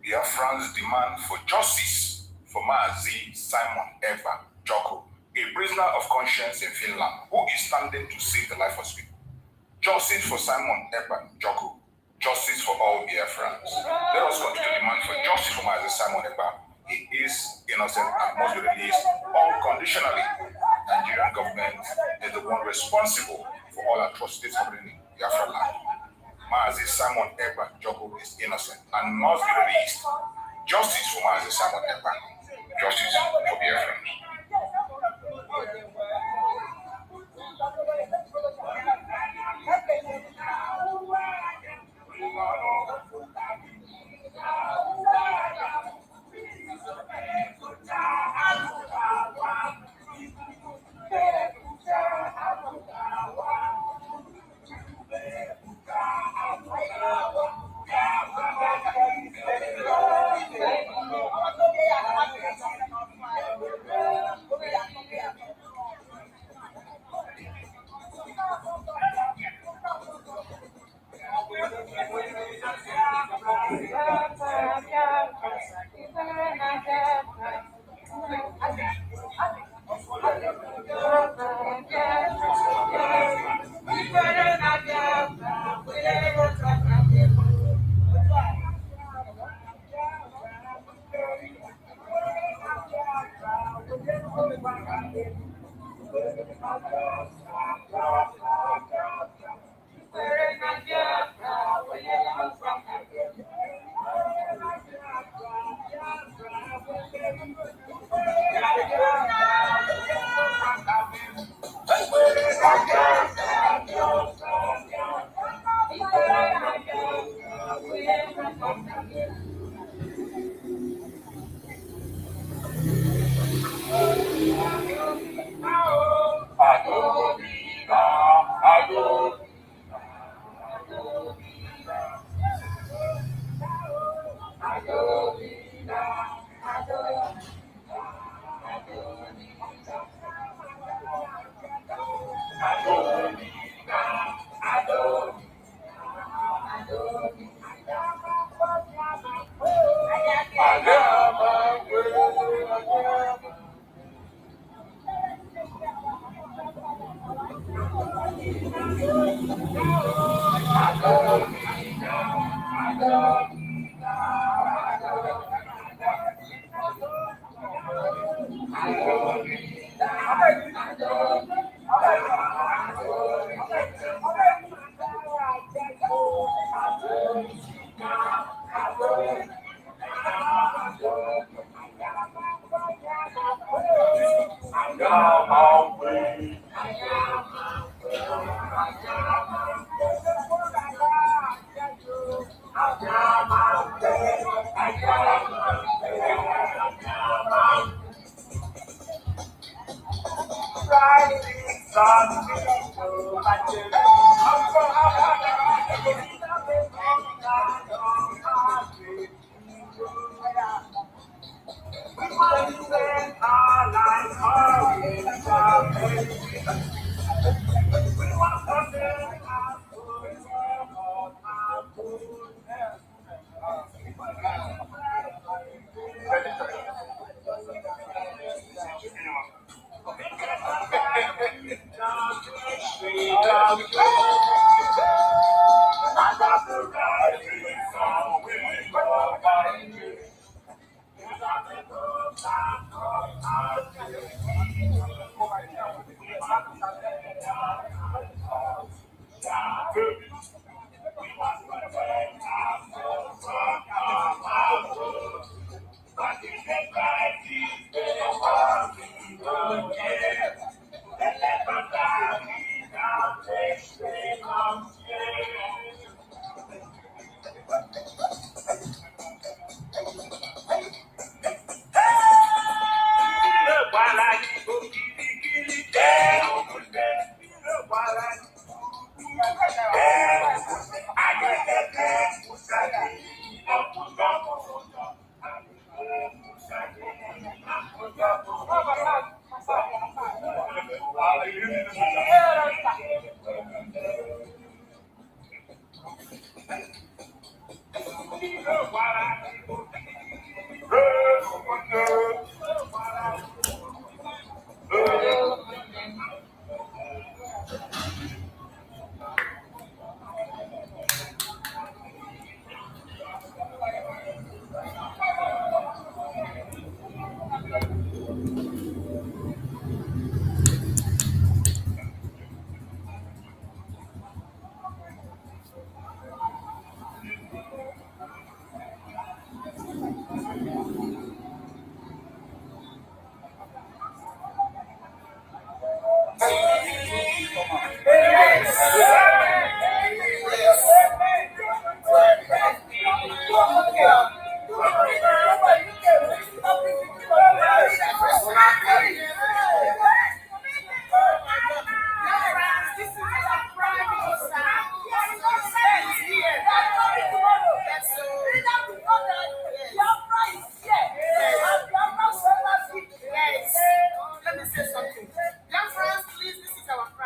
Biafrans demand for justice for Mazi Simon Ekpa, a prisoner of conscience in Finland, who is standing to save the life of his people. Justice for Simon Ekpa, justice for all Biafrans. Let us continue to demand for justice for Mazi Simon Ekpa. He is innocent and must be released unconditionally. Nigerian government is the one responsible for all atrocities happening in Biafra land. Mazi Simon Ekpa is innocent and must be released. Justice for Mazi Simon Ekpa. Justice for Biafrans.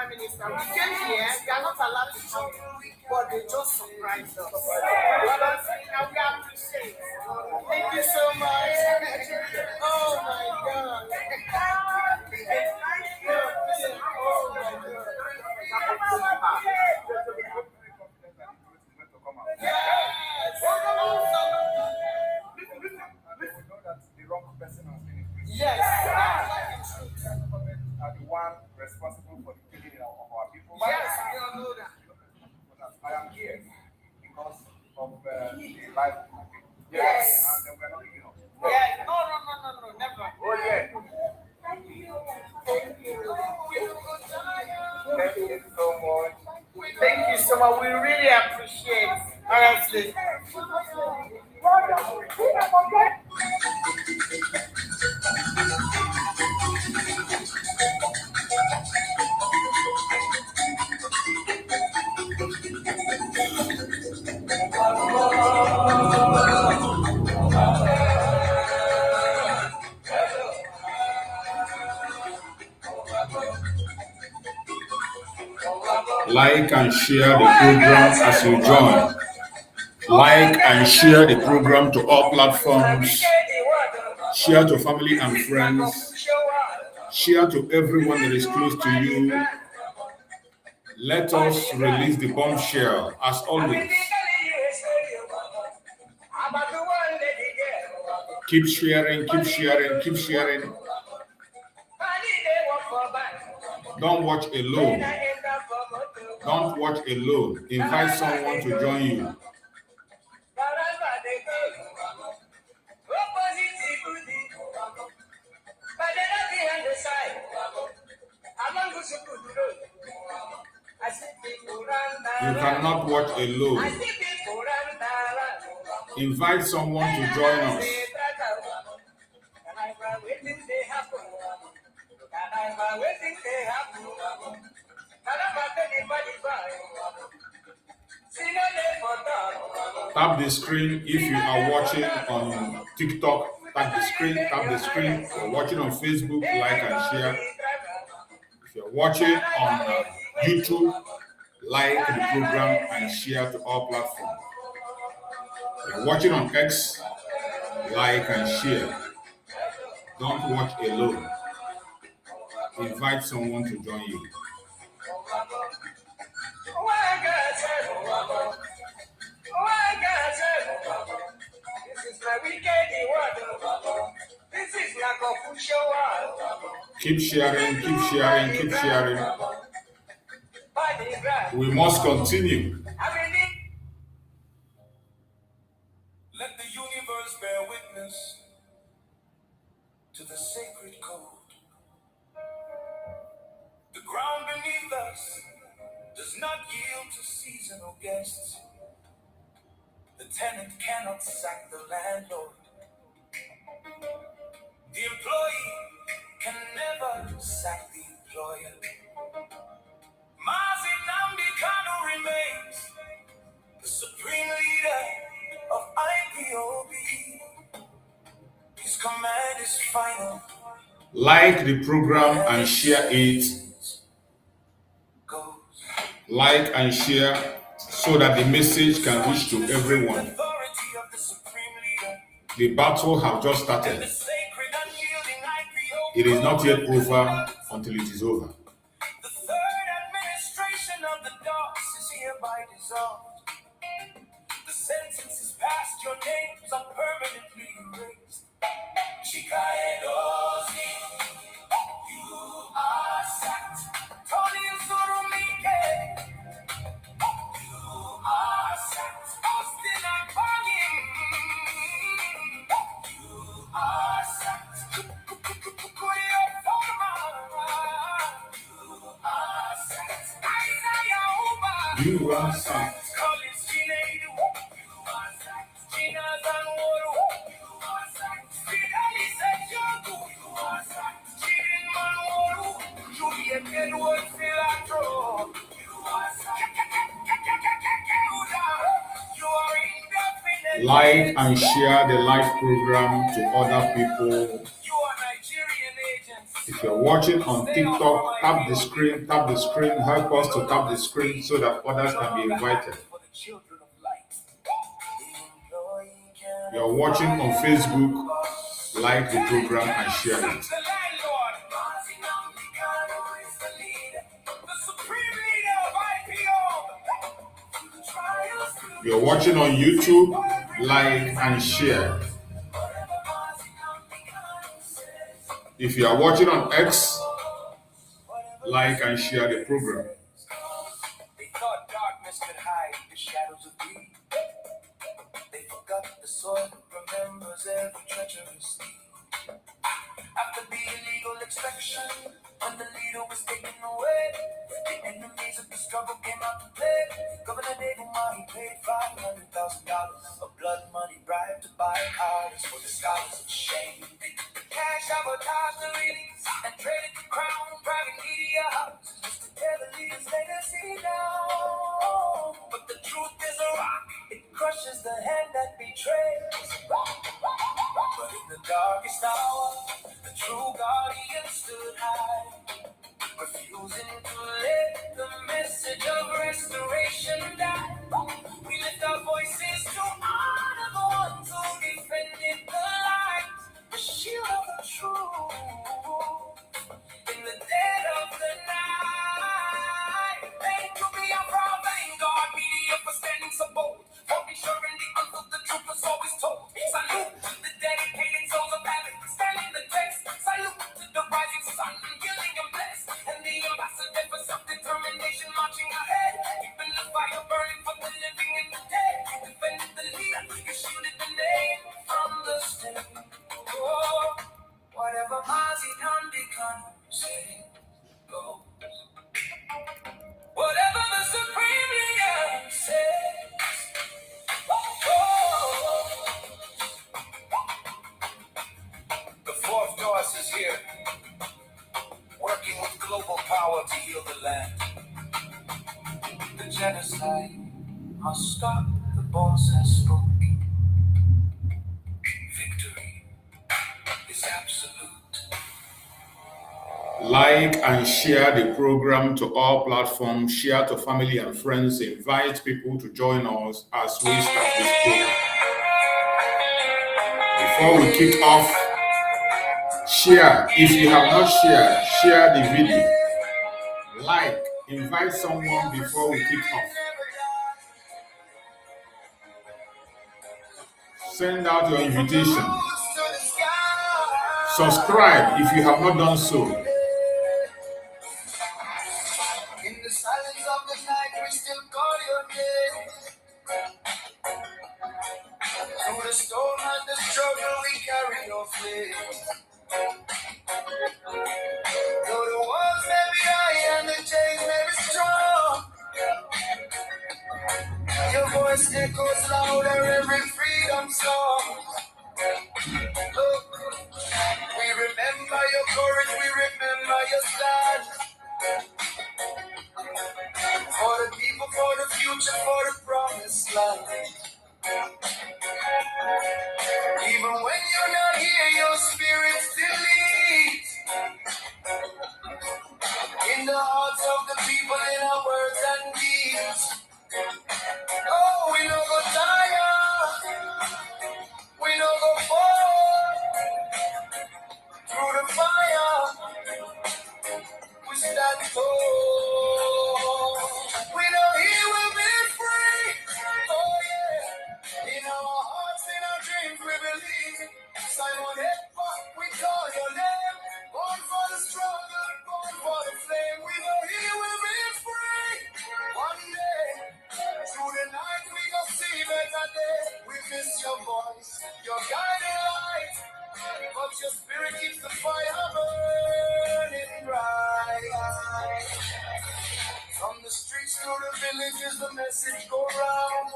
Prime Minister. We came here, we are not allowed to talk, but they just surprised us. And we appreciate. Thank you so much. Oh my God. Oh my God. Yes. Are the one responsible for the killing of our people. Yes, we all know that. I am here because of the life of my people. Yes. And we're not giving up. Yes. No, never. Oh, yeah. Thank you. Thank you so much. Thank you so much. We really appreciate, honestly. Like and share the program as you join. Like and share the program to all platforms. Share to family and friends. Share to everyone that is close to you. Let us release the bombshell as always. Keep sharing, keep sharing, keep sharing. Don't watch alone. Don't watch alone. Invite someone to join you. You cannot watch alone. Invite someone to join us. Tap the screen if you are watching on TikTok. Tap the screen, tap the screen. If you're watching on Facebook, like and share. If you're watching on YouTube, like the program and share to all platforms. If you're watching on X, like and share. Don't watch alone. Invite someone to join you. Keep sharing, keep sharing, keep sharing. We must continue. Let the universe bear witness to the sacred code. The ground beneath us does not yield to seasonal guests. The tenant cannot sack the landlord. The employee can never sack the employer. Nnamdi Kanu remains the supreme leader of IPOB. His command is final. Like the program and share it. Like and share so that the message can reach to everyone. The battle has just started. It is not yet over until it is over. The third administration of the DOS is hereby dissolved. The sentence is passed, your names are permanently erased. Chikaedozi, you are sacked. Tony Surumike, you are sacked. Austin Akpagin, you are sacked. Kuya Forma, you are sacked. Isaiah Uba, You are sacked. Collins Chinedu, you are sacked. Gina Zanworo, you are sacked. Fidali Sejoku, you are sacked. Chirin Manworo, Juliet Edward Filatro, you are sacked. You are indefinite. Like and share the live program to other people. You are Nigerian agents. If If you're watching on TikTok, tap the screen, help us to tap the screen so that others can be invited. You're watching on Facebook, like the program and share it. You're watching on YouTube, like and share. If you are watching on X, like and share the program. They thought darkness could hide the shadows of greed. They forgot the soil remembers every treacherous deed. After the illegal extraction, when the leader was taken away, the enemies of the struggle came out to play. Governor David Mahi paid $500,000 of blood money bribe to buy cars for the scholars of shame. Cash sabotaged the leaders and traded the crown, private media houses just to tear the leaders' legacy down. But the truth is a rock, it crushes the hand that betrays. But in the darkest hour, the true guardian stood high, refusing to let the message of restoration die. We lift our voices to honor the ones who defended the light, the shield of the truth. In the dead of the night, thank you, Biafra, thank God, media for standing so bold, for ensuring the untold the truth was always told. Salute the dedicated souls of heaven, standing the test. Salute to the rising sun, healing and blessed, and the ambassador for self-determination marching ahead, keeping the fire burning for the living and the dead. Defended the leader, you shielded the name from the stain. Oh, whatever Mazi Nnamdi Kanu say goes. Whatever the supreme leader says. Oh. The fourth Dawes is here, working with global power to heal the land. The genocide must stop, the boss has spoken. Victory is absolute. Like and share the program to all platforms, share to family and friends, invite people to join us as we start this program. Before we kick off, share. If you have not shared, share the video. Like, invite someone before we kick off. Send out your invitation. Subscribe if you have not done so. In the silence of the night, we still call your name. Through the storm and the struggle, we carry your flame. Though the walls may be high and the chains may be strong, your voice echoes louder every freedom song. Look, we remember your courage, we remember your stand. For the people, for the future, for the promised land. Even when you're not here, your spirit still leads. In the hearts of the people, in our words and deeds. Oh, we no go tire, we no go fall. Through the fire, we stand tall. We know He will be free. Oh yeah, in our hearts, in our dreams, we believe. Simon Ekpa, we call your name. Born for the struggle, born for the flame. We know He will be free. One day, through the night, we go see better day. We miss your voice, your guiding light. But your spirit keeps the fire burning bright. From the streets to the villages, the message go round.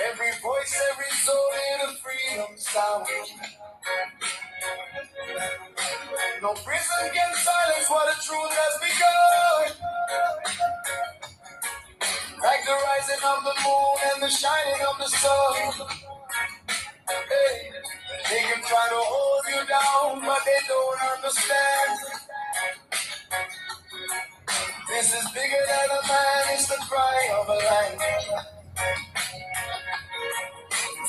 Every voice, every soul in a freedom sound. No prison can silence what the truth has begun. Like the rising of the moon and the shining of the sun. Hey, they can try to hold you down, but they don't understand. This is bigger than a man, it's the cry of a lion.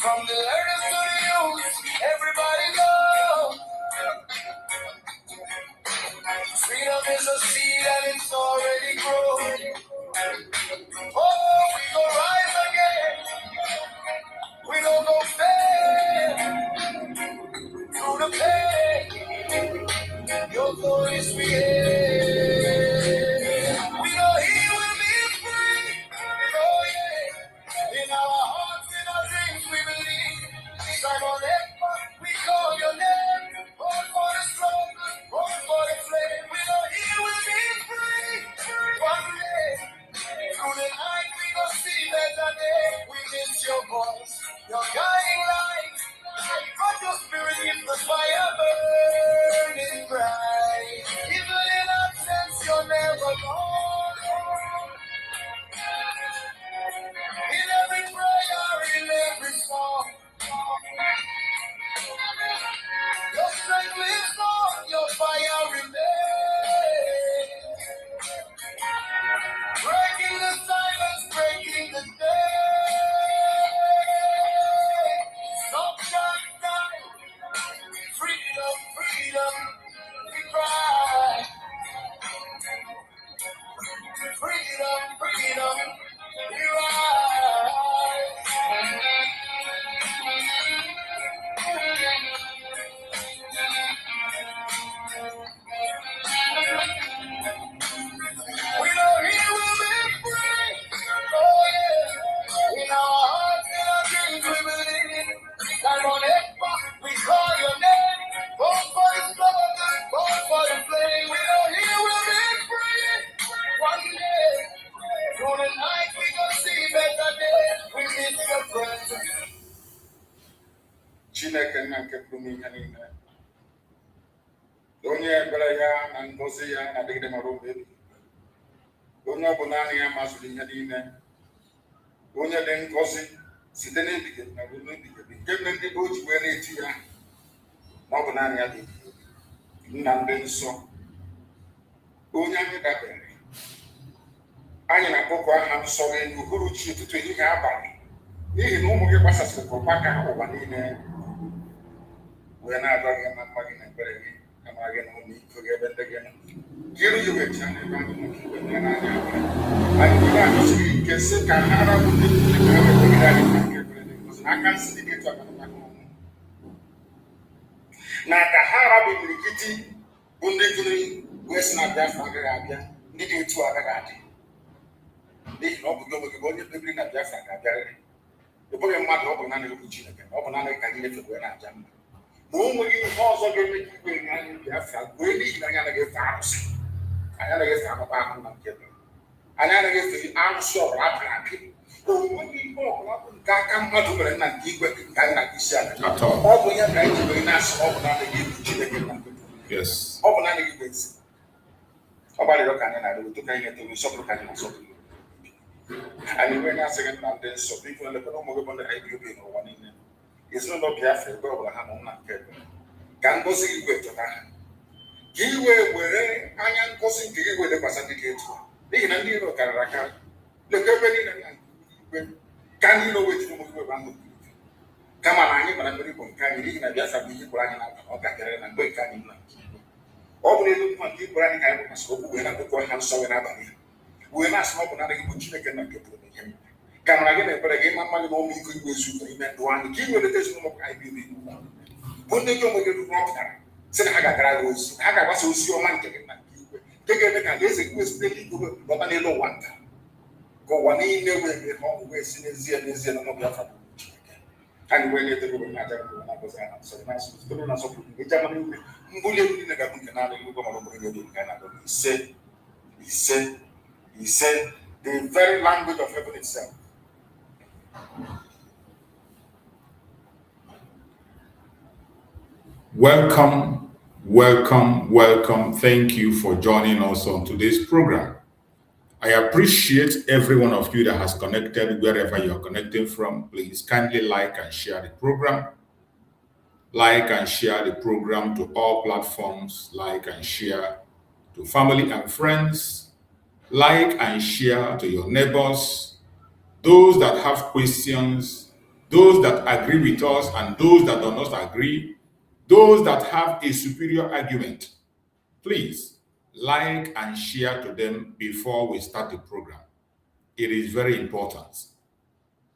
From the learners to the youth, everybody knows freedom is a seed and it's already grown. Oh, we go rise again, we don't go fail through the pain. Your voice we hear. We know He will be free. Oh yeah. In our hearts, in our dreams, we believe. Simon Ekpa, we call your name. Born for the struggle, born for the flame. We know He will be free. One day, through the night, we gonna see better day. We miss your voice, your guiding light. But your spirit is the fire burning bright. Even in absence, you're never gone. In every prayer, in every song, your strength lives on, your fire remains. Breaking the silence, breaking the day. Sunshine, freedom, freedom, we cry. Freedom, freedom, we rise. We know He will be free. Oh yeah. In our hearts, in our dreams, we believe. Simon Ekpa, we call your name. Born for the struggle, born for the flame. We know He will be free. One day, through the night, we gonna see better days. We need your presence. Chineke nna nke pụrụ ihe niile, onye ebere ya na ngọzi ya na-adịgide mara oge ebighị ebi. Onye ọ bụ naanị ya mazụrụ ihe niile, onye dị ngọzi site n'ebighị ebi na ruo n'ebighị ebi, nke mere ndị bụ o ji wee na-eti ya na ọ bụ naanị ya dị ebighị ebi. Nna ndị nsọ, onye anyị dabere, anyị na-akpọkọ aha nsọ gị n'uhuruchi ụtụtụ ehihie abalị, n'ihi na ụmụ gị gbasasịrị ka ụkpaka ụwa niile wee na-agwa gị na mma gị na ebere gị, amara gị na ọmịiko gị ebe ndị gị nọ. Ka iru gị weta n'ebe anyị nọ ka iwe mee n'anya anyị niile akụsiri ike sị ka ha arabụ ndị niile ka ha wetagide anyị na nke kwere dị ngozi n'aka nsị dị etu aka maka ọnwụ, na ka ha arabụ imirikiti bụ ndị gụrụ wee sị na Biafra agaghị abịa, ndị dị etu agaghị adị, n'ihi na ọ bụ gị onwe gị bụ onye kpebiri na Biafra ga-abịarịrị. Ọ bụghị mmadụ, ọ bụ naanị okwu Chineke, ọ bụ naanị ka anyị na-efe wee na-aja mma. Na o nweghị ihe ọzọ ga-eme ka igwe nye anyị Biafra wee n'ihi na anyị anaghị efe arụsị, anyị anaghị efe akpụkpọ ahụ na nke bụ, anyị anaghị efe arụsị ọbụla apịrị apị. O nweghị ihe ọbụla bụ nke aka mmadụ mere na nke igwe nke anyị na isi ala. Ọ bụ ihe ka anyị ji wee na-asị ọ bụ naanị gị bụ Chineke na nke bụ, ọ bụ naanị gị bụ ezi. Ọ gbalịrị ka anyị na-arị otu ka anyị na-etobe nsọpụrụ ka anyị na-asọpụrụ. Anyị wee na-asị gị nna ndị nsọ, biko elekọta ụmụ gị bụ ndị ha ibi obi n'ụwa niile, ezinụlọ Biafra ebe ọbụla ha nọ na nke ebe, ka ngọzi gị wee chọta ha, ka i wee were anya ngọzi nke gị wee lekwasị ndị gị etu a, n'ihi na ndị iro karịrị akarị. Lekọ ebe niile na igwe ka ndị iro wetiri ụmụ gị webe ahụ, kama na anyị gbara mmeri bụ nke anyị, n'ihi na Biafra bụ ihe kwụrụ anyị na ọ gakarịrị na mgbe nke anyị nọ. Ọ bụ n'elu mkpa nke ikwere anyị ka anyị bụkwasịrị okwu wee na-akụkọ ha nsọ wee n'abalị ha, wee na-asị na ọ bụ naanị gị bụ Chineke na nke pụrụ ihe mmiri. Ka mara gị na ebere gị ịma mma gị na ọmịiko igwe ezu n'ime ndụ anyị, ka i weleta ezinụlọ ka anyị bi bụ ndị gị onwe gị rụpụtara sị na ha ga-agara gị ozi, ha ga-agbasa ozi ọma nke gị na nke igwe, nke ga-eme ka alaeze gị wee site n'igwe lọta n'elu ụwa nta, ka ụwa niile wee mee ka ọgwụ wee si n'ezie n'ezie na ọ Biafra bụ Chineke. Anyị wee na-edebe obodo na-aja gị na ngozi ha nsọrọ na asụsụ na asọpụrụ gị eji amara iwe mbuli elu niile ga-abụ nke na-adịghị ụgwọ mara obodo gị nke a na-agụ ise ise ise, the very language of heaven itself. Welcome, welcome, welcome. Thank you for joining us on today's program. I appreciate every one of you that has connected wherever you're connecting from. Please kindly like and share the program. Like and share the program to all platforms. Like and share to family and friends. Like and share to your neighbors. Those that have questions, those that agree with us and those that do not agree, those that have a superior argument, please like and share to them before we start the program. It is very important.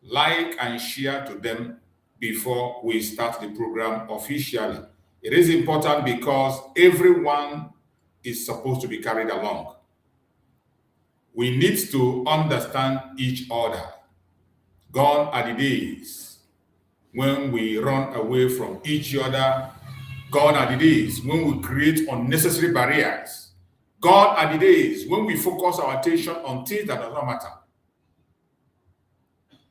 Like and share to them before we start the program officially. It is important because everyone is supposed to be carried along. We need to understand each other. Gone are the days when we run away from each other. Gone are the days when we create unnecessary barriers. Gone are the days when we focus our attention on things that do not matter.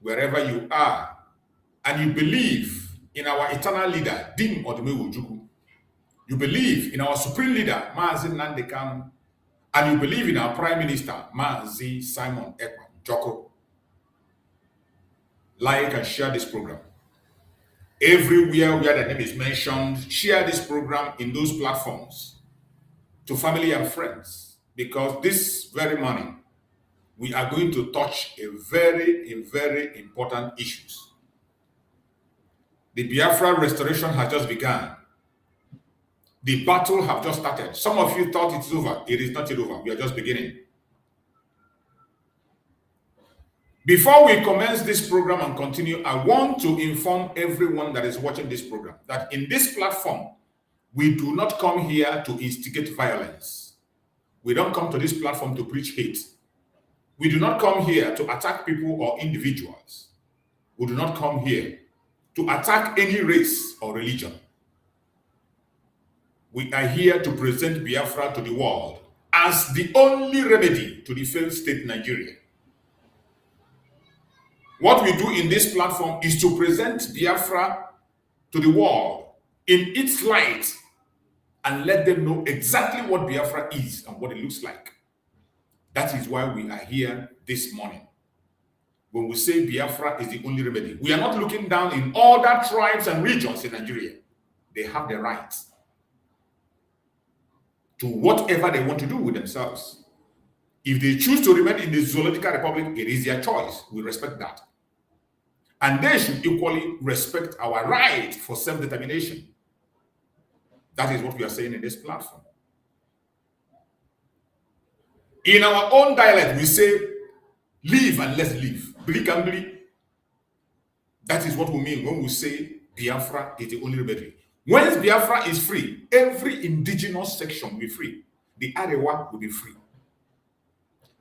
Wherever you are, and you believe in our eternal leader, Dim Odumewu, you believe in our supreme leader, Mazi Nnamdi Kanu, and you believe in our prime minister, Mazi Simon Ekpa, like and share this program. Everywhere where the name is mentioned, share this program in those platforms to family and friends, because this very morning we are going to touch a very important issues. The Biafra restoration has just begun. The battle have just started. Some of you thought it's over. It is not yet over. We are just beginning. Before we commence this program and continue, I want to inform everyone that is watching this program that in this platform, we do not come here to instigate violence. We don't come to this platform to preach hate. We do not come here to attack people or individuals. We do not come here to attack any race or religion. We are here to present Biafra to the world as the only remedy to the failed state Nigeria. What we do in this platform is to present Biafra to the world in its light and let them know exactly what Biafra is and what it looks like. That is why we are here this morning. When we say Biafra is the only remedy, we are not looking down in other tribes and regions in Nigeria. They have the right to whatever they want to do with themselves. If they choose to remain in the Zoological Republic, it is their choice. We respect that. And they should equally respect our right for self-determination. That is what we are saying in this platform. In our own dialect, we say, live and let's live. Blikambli. That is what we mean when we say Biafra is the only remedy. Once Biafra is free, every indigenous section will be free. The Arewa will be free.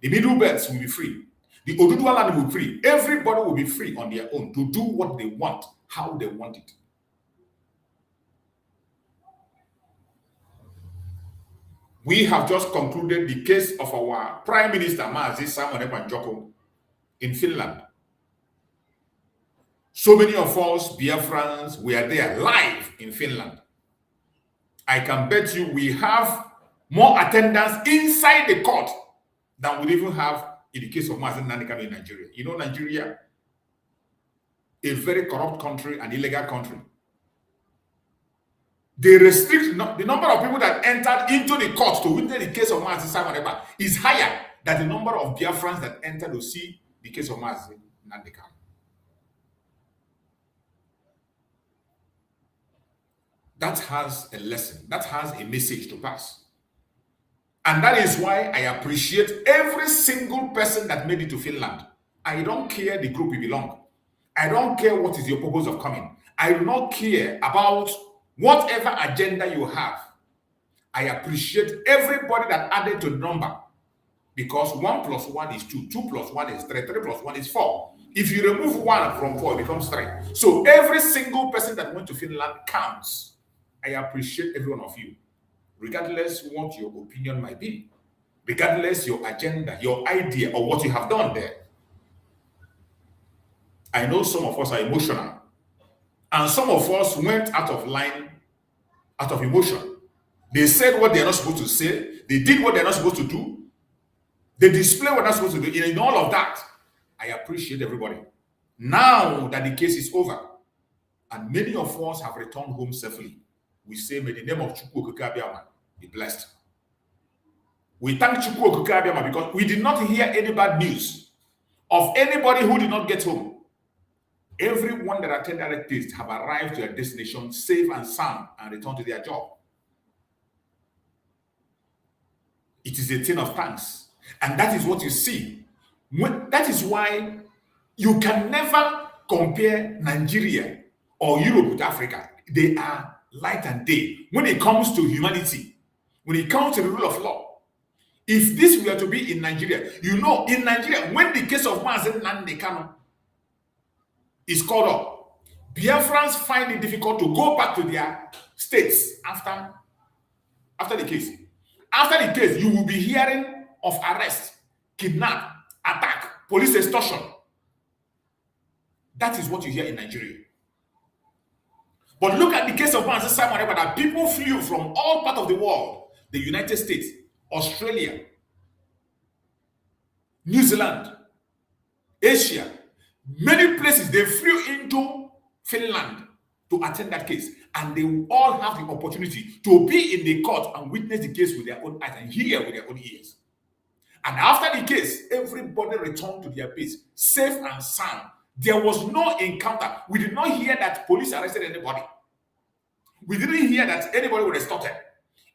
The Middle Belts will be free. The Oduduwa land will be free. Everybody will be free on their own to do what they want, how they want it. We have just concluded the case of our Prime Minister, Mazi Simon Ekpa in Finland. So many of us, Biafrans, we are there live in Finland. I can bet you we have more attendance inside the court than we even have in the case of Mazi Nnamdi in Nigeria. You know, Nigeria, a very corrupt country, an illegal country. They restrict the number of people that entered into the court to witness the case of Mazi Simon Ekpa is higher than the number of Biafrans that entered to see the case of Mazi Nnamdi. That has a lesson, that has a message to pass. And that is why I appreciate every single person that made it to Finland. I don't care the group you belong. I don't care what is your purpose of coming. I do not care about whatever agenda you have. I appreciate everybody that added to the number, because 1 + 1 is 2, 2 + 1 is 3, 3 + 1 is 4. If you remove 1 from 4, it becomes 3. So every single person that went to Finland counts. I appreciate every one of you, regardless what your opinion might be, regardless your agenda, your idea, or what you have done there. I know some of us are emotional, and some of us went out of line, out of emotion. They said what they're not supposed to say, they did what they're not supposed to do, they display what they're not supposed to do. In all of that, I appreciate everybody. Now that the case is over, And many of us have returned home safely. We say, may the name of Chukwu Okike Abiama be blessed. We thank Chukwu Okike Abiama because we did not hear any bad news of anybody who did not get home. Everyone that attended that test have arrived to their destination safe and sound and returned to their job. It is a thing of thanks. And that is what you see. That is why you can never compare Nigeria or Europe with Africa. They are light and day. When it comes to humanity, when it comes to the rule of law, if this were to be in Nigeria, you know, in Nigeria, when the case of Nnamdi Kanu is called up, Biafrans find it difficult to go back to their states after the case. After the case, you will be hearing of arrest, kidnap, attack, police extortion. That is what you hear in Nigeria. But look at the case of Simon Ekpa, that people flew from all parts of the world, the United States, Australia, New Zealand, Asia, many places. They flew into Finland to attend that case, and they will all have the opportunity to be in the court and witness the case with their own eyes and hear with their own ears. And after the case, everybody returned to their base, safe and sound. There was no encounter. We did not hear that police arrested anybody. We didn't hear that anybody was extorted.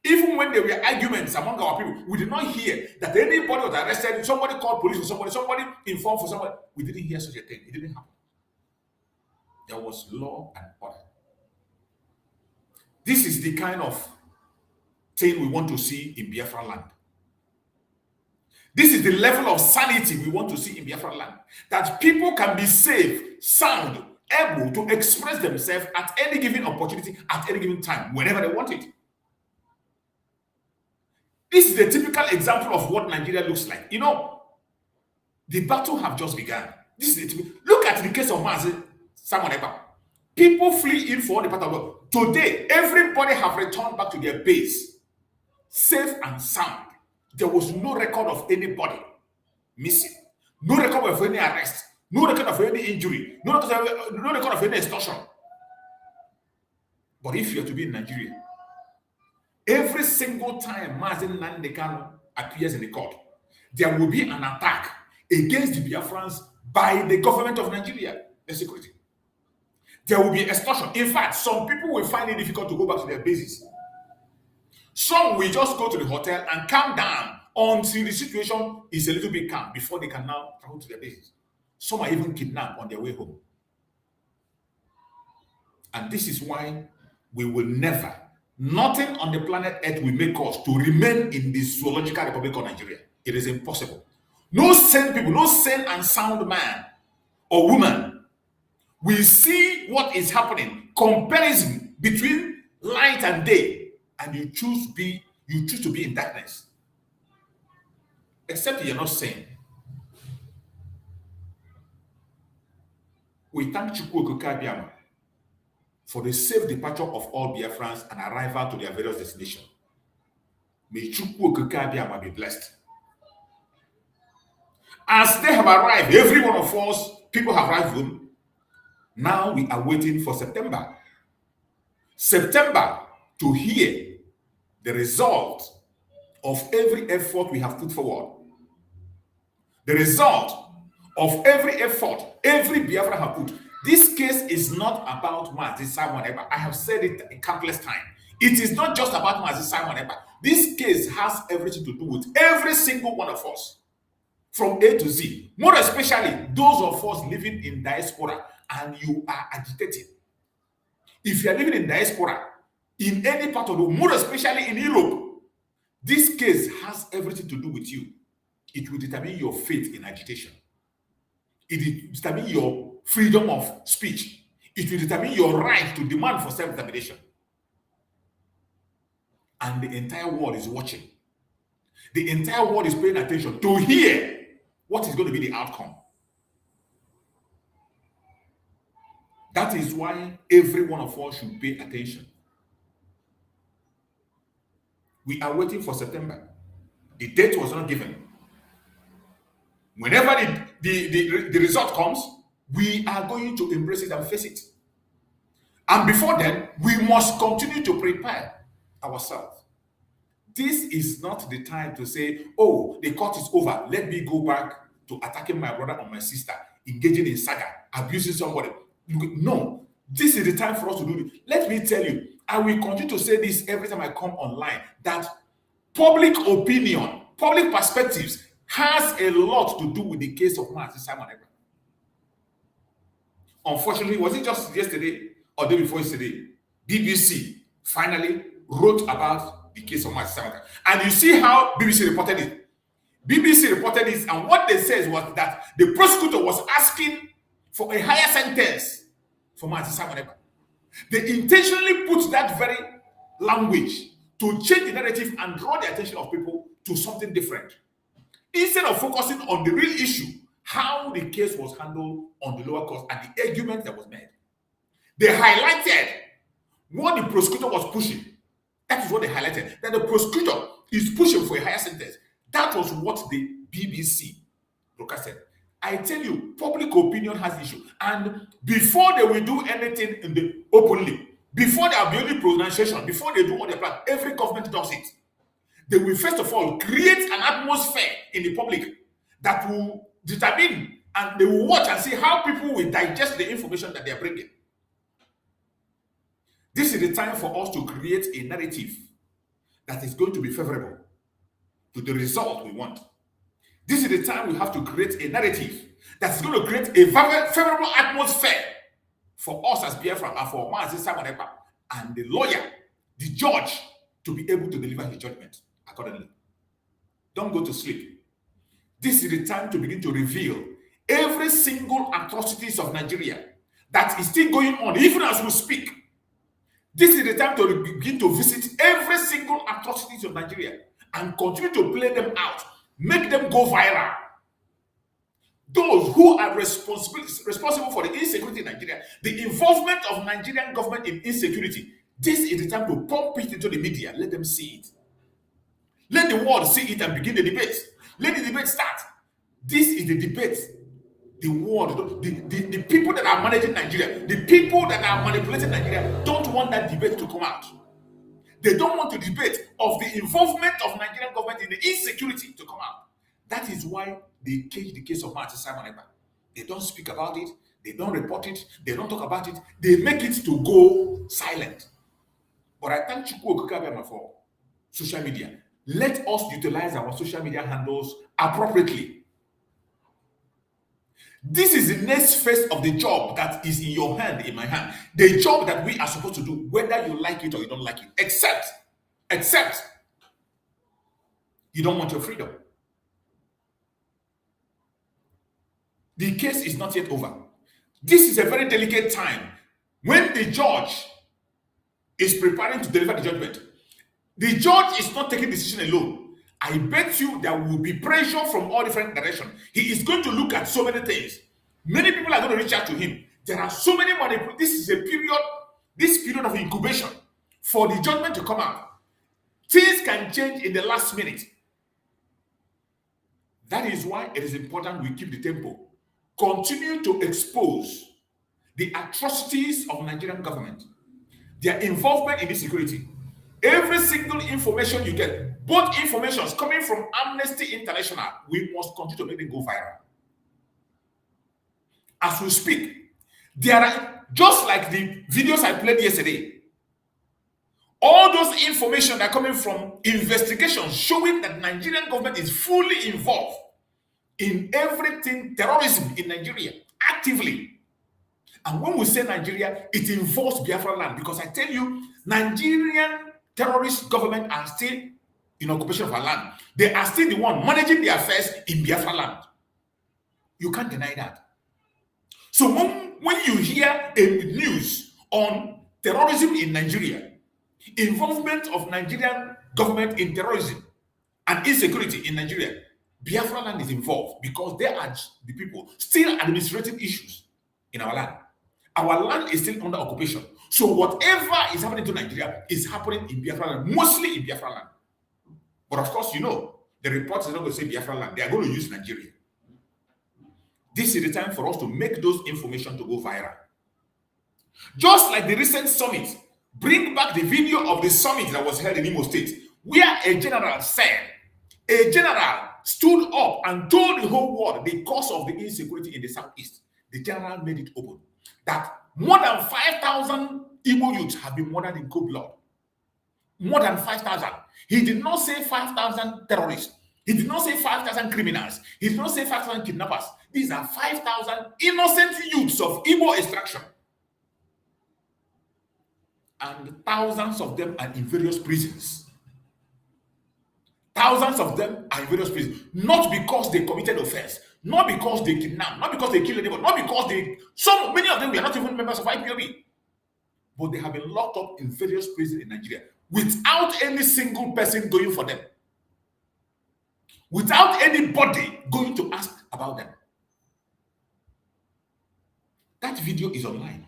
Even when there were arguments among our people, we did not hear that anybody was arrested. Somebody called police for somebody informed for somebody. We didn't hear such a thing. It didn't happen. There was law and order. This is the kind of thing we want to see in Biafra land. This is the level of sanity we want to see in Biafra land. That people can be safe, sound, able to express themselves at any given opportunity, at any given time, whenever they want it. This is the typical example of what Nigeria looks like. You know, the battle have just begun. This is the typical. Look at the case of Simon Ekpa. People flee in for the part of the world. Today, everybody have returned back to their base, safe and sound. There was no record of anybody missing, no record of any arrest, no record of any injury, no record of any extortion. But if you are to be in Nigeria, every single time Nnamdi Kanu appears in the court, there will be an attack against the Biafrans by the government of Nigeria, the security. There will be extortion. In fact, some people will find it difficult to go back to their bases. Some will just go to the hotel and calm down until the situation is a little bit calm before they can now travel to their bases. Some are even kidnapped on their way home. And this is why we will never, nothing on the planet Earth will make us to remain in the zoological republic of Nigeria. It is impossible. No sane people, no sane and sound man or woman will see what is happening, comparison between light and day, and you choose to be in darkness. Except you're not sane. We thank Chukwu Okike Abiama for the safe departure of all Biafrans and arrival to their various destinations. May Chukwu Okike Abiama be blessed. As they have arrived, every one of us, people have arrived home. Now we are waiting for September. September to hear the result of every effort we have put forward. The result of every effort every Biafra have put. This case is not about Simon Ekpa. I have said it countless times. It is not just about Simon Ekpa. This case has everything to do with every single one of us, from A to Z. More especially those of us living in diaspora and you are agitating. If you are living in diaspora in any part of the world, more especially in Europe, this case has everything to do with you. It will determine your faith in agitation. It will determine your freedom of speech. It will determine your right to demand for self-determination. And the entire world is watching. The entire world is paying attention to hear what is going to be the outcome. That is why every one of us should pay attention. We are waiting for September. The date was not given. Whenever the result comes, we are going to embrace it and face it. And before then, we must continue to prepare ourselves. This is not the time to say, oh, the court is over. Let me go back to attacking my brother or my sister, engaging in saga, abusing somebody. No, this is the time for us to do it. Let me tell you, I will continue to say this every time I come online, that public opinion, public perspectives has a lot to do with the case of Simon Ekpa. Unfortunately, was it just yesterday or the day before yesterday? BBC finally wrote about the case of Simon Ekpa. And you see how BBC reported it. BBC reported this, and what they said was that the prosecutor was asking for a higher sentence for Simon Ekpa. They intentionally put that very language to change the narrative and draw the attention of people to something different. Instead of focusing on the real issue, how the case was handled on the lower court and the argument that was made. They highlighted what the prosecutor was pushing. That is what they highlighted, that the prosecutor is pushing for a higher sentence. That was what the BBC broadcasted. I tell you, public opinion has issue. And before they will do anything in the openly, before there will be any pronunciation, before they do all their plan, every government does it. They will first of all create an atmosphere in the public that will determine, and they will watch and see how people will digest the information that they are bringing. This is the time for us to create a narrative that is going to be favorable to the result we want. This is the time we have to create a narrative that's going to create a favorable atmosphere for us as Biafra and for Simon Ekpa and the lawyer, the judge, to be able to deliver his judgment accordingly. Don't go to sleep. This is the time to begin to reveal every single atrocities of Nigeria that is still going on, even as we speak. This is the time to begin to visit every single atrocities of Nigeria and continue to play them out, make them go viral. Those who are responsible for the insecurity in Nigeria, the involvement of Nigerian government in insecurity, this is the time to pump it into the media. Let them see it. Let the world see it and begin the debate. Let the debate start. This is the debate. The world, the people that are managing Nigeria, the people that are manipulating Nigeria don't want that debate to come out. They don't want the debate of the involvement of Nigerian government in the insecurity to come out. That is why they cage the case of Simon Ekpa. They don't speak about it. They don't report it. They don't talk about it. They make it to go silent. But I thank Chuks for social media. Let us utilize our social media handles appropriately. This is the next phase of the job that is in your hand, in my hand. The job that we are supposed to do, whether you like it or you don't like it, except you don't want your freedom. The case is not yet over. This is a very delicate time. When the judge is preparing to deliver the judgment, the judge is not taking decision alone. I bet you there will be pressure from all different directions. He is going to look at so many things. Many people are going to reach out to him. There are so many this is a period of incubation for the judgment to come out. Things can change in the last minute. That is why it is important we keep the tempo. Continue to expose the atrocities of Nigerian government, their involvement in insecurity. Every single information you get, both informations coming from Amnesty International, we must continue to make it go viral. As we speak, there are, just like the videos I played yesterday, all those information that are coming from investigations showing that Nigerian government is fully involved in everything terrorism in Nigeria, actively. And when we say Nigeria, it involves Biafra land, because I tell you, Nigerian terrorist government are still in occupation of our land. They are still the one managing the affairs in Biafra land. You can't deny that. So when you hear a news on terrorism in Nigeria, involvement of Nigerian government in terrorism and insecurity in Nigeria, Biafra land is involved, because they are the people still administrating issues in our land. Our land is still under occupation. So whatever is happening to Nigeria is happening in Biafra land, mostly in Biafra land. But of course, you know, the reports are not going to say Biafra land. They are going to use Nigeria. This is the time for us to make those information to go viral. Just like the recent summit, bring back the video of the summit that was held in Imo State, where a general stood up and told the whole world the cause of the insecurity in the southeast. The general made it open that more than 5,000 Igbo youths have been murdered in cold blood. More than 5,000. He did not say 5,000 terrorists. He did not say 5,000 criminals. He did not say 5,000 kidnappers. These are 5,000 innocent youths of Igbo extraction. And thousands of them are in various prisons. Thousands of them are in various prisons. Not because they committed offense, not because they kidnapped, not because they killed anybody, not because many of them were not even members of IPOB. But they have been locked up in various prisons in Nigeria without any single person going for them. Without anybody going to ask about them. That video is online.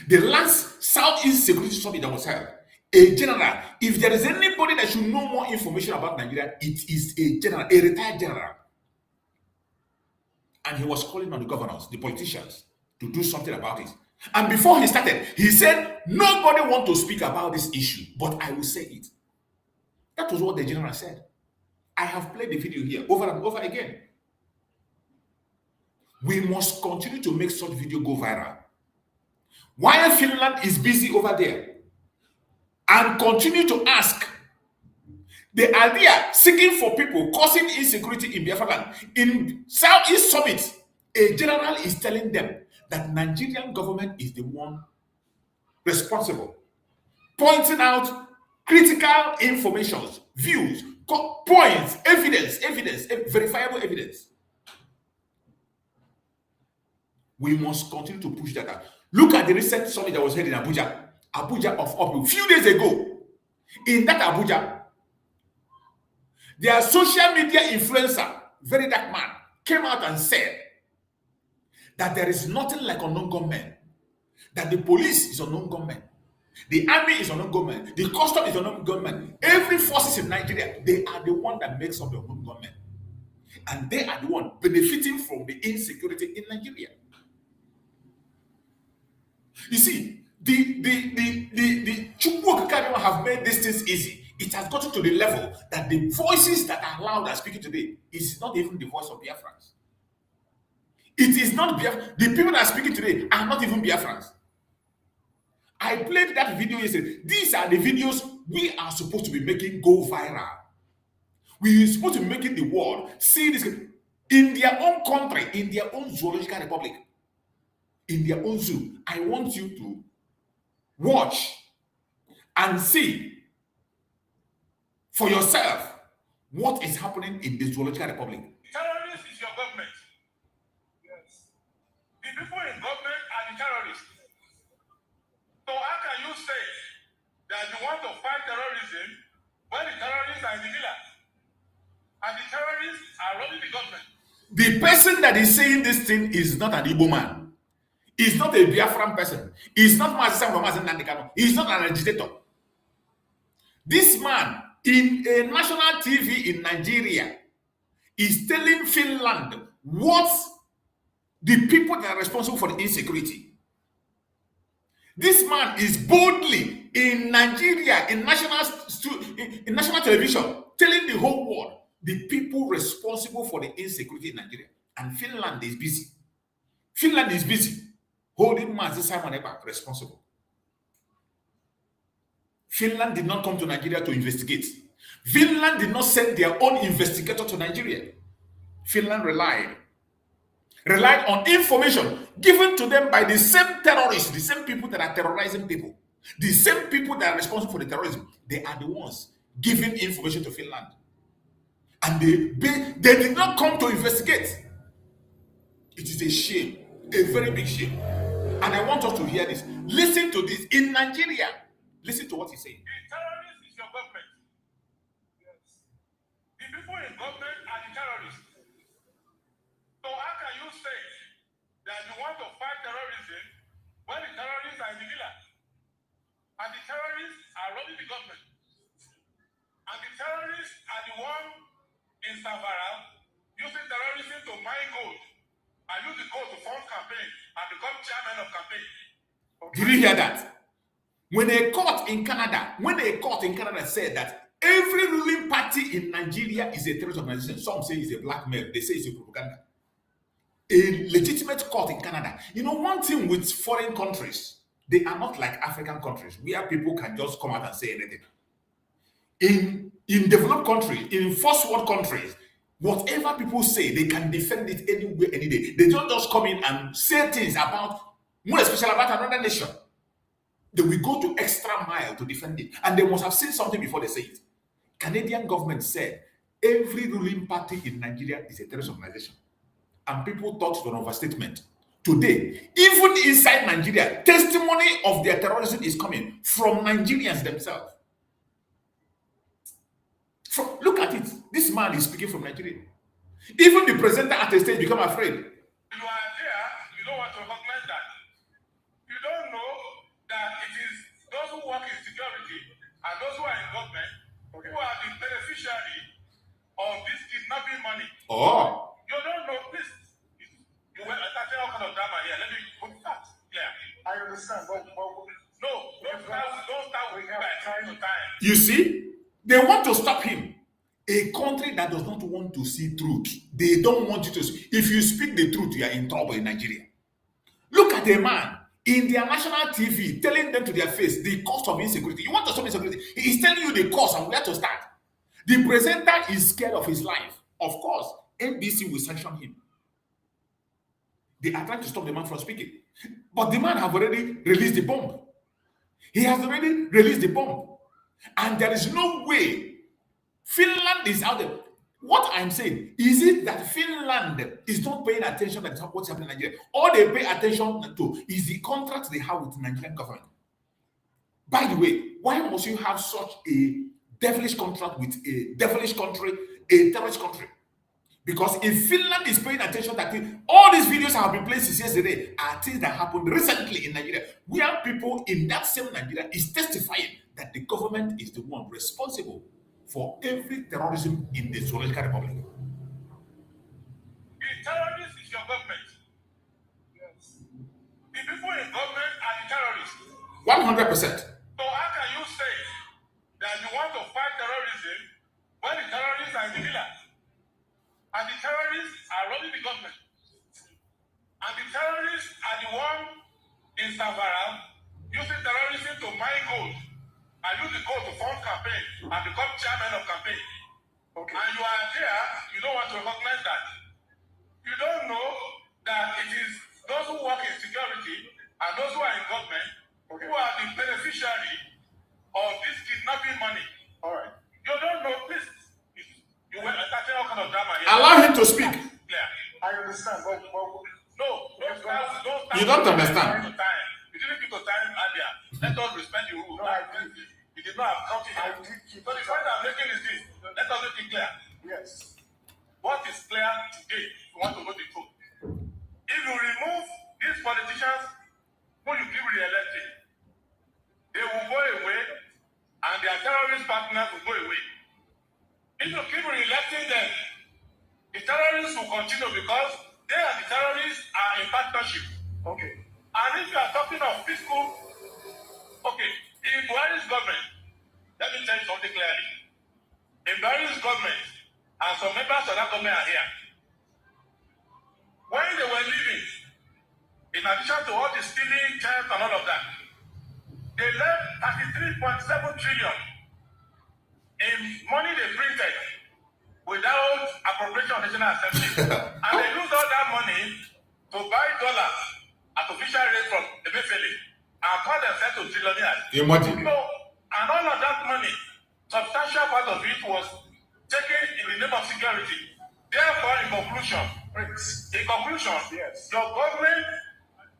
The last Southeast Security Summit that was held, a general, if there is anybody that should know more information about Nigeria, it is a general, a retired general. And he was calling on the governors, the politicians, to do something about it. And before he started, he said, nobody wants to speak about this issue, but I will say it. That was what the general said. I have played the video here over and over again. We must continue to make such video go viral. While Finland is busy over there and continue to ask, the idea seeking for people causing insecurity in Biafra land. In Southeast Summit, a general is telling them that Nigerian government is the one responsible, pointing out critical information, views, points, evidence, verifiable evidence. We must continue to push that out. Look at the recent summit that was held in Abuja of a few days ago. In that Abuja, their social media influencer, very dark man, came out and said that there is nothing like unknown gunmen, that the police is unknown gunmen, the army is unknown gunmen, the custom is unknown gunmen. Every forces in Nigeria, they are the one that makes up the unknown gunmen, and they are the one benefiting from the insecurity in Nigeria. You see, the Chuks have made these things easy. It has gotten to the level that the voices that are loud and speaking today is not even the voice of Biafrans. It is not Biafra. The people that are speaking today are not even Biafrans. I played that video yesterday. These are the videos we are supposed to be making go viral. We are supposed to be making the world see this in their own country, in their own zoological republic, in their own zoo. I want you to watch and see for yourself what is happening in the zoological republic. Terrorist is your government. Yes. The people in government are the terrorists. So how can you say that you want to fight terrorism when the terrorists are in the villa? And the terrorists are running the government. The person that is saying this thing is not an Igbo man. He's not a Biafran person. He's not Nnamdi Kanu. He's not an agitator. This man in a national TV in Nigeria is telling Finland what the people that are responsible for the insecurity. This man is boldly in Nigeria, in national television, telling the whole world the people responsible for the insecurity in Nigeria. And Finland is busy. Finland is busy holding Simon Ekpa responsible. Finland did not come to Nigeria to investigate. Finland did not send their own investigator to Nigeria. Finland relied on information given to them by the same terrorists, the same people that are terrorizing people, the same people that are responsible for the terrorism. They are the ones giving information to Finland. And they did not come to investigate. It is a shame, a very big shame. And I want us to hear this. Listen to this in Nigeria. Listen to what he's saying. The terrorist is your government. Yes. The people in government are the terrorists. So how can you say that you want to fight terrorism when the terrorists are in the villa? And the terrorists are running the government. And the terrorists are the one in Savara using terrorism to mine gold and use the gold to fund campaign and become chairman of campaign. Did you hear that? When a court in Canada said that every ruling party in Nigeria is a terrorist organization, some say it's a blackmail, they say it's a propaganda. A legitimate court in Canada. You know, one thing with foreign countries, they are not like African countries where people can just come out and say anything. In developed countries, in first world countries, whatever people say, they can defend it anywhere, any day. They don't just come in and say things about, more especially about another nation. They will go to extra mile to defend it. And they must have seen something before they say it. Canadian government said every ruling party in Nigeria is a terrorist organization. And people thought it was an overstatement. Today, even inside Nigeria, testimony of their terrorism is coming from Nigerians themselves. Look at it. This man is speaking from Nigeria. Even the presenter at the stage become afraid. You are there, you don't want to recognize that. You don't know that it is those who work in security and those who are in government who are the beneficiary of this kidnapping money. Oh. You don't know this. You went attaching all kind of drama here. Let me put that clear. I understand, but no, don't start with time to time. You see, they want to stop him. A country that does not want to see truth, they don't want you to see. If you speak the truth, you are in trouble in Nigeria. Look at a man in their national TV telling them to their face the cost of insecurity. You want to stop insecurity? He is telling you the cost and where to start. The presenter is scared of his life. Of course, NBC will sanction him. They are trying to stop the man from speaking. But the man has already released the bomb. He has already released the bomb. And there is no way Finland is out there. What I'm saying, is it that Finland is not paying attention to what's happening in Nigeria? All they pay attention to is the contract they have with the Nigerian government. By the way, why must you have such a devilish contract with a devilish country, a terrorist country? Because if Finland is paying attention that all these videos have been played since yesterday are things that happened recently in Nigeria, where people in that same Nigeria is testifying that the government is the one responsible for every terrorism in the Zoological Republic. The terrorist is your government. Yes. The people in government are the terrorists. 100%. So how can you say that you want to fight terrorism when the terrorists are the villains? And the terrorists are running the government. And the terrorists are the one in Savara using terrorism to mine gold. And use the gold to fund campaign and become chairman of campaign. Okay. And you are there, you don't want to recognize that. You don't know that it is those who work in security and those who are in government who are the beneficiary of this kidnapping money. All right. You don't know this. You were attaching all kind of drama here. Allow him to speak. Yeah. I understand. But no, don't you don't understand. You didn't give to time earlier. Let us respect the rules. No, I did. You did not have counted. I did. So the point I'm making is this. Let us make it clear. Yes. What is clear today, if you want to know the truth. If you remove these politicians who you keep re-electing, they will go away and their terrorist partners will go away. If you keep re-electing them, the terrorists will continue because they and the terrorists are in partnership. Okay. And if you are talking of fiscal, okay, in Buhari's government, let me tell you something clearly. In Buhari's government, and some members of that government are here. When they were leaving, in addition to all the stealing, theft, and all of that, they left 33.7 trillion in money they printed without appropriation of National Assembly. And they used all that money to buy dollars at official rate from Emefiele and call themselves to trillionaires. Imagine. So, and all of that money, substantial part of it was taken in the name of security. Therefore, in conclusion, yes, your government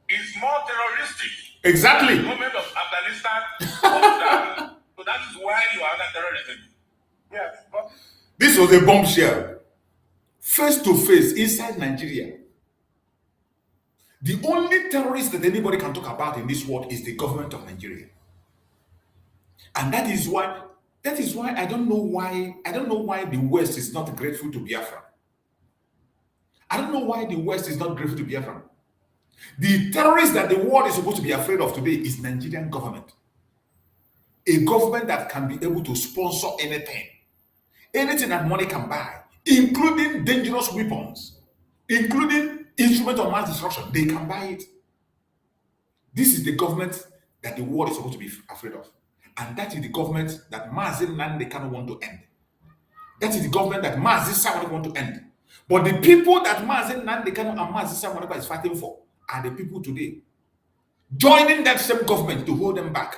is more terroristic. Exactly. The government of Afghanistan. So that is why you are under terrorism. Yes. But this was a bombshell. Face to face inside Nigeria. The only terrorist that anybody can talk about in this world is the government of Nigeria. And that is why I don't know why the West is not grateful to Biafra. I don't know why the West is not grateful to Biafra. The terrorist that the world is supposed to be afraid of today is Nigerian government. A government that can be able to sponsor anything that money can buy, including dangerous weapons, including instruments of mass destruction. They can buy it. This is the government that the world is supposed to be afraid of. And that is the government that Nnamdi Kanu want to end. That is the government that Simon want to end. But the people that Nnamdi Kanu and Simon is fighting for are the people today joining that same government to hold them back.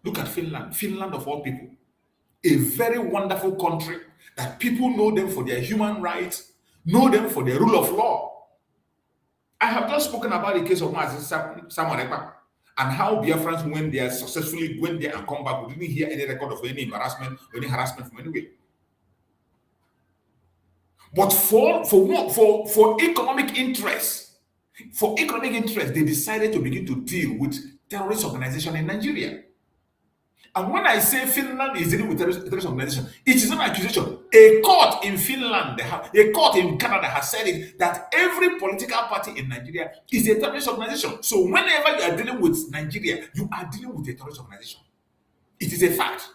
Look at Finland. Finland of all people. A very wonderful country that people know them for their human rights, know them for their rule of law. I have just spoken about the case of Simon Ekpa and how Biafrans went there successfully, went there and come back. We didn't hear any record of any embarrassment or any harassment from anywhere. But for economic interest, they decided to begin to deal with terrorist organization in Nigeria. And when I say Finland is dealing with terrorist organization, it is not an accusation. A court in Finland, a court in Canada has said it, that every political party in Nigeria is a terrorist organization. So whenever you are dealing with Nigeria, you are dealing with a terrorist organization. It is a fact.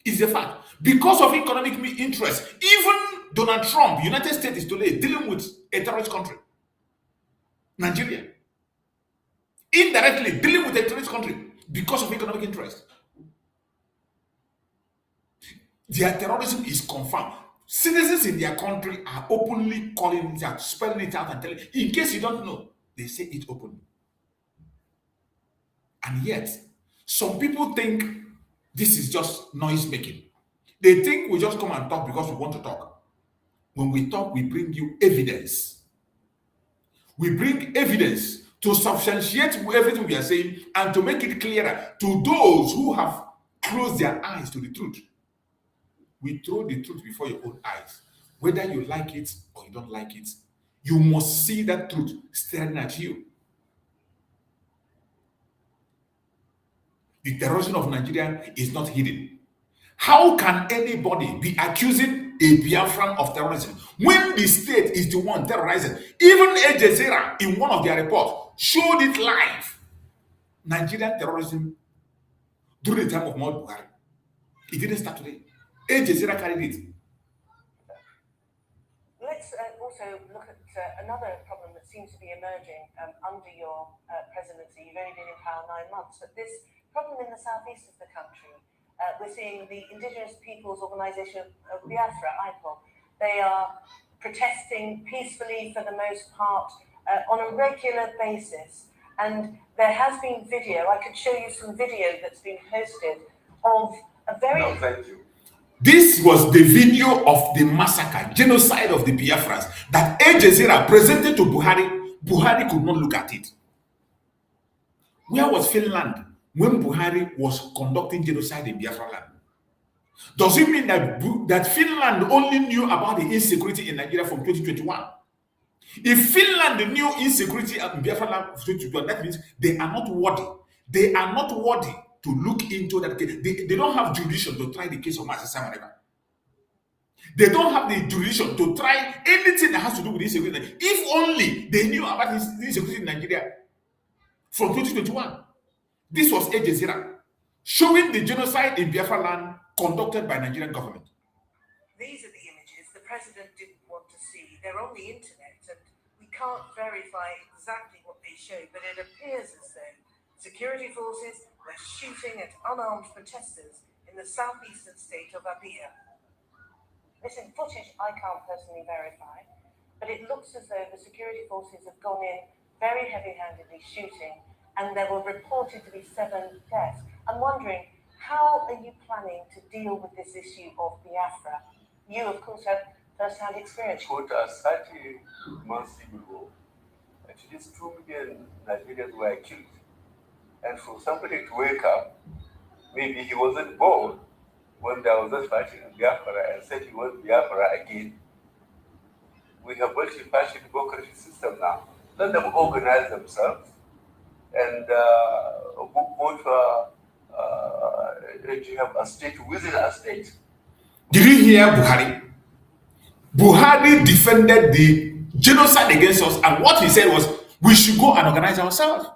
It is a fact. Because of economic interest, even Donald Trump, United States is today dealing with a terrorist country. Nigeria. Indirectly dealing with a terrorist country. Because of economic interest. Their terrorism is confirmed. Citizens in their country are openly calling it out, spelling it out and telling it. In case you don't know, they say it openly. And yet, some people think this is just noise making. They think we just come and talk because we want to talk. When we talk, we bring you evidence. We bring evidence to substantiate everything we are saying and to make it clearer to those who have closed their eyes to the truth. We throw the truth before your own eyes. Whether you like it or you don't like it, you must see that truth staring at you. The terrorism of Nigeria is not hidden. How can anybody be accusing a Biafran of terrorism when the state is the one terrorizing? Even Al Jazeera, in one of their reports, showed it live. Nigerian terrorism during the time of Muhammadu Buhari. It didn't start today. Al Jazeera carried it. Let's also look at another problem that seems to be emerging under your presidency. You've only been in power 9 months, but this problem in the southeast of the country. We're seeing the Indigenous Peoples Organization of Biafra, IPOB. They are protesting peacefully for the most part on a regular basis. And there has been video, I could show you some video that's been posted of a very... No, thank you. This was the video of the massacre, genocide of the Biafrans that Al Jazeera presented to Buhari. Buhari could not look at it. Where was Finland when Buhari was conducting genocide in Biafra land? Does it mean that Finland only knew about the insecurity in Nigeria from 2021? If Finland knew insecurity in Biafra land from 2021, that means they are not worthy. They are not worthy to look into that case. They don't have jurisdiction to try the case of Simon Ekpa. They don't have the jurisdiction to try anything that has to do with insecurity. If only they knew about insecurity in Nigeria from 2021. This was Al Jazeera showing the genocide in Biafra land conducted by Nigerian government. These are the images the president didn't want to see. They're on the internet and we can't verify exactly what they show, but it appears as though security forces were shooting at unarmed protesters in the southeastern state of Abia. This is footage I can't personally verify, but it looks as though the security forces have gone in very heavy-handedly shooting, and there were reported to be 7 deaths. I'm wondering, how are you planning to deal with this issue of Biafra? You, of course, have first-hand experience. 30 months ago, at least 2 million Nigerians were killed. And for somebody to wake up, maybe he wasn't born when there was a fighting in Biafra and said he wants Biafra again. We have multi-party democracy system now. Let them organize themselves and vote to have a state within a state. Did you hear Buhari? Buhari defended the genocide against us, and what he said was we should go and organize ourselves.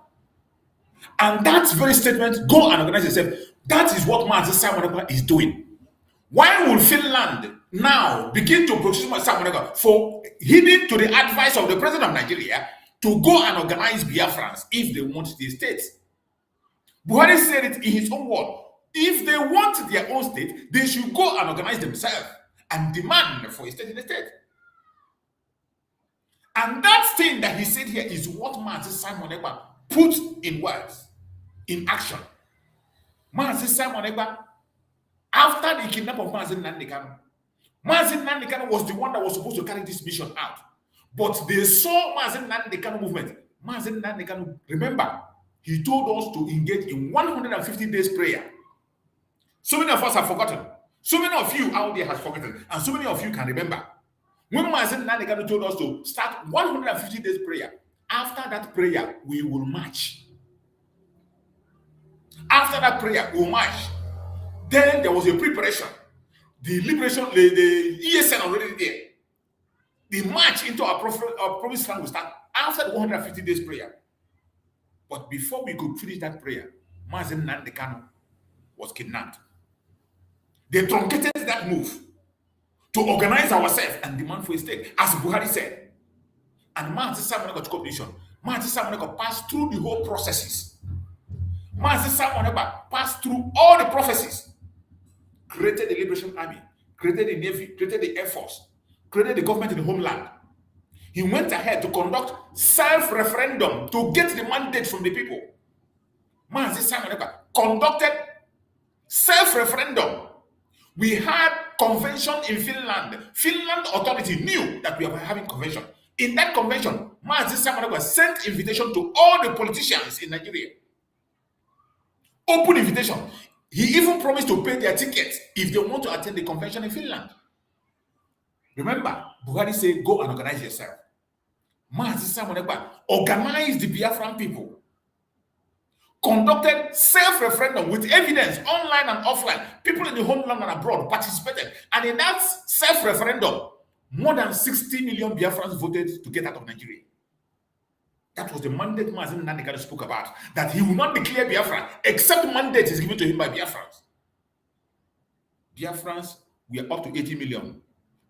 And that very statement, go and organize yourself, that is what Mazi Simon Ekpa is doing. Why will Finland now begin to prosecute Simon Ekpa for heeding to the advice of the president of Nigeria to go and organize Biafrans if they want the state? Buhari said it in his own word. If they want their own state, they should go and organize themselves and demand for a state in the state. And that thing that he said here is what Mazi Simon Ekpa put in words, in action. Mazi Simon Ekpa, after the kidnapping of Mazi Nnamdi Kanu was the one that was supposed to carry this mission out. But they saw Mazi Nnamdi Kanu movement. Mazi Nnamdi Kanu, remember, he told us to engage in 150 days prayer. So many of us have forgotten. So many of you out there have forgotten. And so many of you can remember. When Mazi Nnamdi Kanu told us to start 150 days prayer, after that prayer, we will march. After that prayer, we will march. Then there was a preparation. The liberation, the ESN already there. The march into our promised land will start after the 150 days prayer. But before we could finish that prayer, Mazi Nnamdi Kanu was kidnapped. They truncated that move to organize ourselves and demand for a state, as Buhari said. And Mazi Simon Ekpa took up the mission. Mazi Simon Ekpa passed through the whole processes. Mazi Simon Ekpa passed through all the processes. Created the Liberation Army, created the Navy, created the Air Force, created the government in the homeland. He went ahead to conduct self-referendum to get the mandate from the people. Mazi Simon Ekpa conducted self-referendum. We had convention in Finland. Finland authority knew that we were having convention. In that convention, Mazi Simon Ekpa sent invitation to all the politicians in Nigeria. Open invitation. He even promised to pay their tickets if they want to attend the convention in Finland. Remember, Buhari said, go and organize yourself. Mazi Simon Ekpa organized the Biafran people, conducted self-referendum with evidence, online and offline. People in the homeland and abroad participated. And in that self-referendum, more than 60 million Biafrans voted to get out of Nigeria. That was the mandate Mazi Nnamdi Kanu spoke about, that he will not declare Biafra except mandate is given to him by Biafrans. Biafrans were up to 80 million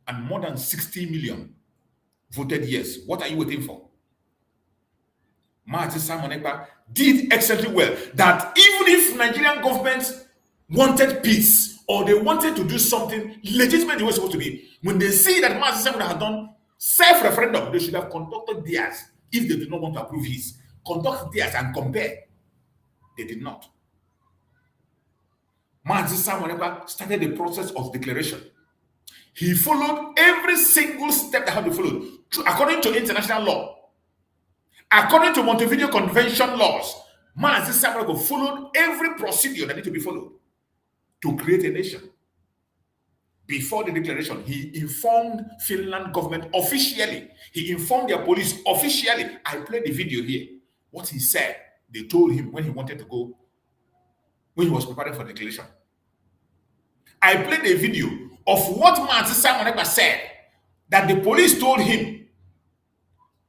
and more than 60 million voted yes. What are you waiting for? Mazi Simon Ekpa did excellently well, that even if Nigerian governments wanted peace or they wanted to do something legitimate the way it's supposed to be, when they see that Mazi Simon had done self-referendum, they should have conducted theirs. If they did not want to approve his, conduct theirs and compare. They did not. Mazi Simon Ekpa started the process of declaration. He followed every single step that had to be followed according to international law. According to Montevideo Convention laws, Mazi Simon Ekpa followed every procedure that needed to be followed to create a nation. Before the declaration, he informed Finland government officially. He informed their police officially. I played the video here. What he said, they told him when he wanted to go, when he was preparing for the declaration. I played a video of what Mazi Simon Ekpa said that the police told him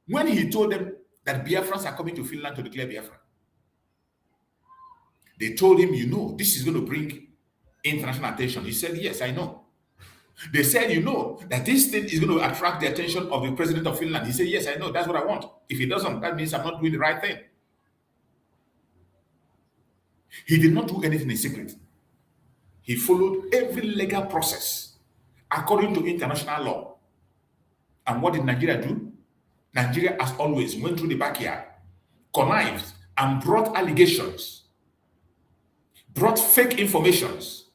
when he told them that Biafrans are coming to Finland to declare Biafra. They told him, you know, this is going to bring international attention. He said, yes, I know. They said, you know, that this thing is going to attract the attention of the president of Finland. He said, yes, I know. That's what I want. If he doesn't, that means I'm not doing the right thing. He did not do anything in secret. He followed every legal process according to international law. And what did Nigeria do? Nigeria, as always, went through the backyard, connived, and brought allegations, brought fake informations,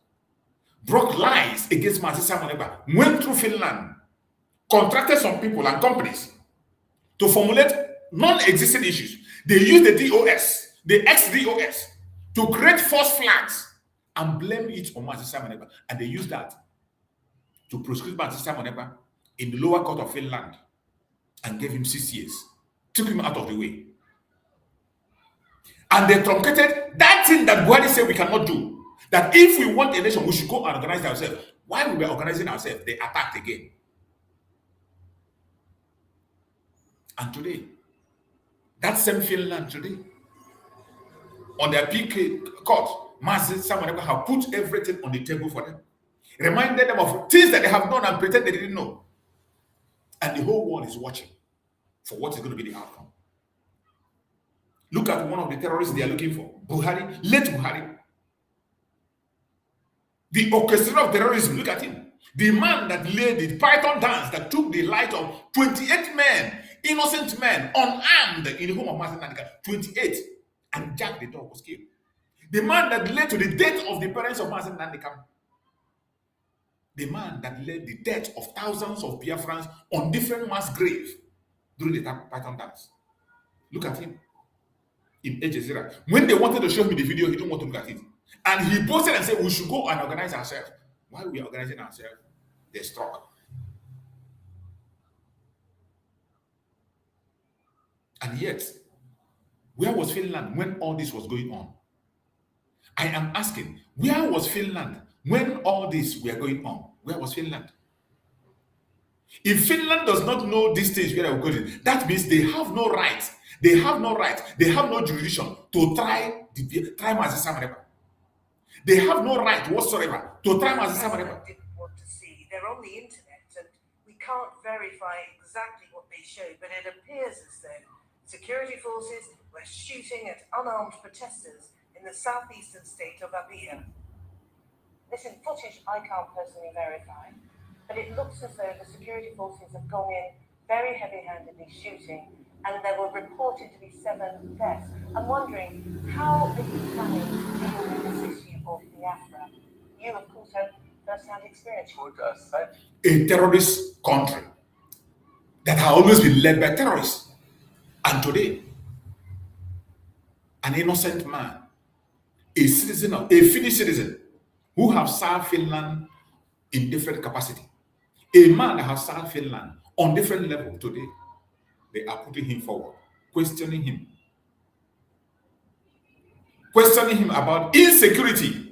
brought lies against Mazi Simon Ekpa, went through Finland, contracted some people and companies to formulate non-existent issues. They used the DOS, the ex-DOS, to create false flags and blame it on Mazi Simon Ekpa. And they used that to prosecute Mazi Simon Ekpa in the lower court of Finland and gave him 6 years, took him out of the way. And they truncated that thing that Buhari said we cannot do. That if we want a nation, we should go and organize ourselves. While we were organizing ourselves, they attacked again. And today, that same Finland today, on their PK court, Simon Ekpa have put everything on the table for them, reminded them of things that they have done and pretend they didn't know. And the whole world is watching for what is going to be the outcome. Look at one of the terrorists they are looking for, Buhari, late Buhari. The orchestrator of terrorism, look at him. The man that led the python dance that took the life of 28 men, innocent men, unarmed in the home of Martin Nnamdi, 28, and Jack the dog was killed. The man that led to the death of the parents of Martin Nnamdi, the man that led the death of thousands of Biafrans on different mass graves during the python dance. Look at him in Al Jazeera. When they wanted to show me the video, he didn't want to look at it. And he posted and said, we should go and organize ourselves. While we are organizing ourselves, they struck. And yet, where was Finland when all this was going on? I am asking, where was Finland when all this were going on? Where was Finland? If Finland does not know these things where they are going, that means they have no right. They have no right. They have no jurisdiction to try Mazi Simon Ekpa. They have no right whatsoever to try Mazi Simon Ekpa. Didn't want to see. They're on the internet, and we can't verify exactly what they show, but it appears as though security forces were shooting at unarmed protesters in the southeastern state of Abia. Listen, footage I can't personally verify, but it looks as though the security forces have gone in very heavy-handedly shooting, and there were reported to be 7 deaths. I'm wondering how are you planning to deal with this issue of Biafra? You, of course, have first-hand experience. A terrorist country that has always been led by terrorists. And today, an innocent man, a Finnish citizen, who have served Finland in different capacity, a man that has served Finland on different level today, they are putting him forward, questioning him about insecurity.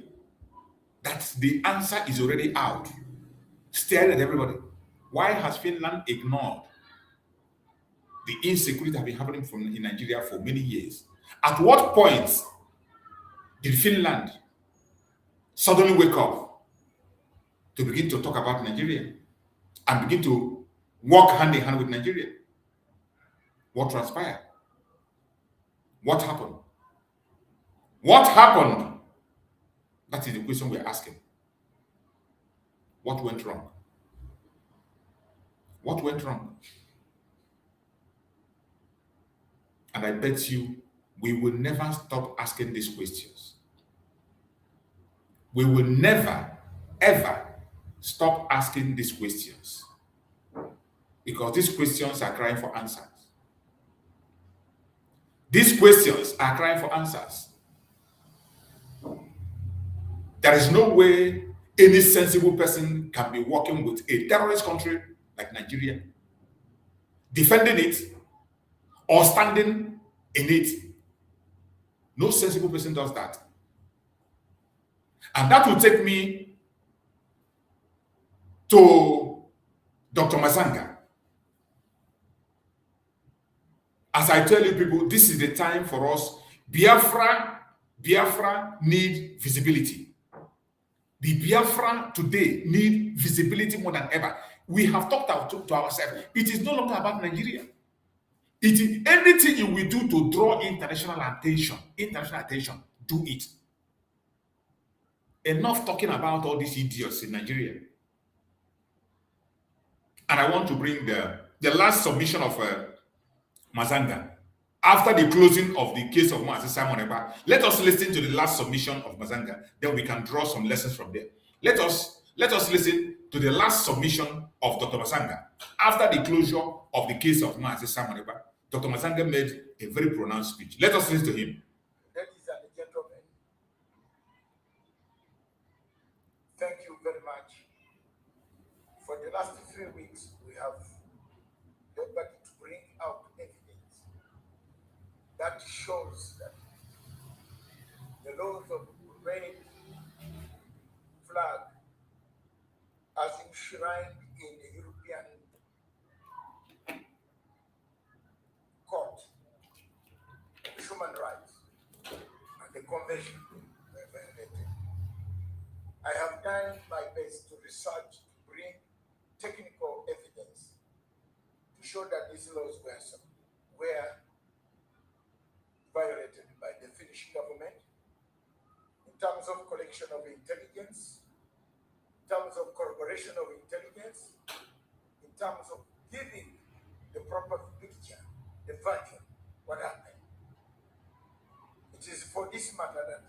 That the answer is already out, staring at everybody. Why has Finland ignored the insecurity that has been happening in Nigeria for many years? At what point did Finland suddenly wake up to begin to talk about Nigeria and begin to work hand in hand with Nigeria? What transpired? What happened? What happened? That is the question we're asking. What went wrong? What went wrong? And I bet you we will never stop asking these questions. We will never, ever stop asking these questions, because these questions are crying for answers. These questions are crying for answers. There is no way any sensible person can be working with a terrorist country like Nigeria, defending it or standing in it. No sensible person does that. And that will take me to Dr. Mazanga. As I tell you people, this is the time for us. Biafra need visibility. The Biafra today need visibility more than ever. We have talked to ourselves. It is no longer about Nigeria. It is anything you will do to draw international attention, do it. Enough talking about all these idiots in Nigeria. And I want to bring the last submission of Mazanga. After the closing of the case of Simon Ekpa, let us listen to the last submission of Mazanga. Then we can draw some lessons from there. Let us listen to the last submission of Dr. Mazanga. After the closure of the case of Simon Ekpa, Dr. Mazanga made a very pronounced speech. Let us listen to him. Ladies and gentlemen, thank you very much. For the last 3 weeks, we have helped to bring out evidence that shows that the laws of red flag as enshrined in the European provision were violated. I have done my best to research, to bring technical evidence to show that these laws were violated by the Finnish government in terms of collection of intelligence, in terms of corroboration of intelligence, in terms of giving the proper picture, the version, what happened. It is for this matter that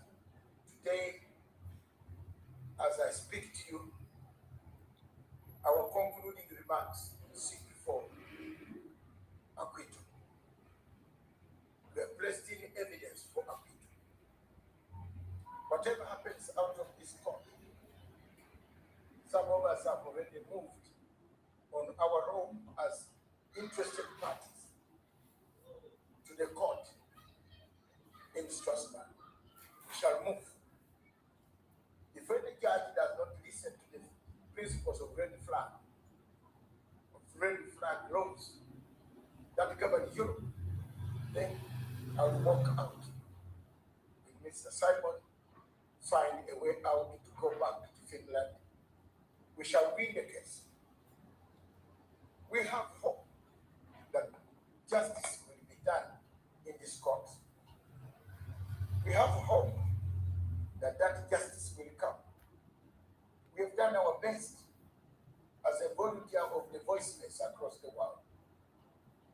today, as I speak to you, our concluding remarks seek for acquittal. We are placed in evidence for acquittal. Whatever happens out of this court, some of us have already moved on our own as interested parties to the court in Strasbourg. We shall move. If any judge does not listen to the principles of red flag laws that govern Europe, then I will walk out with Mr. Simon, find a way out to go back to Finland. We shall win the case. We have hope that justice will be done in this court. We have hope that justice will come. We have done our best as a volunteer of the voiceless across the world.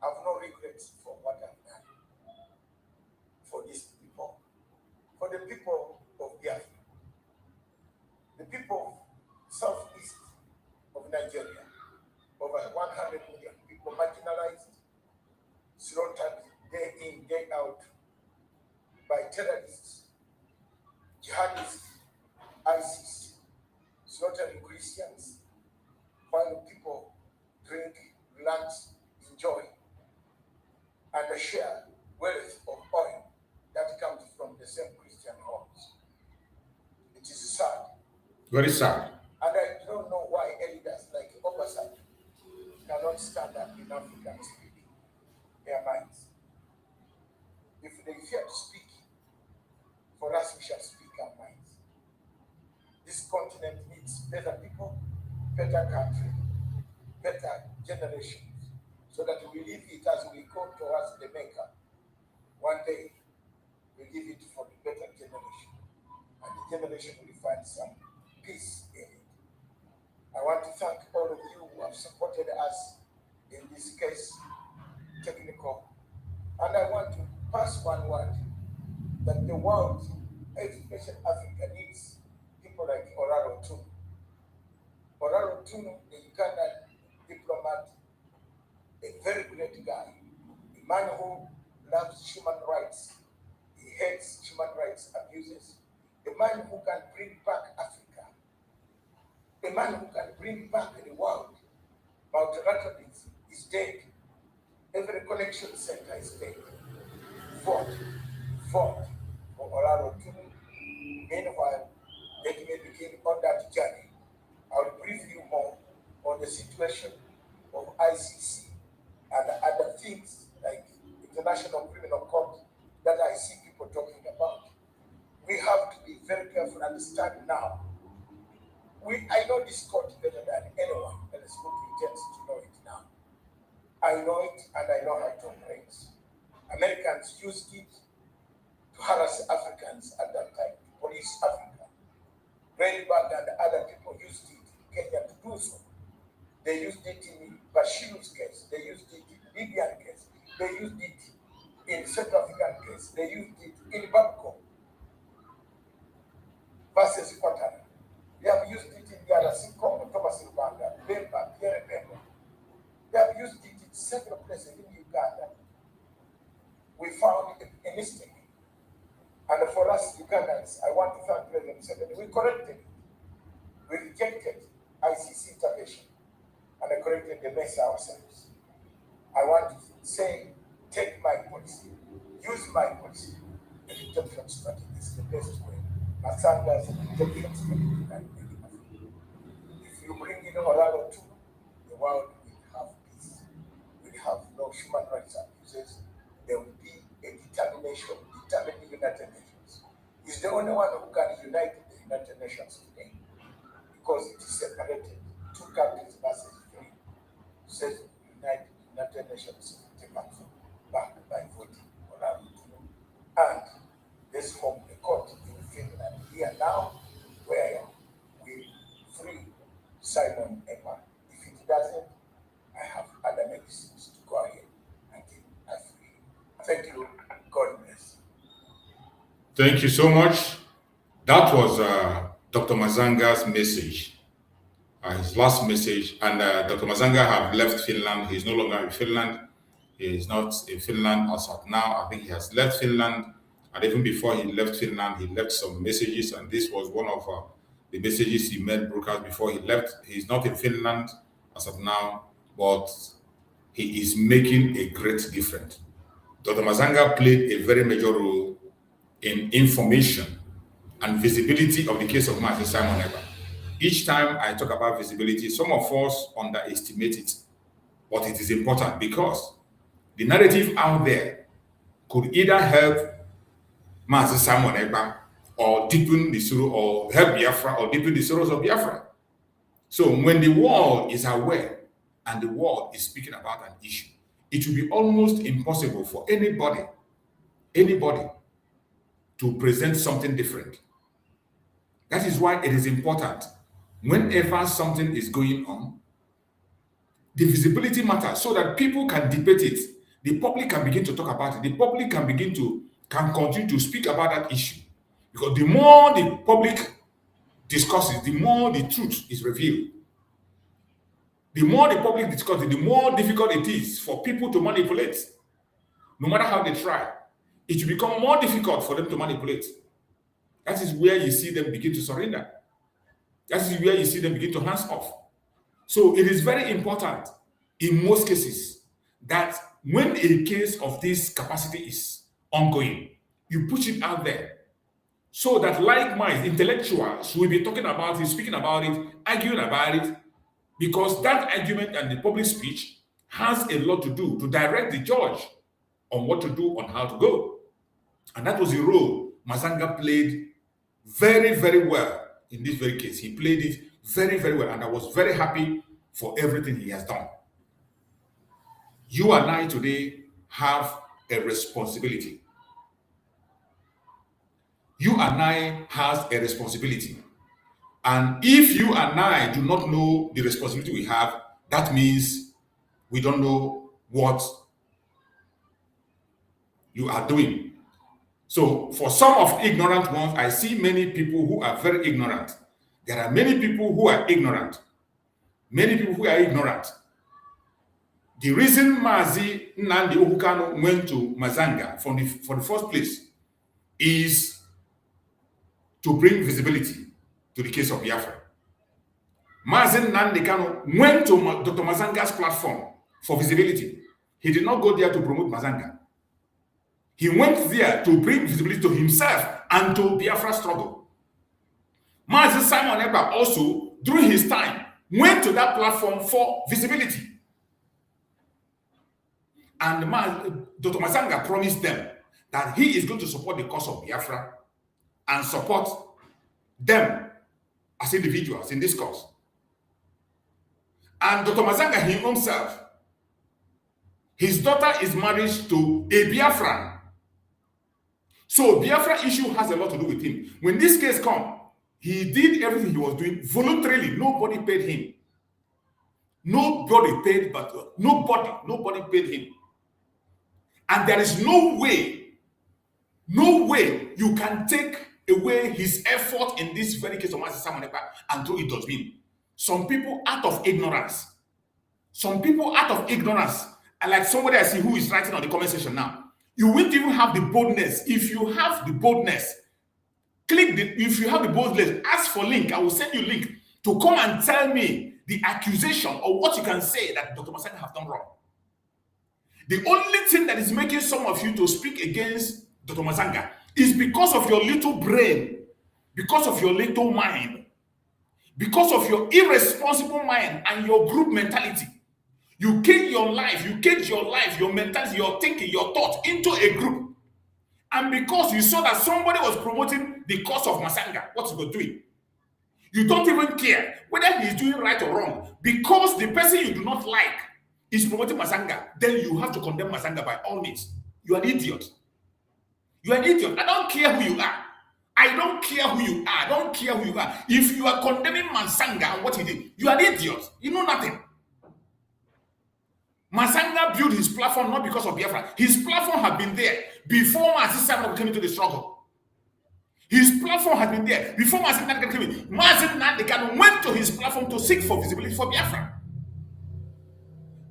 I have no regrets for what I've done for these people, for the people of Biafra, the people southeast of Nigeria, over 100 million people marginalized, slaughtered day in, day out by terrorists, jihadists, ISIS, slaughtering Christians, while people drink, relax, enjoy, and share wealth of oil that comes from the same Christian homes. It is sad. Very sad. And I don't know why elders like Obasanjo cannot stand up in Africa and speak their minds. If they fear to speak, for us we shall speak our minds. This continent needs better people, better country, better generations, so that we leave it as we go towards the Maker. One day, we leave it for the better generation, and the generation will find some peace in it. I want to thank all of you who have supported us in this case, technical, and I want to pass one word that the world, especially Africa, needs people like Oraro Tunu. Oraro Tunu, the Ugandan diplomat, a very great guy, a man who loves human rights. He hates human rights abuses. A man who can bring back Africa. A man who can bring back the world. Multilateralism is dead. Every collection center is dead. Fought for Oraro Tunu. Meanwhile, let me begin on that journey. I will brief you more on the situation of ICC and other things like International Criminal Court that I see people talking about. We have to be very careful and understand now. I know this court better than anyone else who pretends to know it now. I know it and I know how it operates. Americans used it to harass Africans at that time, to police Africa. Railbag and other people used it in Kenya to do so. They used it in Bashir's case. They used it in Libyan case. They used it in South African case. They used it in Babco versus Quatana. They have used it in DRC Congo, Thomas Rwanda, Bemba, Pierre Bemba. They have used it in several places in Uganda. We found a mistake. And for us Ugandans, I want to thank President Museveni. We corrected it. We rejected ICC intervention and I corrected the mess ourselves. I want to say, take my policy, use my policy. The redemption strategy is the best way. Masanga's redemption strategy can make it. If you bring in Orlando too, the world will have peace. We'll have no human rights abuses. There will be a determination, determined United Nations. It's is the only one who can unite the United Nations today because it is separated. 2 countries versus 3. Says United Nations back by voting. And let's form a court in Finland here now where we free Simon Ekpa. If it doesn't, I have other medicines to go ahead until I free. Thank you. God bless. Thank you so much. That was Dr. Mazanga's message, his last message. And Dr. Mazanga have left Finland. He's no longer in Finland. He is not in Finland as of now. I think he has left Finland. And even before he left Finland, he left some messages. And this was one of the messages he made broadcast before he left. He's not in Finland as of now, but he is making a great difference. Dr. Mazanga played a very major role in information and visibility of the case of Mazi Simon Ekpa. Each time I talk about visibility, some of us underestimate it, but it is important because the narrative out there could either help Mazi Simon Ekpa or deepen the sorrow, or help Biafra or deepen the sorrows of Biafra. So when the world is aware and the world is speaking about an issue, it will be almost impossible for anybody to present something different. That is why it is important, whenever something is going on, the visibility matters so that people can debate it. The public can begin to talk about it. The public can continue to speak about that issue. Because the more the public discusses, the more the truth is revealed. The more the public discusses, the more difficult it is for people to manipulate. No matter how they try, it will become more difficult for them to manipulate. That is where you see them begin to surrender. That is where you see them begin to hands off. So it is very important in most cases that when a case of this capacity is ongoing, you push it out there so that like-minded intellectuals will be talking about it, speaking about it, arguing about it, because that argument and the public speech has a lot to do to direct the judge on what to do, on how to go. And that was the role Mazanga played very, very well in this very case. He played it very, very well, and I was very happy for everything he has done. You and I today have a responsibility. You and I have a responsibility. And if you and I do not know the responsibility we have, that means we don't know what you are doing. So for some of ignorant ones, I see many people who are very ignorant. There are many people who are ignorant. Many people who are ignorant. The reason Mazi Nnamdi Kanu went to Mazanga for the first place is to bring visibility to the case of Biafra. Mazi Nnamdi Kanu went to Dr. Mazanga's platform for visibility. He did not go there to promote Mazanga. He went there to bring visibility to himself and to Biafra struggle. Mazi Simon Ekpa also, during his time, went to that platform for visibility. And Dr. Mazanga promised them that he is going to support the cause of Biafra and support them as individuals in this cause. And Dr. Mazanga himself, his daughter is married to a Biafran. So Biafra issue has a lot to do with him. When this case come, he did everything he was doing voluntarily. Nobody paid him. Nobody paid paid him. And there is no way you can take away his effort in this very case of Mazi Simon Ekpa and throw it dustbin. Some people out of ignorance, and like somebody I see who is writing on the comment section now, you won't even have the boldness. If you have the boldness, if you have the boldness, ask for link. I will send you a link to come and tell me the accusation or what you can say that Dr. Mazanga have done wrong. The only thing that is making some of you to speak against Dr. Mazanga is because of your little brain, because of your little mind, because of your irresponsible mind and your group mentality. You cage your life, your mentality, your thinking, your thought into a group. And because you saw that somebody was promoting the cause of Masanga, what he was doing, you don't even care whether he's doing right or wrong. Because the person you do not like is promoting Masanga, then you have to condemn Masanga by all means. You are an idiot. You are an idiot. I don't care who you are. I don't care who you are. I don't care who you are. If you are condemning Masanga and what he did, you are an idiot. You know nothing. Masanga built his platform not because of Biafra. His platform had been there before Mazi Simon came into the struggle. His platform had been there before Mazi Nnamdi came in. Mazi Nnamdi went to his platform to seek for visibility for Biafra.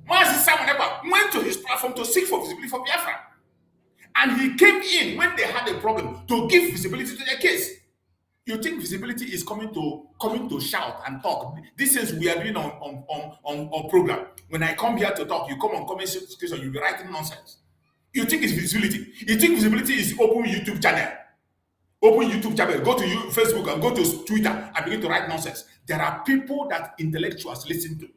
Mazi Simon Ekpa went to his platform to seek for visibility for Biafra. And he came in when they had a problem to give visibility to their case. You think visibility is coming to shout and talk? This is we are doing on program. When I come here to talk, you come on comment section, you'll be writing nonsense. You think it's visibility? You think visibility is open YouTube channel? Open YouTube channel, go to Facebook and go to Twitter and begin to write nonsense. There are people that intellectuals listen to.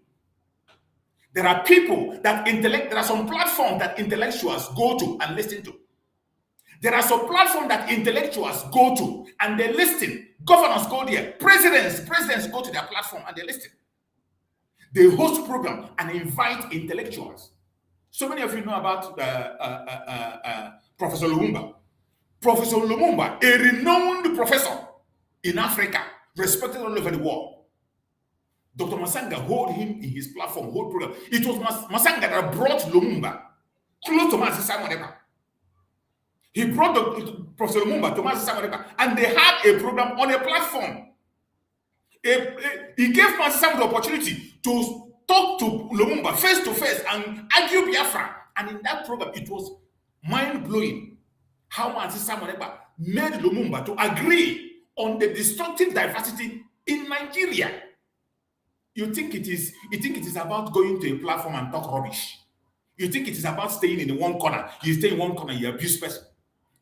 There are people that there are some platforms that intellectuals go to and listen to. There are some platforms that intellectuals go to and they listen. Governors go there. Presidents go to their platform and they listen. They host program and invite intellectuals. So many of you know about Professor Lumumba. Professor Lumumba, a renowned professor in Africa, respected all over the world. Dr. Masanga hold him in his platform, whole program. It was Masanga that brought Lumumba close to Mazi Simon Ekpa. He brought Professor Lumumba to Mazi Simon Ekpa, and they had a program on a platform. He gave Mazi Simon the opportunity to talk to Lumumba face to face and argue Biafra. And in that program, it was mind-blowing how Mazi Simon Ekpa made Lumumba to agree on the destructive diversity in Nigeria. You think it is about going to a platform and talk rubbish. You think it is about staying in one corner. You stay in one corner, you abuse person.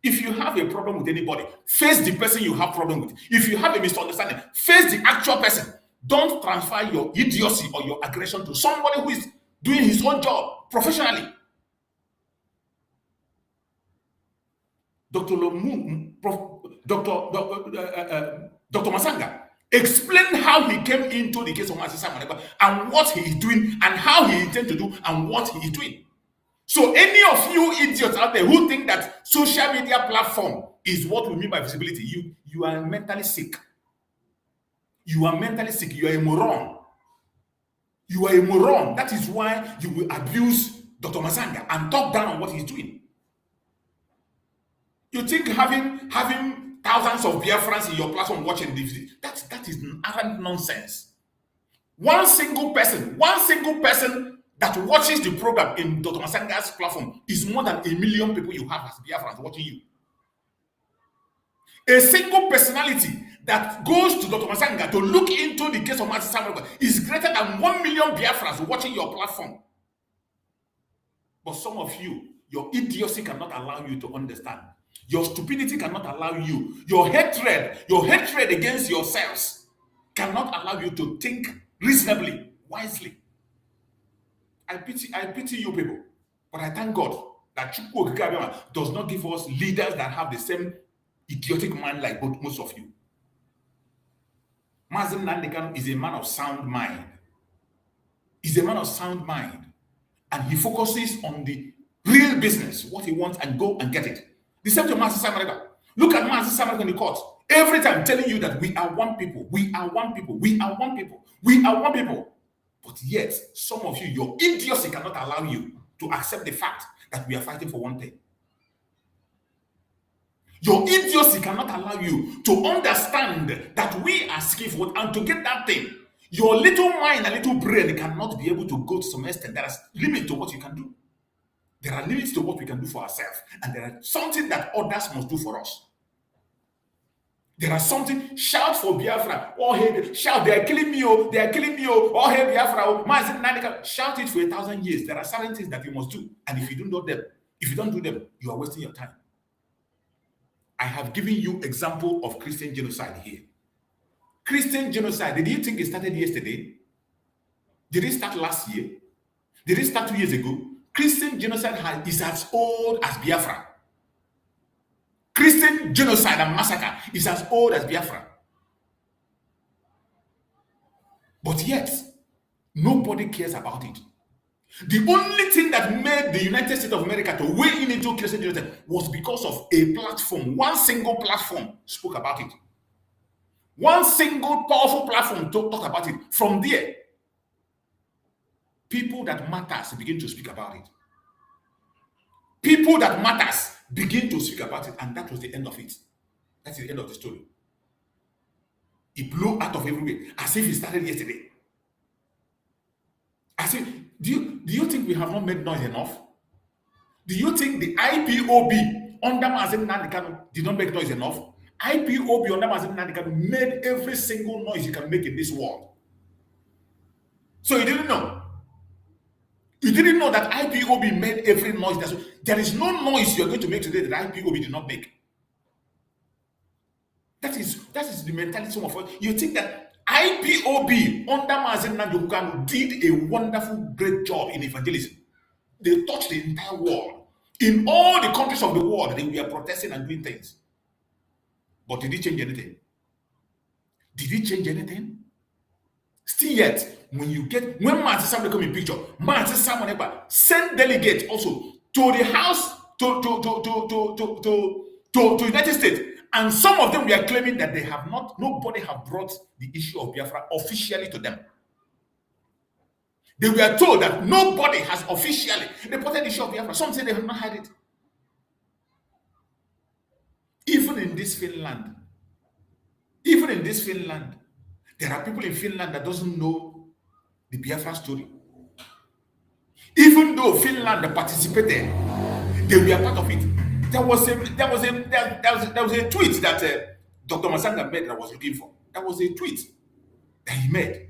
If you have a problem with anybody, face the person you have problem with. If you have a misunderstanding, face the actual person. Don't transfer your idiocy or your aggression to somebody who is doing his own job professionally. Dr. Masanga explained how he came into the case of Mazi Simon Ekpa and what he is doing and how he intends to do and what he is doing. So any of you idiots out there who think that social media platform is what we mean by visibility, you are mentally sick. You are mentally sick. You are a moron. You are a moron. That is why you will abuse Dr. Masanga and talk down on what he's doing. You think having thousands of Biafrans in your platform watching this, that is arrant nonsense. One single person that watches the program in Dr. Masanga's platform is more than 1 million people you have as Biafrans watching you. A single personality that goes to Dr. Masanga to look into the case of Mazi Simon Ekpa is greater than 1 million Biafrans watching your platform. But some of you, your idiocy cannot allow you to understand. Your stupidity cannot allow you. Your hatred against yourselves cannot allow you to think reasonably, wisely. I pity you people, but I thank God that Chuks does not give us leaders that have the same idiotic mind like most of you. Mazi Nnamdi is a man of sound mind. He's a man of sound mind, and he focuses on the real business, what he wants, and go and get it. The same to Mazi Simon Ekpa. Look at Mazi Simon Ekpa in the court. Every time telling you that we are one people, we are one people, we are one people, we are one people. But yet, some of you, your idiocy cannot allow you to accept the fact that we are fighting for one thing. Your idiocy cannot allow you to understand that we are skillful and to get that thing. Your little mind and little brain cannot be able to go to some extent. There is limit to what you can do. There are limits to what we can do for ourselves, and there are something that others must do for us. There are something, shout for Biafra, oh hey, shout, they are killing me, oh hey Biafra, oh, Mazi Nnamdi, shout it for 1,000 years. There are certain things that you must do, and if you don't do them, you are wasting your time. I have given you example of Christian genocide here. Christian genocide, did you think it started yesterday? Did it start last year? Did it start 2 years ago? Christian genocide is as old as Biafra. Christian genocide and massacre is as old as Biafra. But yet, nobody cares about it. The only thing that made the United States of America to weigh in into Christian genocide was because of a platform. One single platform spoke about it. One single powerful platform talked about it. From there, people that matters begin to speak about it. People that matters begin to speak about it, and that was the end of it. That's the end of the story. It blew out of everywhere, as if it started yesterday. As if, do you think we have not made noise enough? Do you think the IPOB under Nnamdi Kanu did not make noise enough? IPOB under Nnamdi Kanu made every single noise you can make in this world. So you didn't know. You didn't know that IPOB made every noise. There is no noise you are going to make today that IPOB did not make. That is the mentality of us. You think that IPOB under Nnamdi Kanu did a wonderful, great job in evangelism. They touched the entire world. In all the countries of the world, they were protesting and doing things. But did it change anything? Did it change anything? Still yet, when Martin Simon come in picture, Martin Simon Ekpa sent delegates also to the House, to United States, and some of them were claiming that nobody have brought the issue of Biafra officially to them. They were told that nobody has officially reported the issue of Biafra. Some say they have not had it. Even in this Finland, there are people in Finland that doesn't know the Biafra story. Even though Finland participated, they were part of it. There was a tweet that Dr. Masanga made that I was looking for. That was a tweet that he made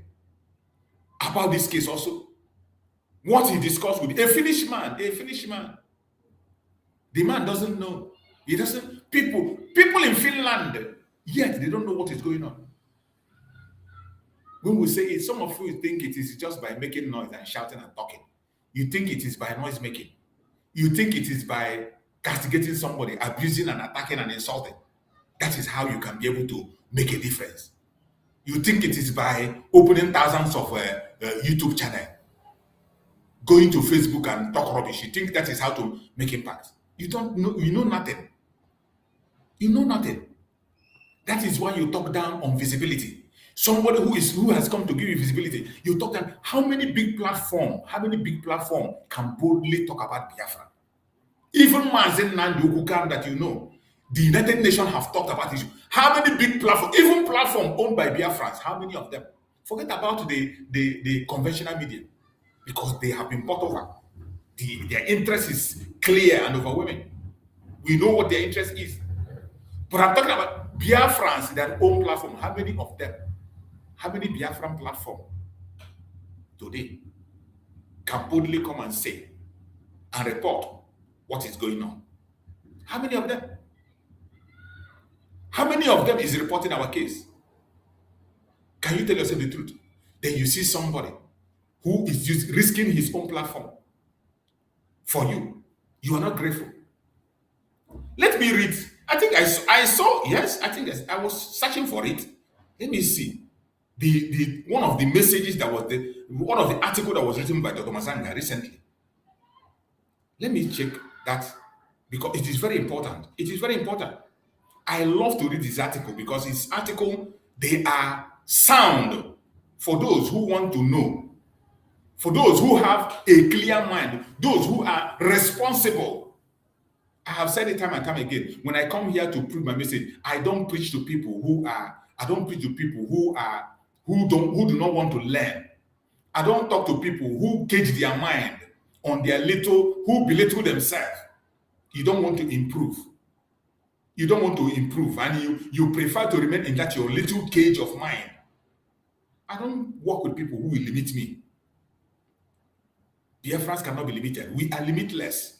about this case also. What he discussed with a Finnish man. The man doesn't know. He doesn't. People in Finland, yet they don't know what is going on. When we say it, some of you think it is just by making noise and shouting and talking. You think it is by noise making. You think it is by castigating somebody, abusing and attacking and insulting. That is how you can be able to make a difference. You think it is by opening thousands of YouTube channels, going to Facebook and talk rubbish. You think that is how to make impact. You don't know. You know nothing. You know nothing. That is why you talk down on visibility. Somebody who has come to give you visibility, you talk down. How many big platform can boldly talk about Biafra? Even Nnamdi Kanu that you know, the United Nations have talked about this. How many big platforms, even platforms owned by Biafrans, how many of them? Forget about the conventional media, because they have been bought over. Their interest is clear and overwhelming. We know what their interest is. But I'm talking about Biafrans, their own platform. How many of them? How many Biafran platforms today can boldly come and say and report what is going on? How many of them? How many of them is reporting our case? Can you tell yourself the truth? Then you see somebody who is risking his own platform for you. You are not grateful. Let me read. I think I saw, yes, I think I was searching for it. Let me see. The one of the messages that was one of the article that was written by Dr. Masanga recently. Let me check that, because it is very important. It is very important. I love to read this article because this article, they are sound for those who want to know, for those who have a clear mind, those who are responsible. I have said it time and time again. When I come here to preach my message, I don't preach to people who do not want to learn. I don't talk to people who cage their mind on their who belittle themselves. You don't want to improve. You don't want to improve, and you prefer to remain in that your little cage of mind. I don't work with people who will limit me. Biafrans cannot be limited. We are limitless.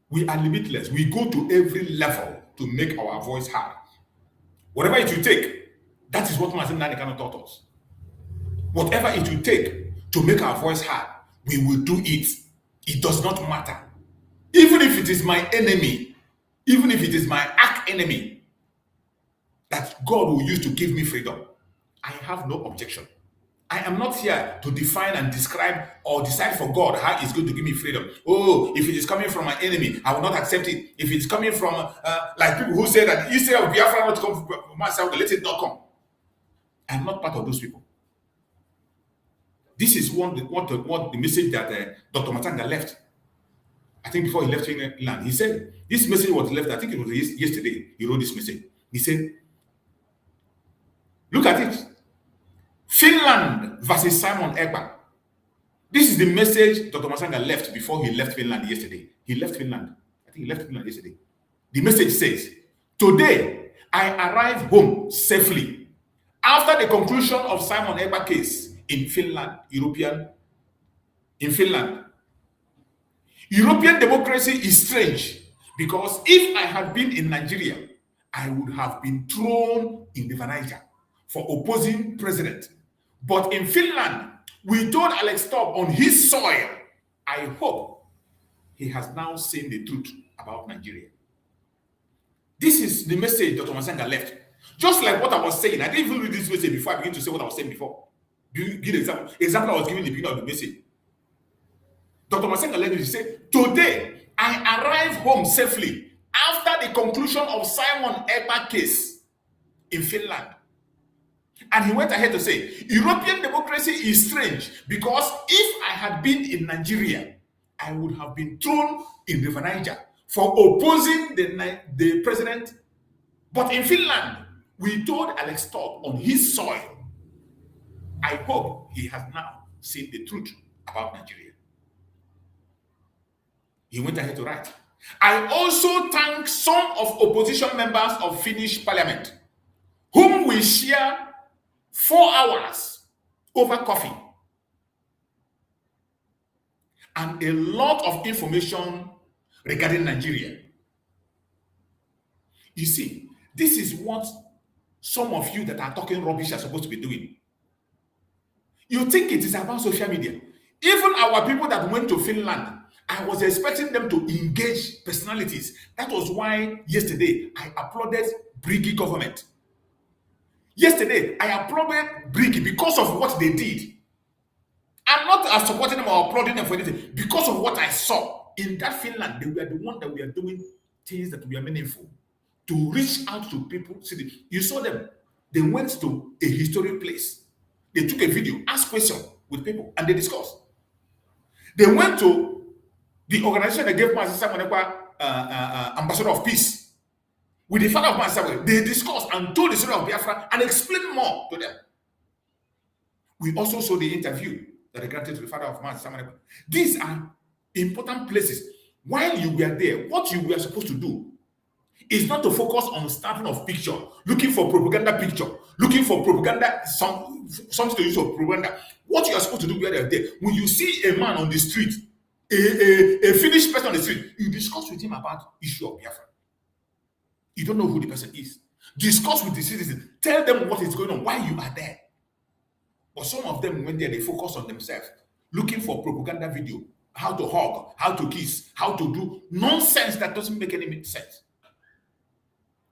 We are limitless. We go to every level to make our voice heard. Whatever it will take, that is what Nnamdi Kanu taught us. Whatever it will take to make our voice heard, we will do it. It does not matter. Even if it is my enemy, even if it is my arch enemy that God will use to give me freedom, I have no objection. I am not here to define and describe or decide for God how He's going to give me freedom. Oh, if it is coming from my enemy, I will not accept it. If it's coming from, like people who say that instead of Biafra not to come from myself, let it not come. I'm not part of those people. This is what the message that Dr. Matanga left. I think before he left Finland, he said, this message was left, I think it was yesterday, he wrote this message. He said, look at it. Finland versus Simon Ekpa. This is the message Dr. Matanga left before he left Finland yesterday. He left Finland. I think he left Finland yesterday. The message says, today, I arrived home safely after the conclusion of Simon Ekpa case in Finland, European democracy is strange because if I had been in Nigeria, I would have been thrown in the Niger for opposing president. But in Finland, we told Alex Stop on his soil. I hope he has now seen the truth about Nigeria. This is the message Dr. Matanga left. Just like what I was saying, I didn't even read this message before I began to say what I was saying before. Do you give an example? Example I was giving the beginning of the message. Dr. Matanga left me to say, today I arrived home safely after the conclusion of Simon Ekpa case in Finland. And he went ahead to say, European democracy is strange because if I had been in Nigeria, I would have been thrown in River Niger for opposing the president. But in Finland, we told Alex Stop on his soil. I hope he has now seen the truth about Nigeria. He went ahead to write, I also thank some of opposition members of Finnish parliament, whom we share 4 hours over coffee and a lot of information regarding Nigeria. You see, this is what some of you that are talking rubbish are supposed to be doing. You think it is about social media. Even our people that went to Finland, I was expecting them to engage personalities. That was why yesterday I applauded Brigi government. Yesterday, I applauded Brigi because of what they did. I'm not supporting them or applauding them for anything. Because of what I saw in that Finland, they were the one that we are doing things that were meaningful. To reach out to people. See, you saw them. They went to a historic place. They took a video, asked questions with people, and they discussed. They went to the organization that gave Master Simon Ekpa Ambassador of Peace. With the father of Master, they discussed and told the story of Biafra and explained more to them. We also saw the interview that they granted to the father of Master Simon Ekpa. These are important places. While you were there, what you were supposed to do is not to focus on starting of picture, looking for propaganda picture, looking for propaganda, something to use for propaganda. What you are supposed to do where they are there, when you see a man on the street, a Finnish person on the street, you discuss with him about issue of Biafra. You don't know who the person is. Discuss with the citizens. Tell them what is going on, why you are there. But some of them, when they focus on themselves, looking for propaganda video, how to hug, how to kiss, how to do nonsense that doesn't make any sense.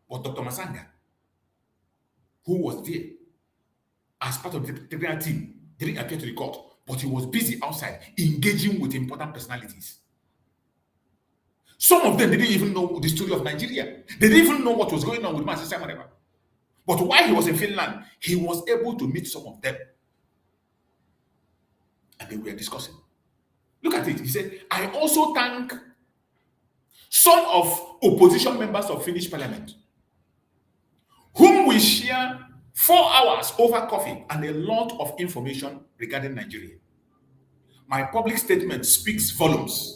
But Dr. Matanga, who was there as part of the technical team, didn't appear to the court, but he was busy outside engaging with important personalities. Some of them didn't even know the story of Nigeria. They didn't even know what was going on with Master Simon Ekpa. But while he was in Finland, he was able to meet some of them. And they were discussing. Look at it. He said, I also thank some of opposition members of Finnish parliament, whom we share 4 hours over coffee and a lot of information regarding Nigeria. My public statement speaks volumes.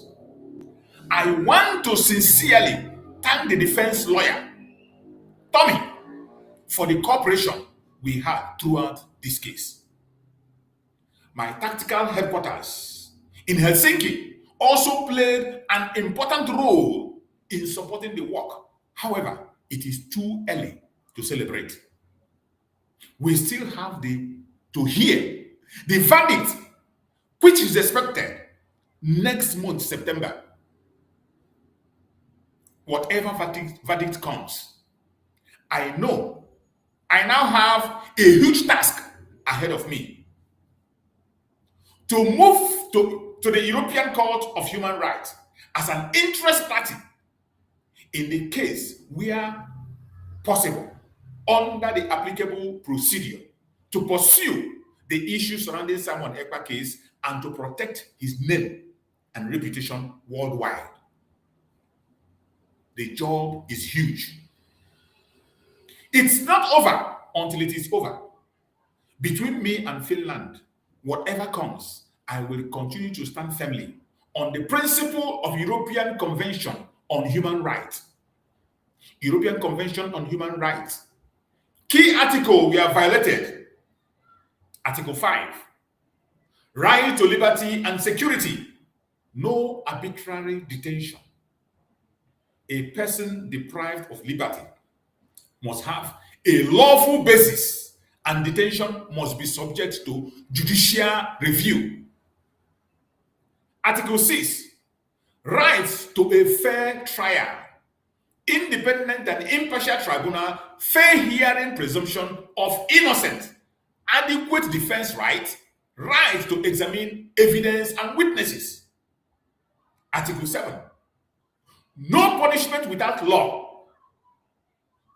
I want to sincerely thank the defense lawyer, Tommy, for the cooperation we had throughout this case. My tactical headquarters in Helsinki also played an important role in supporting the work. However, it is too early to celebrate. We still have to hear the verdict, which is expected next month, September. whatever verdict comes, I know I now have a huge task ahead of me to move to the European Court of Human Rights as an interest party in the case where possible under the applicable procedure to pursue the issues surrounding Simon Ekpa case and to protect his name and reputation worldwide. The job is huge. It's not over until it is over. Between me and Finland, whatever comes, I will continue to stand firmly on the principle of European Convention on Human Rights. European Convention on Human Rights. Key article we have violated. Article 5. Right to liberty and security. No arbitrary detention. A person deprived of liberty must have a lawful basis, and detention must be subject to judicial review. Article 6. Rights to a fair trial. Independent and impartial tribunal, fair hearing presumption of innocence, adequate defense right, right to examine evidence and witnesses. Article 7. No punishment without law.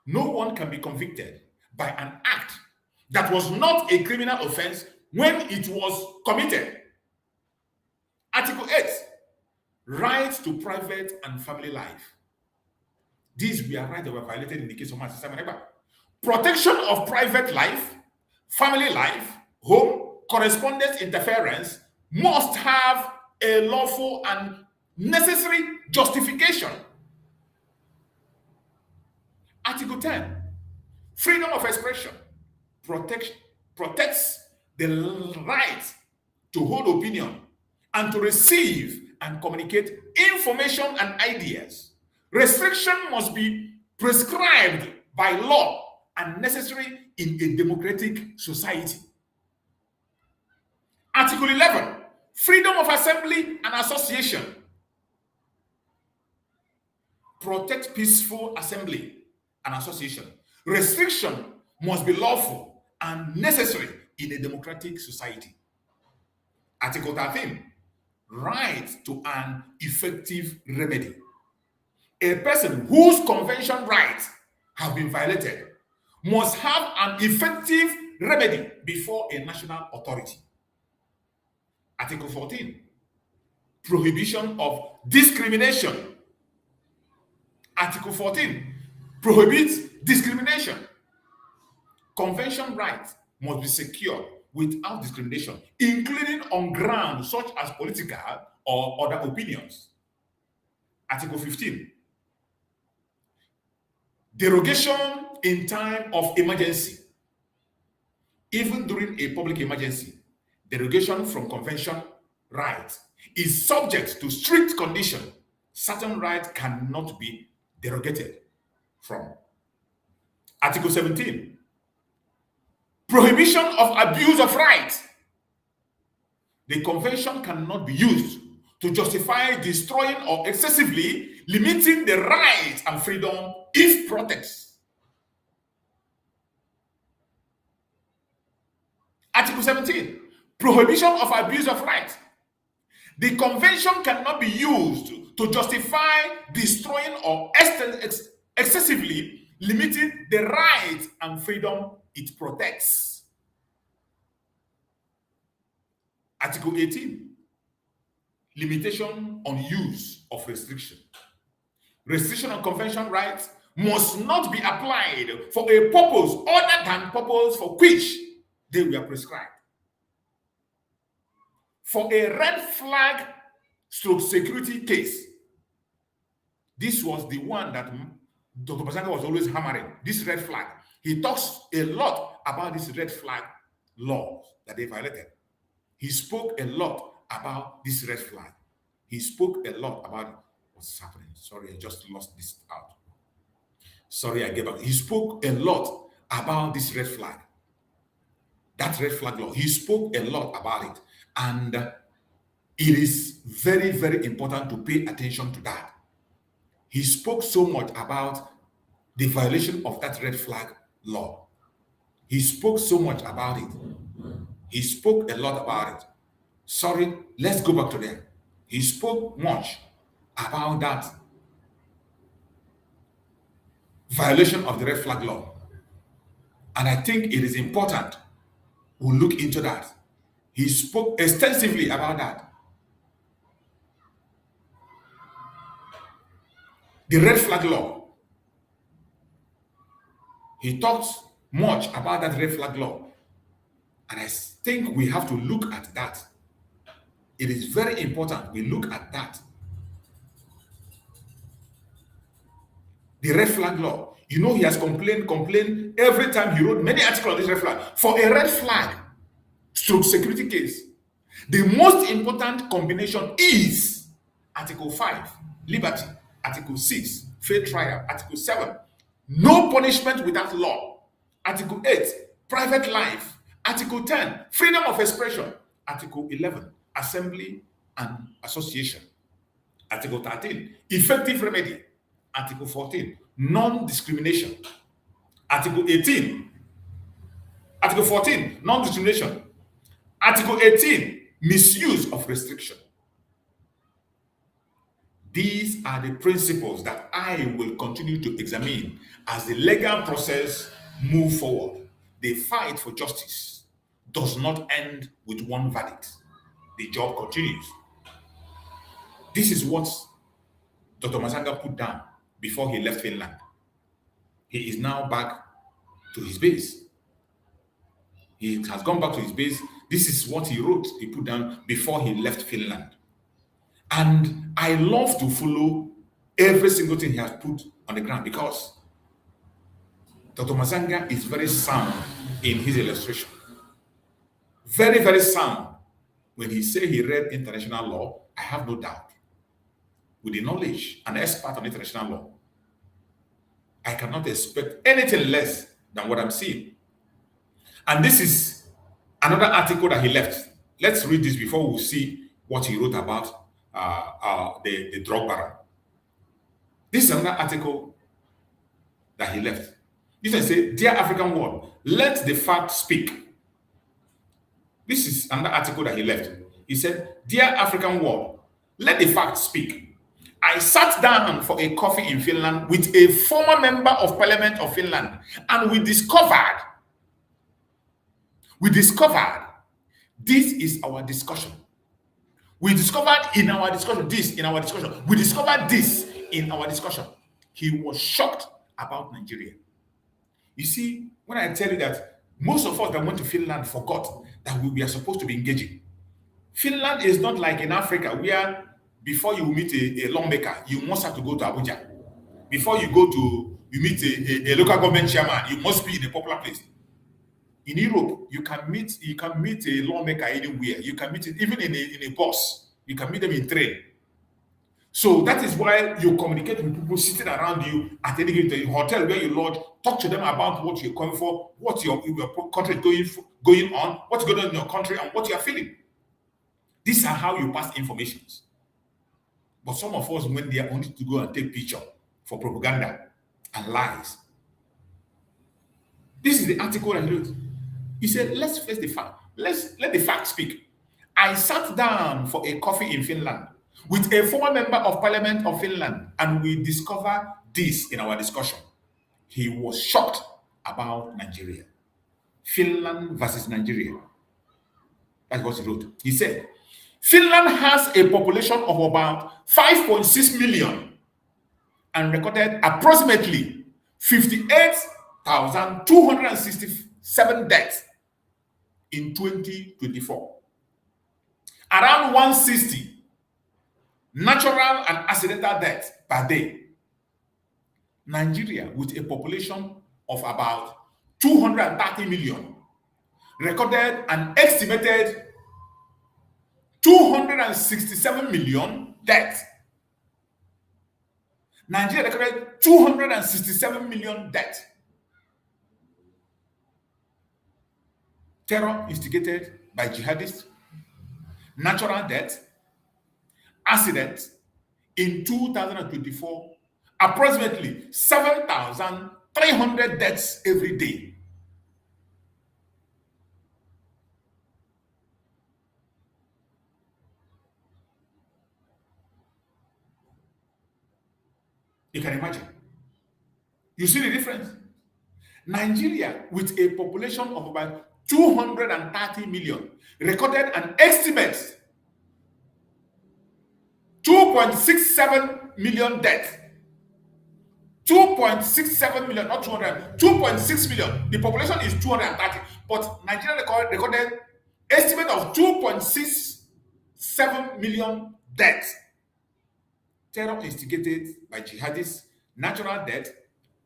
No one can be convicted by an act that was not a criminal offense when it was committed. Article 8. Right to private and family life. These were rights that were violated in the case of Master Simon Ekpa. Protection of private life, family life, home, correspondence interference must have a lawful and necessary justification. Article 10. Freedom of expression protects the right to hold opinion and to receive and communicate information and ideas. Restriction must be prescribed by law and necessary in a democratic society. Article 11. Freedom of assembly and association. Protect peaceful assembly and association. Restriction must be lawful and necessary in a democratic society. Article 13. Right to an effective remedy. A person whose convention rights have been violated must have an effective remedy before a national authority. Article 14. Prohibition of discrimination. Article 14 prohibits discrimination. Convention rights must be secured without discrimination, including on grounds such as political or other opinions. Article 15. Derogation in time of emergency. Even during a public emergency, derogation from convention rights is subject to strict condition. Certain rights cannot be derogated from. Article 17. Prohibition of abuse of rights. The convention cannot be used to justify destroying or excessively limiting the rights and freedom if protects. Article 17. Prohibition of abuse of rights. The convention cannot be used to justify destroying or excessively limiting the rights and freedom it protects. Article 18. Limitation on use of restriction. Restriction on convention rights must not be applied for a purpose other than purpose for which they were prescribed. For a red flag stroke security case, this was the one that Dr. Basanga was always hammering, this red flag. He talks a lot about this red flag law that they violated. He spoke a lot about this red flag. He spoke a lot about what's happening. Sorry, I just lost this out. Sorry, I gave up. He spoke a lot about this red flag. That red flag law. He spoke a lot about it. And it is very, very important to pay attention to that. He spoke so much about the violation of that red flag law. He spoke so much about it. He spoke a lot about it. Sorry, let's go back to there. He spoke much about that violation of the red flag law. And I think it is important we look into that. He spoke extensively about that. The red flag law. He talks much about that red flag law. And I think we have to look at that. It is very important we look at that. The red flag law. You know, he has complained every time he wrote many articles on this red flag. For a red flag stroke security case, the most important combination is Article 5, liberty, Article 6, fair trial, Article 7, no punishment without law, Article 8, private life, Article 10, freedom of expression, Article 11, assembly and association, Article 13, effective remedy, Article 14, non-discrimination, Article 18, Article 14, non-discrimination, Article 18, misuse of restriction. These are the principles that I will continue to examine as the legal process moves forward. The fight for justice does not end with one verdict. The job continues. This is what Dr. Masanga put down before he left Finland. He is now back to his base. He has gone back to his base. This is what he wrote, he put down before he left Finland. And I love to follow every single thing he has put on the ground because Dr. Masanga is very sound in his illustration. Very, very sound. When he said he read international law, I have no doubt. With the knowledge and expert on international law, I cannot expect anything less than what I'm seeing. And this is another article that he left. Let's read this before we see what he wrote about the drug baron. This is another article that he left. This one says, "Dear African world, let the fact speak." This is another article that he left. He said, "Dear African world, let the fact speak. I sat down for a coffee in Finland with a former member of parliament of Finland, and we discovered this is our discussion. We discovered in our discussion this in our discussion. We discovered this in our discussion." He was shocked about Nigeria. You see, when I tell you that most of us that went to Finland forgot that we are supposed to be engaging. Finland is not like in Africa where before you meet a lawmaker, you must have to go to Abuja. Before you meet a local government chairman, you must be in a popular place. In Europe, you can meet a lawmaker anywhere. You can meet it even in a bus. You can meet them in train. So that is why you communicate with people sitting around you at any given hotel where you lodge. Talk to them about what you're coming for, what your country is going on, what's going on in your country, and what you are feeling. These are how you pass information. But some of us went there only to go and take picture for propaganda and lies. This is the article I wrote. He said, let's face the fact. Let the fact speak. I sat down for a coffee in Finland with a former member of parliament of Finland, and we discovered this in our discussion. He was shocked about Nigeria. Finland versus Nigeria. That's what he wrote. He said, Finland has a population of about 5.6 million and recorded approximately 58,267 deaths in 2024. Around 160 natural and accidental deaths per day. Nigeria, with a population of about 230 million, recorded an estimated 267 million deaths. Nigeria recorded 267 million deaths. Terror instigated by jihadists, natural death, accidents in 2024 approximately 7,300 deaths every day. You can imagine. You see the difference? Nigeria, with a population of about 230 million, recorded an estimate 2.67 million deaths. 2.67 million, not 200, 2.6 million. The population is 230, but Nigeria recorded estimate of 2.67 million deaths. Terror instigated by jihadists, natural death,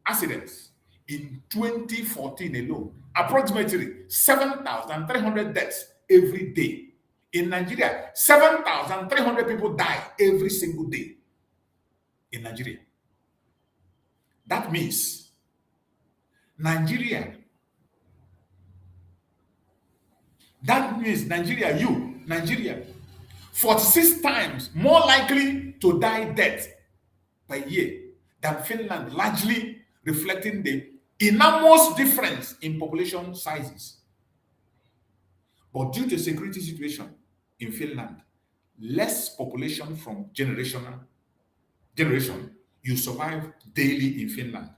accidents. In 2014 alone, approximately 7,300 deaths every day. In Nigeria, 7,300 people die every single day in Nigeria. That means Nigeria, 46 times more likely to die death per year than Finland, largely reflecting the enormous difference in population sizes. But due to the security situation in Finland, less population from generation, you survive daily in Finland.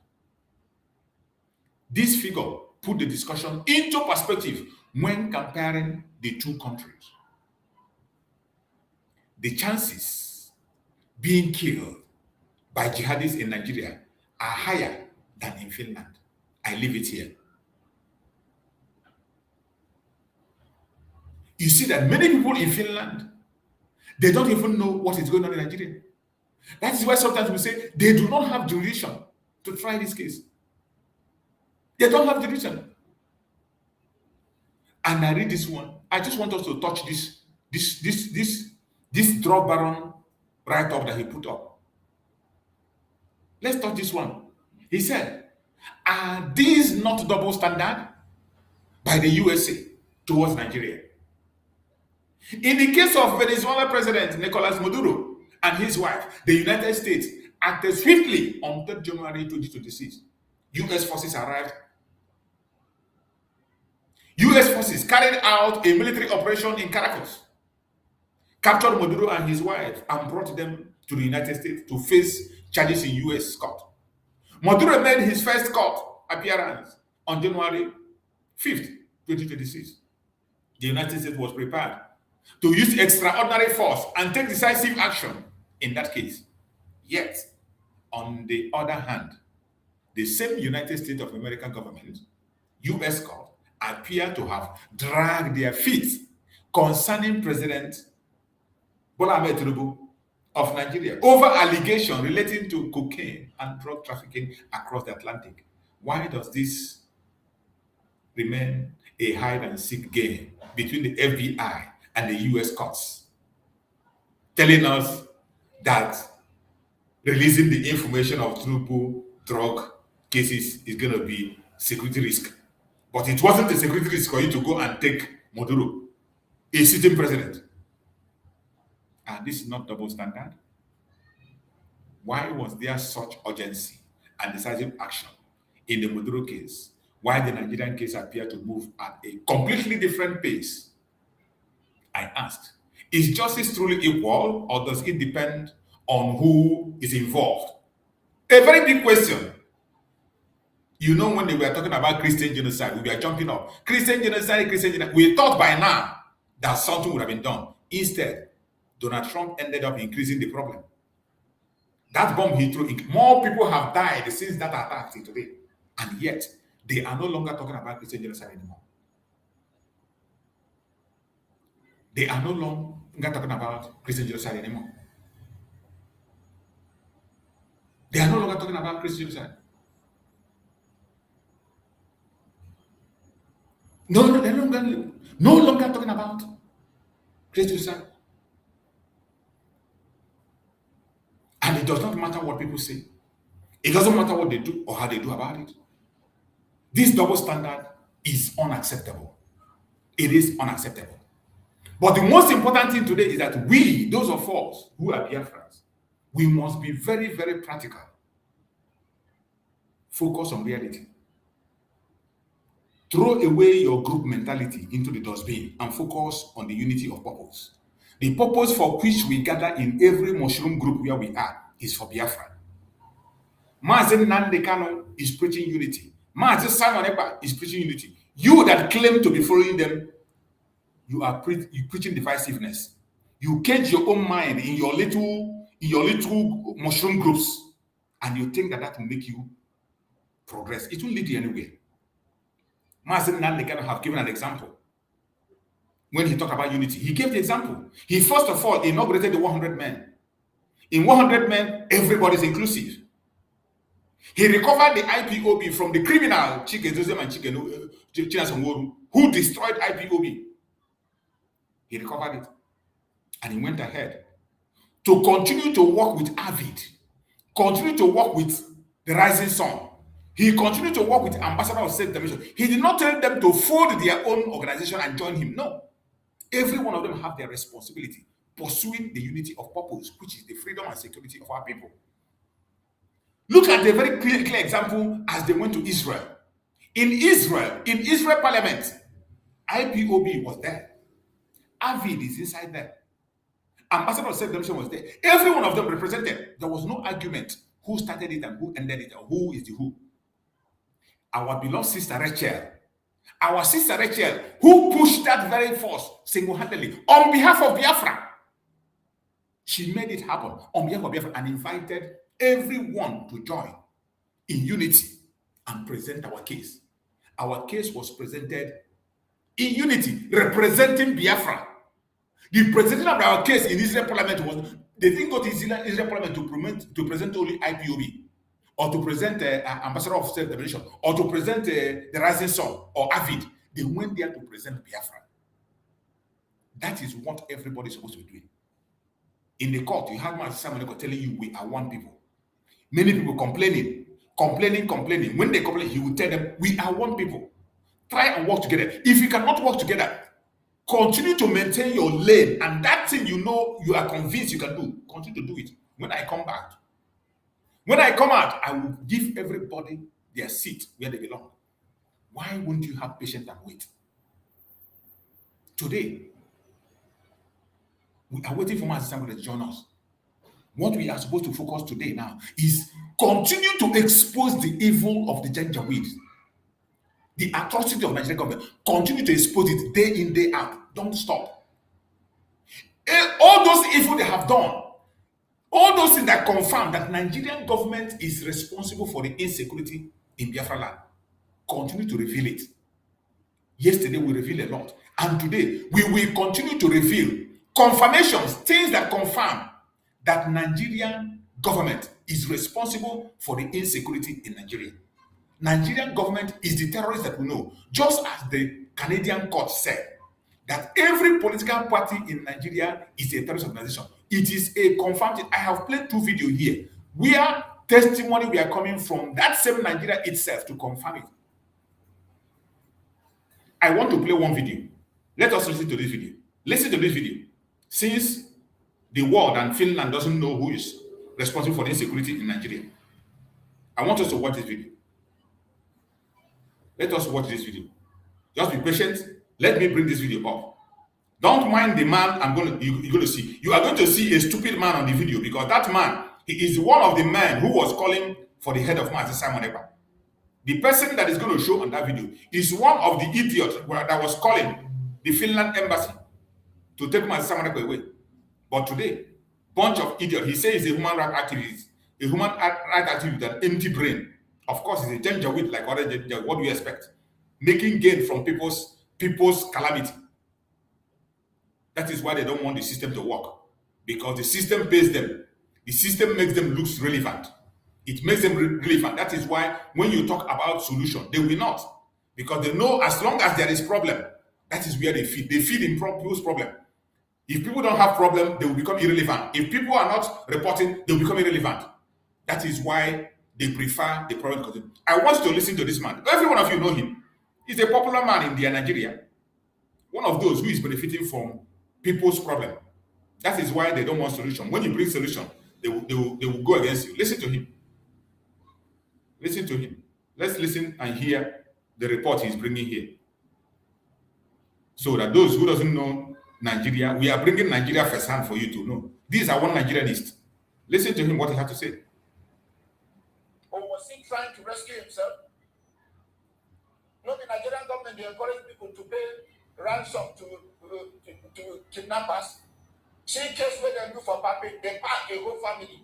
This figure put the discussion into perspective when comparing the two countries. The chances being killed by jihadists in Nigeria are higher than in Finland. I leave it here. You see that many people in Finland, they don't even know what is going on in Nigeria. That is why sometimes we say they do not have jurisdiction to try this case. They don't have jurisdiction. And I read this one. I just want us to touch this drug baron write-up that he put up. Let's touch this one. He said, are these not double standard by the USA towards Nigeria? In the case of Venezuela President Nicolas Maduro and his wife, the United States acted swiftly on 3rd January 2026. US forces arrived. US forces carried out a military operation in Caracas, captured Maduro and his wife, and brought them to the United States to face charges in US court. Maduro made his first court appearance on January 5th, 2026. The United States was prepared to use extraordinary force and take decisive action in that case. Yet, on the other hand, the same United States of America government, US court, appear to have dragged their feet concerning President Bola Ahmed Tinubu of Nigeria over allegations relating to cocaine and drug trafficking across the Atlantic. Why does this remain a hide-and-seek game between the FBI and the US courts, telling us that releasing the information of Tinubu drug cases is going to be security risk? But it wasn't a security risk for you to go and take Maduro, a sitting president. And this is not double standard. Why was there such urgency and decisive action in the Maduro case, while the Nigerian case appeared to move at a completely different pace? I asked, is justice truly equal, or does it depend on who is involved? A very big question. You know, when they were talking about Christian genocide, we were jumping up. Christian genocide. We thought by now that something would have been done. Instead, Donald Trump ended up increasing the problem. That bomb he threw, more people have died since that attack till today. And yet, they are no longer talking about Christian genocide anymore. They are no longer talking about Christian genocide anymore. They are no longer talking about Christian genocide. No, they're no longer talking about Christian genocide. And it does not matter what people say. It doesn't matter what they do or how they do about it. This double standard is unacceptable. It is unacceptable. But the most important thing today is that we, those of us who are Biafrans, we must be very, very practical Focus on reality. Throw away your group mentality into the dustbin and focus on the unity of purpose. The purpose for which we gather in every mushroom group where we are is for Biafra. Nnamdi Kanu is preaching unity. Simon Ekpa is preaching unity. You that claim to be following them, you are preaching divisiveness. You cage your own mind in your little mushroom groups, and you think that will make you progress. It won't lead you anywhere. Nnamdi Kanu have given an example. When he talked about unity, he gave the example. He first of all inaugurated the 100 men. In 100 men, everybody is inclusive. He recovered the IPOB from the criminal Chikazozem and Chinasanworu who destroyed IPOB. He recovered it. And he went ahead to continue to work with Avid, continue to work with the Rising Sun. He continued to work with Ambassador of State Dimension. He did not tell them to fold their own organization and join him. No. Every one of them have their responsibility, pursuing the unity of purpose, which is the freedom and security of our people. Look at the very clear example as they went to Israel. In Israel Parliament, IPOB was there. Avid is inside there. Ambassador of State Dimension was there. Every one of them represented. There was no argument who started it and who ended it or who is the who. Our beloved sister Rachel, who pushed that very force single-handedly on behalf of Biafra. She made it happen on behalf of Biafra and invited everyone to join in unity and present our case. Our case was presented in unity, representing Biafra. The presentation of our case in Israel Parliament was, they didn't go to Israel Parliament to present only IPOB, or to present Ambassador of State Dimension, or to present the Rising Sun, or Avid. They went there to present Biafra. That is what everybody is supposed to be doing. In the court, you have Simon Ekpa telling you we are one people. Many people complaining. When they complain, he will tell them we are one people. Try and work together. If you cannot work together, continue to maintain your lane, and that thing you know you are convinced you can do, continue to do it. When I come out, I will give everybody their seat where they belong. Why wouldn't you have patience and wait? Today, we are waiting for my assembly to join us. What we are supposed to focus today now is continue to expose the evil of the Janjaweed, the atrocity of Nigerian government. Continue to expose it day in, day out. Don't stop. All those evil they have done, all those things that confirm that Nigerian government is responsible for the insecurity in Biafra land, continue to reveal it. Yesterday we revealed a lot, and today we will continue to reveal confirmations, things that confirm that Nigerian government is responsible for the insecurity in Nigeria. Nigerian government is the terrorist that we know, just as the Canadian court said that every political party in Nigeria is a terrorist organization. It is a confirmed. I have played 2 videos here where testimony we are coming from that same Nigeria itself to confirm it. I want to play one video. Let us listen to this video. Listen to this video. Since the world and Finland doesn't know who is responsible for the insecurity in Nigeria, I want us to watch this video. Let us watch this video. Just be patient. Let me bring this video up. Don't mind the man you're going to see. You are going to see a stupid man on the video, because that man, he is one of the men who was calling for the head of Master Simon Ekpa. The person that is going to show on that video is one of the idiots that was calling the Finland embassy to take Master Simon Ekpa away. But today, bunch of idiots. He says he's a human rights activist. A human rights activist with an empty brain. Of course, he's a Janjaweed like other Janjaweed. What do you expect? Making gain from people's calamity. That is why they don't want the system to work. Because the system pays them. The system makes them look relevant. It makes them relevant. That is why when you talk about solution, they will not. Because they know as long as there is problem, that is where they feed. They feed in people's problem. If people don't have problem, they will become irrelevant. If people are not reporting, they will become irrelevant. That is why they prefer the problem. I want you to listen to this man. Every one of you know him. He's a popular man in Nigeria. One of those who is benefiting from people's problem. That is why they don't want solution. When you bring solution, they will go against you. Listen to him. Listen to him. Let's listen and hear the report he's bringing here. So that those who doesn't know Nigeria, we are bringing Nigeria firsthand for you to know. These are one Nigerianist. Listen to him, what he had to say. Or was he trying to rescue himself? No, the Nigerian government, they encourage people to pay ransom to kidnappers. See case where they do for paper, they pack a whole family.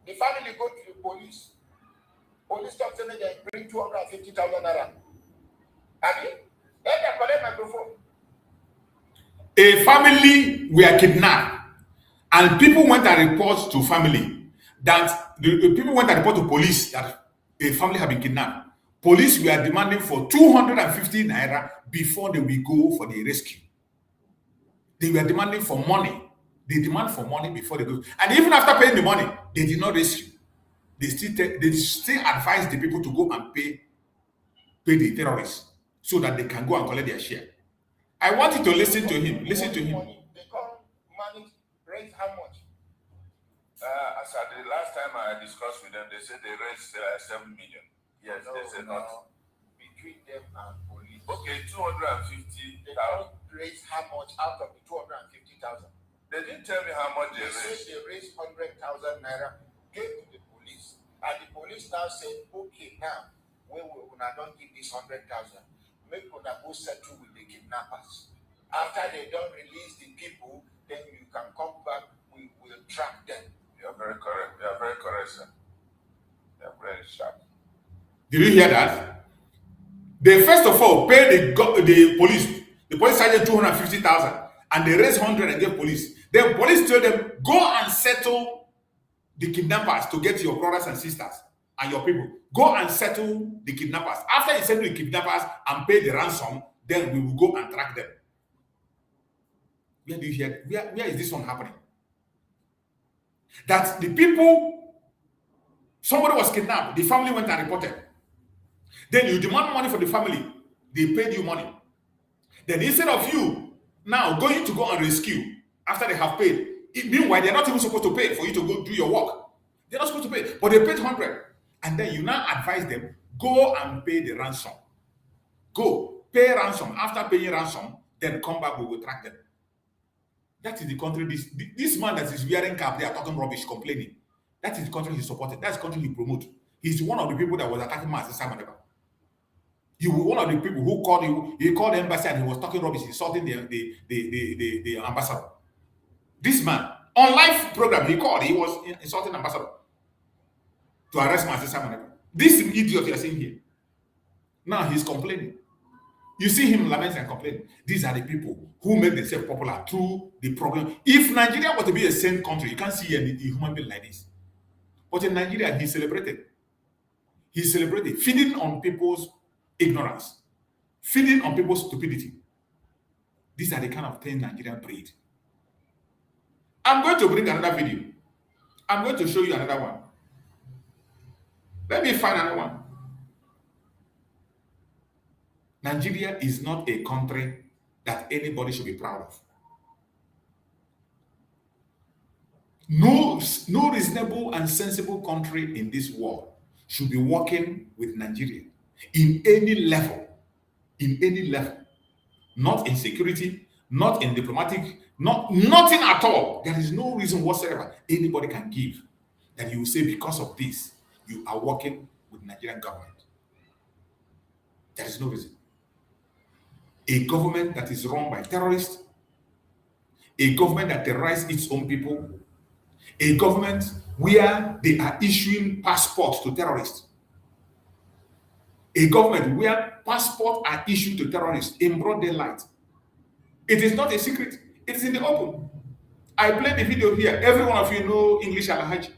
The family go to the police. Police come to me, they bring 250,000 naira. Have you? Then they collect microphone. A family were kidnapped, and people went and report to family that the people went and report to police that a family had been kidnapped. Police were demanding for 250 naira before they will go for the rescue. They were demanding for money. They demand for money before they go. And even after paying the money, they did not rescue. They still advise the people to go and pay the terrorists so that they can go and collect their share. I want you to listen to him. Listen to him. They call money raise how much? As at the last time I discussed with them, they said they raised 7 million. Yes, No, they said not. Between them and police. Okay, 250,000. They don't raise how much out of the 250,000. They didn't tell me how much they They said raised. they raised 100,000 naira, gave to the police, and the police now said, okay, now when we don't give this 100,000, make una go settle with the kidnappers. After they don't release the people, then you can come back. We will track them. You are very correct. You are very correct, sir. You are very sharp. Did you hear that? They first of all paid the police. The police charged 250,000, and they raised 100 and gave police. Then police told them, go and settle the kidnappers to get your brothers and sisters and your people. Go and settle the kidnappers. After you settle the kidnappers and pay the ransom, then we will go and track them. Where do you hear? Where is this one happening? That the people, somebody was kidnapped, the family went and reported. Then you demand money for the family, they paid you money. Then instead of you now going to go and rescue after they have paid, meanwhile they're not even supposed to pay for you to go do your work. They're not supposed to pay, but they paid 100. And then you now advise them, go and pay the ransom. Go, pay ransom. After paying ransom, then come back, we will track them. That is the country, this man that is wearing cap, they are talking rubbish, complaining. That is the country he supported. That's the country he promoted. He's one of the people that was attacking Simon Ekpa. He was one of the people who called he called the embassy and he was talking rubbish, insulting the ambassador. This man, on live program, he was insulting the ambassador to arrest Simon Ekpa. This idiot you are seeing here. Now he's complaining. You see him lamenting and complaining. These are the people who make themselves popular through the problem. If Nigeria were to be a sane country, you can't see a human being like this. But in Nigeria, he celebrated. He celebrated, feeding on people's ignorance, feeding on people's stupidity. These are the kind of things Nigeria breed. I'm going to bring another video. I'm going to show you another one. Let me find another one. Nigeria is not a country that anybody should be proud of. No reasonable and sensible country in this world should be working with Nigeria in any level, not in security, not in diplomatic, nothing at all. There is no reason whatsoever anybody can give that you will say because of this, you are working with Nigerian government. There is no reason. A government that is run by terrorists, a government that terrorizes its own people, a government where they are issuing passports to terrorists, a government where passports are issued to terrorists in broad daylight. It is not a secret. It is in the open. I played the video here. Every one of you know English Alhaji.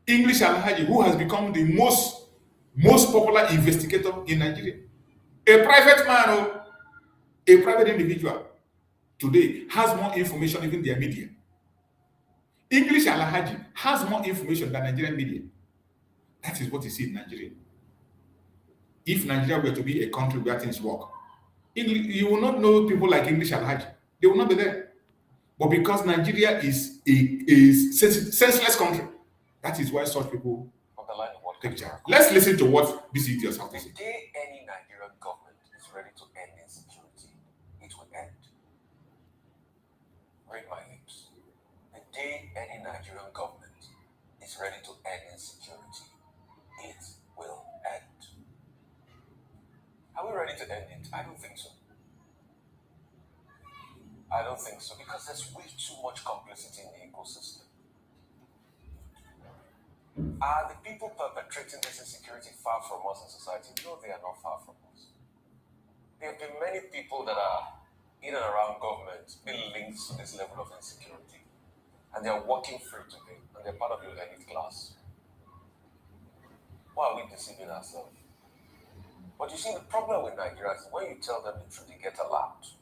English Alhaji, who has become the most popular investigator in Nigeria. A private man, a private individual today has more information even their media. English Alhaji has more information than Nigerian media. That is what you see in Nigeria. If Nigeria were to be a country where things work, you will not know people like English Alhaji. They will not be there. But because Nigeria is a senseless country, that is why such people take charge. Let's listen to what these idiots have to say. The day any Nigerian government is ready to end insecurity, it will end. Read my lips. The day any Nigerian government is ready to end insecurity, it will end. Are we ready to end it? I don't think so. I don't think so, because there's way too much complicity in the ecosystem. Are the people perpetrating this insecurity far from us in society? No, they are not far from us. There have been many people that are in and around government being linked to this level of insecurity. And they are working free today, and they're part of the elite class. Why are we deceiving ourselves? But you see, the problem with Nigeria is when you tell them the truth, they get alarmed.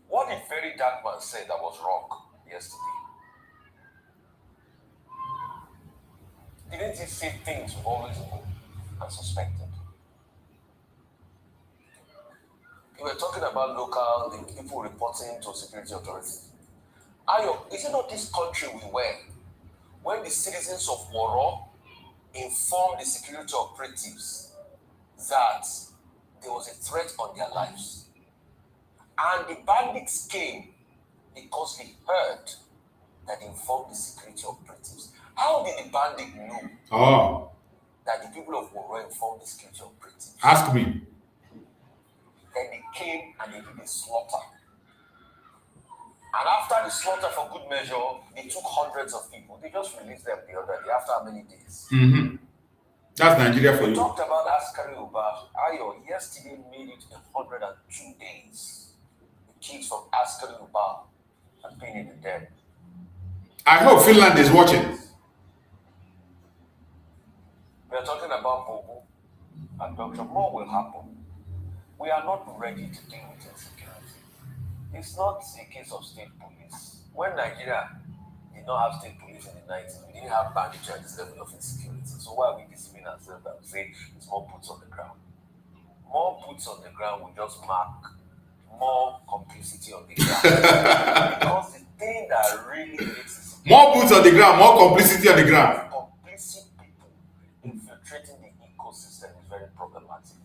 What did very dark man say that was wrong yesterday? Didn't he say things we've always known and suspected? We were talking about the people reporting to security authorities. Ayo, is it not this country we were when the citizens of Woro informed the security operatives that there was a threat on their lives? And the bandits came because they heard that they informed the security operatives. How did the bandit know that the people of Woro informed the security operatives? Ask me. Then they came and they did a slaughter. And after the slaughter, for good measure, they took hundreds of people. They just released them the other day after how many days? Mm-hmm. That's Nigeria for We you. talked about Askari Uba. Ayo yesterday made it 102 days. The kids from Askari Uba have been in the dead. I hope Finland is watching. We are talking about Bobo and Dr. More will happen. We are not ready to deal with insecurity. It's not a case of state police. When Nigeria did not have state police in the 90s, we didn't have banditry at this level of insecurity. So why are we deceiving ourselves and say it's more boots on the ground? More boots on the ground will just mark more complicity on the ground. Because the thing that really makes it more boots on the ground, more complicity on the ground. Complicit people infiltrating the ecosystem is very problematic.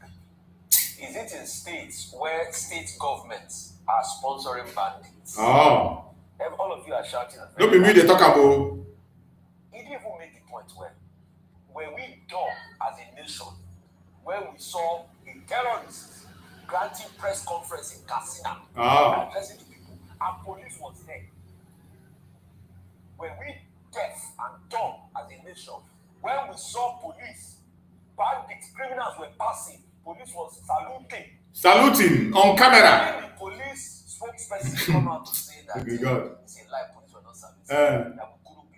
Is it in states where state governments are sponsoring bandits? Oh. All of you are shouting. Don't be me they talk about. He didn't even make the point when we dumb as a nation, when we saw a terrorist granting press conference in Katsina, addressing the people, and police was there. When we deaf and dumb as a nation, when we saw police, bandits, criminals were passing, police was saluting On camera. When the police spokesperson come out to say that Okay, God. it's a lie, police were not saluting. That we couldn't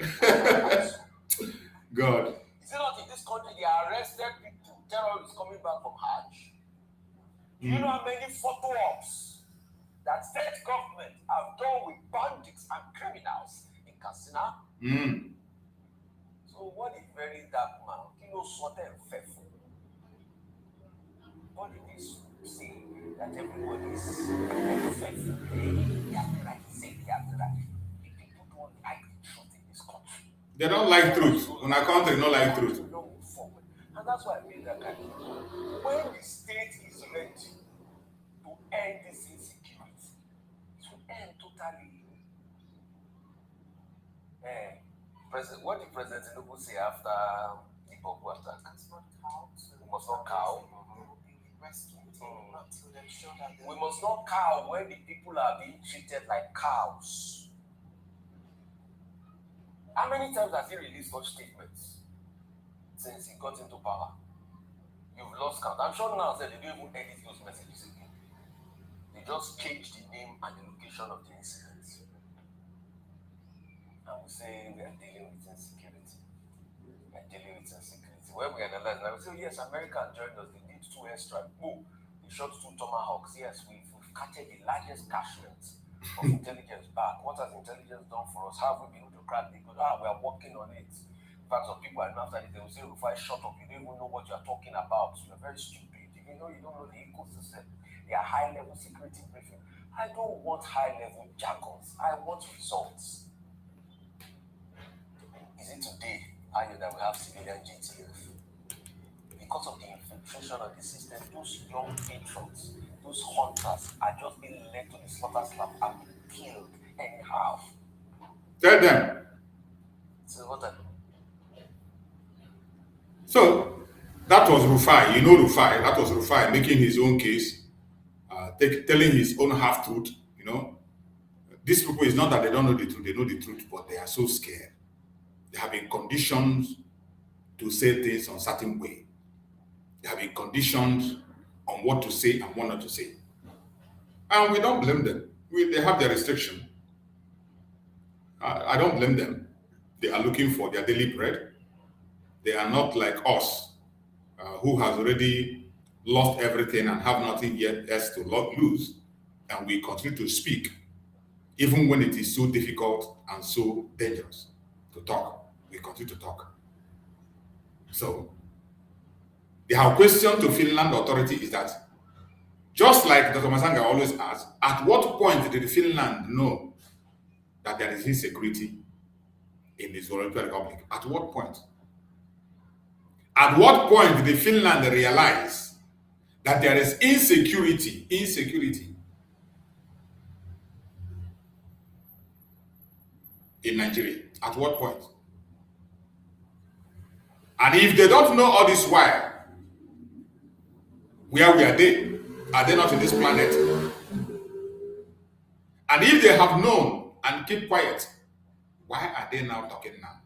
be God. Is it not in this country they arrested people, terrorists coming back from Hajj? Do you know how many photo ops that state government have done with bandits and criminals in Katsina? So what is very dark man? You know, sort of faithful. What did this say? That everybody is faithful. They have the right to say they have the right. The people don't like the truth in this country. They don't like truth. On our country, don't like truth. Don't move forward. And that's why I made that kind of. When the state is ready to end this insecurity, to end totally. What did President Tinubu say after the Bobo attack? We must not cow. We must not cow when the people are being treated like cows. How many times has he released such statements since he got into power? You've lost count. I'm sure now that they don't even edit those messages again. They just change the name and the location of the incidents. And we say we are dealing with insecurity. We are dealing with insecurity. When we analyze, now we say, yes, America joined us. They did 2 airstrikes. Boom. They shot 2 Tomahawks. Yes, we've captured the largest catchment of intelligence back. What has intelligence done for us? How have we been able to crack the good? We are working on it. In fact, some people are after it, they will say, if I shut up, you don't even know what you are talking about. You're very stupid. You don't know the ecosystem. They are high-level security briefing. I don't want high-level jargons. I want results. Is it today, that we have civilian GTF? because of the infiltration of the system, those young patriots, those hunters are just being led to the slaughter slab and killed anyhow. Tell them. So what? So that was Rufai. You know Rufai. That was Rufai making his own case, telling his own half-truth. You know, these people, is not that they don't know the truth. They know the truth, but they are so scared. They have been conditioned to say things on certain way. They have been conditioned on what to say and what not to say. And we don't blame them. They have their restriction. I don't blame them. They are looking for their daily bread. They are not like us, who has already lost everything and have nothing yet else to lose. And we continue to speak, even when it is so difficult and so dangerous to talk. We continue to talk. So, our question to Finland authority is that, just like Dr. Masanga always asks, at what point did Finland know that there is insecurity in this European Republic? At what point? At what point did Finland realize that there is insecurity in Nigeria? At what point? And if they don't know all this while, where we are they? Are they not in this planet? And if they have known and keep quiet, why are they now talking now?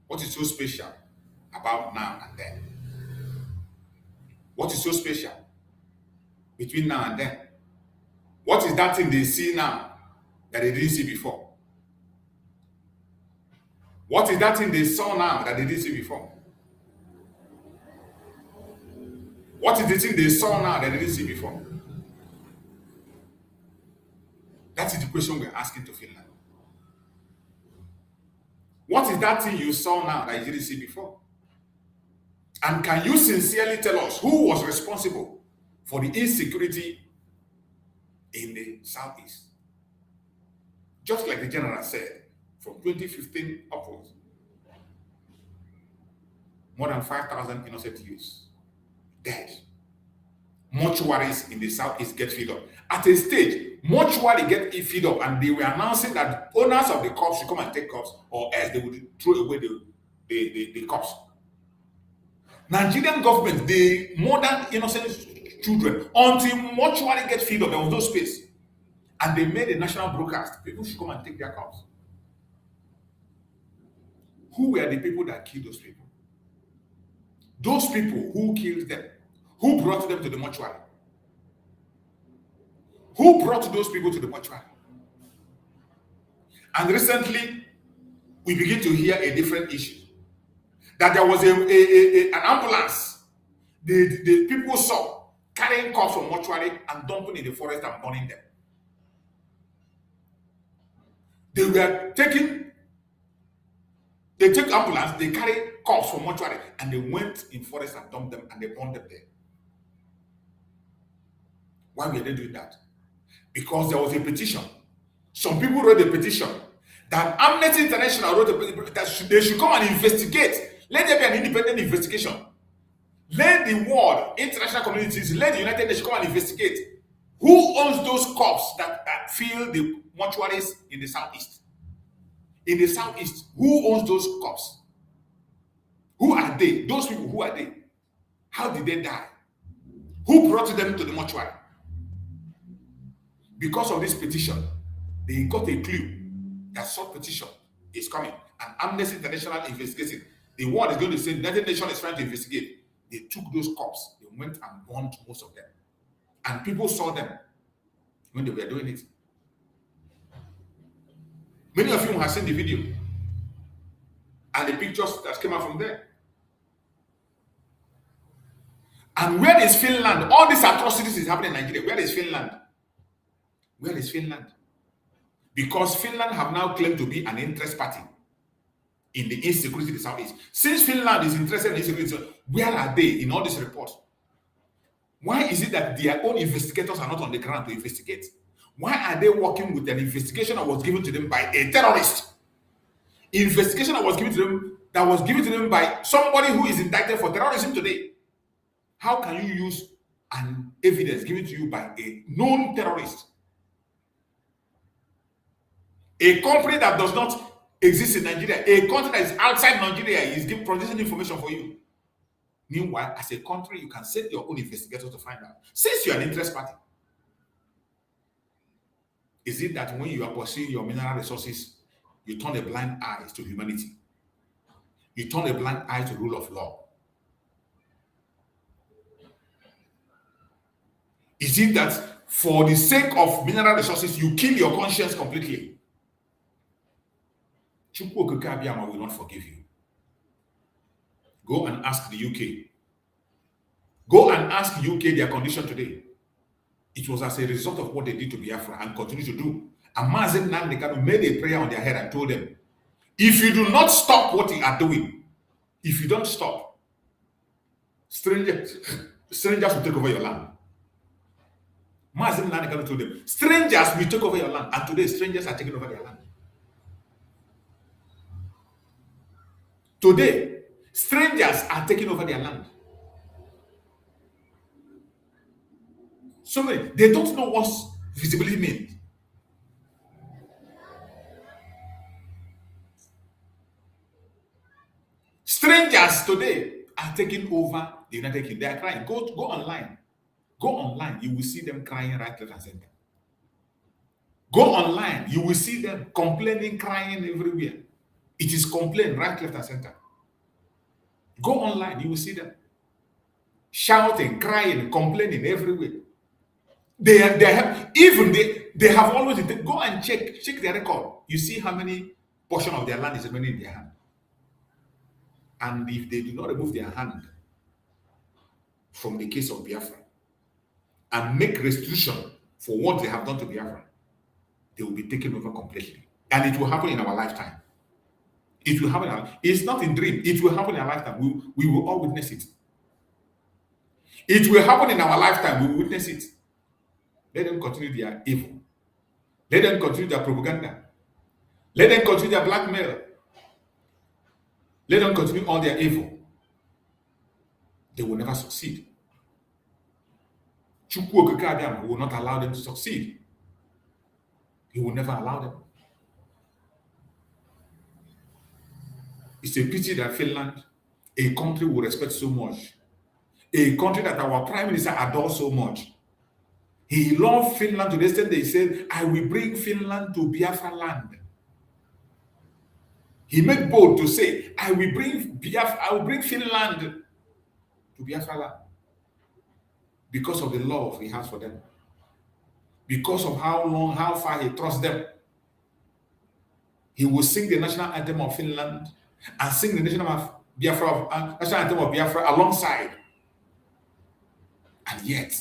What is so special about now and then? What is so special between now and then? What is that thing they see now that they didn't see before? What is that thing they saw now that they didn't see before? What is the thing they saw now that they didn't see before? That is the question we're asking to Finland. What is that thing you saw now that you didn't see before? And can you sincerely tell us who was responsible for the insecurity in the Southeast? Just like the general said, from 2015 upwards, more than 5,000 innocent youths dead. Mortuaries in the Southeast get filled up. At a stage, mortuary get filled up, and they were announcing that owners of the corpse should come and take corpse, or else they would throw away the corpse. Nigerian government, they murdered innocent children until mortuary get filled up. There was no space. And they made a national broadcast. People should come and take their corpse. Who were the people that killed those people? Those people who killed them, who brought them to the mortuary? Who brought those people to the mortuary? And recently, we begin to hear a different issue. That there was an ambulance the people saw carrying corpses from mortuary and dumping in the forest and burning them. They took ambulance, they carry corpses from mortuary, and they went in forest and dumped them and they burned them there. Why were they doing that? Because there was a petition. Some people wrote a petition that Amnesty International wrote a petition that they should come and investigate. Let there be an independent investigation. Let the world, international communities, let the United Nations come and investigate who owns those corpses that fill the mortuaries in the Southeast. In the Southeast, who owns those corpses? Who are they? Those people, who are they? How did they die? Who brought them to the mortuary? Because of this petition, they got a clue that such petition is coming. And Amnesty International investigating. The world is going to say the United Nations is trying to investigate. They took those corpses, they went and burned most of them. And people saw them when they were doing it. Many of you have seen the video and the pictures that came out from there. And where is Finland? All these atrocities is happening in Nigeria. Where is Finland? Where is Finland? Because Finland have now claimed to be an interest party in the insecurity in the Southeast. Since Finland is interested in insecurity, where are they in all these reports? Why is it that their own investigators are not on the ground to investigate? Why are they working with an investigation that was given to them by a terrorist? Investigation that was given to them that was given to them by somebody who is indicted for terrorism today. How can you use an evidence given to you by a known terrorist? A company that does not exist in Nigeria, a country that is outside Nigeria is producing information for you. Meanwhile, as a country, you can send your own investigators to find out. Since you are an interest party, is it that when you are pursuing your mineral resources, you turn a blind eye to humanity? You turn a blind eye to rule of law? Is it that for the sake of mineral resources, you kill your conscience completely? Chukwu Okike Abiyama will not forgive you. Go and ask the UK. Go and ask UK their condition today. It was as a result of what they did to Biafra and continue to do. And Mazen Nnamdi made a prayer on their head and told them, if you do not stop what you are doing, if you don't stop, strangers will take over your land. Mazen Nnamdi told them, strangers will take over your land. And today, strangers are taking over their land. Today, strangers are taking over their land. So many, they don't know what visibility means. Strangers today are taking over the United Kingdom. They are crying. Go online. Go online. You will see them crying right, left, and center. Go online. You will see them complaining, crying everywhere. It is complaint right, left, and center. Go online. You will see them shouting, crying, complaining everywhere. They have always go and check their record. You see how many portion of their land is remaining in their hand. And if they do not remove their hand from the case of Biafra and make restitution for what they have done to Biafra, they will be taken over completely. And it will happen in our lifetime. It will happen. It's not in dream. It will happen in our lifetime. We will all witness it. It will happen in our lifetime. We will witness it. Let them continue their evil. Let them continue their propaganda. Let them continue their blackmail. Let them continue all their evil. They will never succeed. Chukwu Okike Abiyama will not allow them to succeed. He will never allow them. It's a pity that Finland, a country we respect so much, a country that our Prime Minister adores so much, he loved Finland to the extent they said, I will bring Finland to Biafra land. He made bold to say, I will bring Finland to Biafra land. Because of the love he has for them. Because of how far he trusts them. He will sing the national anthem of Finland and sing the national anthem of Biafra alongside. And yet,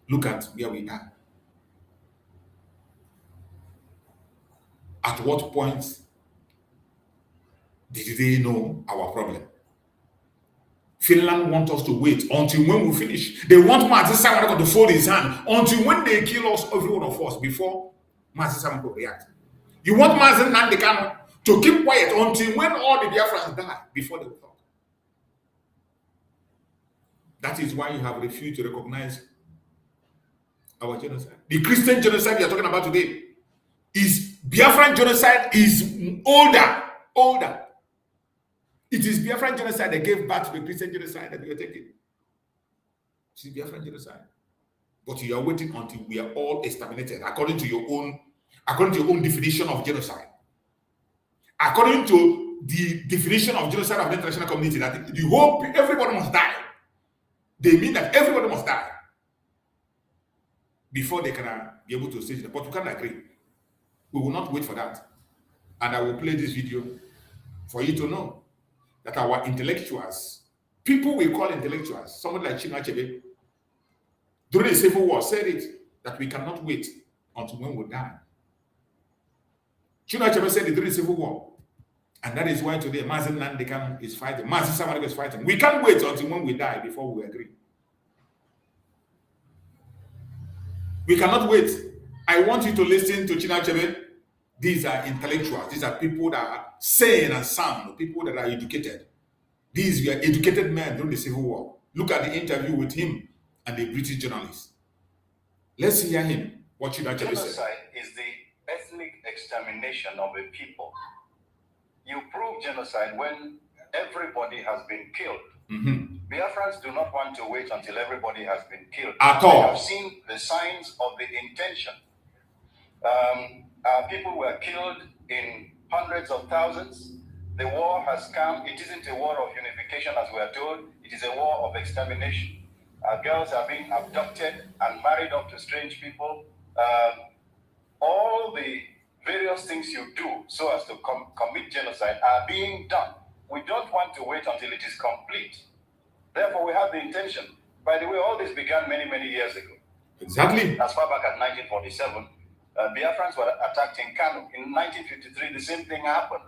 look at where we are. At what point did they know our problem? Finland wants us to wait until when we finish. They want Mazi Simon to fold his hand until when they kill us, every one of us, before Mazi Simon will react. You want Mazi Nnamdi to keep quiet until when all the Biafrans die before they will talk. That is why you have refused to recognize our genocide. The Christian genocide we are talking about today is Biafran genocide is older. It is Biafran genocide that gave birth to the Christian genocide that we are taking. It is Biafran genocide. But you are waiting until we are all exterminated according to your own definition of genocide. According to the definition of genocide of the international community, that everybody must die. They mean that everybody must die before they can be able to say it. But we can't agree. We will not wait for that. And I will play this video for you to know that our intellectuals, people we call intellectuals, somebody like Chinua Achebe, during the Civil War said it, that we cannot wait until when we die. Chinua Achebe said it during the Civil War. And that is why today Mazi Nnamdi is fighting, Mazi Simon is fighting. We can't wait until when we die before we agree. We cannot wait. I want you to listen to Chinua Achebe These are intellectuals. These are people that are sane and sound, people that are educated. These were educated men during the Civil War. Look at the interview with him and the British journalist. Let's hear him. What should actually say? Genocide is the ethnic extermination of a people. You prove genocide when everybody has been killed. Biafrans do not want to wait until everybody has been killed. At all. They have seen the signs of the intention. People were killed in hundreds of thousands. The war has come. It isn't a war of unification, as we are told. It is a war of extermination. Girls are being abducted and married off to strange people. All the various things you do so as to commit genocide are being done. We don't want to wait until it is complete. Therefore, we have the intention. By the way, all this began many, many years ago. Exactly. As far back as 1947, Biafrans were attacked in Kanu. In 1953, the same thing happened.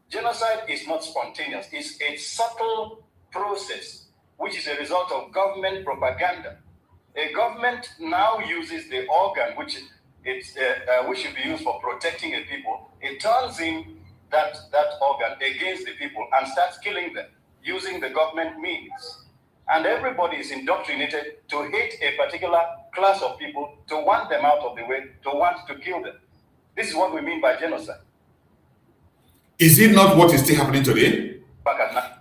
Genocide is not spontaneous. It's a subtle process, which is a result of government propaganda. A government now uses the organ which should be used for protecting a people. It turns in that organ against the people and starts killing them using the government means. And everybody is indoctrinated to hate a particular class of people, to want them out of the way, to want to kill them. This is what we mean by genocide. Is it not what is still happening today?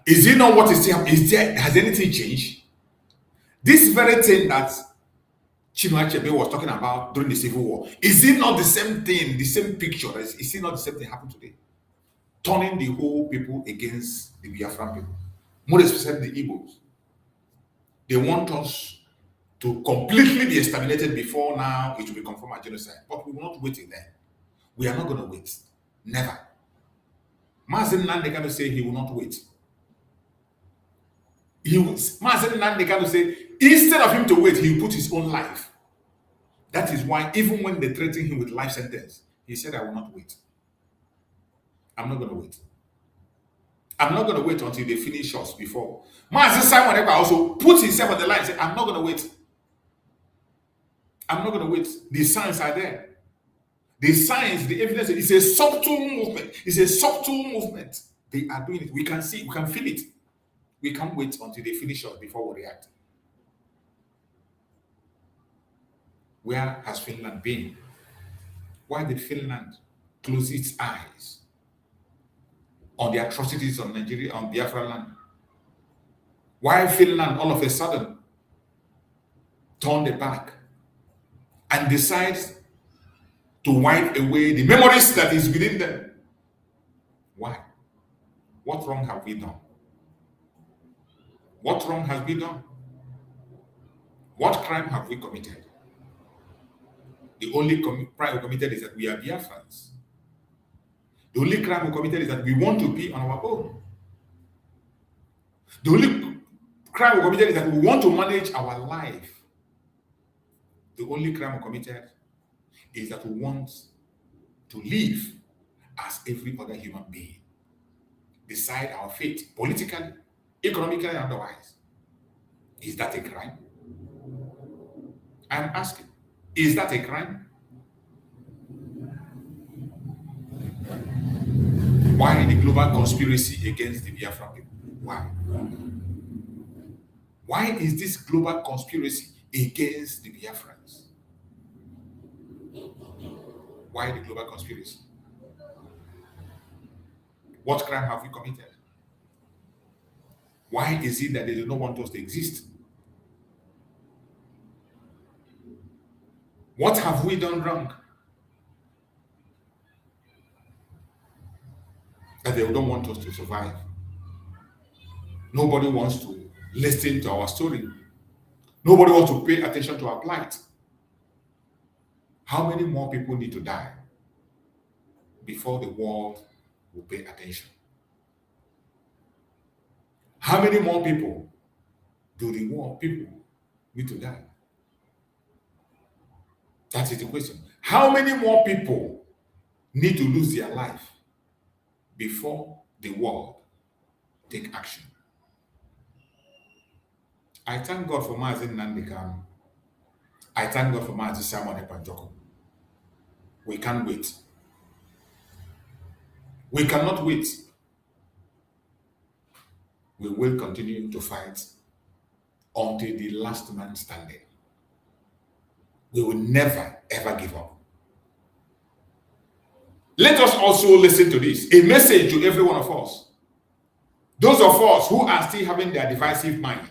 Is it not what is still happening? Has anything changed? This very thing that Chinua Achebe was talking about during the Civil War, is it not the same thing, the same picture? Is it not the same thing happening today? Turning the whole people against the Biafran people, more especially the Igbos. They want us to completely be exterminated before now it will be confirmed as genocide. But we will not wait till then. We are not going to wait. Never. Mazen Nnamdi say he will not wait. Mazen Nnamdi say instead of him to wait, he will put his own life. That is why even when they threatened him with life sentence, he said, I will not wait. I'm not going to wait. I'm not going to wait until they finish us before. Mazen Simon Ekpa also put himself on the line and said, I'm not going to wait. I'm not going to wait. The signs are there. The signs, the evidence, it's a subtle movement. It's a subtle movement. They are doing it. We can see, we can feel it. We can't wait until they finish us before we react. Where has Finland been? Why did Finland close its eyes on the atrocities of Nigeria, on Biafra land? Why Finland all of a sudden turned their back and decides to wipe away the memories that is within them? Why? What wrong have we done? What wrong has we done? What crime have we committed? The only crime we committed is that we are Biafrans. The only crime we committed is that we want to be on our own. The only crime we committed is that we want to manage our life. The only crime we committed is that we want to live as every other human being, decide our fate politically, economically, and otherwise. Is that a crime? I'm asking, is that a crime? Why the global conspiracy against the Biafran people? Why? Why is this global conspiracy against the Biafrans? Why the global conspiracy? What crime have we committed? Why is it that they do not want us to exist? What have we done wrong that they don't want us to survive? Nobody wants to listen to our story. Nobody wants to pay attention to our plight. How many more people need to die before the world will pay attention? How many more people do the world people need to die? That is the question. How many more people need to lose their life before the world take action? I thank God for Mazen Nnamdi. I thank God for Mazen Simon Ekpa. We can't wait. We cannot wait. We will continue to fight until the last man standing. We will never, ever give up. Let us also listen to this, a message to every one of us. Those of us who are still having their divisive mind,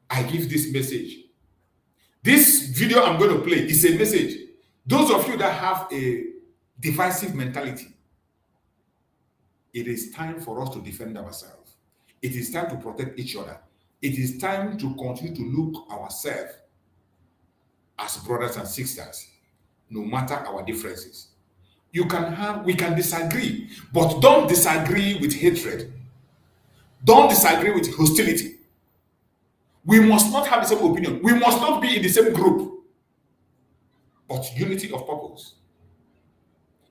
I give this message. This video I'm going to play is a message. Those of you that have a divisive mentality, it is time for us to defend ourselves. It is time to protect each other. It is time to continue to look ourselves as brothers and sisters, no matter our differences. We can disagree, but don't disagree with hatred. Don't disagree with hostility. We must not have the same opinion. We must not be in the same group. But unity of purpose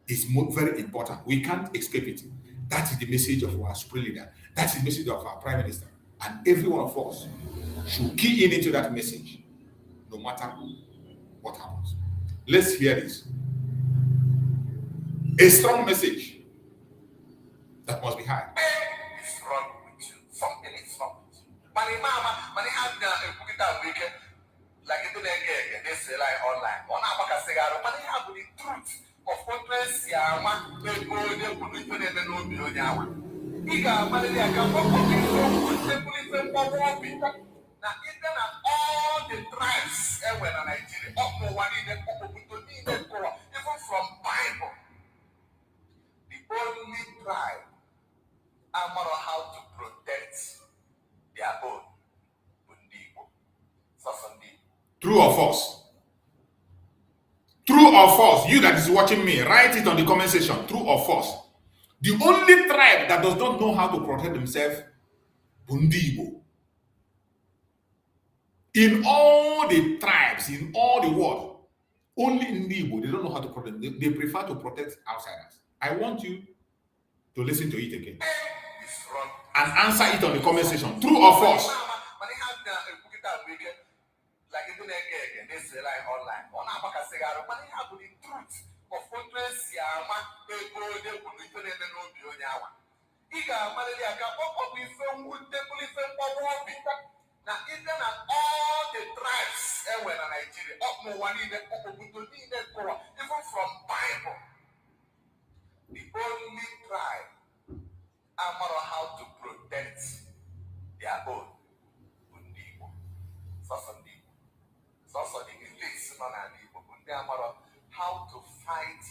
is very important. We can't escape it. That is the message of our supreme leader. That is the message of our prime minister. And every one of us should key into that message, no matter what happens. Let's hear this. A strong message that must be heard. Is wrong with you. Something is wrong with you. Money mama, money have a cookie that weekend. Like it didn't get they say like online. On our back cigar, money have the truth of contrast. Yama, they go, they put it in the no billion yawa. Iga, money, they can walk up in the police and walk people. Now, even all the tribes everywhere in Nigeria, up for one in the even from Bible. Only tribe are more how to protect their own. True or false? True or false? You that is watching me, write it on the comment section. True or false? The only tribe that does not know how to protect themselves, Bundibo. In all the tribes, in all the world, only in Igbo, they don't know how to protect them. They prefer to protect outsiders. I want you to listen to it again and answer it on the comment section. True or false? Like it didn't they say like online. On our back cigar, money have the truth of contrast. Yama, they go, they put it in the no billion yawa. Iga, money, they can walk up with them with the police and power. Now, even all the tribes everywhere in Nigeria, up more one in the even from Bible. The only tribe are more how to protect their own. How to fight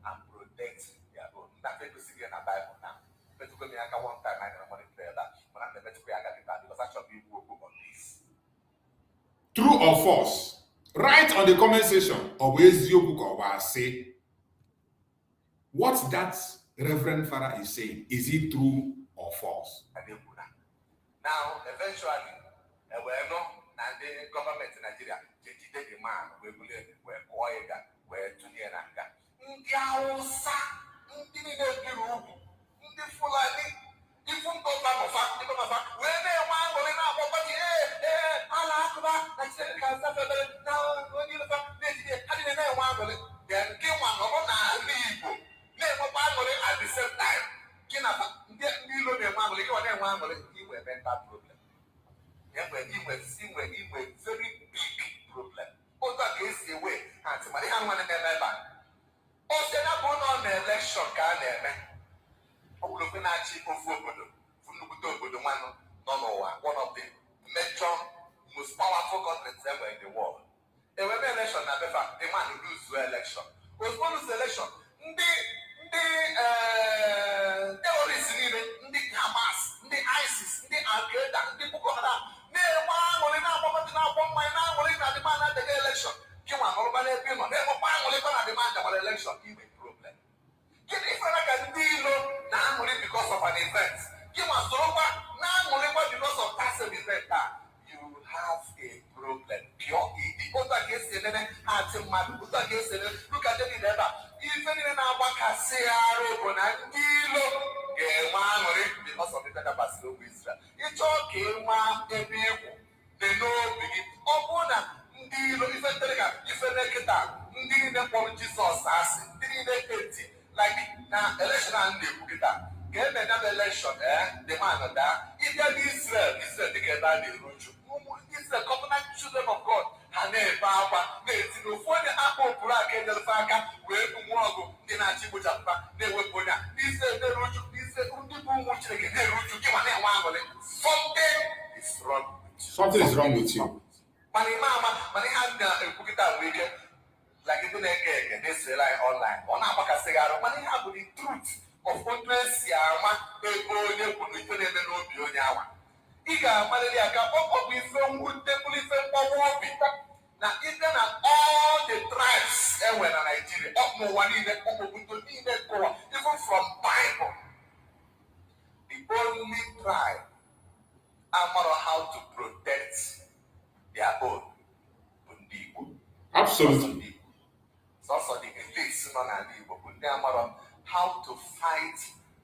and protect their own. That people see in the Bible now. But to go me one time I don't want to play that. But I'm never to play that because actually we will go on this. True or false? Write on the comment section or where's your book or say what that Reverend Father is saying. Is it true or false? Now, eventually, and the government in Nigeria, they did the man, we were quiet, we're to the Nanga. Indiausa, the Fulani, even government, where they want to learn about property, Allah, now, when you look at this, how did they want to then give one over now, never family at the same time. You know the family, you are the family, you were a bad problem. He was a very big problem. Other days away, and somebody had one in the member. Also, not going on the election, can there? Who look at Chief of Football, one of the major, most powerful countries ever in the world. And when the election, the man who lose the election was one of the election. The terrorists, the Hamas, the ISIS, the Al-Qaeda, the Boko Haram. Election. You want all about it, people. They will buy only for the demand of election. You may problem. Get if I can deal now only because of an event. You must over now only because of passive event. You have a problem. Pure the other against the name and the man who against the look at the letter. Even in our back, I say, I open and deal. Because of the better Basilo Israel. It's okay, man, the people. They know begin. Obona, Ndilo, if I take that, Ndili, the Jesus, as Ndili, like now, election and the Bukita. Get another election, the man of that. If you're Israel to get that the root. This is the covenant children of God. And then Papa, they do for the apple black and the Faka, where to Mogo, in a Chibutapa, they will put that. This is the root, this is the root to give an one. Something is wrong. Something is wrong with you. Money had a Bukita weekend. Like it didn't get this rely online. On Apaka Segaro, money have the truth of what Yama, people, no Bionawa. Iga, Malaria, what we from would definitely from now, even all the tribes in Nigeria, up no one in even from Bible, the only tribe are how to protect their own. Absolutely. Also the elites how to fight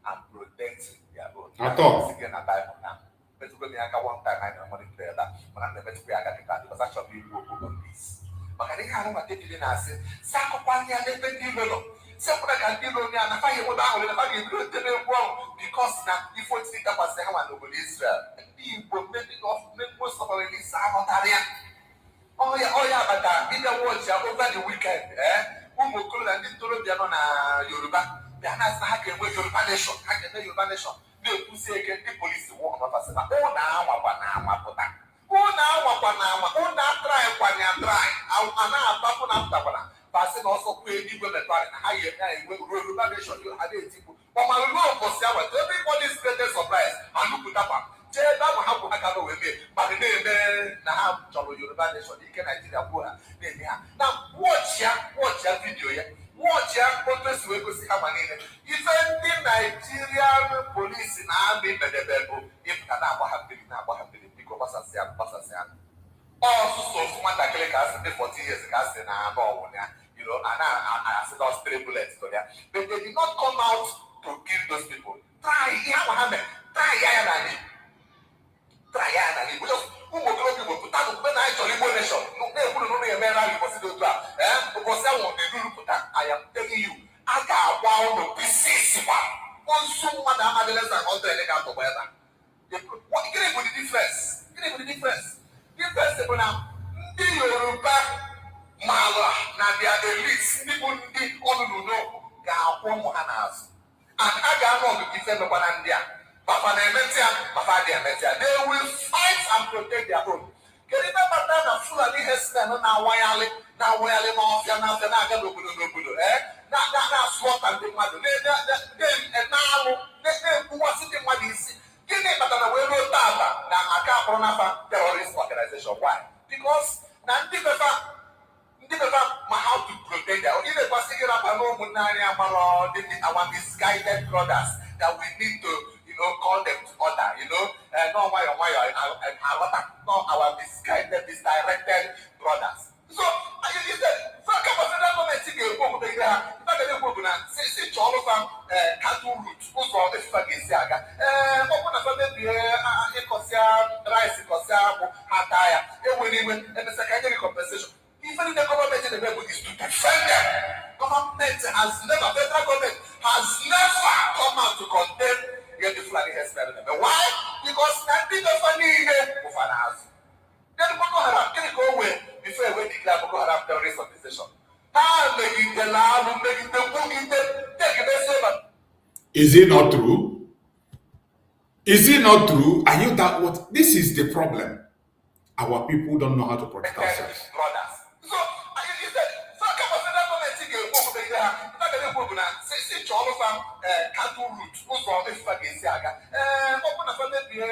and protect their own. At all. Again, a Bible now. But when I got one time I don't want to play that, but I'm the best way I got it was actually on this. But I think I don't take it in as Sakopania, they pay develop. Somebody can deal on and I would out and I will wrong because now if we think about the Haman over Israel, people maybe most of our release are Oh yeah, but in the words over the weekend, who will call and told them on Yoruba, the Hanas Hacken with Yoruba nation, Hacken Yoruba nation. No, who say the police walk of us. Oh, now, try, and now, Papa, passing also pay people that are higher Yoruba nation. You had it. But my love was everybody's greatest surprise. And look at that. But the name now Yoruba nation, you can now watch your video. Watch your photos we go see how many. Even the Nigerian police in army if because also so smart that click 40 years ago, you know, and I said those 3 bullets to there. But they did not come out to kill those people. Try Mohammed, try we just who will go to put out when I told you nation. No, they wouldn't know a man I was to do that. Because I want to put that. I am telling you, I got one pieces. One soon, Madame Adeles and all the elegant weather. What can I put the difference? Difference now. The Yoruba Mala, now they are the least people need all to know. Gahanas. And I got on to defend the one and there. They will fight and protect their own. Can you remember that Fulani has done now? Now, SWAT and the mother. Who was sitting what is give it a terrorist organization. Why? Because Nnamdi how to protect their own. Even our misguided brothers that we need to call them to order, not why not our misguided, misdirected brothers. So, you said, cattle root, also the Fagasaga, open a family, rice, attire, and the secondary compensation. Even if the government in the Bible is to defend them, government has never, federal government has never come out to condemn the Fulani Hesper. Why? Because nothing of a need of an house. Then Boko Haram can go away before we declare Boko Haram terrorist organization. Making the lab, making the book in the take the. Is it not true? Is it not true? Are you that what? This is the problem. Our people don't know how to protect ourselves. So, you said, so come on, federal government take a book over there. Say, cattle root, also on the Fagasaga. Open a family,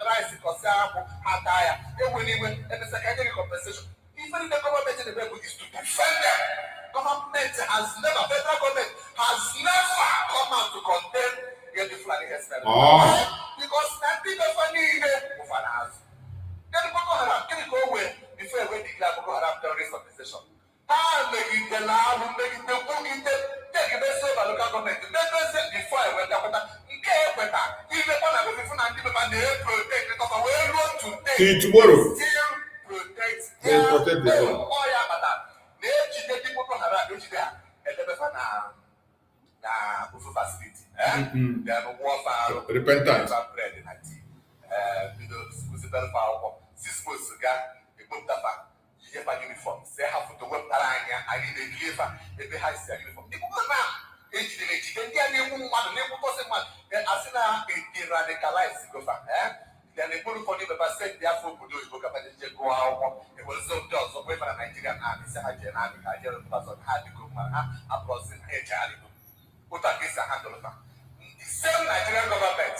rice, attire, and the secondary compensation. Even the government in the Bible is to defend them. Government has never, federal government has never come out to condemn the Fulani Hesper. Because nothing of a need of an house. Then Boko Haram can go away before we declare Boko Haram terrorist organization. Making the lab, making the book in the take the same local government. Never said before I went up with that. Even when I was and give them the protect because we want to take tomorrow. Still protect their own. Oh, yeah, but they Boko Haram, and the facility. Mm-hmm. Then warfare, repentance, bread and tea. Schools develop 6 months ago, a good tapa, uniform. They have to work around. I need a giver, a high style uniform. Radicalized. Then they put for the said Biafra would do it. Go out. It was so dull. So wait for the Nigerian army. Say I can army. I just plus on had to go. I was in HR. What I guess I handle that. The same Nigerian government.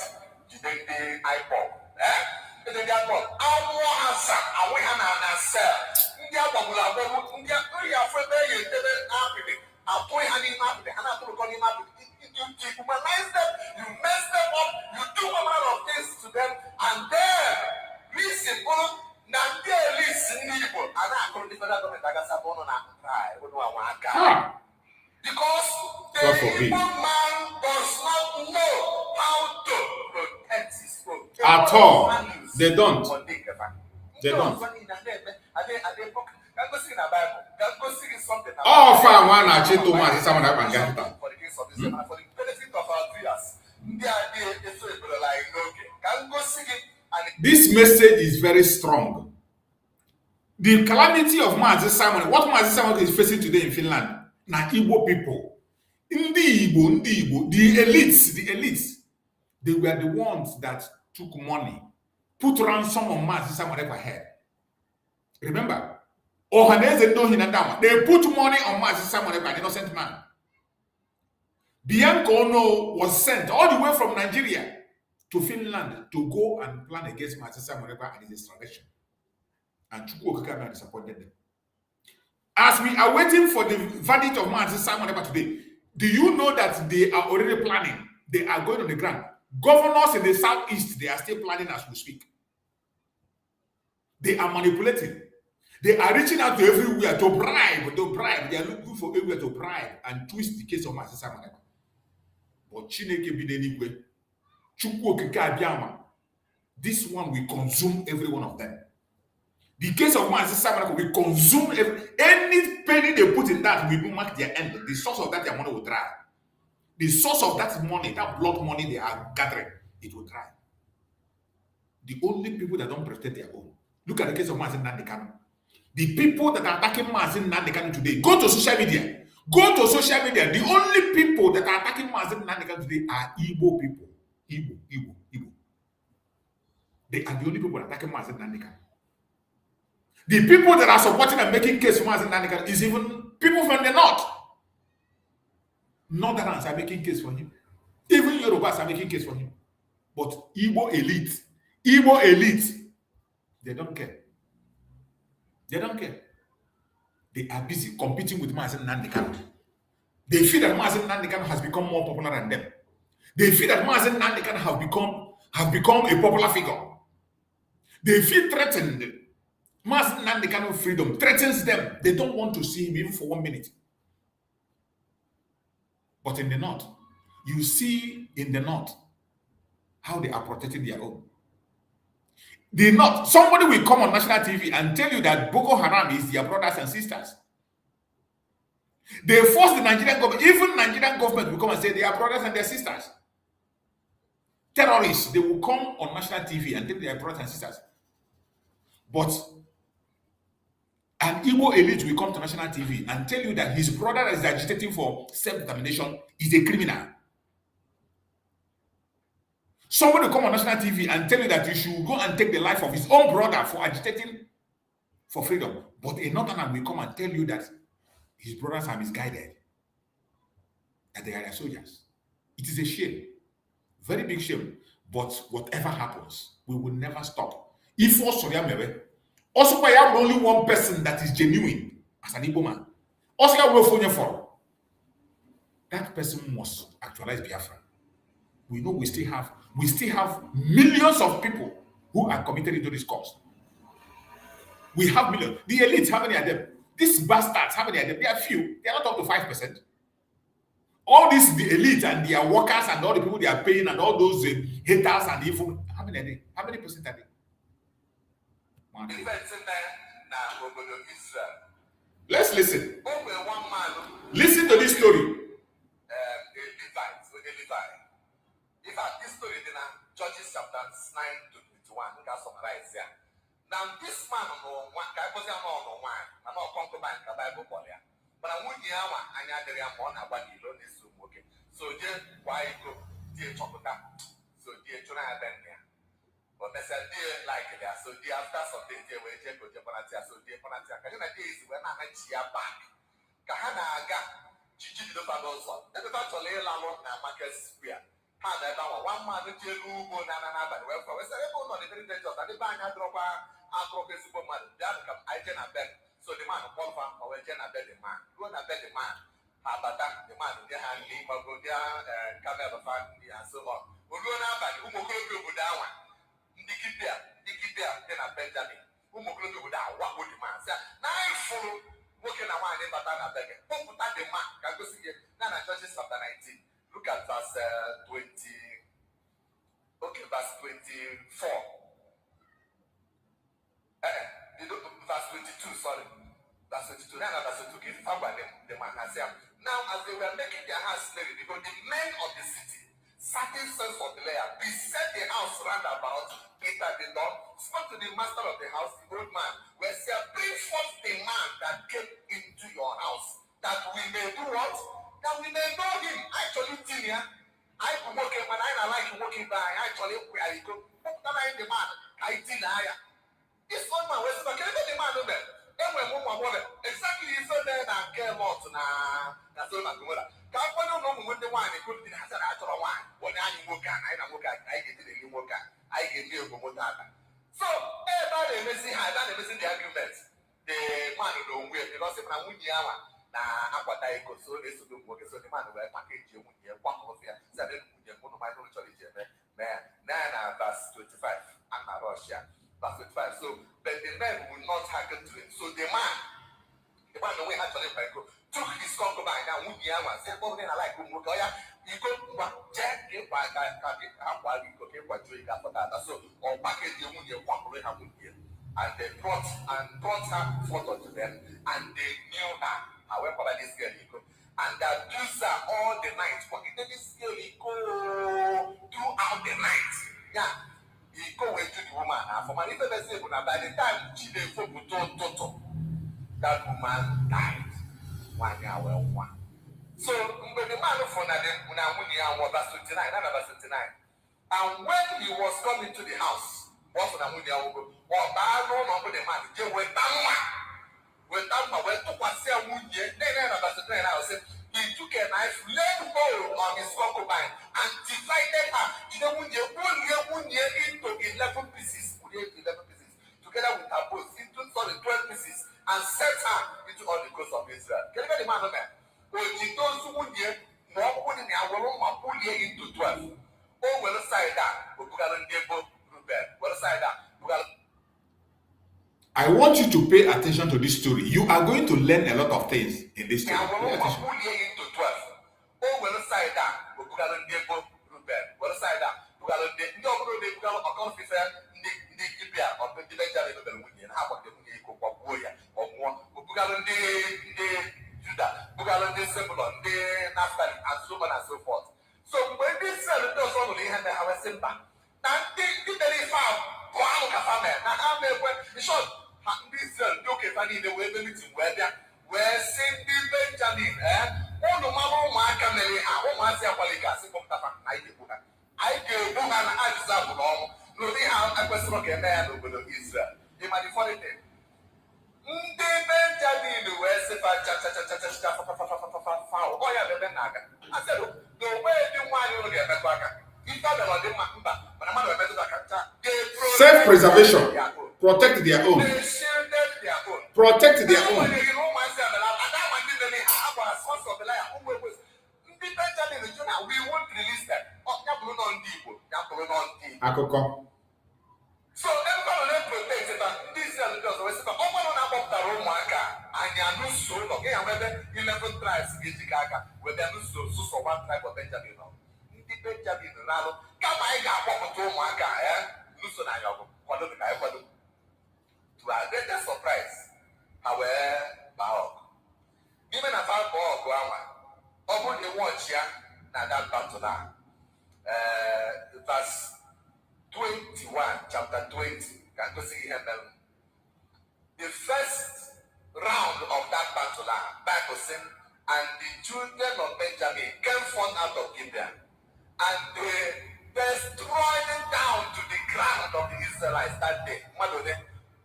Then the IPOP. And then the IPOP. I want answer. I want an answer. India Babula. India. We are for very happy. I'll point at him happy. And I put on him happy. You humanize them, you mess them up, you do a lot of things to them, and then listen, Nnamdi listen, and I couldn't federal government. I got some on cry. Because the Igbo man does not know how to protect his own. At all. They don't. They don't. Oh, fine, one actually too much. Someone have and get it. This message is very strong. The calamity of Mazi Simon, what Mazi Simon is facing today in Finland, now Igbo people, the elites, they were the ones that took money, put ransom on Mazi Simon ever head. Remember, Ohaneze no Hinandama, they put money on Mazi Simon ever, an innocent man. Bianca Ono was sent all the way from Nigeria to Finland to go and plan against Mazi Simon ever and his extradition. And Chuks disappointed them. As we are waiting for the verdict of Mazi Simon ever today, do you know that they are already planning? They are going on the ground. Governors in the southeast, they are still planning as we speak. They are manipulating. They are reaching out to everywhere to bribe. They are looking for everywhere to bribe and twist the case of Mazi Simon ever. But Chineke Bidenigwe, Chukwuokike, this one will consume every one of them. The case of Mazi Simon will consume any penny they put in that will mark their end. The source of that their money will dry. The source of that money, that blood money they are gathering, it will dry. The only people that don't protect their own. Look at the case of Nnamdi Kanu. The people that are attacking Nnamdi Kanu today, go to social media. Go to social media. The only people that are attacking Nnamdi Kanu today are Igbo people. Igbo. They are the only people attacking Nnamdi Kanu. The people that are supporting and making case for Nnamdi Kanu is even people from the north. Northerners are making case for him. Even Yorubas are making case for him. But Igbo elite, they don't care. They don't care. They are busy competing with Nnamdi Kanu. They feel that Nnamdi Kanu has become more popular than them. They feel that Nnamdi Kanu have become a popular figure. They feel threatened. Nnamdi Kanu freedom threatens them. They don't want to see him even for 1 minute. But in the north, you see in the north how they are protecting their own. The north, somebody will come on national TV and tell you that Boko Haram is their brothers and sisters. They force the Nigerian government, even Nigerian government will come and say they are brothers and their sisters. Terrorists, they will come on national TV and tell they are brothers and sisters. But an Igbo elite will come to national TV and tell you that his brother is agitating for self-determination is a criminal. Somebody will come on national TV and tell you that you should go and take the life of his own brother for agitating for freedom. But a northerner will come and tell you that his brothers are misguided, that they are soldiers. It is a shame, very big shame. But whatever happens, we will never stop. If also, I have only one person that is genuine as an Igbo man. Also, I will phone you for that person must actualize Biafra. We know we still have millions of people who are committed into this cause. We have millions. The elites, how many of them? These bastards, how many of them? They are few. They are not up to 5%. All these, the elite and their workers and all the people they are paying and all those haters and evil, how many are they? How many percent are they? Let's listen. Listen to this story. story in Judges chapter 9 to 21. You can summarize there. Now this man no one guy was no one. I'm not concubine the Bible for there. But I would hear one and I did one about the lonely soon. Okay. So just why go dear chocolate. So dear Jonah then there. But they said dear like there. So dear after something dear where they go to Panatia. So dear Panatia. Can you days when I met you back? Kahana got Chichi the Fadosa. Then the battle lay along now Market Square. Had I done one man to tell you go down another. Well, for us, I don't know the very dangerous. I didn't buy a drop a superman. That come I can bed. So the man call for our Jenna bed the man. Go and bed the man. How about that? The man in the hand, he will go down and come out of family and so on. We'll go now back. Who will go down? Dikibia, then a Benjamin. Who will go down? What would the man say? Now I follow. Working on one but I'm begging. Who put that the man? Can go see it. Now, Judges chapter 19. Look at verse 20. Okay, verse 24. Verse 22, sorry. Verse 22. Now, verse 22. Give Fabra the man has said. Now, as they were making their house ready, because the men of the city, certain sons of the layer, beset the house round about, Peter the Lord, spoke to the master of the house, the old man, where said, bring forth the man that came into your house, that we may do what? That we may know him. Actually, Tinia, I am working when I like working by. Actually, where I go, the man, I deny. This one man was okay. The man over there. Exactly, so then I came out now. That's all I'm going to. Can't know when the wine is good. I said, I told a wine. When I work, I don't work. I get it in work. I get you from what happened. So, everybody missing, I done missing the argument. The man who don't wear because if I'm with you, now, what I go so is to do work. So the man will package you with your one of your 7 one of my own church. Now, verse 25. I'm a Russia. Verse 25. So, but the men will not hearken to him. So the man the way actually took his concubine and who he was said, oh, then I like him. You go check it by so or package you with your one here. And they brought her forth unto them, and they knew her. However, by this girl he go. And that abused her all the night. But in this girl he go throughout the night. Yeah. He go away to the woman. And for my little say, by the time she did that woman died 1 hour one. So when the man from verse 29, verse 29. And when he was coming to the house, what for the the man, they went down. When to he took a knife, laid hold on his concubine, and divided her into 11 pieces. 11 pieces, together with her both, into 12 pieces, and set her into all the coasts of Israel. Can you get the man on that? Into 12. Oh, well, side that. Well, side that. I want you to pay attention to this story. You are going to learn a lot of things in this story. Pay attention. And so forth. So when this does only have the house in back, now the very far, in short, this okay, funny the way the meeting where Cindy Benjamin, oh no, Mamma, Cameli, oh, my Zapalica, I gave Buhan and Azabulon, no, they have a question of a man over Israel. They might be funny thing. Benjamin, where I said, the way you want to get back. Self-preservation. Protect their own. Protect their own. Akoko. So everybody protect this and you are not so long. 11 tribes where they are not so one tribe of Benjamin. Benjamin now. Come I got one to Maka, Luson and Yago, to our greatest surprise, however, even a far ball grammar, open the watch here, now that battle now. verse 21, chapter 20. Can you see here now? The first round of that battle, Bible says, and the children of Benjamin came forth out of Gibeon, and they destroyed down to the ground of the Israelites that day.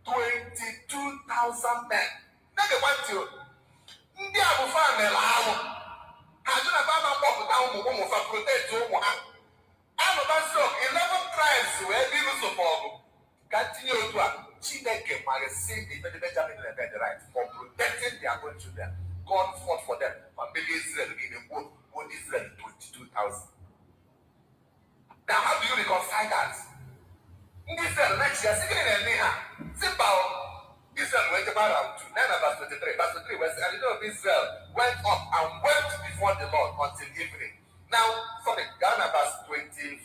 22,000 men. Now they want to. Ndị a bụ famịlị ahụ. Ha jụ na ba na-akpọpụta ụmụ fa protect ụmụ ha. Anụbazi 11 tribes wee dị n'ụzọ ọgụ. Ka tinye otu a, Chineke mara si the Benjamin and the right for protecting their own children. God fought for them. Family Israel in the both Israel 22,000. Now how do you reconcile that? Israel next year, second in Neha, simple. Israel went about to 9 verse 23. Verse 23 was, and the children of Israel went up and wept before the Lord until evening. Now, sorry, Ghana verse 25.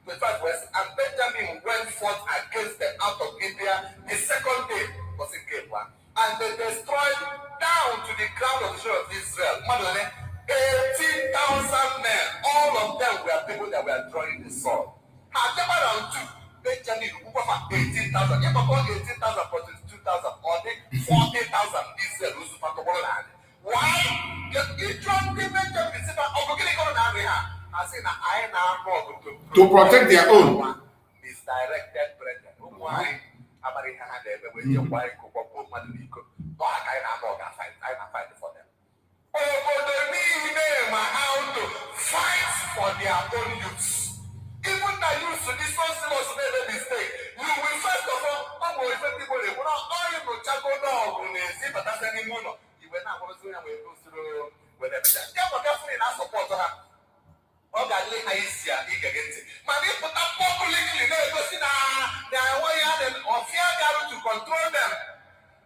25 was, and Benjamin went forth against them out of Gibeon the second day, was in Ekpa'S, and they destroyed down to the ground of the children of Israel. 18,000 men. All of them were people that were drawing the sword. However, around 2, Benjamin, who was 18,000. You have 18,000 for 22,000, or 40,000 Israel who's part of land. Why? Each one of Benjamin is about to protect their own. Misdirected brethren. Why? Fight for them. How to fight for their own youths. Even the youths, this one was made a mistake. You will first of all, people will not all you know, Chaco dog, but that's any mono. You were not going to go through with everything. Definitely not support her. Oh, God, I see a big against it. But if put up publicly, they go see they are wired or fear to control them.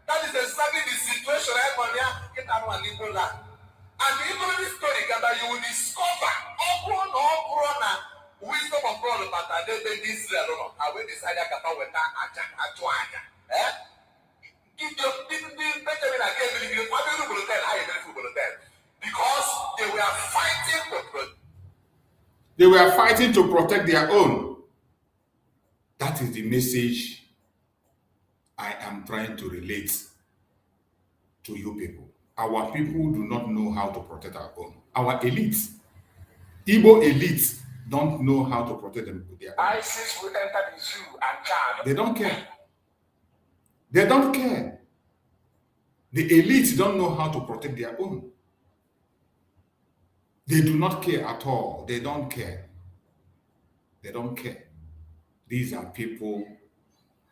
That is exactly the situation right on here. Get out of Igbo land. And even this story, that you will discover wisdom of God about Israel. I will decide that with that. Give your Benjamin again, because they were fighting to protect. They were fighting to protect their own. That is the message I am trying to relate to you people. Our people do not know how to protect our own. Our elites, Igbo elites, don't know how to protect them with their own. ISIS will enter the zoo and charge. They don't care. They don't care. The elites don't know how to protect their own. They do not care at all. They don't care. They don't care. These are people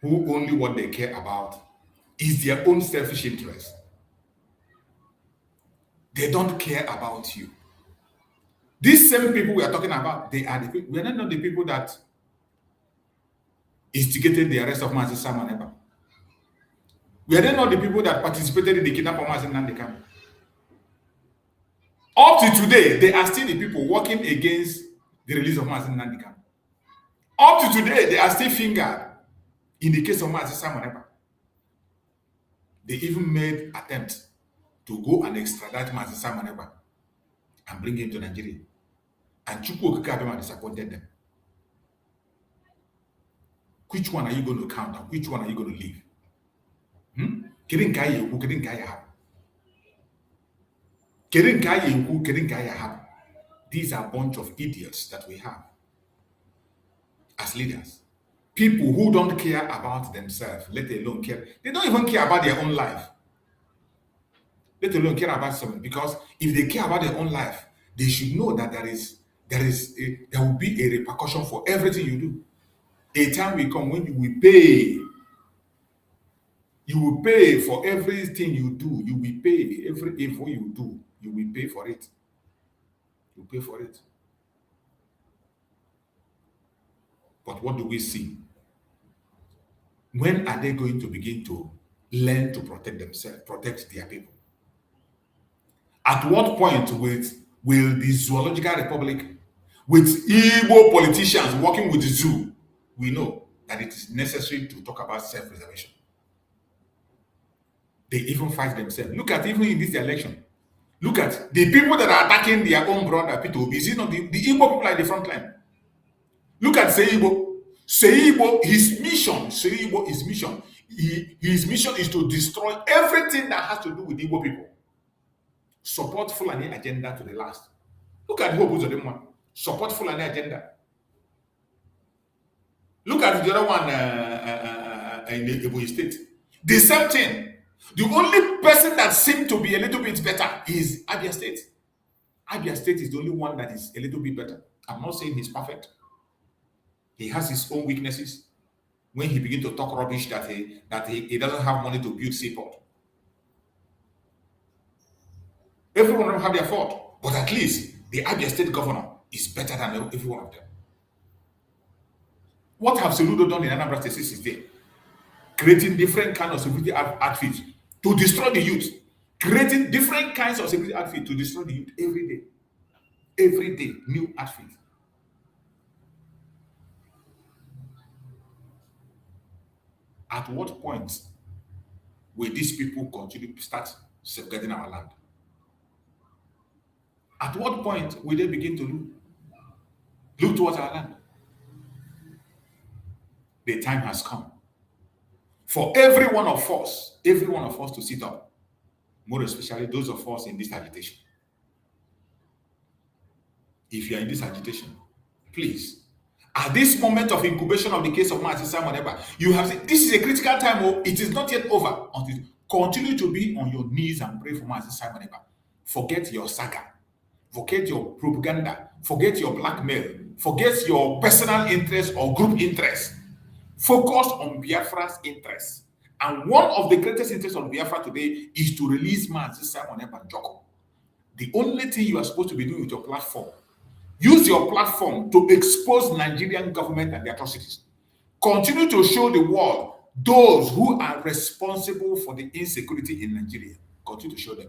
who only what they care about is their own selfish interest. They don't care about you. These same people we are talking about, they are the people. We are not the people that instigated the arrest of Mazi Simon Ekpa. We are not the people that participated in the kidnapping of Mazi Nnamdi. Up to today, they are still the people working against the release of Mazi Nnamdi. Up to today, they are still fingered in the case of Mazi Simon Ekpa. They even made attempts to go and extradite Mazi Simon Ekpa and bring him to Nigeria. And Chuks disappointed them. Which one are you going to count on? Which one are you going to leave? These are a bunch of idiots that we have as leaders. People who don't care about themselves, let alone care. They don't even care about their own life. Let alone care about someone. Because if they care about their own life, they should know that there will be a repercussion for everything you do. A time will come when you will pay. You will pay for everything you do. You will pay every evil you do. You will pay for it. You pay for it. But what do we see? When are they going to begin to learn to protect themselves, protect their people? At what point will the Zoological Republic, with Igbo politicians working with the zoo, we know that it is necessary to talk about self-preservation? They even fight themselves. Look at even in this election. Look at the people that are attacking their own brother, Peter Obi. Is it not the Igbo people at the front line? Look at Seibo. Seibo, his mission, his mission is to destroy everything that has to do with Igbo people. Support Fulani agenda to the last. Look at Hope Uzodinma. Support Fulani agenda. Look at the other one in the Ebonyi State. The same thing. The only person that seemed to be a little bit better is Abia State. Abia State is the only one that is a little bit better. I'm not saying he's perfect. He has his own weaknesses. When he begins to talk rubbish that he doesn't have money to build seaport. Everyone will have their fault, but at least the Abia State governor is better than every one of them. What have Soludo done in Anambra State is there? Creating different kinds of security outfits to destroy the youth. Creating different kinds of security outfits to destroy the youth every day. Every day, new outfit. At what point will these people continue to start safeguarding our land? At what point will they begin to look towards our land? The time has come for every one of us to sit up, more especially those of us in this agitation. If you are in this agitation, please, at this moment of incubation of the case of Simon Ekpa, you have said, this is a critical time, it is not yet over. Continue to be on your knees and pray for Simon Ekpa. Forget your saga. Forget your propaganda. Forget your blackmail. Forget your personal interest or group interest. Focus on Biafra's interests. And one of the greatest interests of Biafra today is to release Simon Ekpa Joko. The only thing you are supposed to be doing with your platform, use your platform to expose Nigerian government and the atrocities. Continue to show the world those who are responsible for the insecurity in Nigeria. Continue to show them.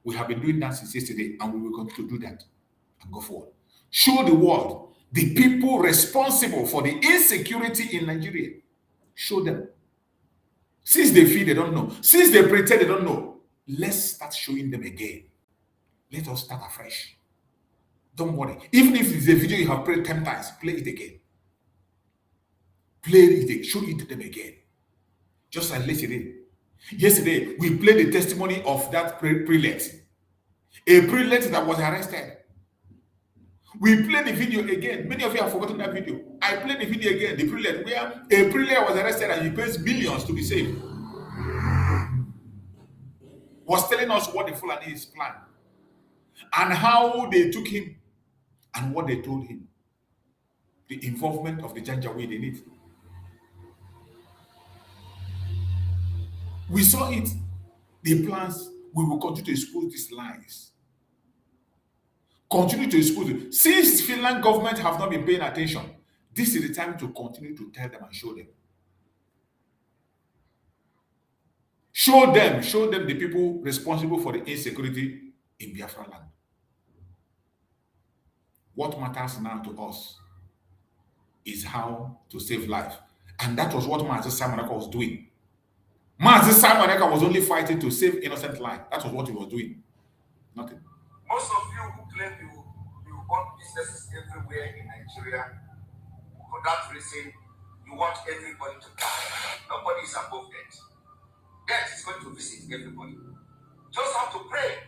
We have been doing that since yesterday, and we will continue to do that and go forward. Show the world the people responsible for the insecurity in Nigeria. Show them. Since they feel they don't know, since they pretend they don't know, let's start showing them again. Let us start afresh. Don't worry. Even if it's a video you have played 10 times, play it again. Play it again. Show it to them again. Just like yesterday. Yesterday, we played the testimony of that prelate. A prelate that was arrested. We played the video again. Many of you have forgotten that video. I played the video again. The prelate, where a prelate was arrested and he pays millions to be saved. Was telling us what the Fulani's plan and how they took him and what they told him. The involvement of the Janjaweed in it. We saw it. The plans, we will continue to expose these lies. Continue to expose it. Since Finland government have not been paying attention, this is the time to continue to tell them and show them. Show them the people responsible for the insecurity in Biafra land. What matters now to us is how to save life. And that was what Simon Ekpa was doing. Simon Ekpa was only fighting to save innocent life. That was what he was doing. Nothing. Most of you who claim you want businesses everywhere in Nigeria, for that reason, you want everybody to die. Nobody is above death. Death is going to visit everybody. Just have to pray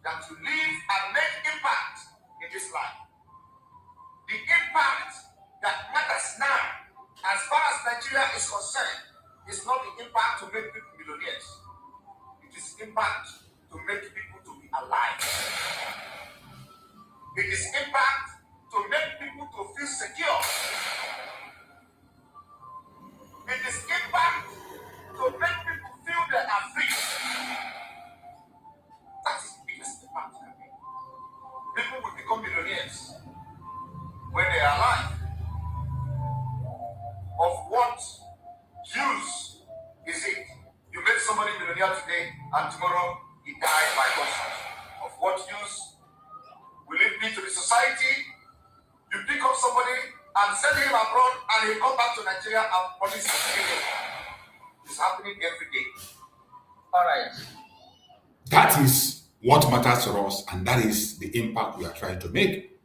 that you live and make impact in this life. The impact that matters now, as far as Nigeria is concerned, is not the impact to make people millionaires. It is impact to make people to be alive. It is impact to make people to feel secure. It is impact to make people feel they are free. That is the biggest impact. People will become millionaires when they are alive. Of what use is it? You make somebody millionaire today and tomorrow he died by gunshot. Of what use will it be to the society? You pick up somebody and send him abroad and he come back to Nigeria and police kill him. It's happening every day. All right. That is what matters to us, and that is the impact we are trying to make.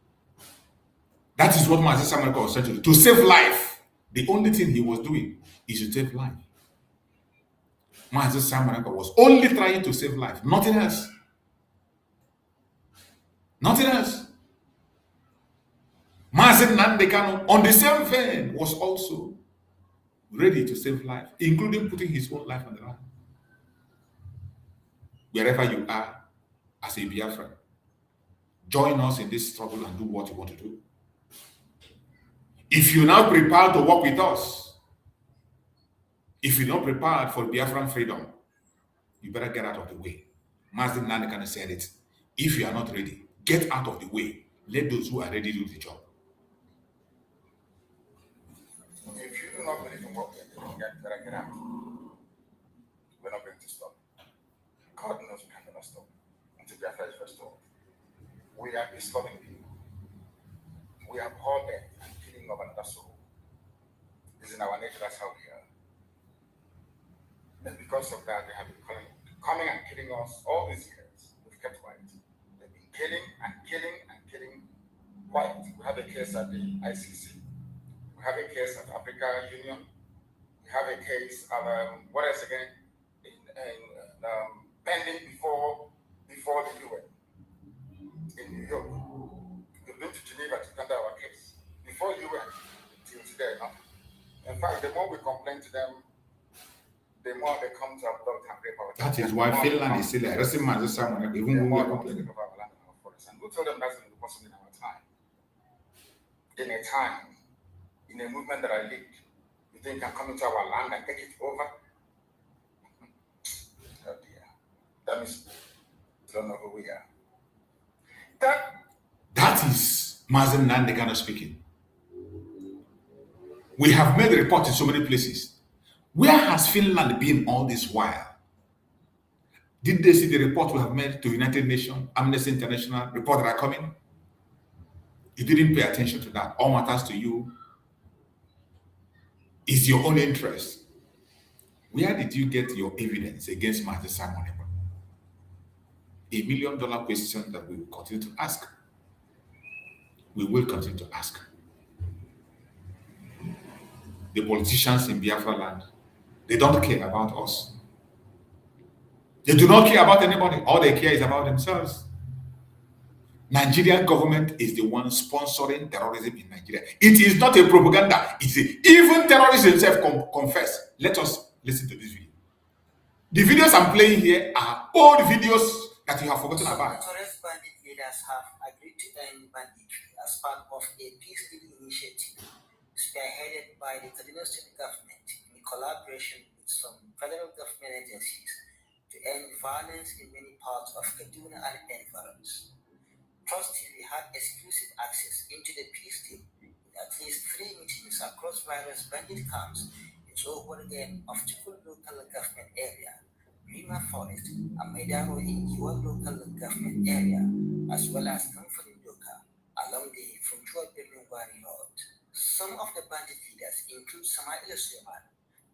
That is what Mazi Simon Ekpa was trying to do. To save life. The only thing he was doing is to save life. Mazi Simon Ekpa was only trying to save life. Nothing else. Nothing else. Mazi Nnamdi Kanu, on the same vein, was also ready to save life, including putting his own life on the line. Wherever you are as a Biafran, join us in this struggle and do what you want to do. If you're now prepared to work with us, if you're not prepared for Biafran freedom, you better get out of the way. Mazi Nnamdi Kanu said it. If you are not ready, get out of the way. Let those who are ready do the job. If you do not believe in what we're doing, get out. We're not going to stop. God knows we cannot stop until Biafra is restored. We are disturbing people. We have all death and killing of another soul. It's in our nature, that's how we are. And because of that, they have been coming and killing us all these years. We've kept quiet. They've been killing and killing and killing quiet. We have a case at the ICC. We have a case at Africa Union. We have a case of, what else again? Pending before the UN in New York. We've been to Geneva to tender our case. Before UN, till today, no? In fact, the more we complain to them, the more they come to our blood and rape our That is why Finland is still arresting Mazi Simon Ekpa, even when we are complaining. And who told them that's going to be possible in our time? In a time, in a movement that I lead, you think can come into our land and take it over? Oh dear. That means we don't know who we are. That is Mazi Nnamdi Kanu speaking. We have made reports in so many places. Where has Finland been all this while? Did they see the report we have made to United Nations, Amnesty International, report that are coming? You didn't pay attention to that. All matters to you is your own interest. Where did you get your evidence against Mazi Simon Ekpa? $1 million question that we will continue to ask. We will continue to ask. The politicians in Biafra land, they don't care about us. They do not care about anybody. All they care is about themselves. Nigerian government is the one sponsoring terrorism in Nigeria. It is not a propaganda. Even terrorists themselves confess. Let us listen to this video. The videos I'm playing here are old videos that you have forgotten about. Notorious bandit leaders have agreed to end banditry as part of a peace-building initiative spearheaded by the Kaduna State government in collaboration with some federal government agencies to end violence in many parts of Kaduna and environs. Trust TV had exclusive access into the peace deal with at least 3 meetings across various bandit camps in Oborgen of Chuks local government area, Rima Forest, and Maidano in Yuan local government area, as well as Kamfani Doka along the Funchua Birnungwari Road. Some of the bandit leaders include Samaila Suleiman,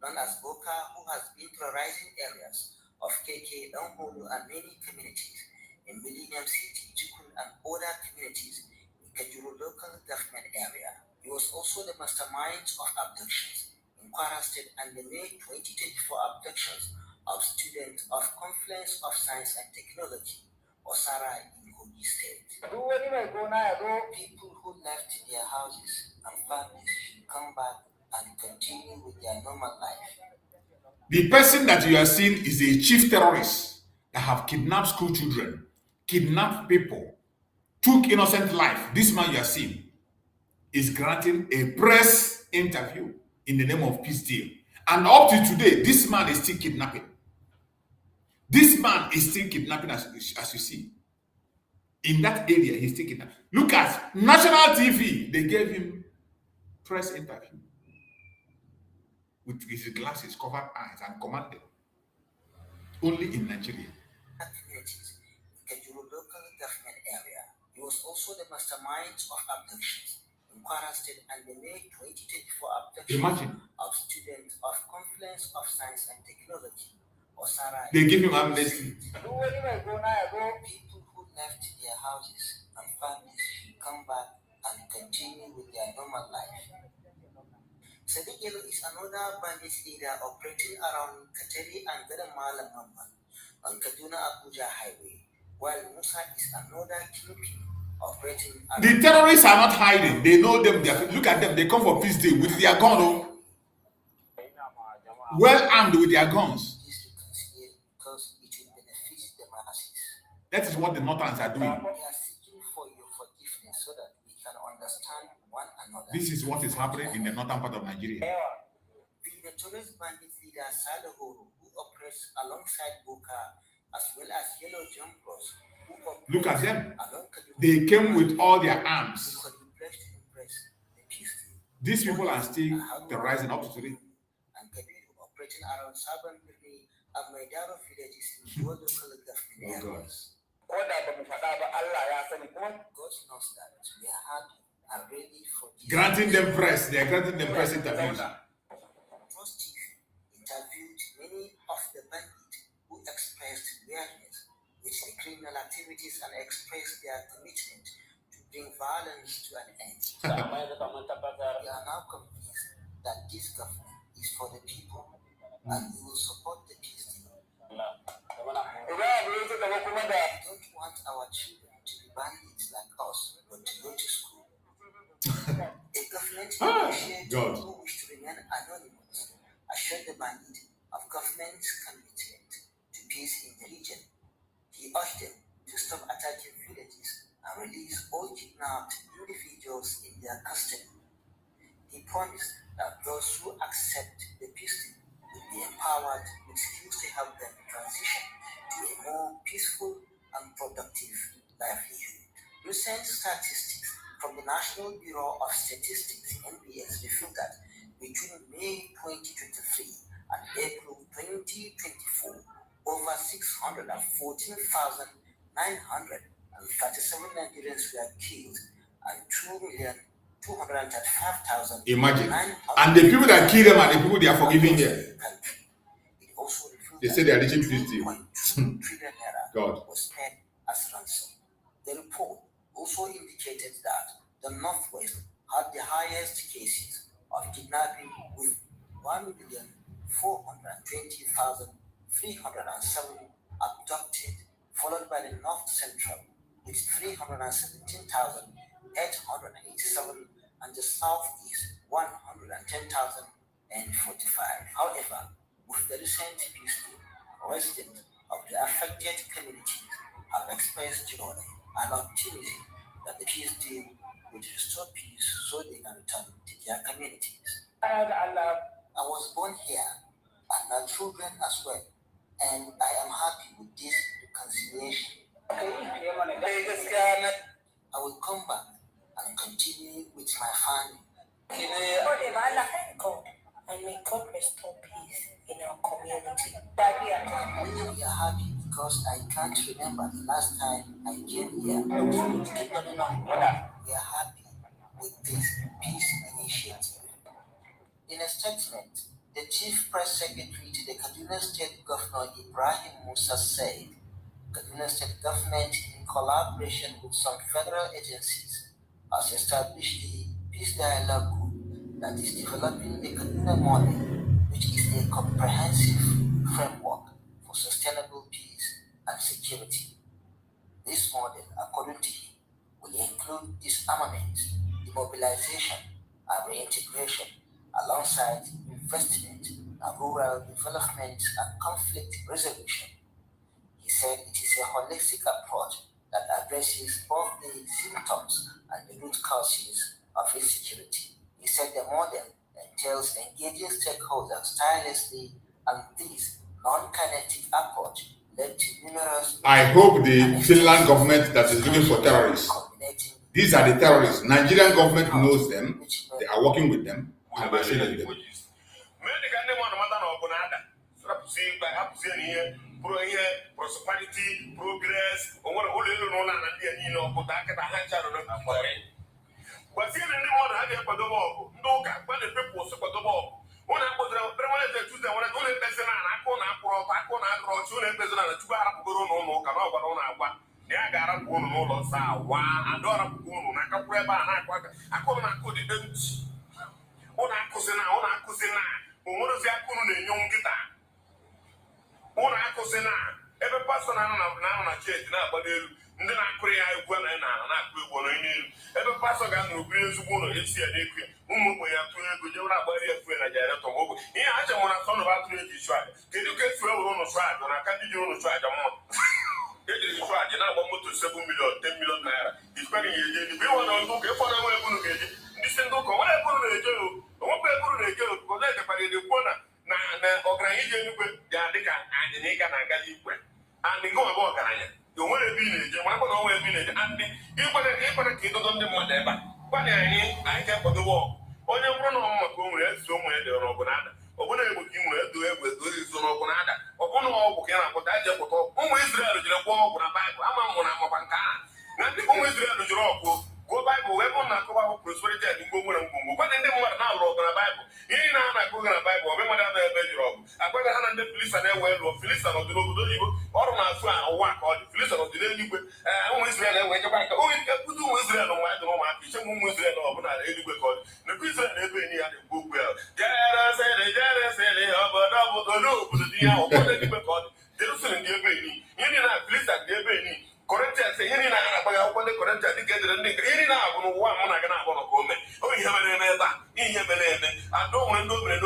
known as Boka, who has been terrorizing areas of KK, Dongholu, and many communities in Millennium City, Chukun, and other communities in Kajuru local government area. He was also the mastermind of abductions in Kwara State and the May 2024 abductions of students of Confluence of Science and Technology, Osara, in Kogi State. People who left their houses and families should come back and continue with their normal life. The person that you are seeing is a chief terrorist that have kidnapped school children, kidnapped people, took innocent life. This man you are seeing is granting a press interview in the name of peace deal. And up to today, this man is still kidnapping. This man is still kidnapping as you see. In that area, he's still kidnapping. Look at national TV. They gave him press interview with his glasses, covered eyes, and commanded. Only in Nigeria. Communities in Kajuru local government area. He was also the mastermind of abductions in Kwara State and the May 2024 abduction of students of Confluence of Science and Technology, Osara. They give him amnesty. People who left their houses and families should come back and and continue with their normal life. Sadiq Yelo is another bandit leader operating around Kateri and Gadamala Mamman on Kaduna Abuja Highway, while Musa is another kingpin operating around. The terrorists are not hiding. They know them. Look at them. They come for peace day with their gun, well armed with their guns. This reconciliation because it will benefit the masses. That is what the Northerns are doing. We are seeking for your forgiveness so that we can understand one another. This is what is happening in the northern part of Nigeria. The notorious bandit leader Salahoro, who operates alongside Boka, as well as Yellow Jumpers, who operates Look at them. along Kaduna, They came with all their arms. could be blessed to impress the peace team. These people are still rising up to today. And Kabiru operating around Saban Birni and Maidaro villages in your local government areas. God knows that we are happy and ready for this. Granting them press. They are granting them press interviews. Trust Chief interviewed many of the bandits who expressed awareness with the criminal activities and expressed their commitment to bring violence to an end. We are now convinced that this government is for the people and we will support the peace deal. We don't want our children to be bandits like us, but to go to school. A government negotiator who wish to remain anonymous assured the bandit of government's commitment to peace in the region. He urged them to stop attacking villages and release all kidnapped individuals in their custody. He promised that those who accept the peace deal will be empowered with skills to help them transition to a more peaceful and productive livelihood. Recent statistics from the National Bureau of Statistics (NBS) reveal that between May 2023 and April 2024, over 614,937 Nigerians were killed and 2,235,000. Imagine. And the people that kill them are the people they are forgiving here. It also revealed They say they are reaching 50. 1.2 trillion naira God. was paid as ransom. The report also indicated that the Northwest had the highest cases of kidnapping with 1,420,307 abducted, followed by the North Central with 317,887 and the Southeast 110,045. However, with the recent peace deal, residents of the affected communities have expressed joy and optimism that the peace deal would restore peace so they can return to their communities. I was born here and my children as well, and I am happy with this reconciliation. I will come back and continue with my family. And may God restore peace in our community. We are happy because I can't remember the last time I came here. We are happy with this peace initiative. In a statement, the Chief Press Secretary to the Kaduna State Governor Ibrahim Musa said, Kaduna State Government, in collaboration with some federal agencies, has established the Peace Dialogue Group that is developing the Kaduna model, which is a comprehensive framework for sustainable peace and security. This model, according to him, will include disarmament, demobilization, and reintegration, alongside investment and rural development and conflict resolution. He said it is a holistic approach that addresses both the symptoms and the root causes of insecurity. He said the model entails engaging stakeholders tirelessly, and this non-kinetic approach led to numerous. I hope the Finland government that is looking for terrorists, these are the terrorists. Nigerian government knows them. They are working with them. And they are shooting them. Prosperity, progress, or what all you know, and but see, anyone had a Padomo, no, but the people support the ball. When I was permanent to the one, only person, I call a pro, I call a pro, two person, and two are no, na ya ga-arapụ unu n'ụlọ nsọ a waa adị ọrapụkwa unu na akakwuru ebe a na-akụ aka akụrụ na akụ dịde ntị ụnụ akụzi na onwerozi aka unu na-enye nkịta ụnụ akụzi na ebe pastọ na-anọ na cheeti na-agbado elu ndị na-akụrụ ya egwu na na-akụ egwu onye n'elu ebe pastọ ga-anọ obiri ezigbo ụlọ esi ya n'ekwu ya ụmụ ogbenye atụrụ ego jewere agbari ya fue na jeneretọ ma ogbe ihe a chemụ na sọnụ atụrụ eji chụ aja kedu ka esi ewere ụnụ chụ aja na aka ndị ji ụnụ chụ aja mma ejiri chụ aja na-agba moto 7 million 10 million naira ikpere ya eje ebe ịwa na ndị ụka ịfọdụ enwe ebe unu ga-eje ndị si ndị ụka nwere ebe unu na-eje onwekwa ebe unu na-eje obodo ejekwara ede kwuo na ọgaranya ije enugwe ga-adị ka anyị na ịga na-aga n'ikwe andị gị nwebe ọgaranya onwere ebe ị na-eje ma akwa na onwe ebe ị na-eje andị ịkwere ka ịdodo ndị mmadụ ebe a gwana anyị ga-akwadobe ọgụ onye bụrụ na ọmụ maka o nwere ezi ụmụ ya dịrị n'ọgụ na-ada ọbụna egbe ka ị nwere edo egbe edozi izo n'ọgụ na-ada ọbụna ọgwụ ka ị na-akwụta aji ekwụta ụmụ Izrel jiri gwọọ ọgwụ na Baịbụl ama mụ na amakwa nke ahụ na ndị ụmụ Izrel jiri ọgwụ gụọ Baịbụl wee bụrụ na akọwa ahụ prosperity adị mgbe nwere mgbe gwana ndị mmadụ na-alụ ọgụ na Baịbụl ihe na ha na-akụ gị na Baịbụl ọbụ mmadụ anaghị ebe jiri ọgụ agwaghị ha na ndị Filista na-ewe lụọ Filista nọdụ n'obodo oyibo ọrụ na-azụ ụwa ka ọ dị Filista nọdụ n'eluigwe ụmụ Izrel enwe echekwa aka onye ebudo ụmụ Izrel nwa ya dị ụmụaka iche ụmụ Izrel ọbụla na eluigwe ka ọ dị nekwa Izrel na ebe enyi ya na-ekwu okwu ya jeresịrị obodo n'obodo dị ya ụfọdụ eluigwe ka ọ dị Jerusalem dị ebe enyi ihe niile na Filista dị ebe enyi Kọrịntịans ihe niile a na-agbaghị akwụkwọ ndị Kọrịntịans dịka edere ndị ihe niile abụ n'ụwa mụ na gị na-agba nọka ome o ihe mere eme ebe a ihe mere eme ada o nwere ndị o mere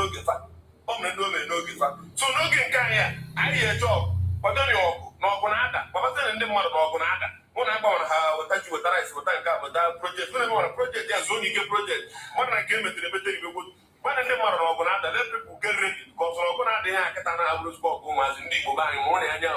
n'oge fa so n'oge nke anyị eje ọgụ kwado ya ọgụ na ọgụ na-ada gbabatara ndị mmadụ na ọgụ na-ada mụ na agbanwere ha weta ji wetara isi weta nke a weta projekti mụ na enwere projekti ya zuo n'ike projekti mmadụ na nke emetere emetere igbe gbana ndị mmadụ na ọgụ na-ada let people get ready ka ọsọrọ ọgụ na-adịghị akịta na-abụrụ ezigbo ọgụ ụmụazị ndị Igbo be anyị mụrụ na anya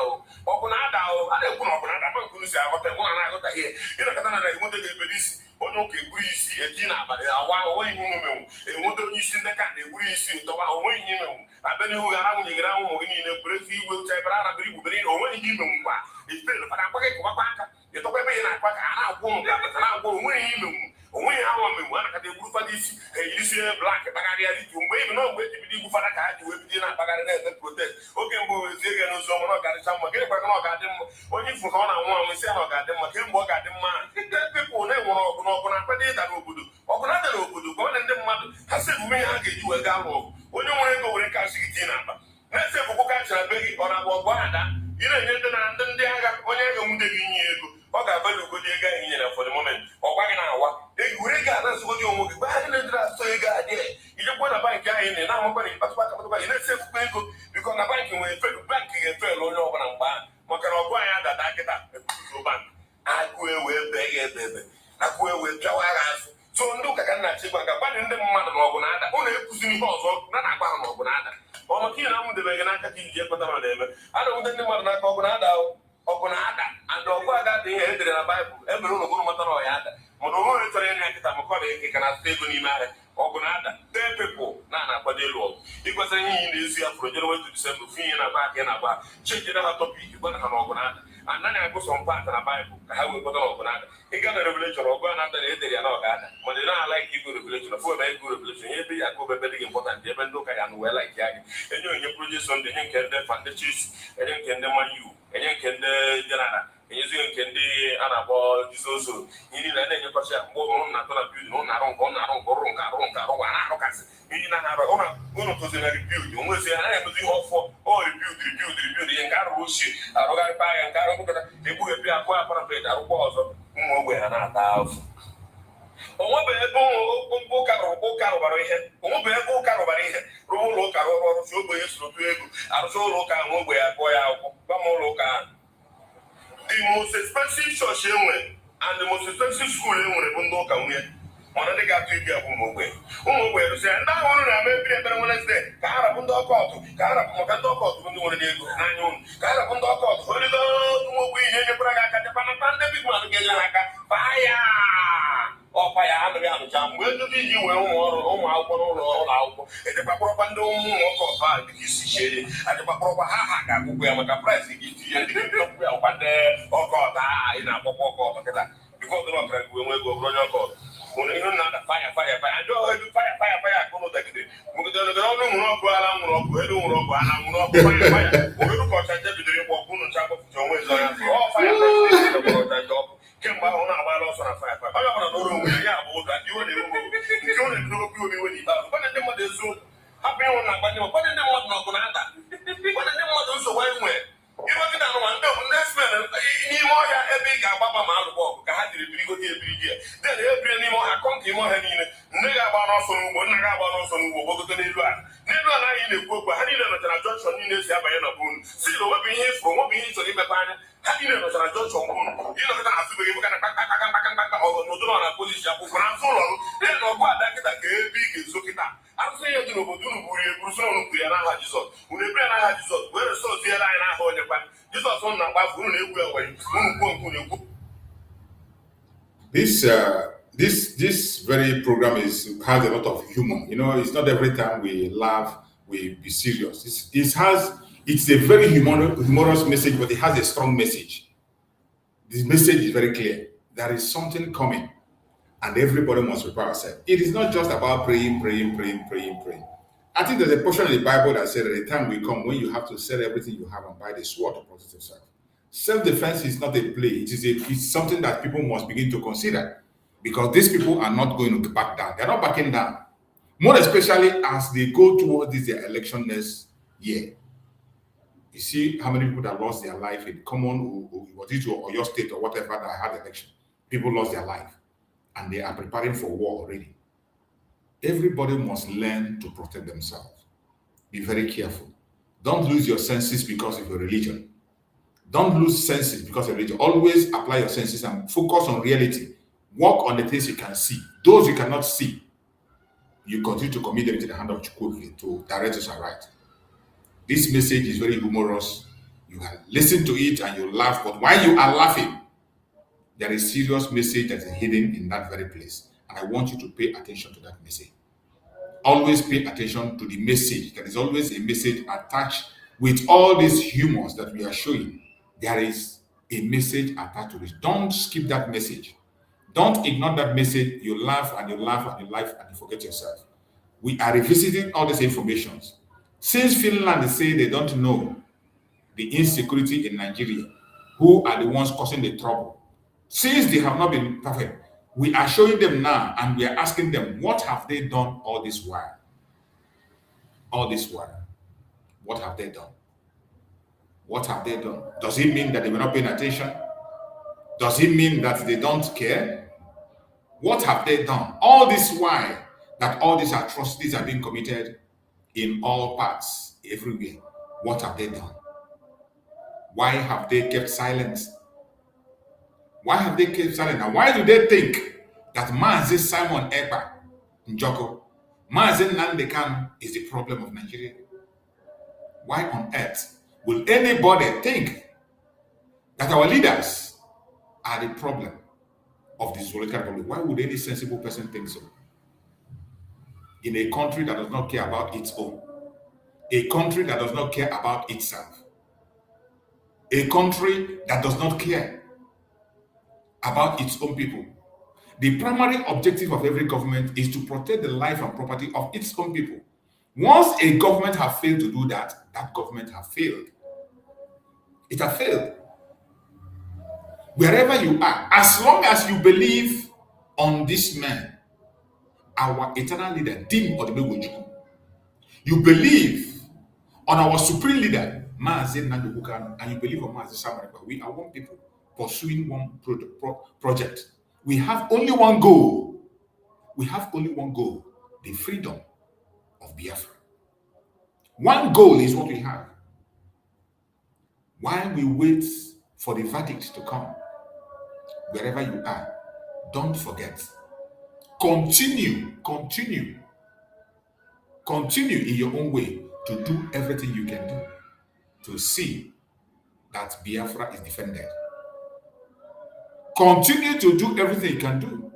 ọgụ na-ada a na-ekwu na ọgụ na-ada ma nkunu si aghọta mụ na na-aghọta ihe ịnakọta na enweta ga-ebere isi onye ụka egburu isi eji na abalị awa onweghị ihe umenwu enweta onye isi ndị ka na-egburu isi ụtọwa onweghị ihe imenwu abịa n'ihu gara nwunyegara ụmụ gị niile kwerezi igwe ụcha ebere arabere igbubere na onweghị ihe imenwu mgba ifere fara akwa gị kụwakwa aka ịtọkwa ebe ị na-akwa ka a na-agwụ ụmụ ga apụta na-agwụ onweghị ihe imenwu onweghị awa menwu a nakata egburu fada isi ha eyirisi blak kpagharịa dịtụ mgbe ibi na mgbe ejibido igwu fada ka ha ji wee bido na-akpagharị na-eme protest oge mbụ wezie ege n'ụzọ ọma na ọ ga-adịcha mma gịnị kwara na ọ ga-adị mma onye ifu ka ọ na-anwụ anwụ isi ya na ọ ga-adị mma kemgbe ọ ga-adị mma ndị pepụl na-enwere ọgụ na ọgụ na-akpado ịda n'obodo ọgụ na-ada n'obodo ka ọ na ndị mmadụ ha si ebume ihe ha ga-eji wee gaa lụọ ọgụ onye nwere ego were kashi gị tii n'akpa na-ese ebubo ka chara be gị ọ na-abụ ọgụ ada ị na-enye ndị agha onye agha nwude gị inye ego ọ ga-abalị ugodi ego ahụ inyere for the moment ọ gwa gị na-awa were ego a na-azụgodi onwe gị gbaa ndị dịra asọ ego adị ijekwa na bankị ahụ ị na-amakwa na ịkpatụkwa akapatụkwa ị na-ese ekwukwa ego bikọ na bankị nwere felu bankị ga-efelu onye ọbụla mgbe ahụ maka na ọgụ anyị adada kịta ebuzo bank akụ ewe bee ya ebe akụ ewe pịawa agha azụ so ndị ụka ka nna chigwa ga gbalị ndị mmadụ na ọgụ na-ada ụlọ ekụziri ihe ọzọ na-agba ha na ọgụ na-ada ọ maka ị na-amụdebe gị n'aka ka iji ekweta ma na-eme a na-enwute ndị mmadụ n'aka ọgụ na-ada ọgụ na-ada and ọgụ aga dị ihe edere na Baịbụl emere ụlọ gụrụ matara ọya ada mana onwe chọrọ ịnya nkịta maka ọ na-eke ka na-azụta ego n'ime ahịa ọgụ na-ada tee pepụl na-akwado elu ọgụ ịkwesịrị ihe iyi na-ezi ya fụrụ Jenụwarị to Disemba ofu ihe na baakị na-agba chejide ha tọpik gbana ha na ọgụ na-ada anaghị agụsọ mpaata na Baịbụl ka ha wee kweta na ọgụ na-ada ịga na revelation ọgụ a na-ada na edere ya na ọ ga-ada mana ị naghị alaiki igo revelation ọfụ ebe igo revelation ihe ebe ya akụ ebe dị gị important ebe ndị ụka ya na wee laiki ya gị enye onye project Sunday enye nke ndị foundation enye nke ndị Man U enye nke ndị general enyezighị nke ndị a na-akpọ Jizọs ihe niile na-enyekọcha mgbe ụrụ na-atọ na bildin ụnụ arụ nke ọrụ nke na-arụkasị ihe na-arụ ụnụ toziri na rebild onwezi ha naghị emezi ihe ọfọ ọ rebild ihe nke arụrụ ochie arụgharịpa ahịa nke arụpụtara egbughepụ ya akụ aparapet arụkwa ọzọ ụmụ ogbe ha na-ata afụ onwebeghị ebe ụka rụbara ihe rụọ ụlọ ụka rụrụ ọrụchi ogbenye sorotu ego arụcha ụlọ ụka ahụ ogbe ya gụọ ya akwụkwọ gwa m ụlọ ụka ahụ the most expensive church enwere and the most expensive school enwere bụ ndị ụka nwunye mana ndị ga-atụ ibi abụ ụmụ ogbenye rụsịa ndị ahụ ọrụ na-ama ebiri ekpere Wednesday ka ha rapụ ndị ọkụ ọtụ ka ha rapụ maka ndị ọkụ ọtụ ndị nwere ego n'anya ụnụ ka ha rapụ ndị ọkụ ọtụ oligo ụmụ ogbenye ihe nyekwara gị aka chekwanata ndị big man ga-enye ha aka paa ya ọpa ya anụghị anụcha mgbe edobe iji wee ụmụ akwụkwọ n'ụlọ akwụkwọ edekpakpọrọkwa ndị ụmụ ọkụ ọtụ ahụ dịka isi chie adịkpakpọrọkwa ha ga-agụgwụ ya maka praịs gị tinye ndị ga-ekwu ya ọkwa ndị ọkụ ọtụ ahụ ị na-akpọkwa ọkụ ọtụ kịta bikọ ọdụrụ ọkara gị wee nwe ego bụrụ onye ọkụ ọtụ nwere ihe na-ada faya ndị ọhụ edu faya ka ụlọ dagide mgedere ọnụ nwụrụ ọkụ ala nwụrụ ọkụ elu nwụrụ ọkụ ala nwụrụ ọkụ faya ogedu ka ọcha nje bidoro ịgba ọkụ ụnụ ncha gbapụcha onwe ezo ya 5 onye ọbụla n'ọrụ onwe ya bụ ụka ndị ọ na-ewu nke ọ na-edobe obi iwe n'ikpeazụ gwana ndị mmadụ eziokwu hapụ ịnwụ na agba ndị gwana ndị mmadụ na ọgụ na-ada gwana ndị mmadụ nsogbu anyị nwere ịrụgide anụma ndị ọbụ ndị esmen n'ime ọhịa ebe ị ga-agbaba ma alụgba ọgụ ka ha jiri birigote ebirigi ya den ebiri n'ime ọhịa kọnka ime ọhịa niile nne ga-agba n'ọsọ n'ugbo nna ga-agba n'ọsọ n'ugbo gbagote n'elu ala n'elu ala anyị na-ekwu okwu ha niile nọchara jọnshọn niile si abanye na bonu si na onwebụ ihe ịfụrụ nwebụ ihe ịchọrọ imepe anya ha niile nọchara jọnshọn bonu ịnọkọta na azụbeghị maka na kpakpakpakpakpakpa ọgọ n'ụdụrụ na polisi akwụkwọ na azụ ụlọ m na ọgụ ada kịta ka ebe ị ga-ezo kịta arụsị ihe dị n'obodo unu buru ya buru soro unu kwuru ya n'aha Jizọs unu ebere n'aha Jizọs wee resọt ya anyị n'aha onyekwa Jizọs unu na-agbafu unu na-egwu enwere unu kwuo nke unu ekwu. This very program has a lot of humor. You know, it's not every time we laugh, we be serious. It's a very humorous message, but it has a strong message. This message is very clear. There is something coming, and everybody must prepare ourselves. It is not just about praying. I think there's a portion in the Bible that said that the time will come when you have to sell everything you have and buy the sword to protect yourself. Self-defense is not a play. It's something that people must begin to consider, because these people are not going to back down. They're not backing down. More especially as they go towards their election next year. You see how many people that lost their life in common, what is your state or whatever that had election. People lost their life, and they are preparing for war already. Everybody must learn to protect themselves. Be very careful. Don't lose your senses because of your religion. Don't lose senses because of religion. Always apply your senses and focus on reality. Work on the things you can see. Those you cannot see, you continue to commit them to the hand of Chuks to direct us aright. This message is very humorous. You can listen to it and you laugh, but while you are laughing, there is a serious message that is hidden in that very place. And I want you to pay attention to that message. Always pay attention to the message. There is always a message attached with all these humors that we are showing. There is a message attached to this. Don't skip that message. Don't ignore that message. You laugh and you laugh and you laugh and you forget yourself. We are revisiting all these informations. Since Finland say they don't know the insecurity in Nigeria, who are the ones causing the trouble, since they have not been perfect, we are showing them now and we are asking them, what have they done all this while? All this while. What have they done? What have they done? Does it mean that they were not paying attention? Does it mean that they don't care? What have they done? All this while that all these atrocities are being committed in all parts, everywhere. What have they done? Why have they kept silent? Why have they kept silent? And why do they think that Mazi Simon Ekpa Njoko, Mazi Nnamdi Kanu is the problem of Nigeria? Why on earth will anybody think that our leaders are the problem of this political problem? Why would any sensible person think so? In a country that does not care about its own, a country that does not care about itself, a country that does not care about its own people. The primary objective of every government is to protect the life and property of its own people. Once a government has failed to do that, that government has failed. It has failed. Wherever you are, as long as you believe on this man, our eternal leader, Dim Odemegwu, you believe on our supreme leader, Mazi Nnamdi Kanu, and you believe on Mazi Simon Ekpa, we are one people pursuing one project. We have only one goal. We have only one goal, the freedom of Biafra. One goal is what we have. While we wait for the verdict to come, wherever you are, don't forget. Continue in your own way to do everything you can do to see that Biafra is defended. Continue to do everything you can do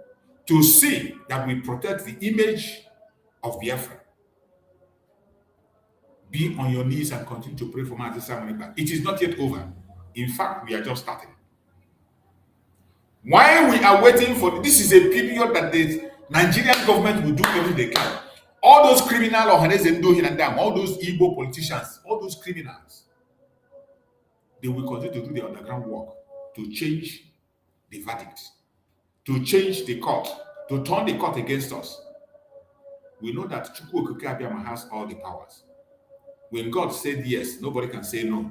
to see that we protect the image of Biafra. Be on your knees and continue to pray for Mazi Simon Ekpa. It is not yet over. In fact, we are just starting. While we are waiting for this is a period that the Nigerian government will do everything they can. All those criminal organizations, all those Igbo politicians, all those criminals, they will continue to do the underground work to change the verdict. to change the court, to turn the court against us, we know that Chukwu Okike Abiama has all the powers. When God said yes, nobody can say no.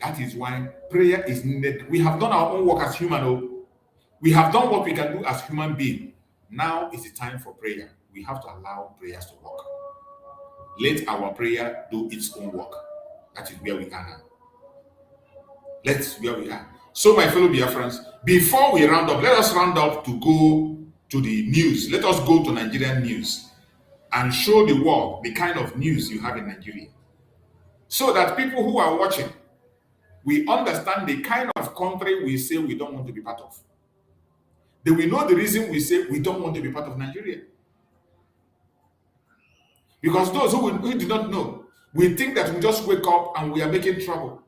That is why prayer is needed. We have done our own work as human. We have done what we can do as human beings. Now is the time for prayer. We have to allow prayers to work. Let our prayer do its own work. That is where we are now. That's where we are. So, my fellow Biafrans, before we round up, let us round up to go to the news. Let us go to Nigerian news and show the world the kind of news you have in Nigeria. So that people who are watching, we understand the kind of country we say we don't want to be part of. They will know the reason we say we don't want to be part of Nigeria. Because those who do not know, we think that we just wake up and we are making trouble.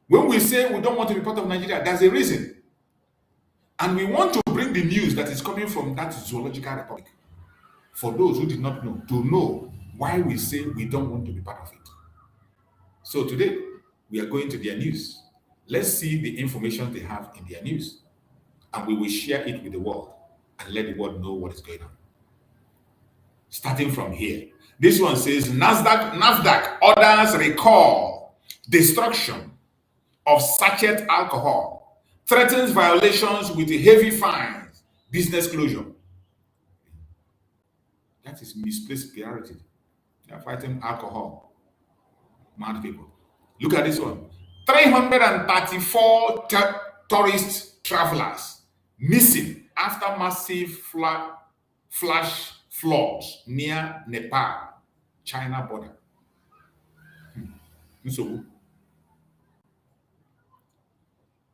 When we say we don't want to be part of Nigeria, there's a reason. And we want to bring the news that is coming from that zoological republic for those who did not know, to know why we say we don't want to be part of it. So today, we are going to their news. Let's see the information they have in their news. And we will share it with the world and let the world know what is going on. Starting from here. This one says, NAFDAC orders recall, destruction of sachet alcohol, threatens violations with heavy fines, business closure. That is misplaced priority. They are fighting alcohol. Mad people. Look at this one. 334 tourist travelers missing after massive flash floods near Nepal, China border. So,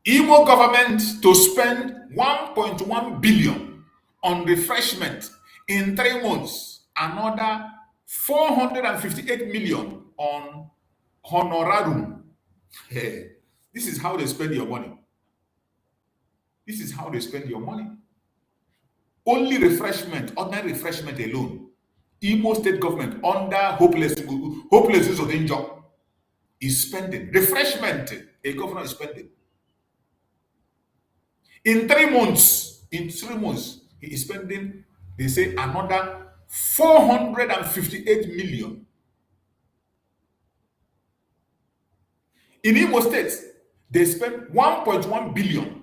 Imo government to spend 1.1 billion on refreshment in 3 months, another 458 million on honorarium. Hey, this is how they spend your money. This is how they spend your money. Only refreshment, ordinary refreshment alone. Imo state government under hopeless use of danger is spending. Refreshment, a governor is spending. In 3 months, he is spending, they say, another 458 million. In Imo State, they spent 1.1 billion.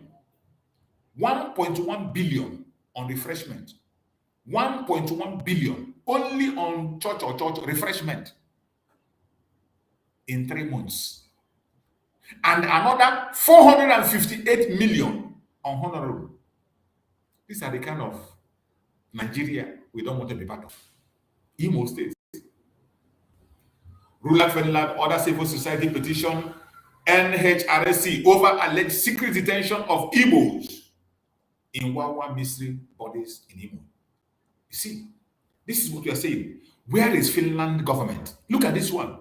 1.1 billion on refreshment. 1.1 billion only on church refreshment in 3 months. And another 458 million on honorable. These are the kind of Nigeria we don't want to be part of. Imo State. Rural Finland order civil society petition NHRC over alleged secret detention of Igbos in Wawa mystery bodies in Imo. You see, this is what we are saying. Where is Finland government? Look at this one.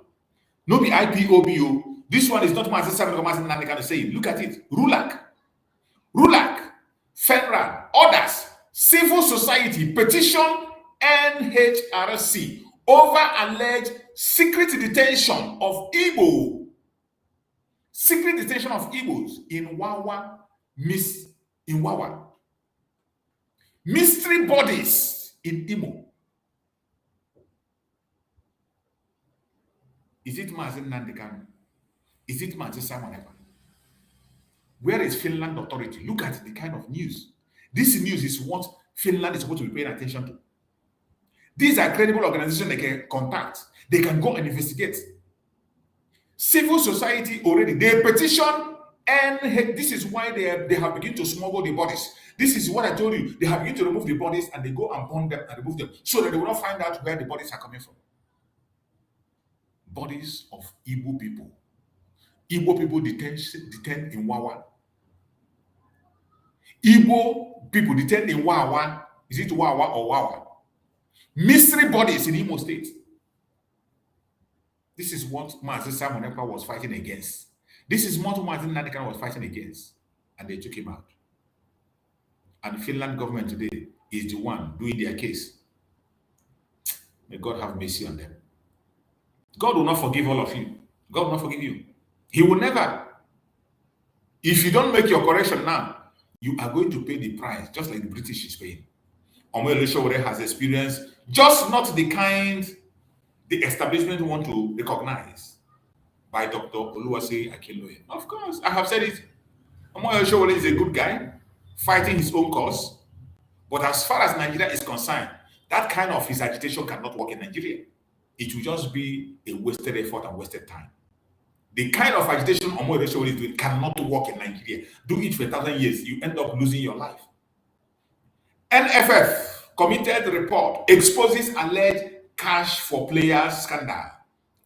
No be IPOBO. This one is not my sister Nnamdi saying. Look at it. Rulak, Federal orders civil society petition NHRC over alleged secret detention of Igbo. Secret detention of Igbos in Wawa. Mystery bodies in Imo. Is it Mazen Nnamdi? Is it Mazen Simon Ekpa? Where is Finland authority? Look at the kind of news. This news is what Finland is supposed to be paying attention to. These are credible organizations they can contact. They can go and investigate. Civil society already, they petition, and this is why they have begun to smuggle the bodies. This is what I told you. They have begun to remove the bodies and they go and burn them and remove them so that they will not find out where the bodies are coming from. Bodies of Igbo people. Igbo people detained in Wawa. Igbo people detained in Wawa. Is it Wawa or Wawa? Mystery bodies in Imo State. This is what Mazen Simon Ekpa was fighting against. This is what Mazen Nnamdi was fighting against. And they took him out. And the Finland government today is the one doing their case. May God have mercy on them. God will not forgive all of you. God will not forgive you. He will never. If you don't make your correction now, you are going to pay the price, just like the British is paying. Omoyele Sowore has experienced just not the kind the establishment want to recognize by Dr. Oluwase Akinloye. Of course, I have said it. Omoyele Sowore is a good guy, fighting his own cause. But as far as Nigeria is concerned, that kind of his agitation cannot work in Nigeria. It will just be a wasted effort and wasted time. The kind of agitation Omoyele Sowore is doing cannot work in Nigeria. Do it for 1,000 years, you end up losing your life. NFF committed report exposes alleged cash for players scandal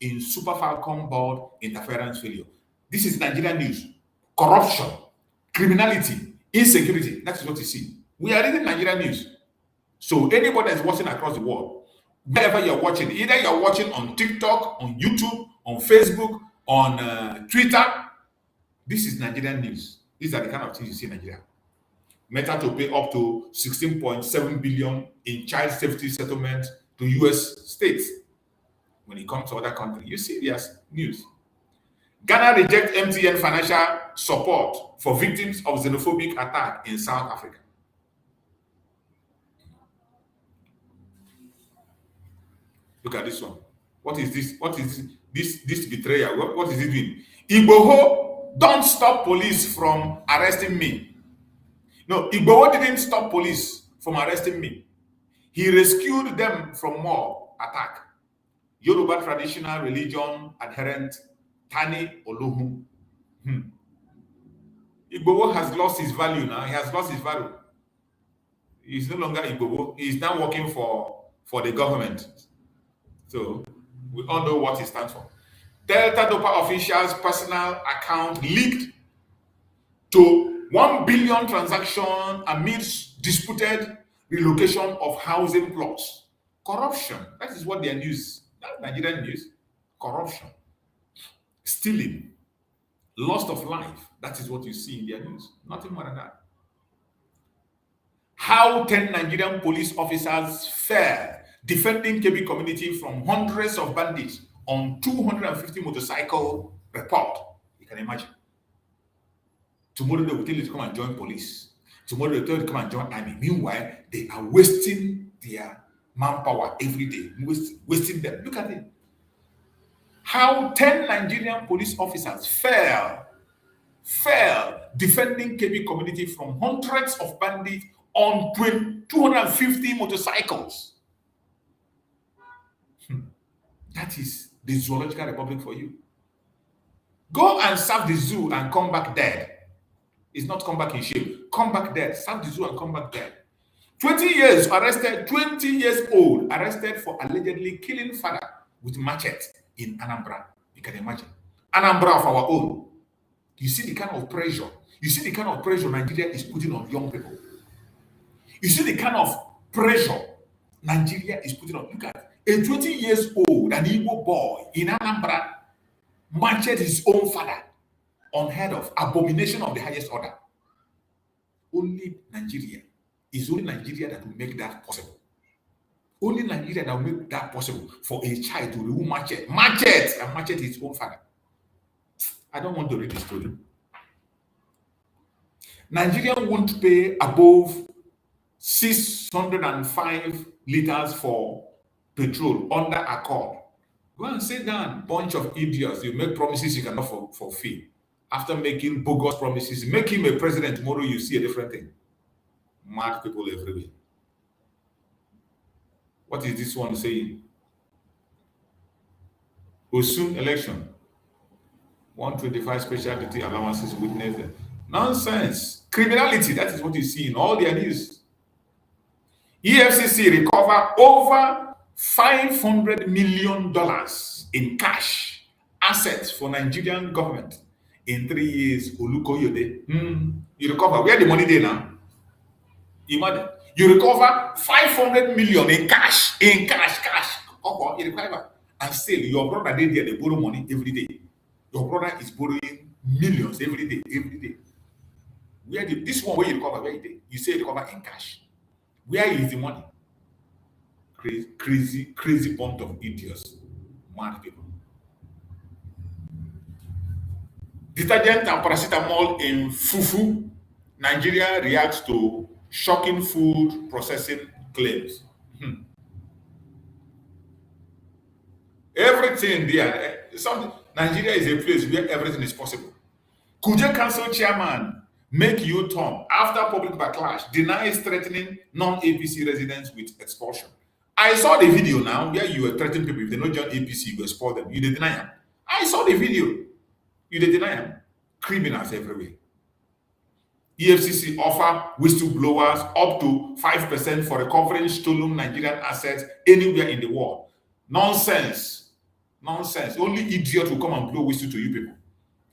in Super Falcon board interference failure. This is Nigerian news. Corruption, criminality, insecurity. That is what you see. We are reading Nigerian news. So anybody that's watching across the world, wherever you're watching, either you're watching on TikTok, on YouTube, on Facebook, on Twitter, this is Nigerian news. These are the kind of things you see in Nigeria. Meta to pay up to 16.7 billion in child safety settlement to US states. When it comes to other countries, you see there's news. Ghana reject MTN financial support for victims of xenophobic attack in South Africa. Look at this one. What is this? What is this betrayal? What is it doing? Igboho, don't stop police from arresting me. No, Igboho didn't stop police from arresting me. He rescued them from mob attack. Yoruba traditional religion adherent Tani Olohun. Igboho has lost his value now. He has lost his value. He's no longer Igboho. He's now working for the government. So we all know what he stands for. Delta Dopa officials' personal account leaked to 1 billion transaction amidst disputed relocation of housing plots. Corruption. That is what their news. That's Nigerian news. Corruption. Stealing. Loss of life. That is what you see in their news. Nothing more than that. How 10 Nigerian police officers fell defending KB community from hundreds of bandits on 250 motorcycle report. You can imagine. Tomorrow they will tell you to come and join police. Tomorrow they will tell you to come and join army. Meanwhile, they are wasting their manpower every day. Wasting them. Look at it. How 10 Nigerian police officers fell defending KB community from hundreds of bandits on 250 motorcycles. That is the zoological republic for you. Go and serve the zoo and come back dead. It's not come back in shape. Come back dead. Serve the zoo and come back dead. 20 years arrested, 20 years old, arrested for allegedly killing father with machete in Anambra. You can imagine. Anambra of our own. You see the kind of pressure. You see the kind of pressure Nigeria is putting on young people. You see the kind of pressure Nigeria is putting on. Look at a 20 years old, an Igbo boy in Anambra machete his own father. Unheard of. Abomination of the highest order. Only Nigeria. It's only Nigeria that will make that possible. Only Nigeria that will make that possible for a child to remove machete and machete his own father. I don't want to read the story. Nigeria won't pay above 605 liters for petrol under accord. Go and sit down, bunch of idiots. You make promises you cannot fulfill. After making bogus promises, make him a president. Tomorrow you see a different thing. Mad people everywhere. What is this one saying? Soon election. 125 special duty allowances witnessed. Nonsense. Criminality. That is what you see in all their news. EFCC recover over $500 million in cash assets for Nigerian government in 3 years. Olukoyode. You recover. Where the money there now? Imagine. You recover 500 million in cash. Cash. You recover. And still, your brother they borrow money every day. Your brother is borrowing millions every day. Where this one where you recover, where you say you recover in cash. Where is the money? Crazy bunch of idiots. Mad people. Detergent and paracetamol in fufu Nigeria reacts to shocking food processing claims. Everything there, Nigeria is a place where everything is possible. Kuje Council chairman make U-turn after public backlash, denies threatening non-APC residents with expulsion. I saw the video now where you were threatening people if they don't join APC, you expel them. You deny them. I saw the video. You deny them. Criminals everywhere. EFCC offer whistleblowers up to 5% for recovering stolen Nigerian assets anywhere in the world. Nonsense. Nonsense. Only idiots will come and blow whistle to you people.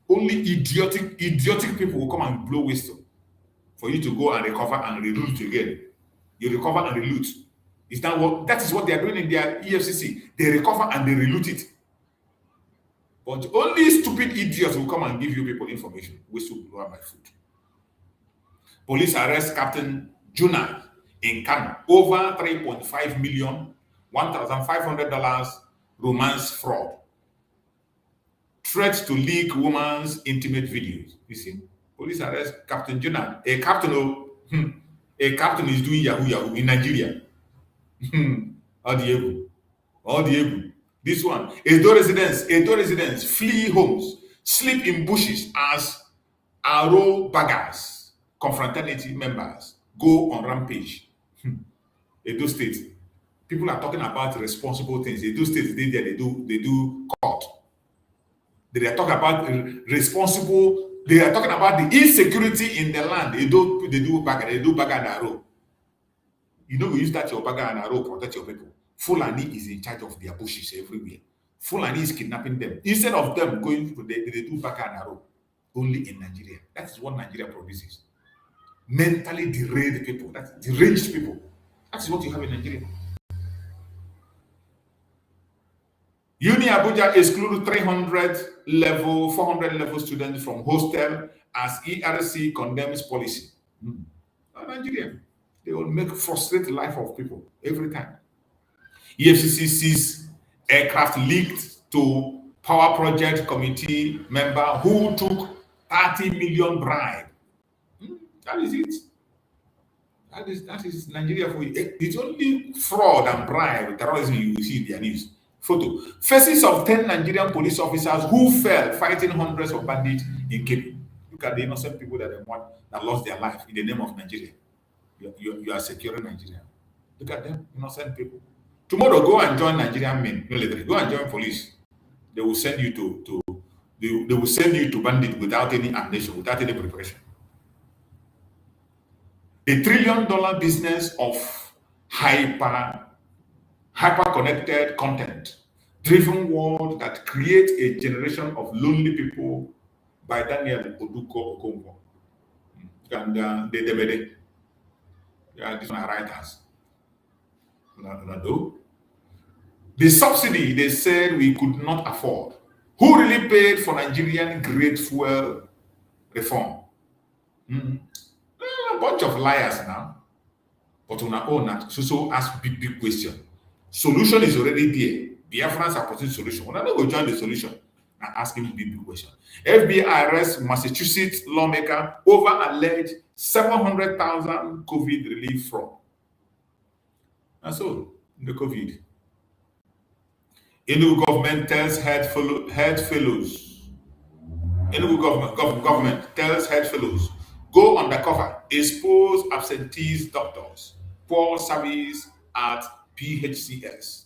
Only idiotic people will come and blow whistle for you to go and recover and reloot again. You recover and reloot. That is what they are doing in their EFCC. They recover and they reloot it. But only stupid idiots will come and give you people information. Whistleblower by foot. Police arrest Captain Juna in Kanu. Over 3.5 million, $1,500 romance fraud. Threats to leak woman's intimate videos. You see, police arrest Captain Juna. A captain is doing Yahoo in Nigeria. All the able. This one. Edo residents flee homes, sleep in bushes as Aro baggers, confraternity members go on rampage. Edo State. People are talking about responsible things. Edo State, they do court. They are talking about responsible. They are talking about the insecurity in the land. They do bagger and Aro. You know, we use that your bagger and Aro protect your people. Fulani is in charge of their bushes everywhere. Fulani is kidnapping them. Instead of them going to they do bagger and Aro. Only in Nigeria. That is what Nigeria produces. Mentally derailed people. That's deranged people. That is what you have in Nigeria. Uni Abuja excluded 400 level students from hostel as ERC condemns policy. Nigeria, they will frustrate the life of people every time. EFCC sees aircraft leaked to power project committee member who took 30 million bribe. That is it. That is Nigeria for you. It's only fraud and bribe, terrorism you will see in their news. Photo. Faces of 10 Nigerian police officers who fell fighting hundreds of bandits in Kebbi. Look at the innocent people that lost their life in the name of Nigeria. You are securing Nigeria. Look at them, innocent people. Tomorrow, go and join Nigerian military. Go and join police. They will send you to bandit without any ammunition, without any preparation. The $1 trillion business of hyper-connected content-driven world that creates a generation of lonely people by Daniel Oduko Okonkwo. And these are writers. The subsidy they said we could not afford. Who really paid for Nigerian great fuel reform? A bunch of liars now. But on our own, so ask big question. Solution is already there. Biafrans are putting solution. When I go join the solution and asking big question. FBI arrests Massachusetts lawmaker over alleged 700,000 COVID relief fraud. And so, the COVID. Enugu government tells head fellows. Enugu government tells head fellows, go undercover, expose absentees doctors, poor service at PHCS.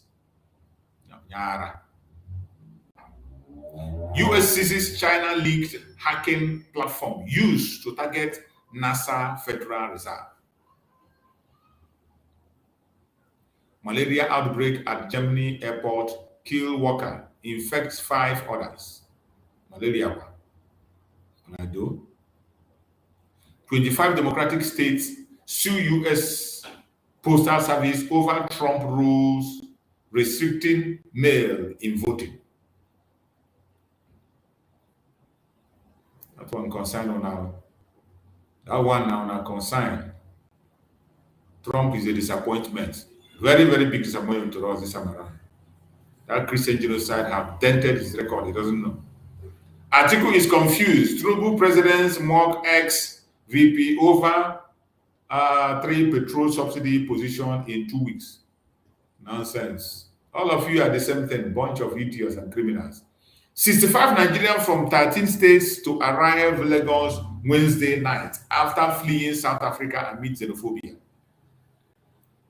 US seizes China leaked hacking platform used to target NASA Federal Reserve. Malaria outbreak at Germany airport, kill worker, infects 5 others. Malaria. 25 democratic states sue US Postal Service over Trump rules restricting mail in voting. That one concern now. That one now concern. Trump is a disappointment. Very, very big disappointment to us this time around. That Christian genocide have dented his record. He doesn't know. Article is confused. Tinubu president's mock ex VP over 3 petrol subsidy position in 2 weeks. Nonsense. All of you are the same thing, bunch of idiots and criminals. 65 Nigerians from 13 states to arrive Lagos Wednesday night after fleeing South Africa amid xenophobia.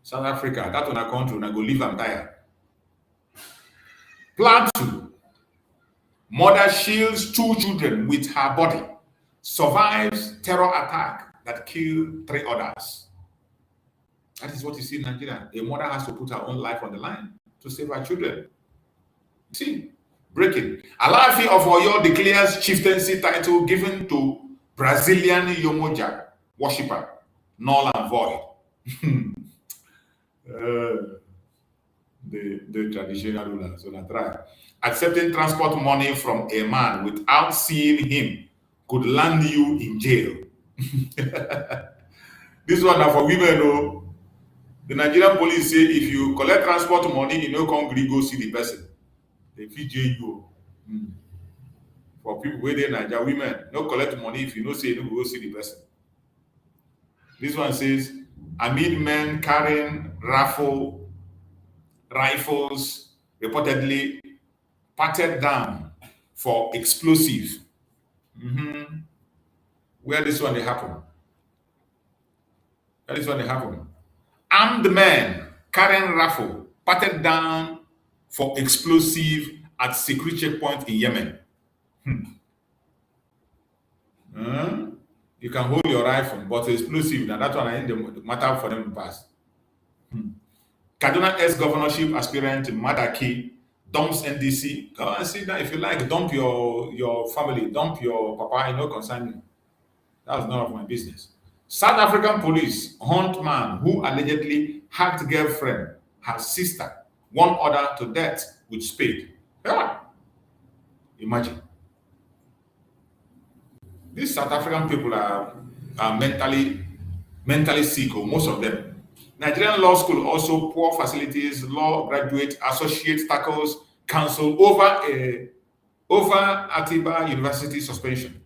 South Africa, that one a country, and I go live and die. Plateau. Mother shields 2 children with her body. Survives terror attack that killed 3 others. That is what you see in Nigeria. A mother has to put her own life on the line to save her children. See, breaking. Alaafin of Oyo declares chieftaincy title given to Brazilian Yomoja worshipper, null and void. The traditional rulers on a tribe. Accepting transport money from a man without seeing him could land you in jail. This one are for women, though. The Nigerian police say if you collect transport money, you no come go see the person. They fit jail you. For people where they Nigeria women, no collect money if you no say you no go see the person. This one says, amid men carrying rifles reportedly patted down for explosive. Where this one they happen? Where this one they happen? Armed men carrying rifle patted down for explosive at secret checkpoint in Yemen. You can hold your rifle, but explosive, now that one I think the matter for them to pass. Kaduna ex-governorship aspirant Madaki dumps NDC. Go and see that if you like, dump your family, dump your papa, no concern you. That's none of my business. South African police hunt man who allegedly hacked girlfriend, her sister, 1 other to death with spade. Yeah. Imagine. These South African people are mentally sick, or most of them. Nigerian law school also poor facilities, law graduate associate tackles council over Atiba University suspension.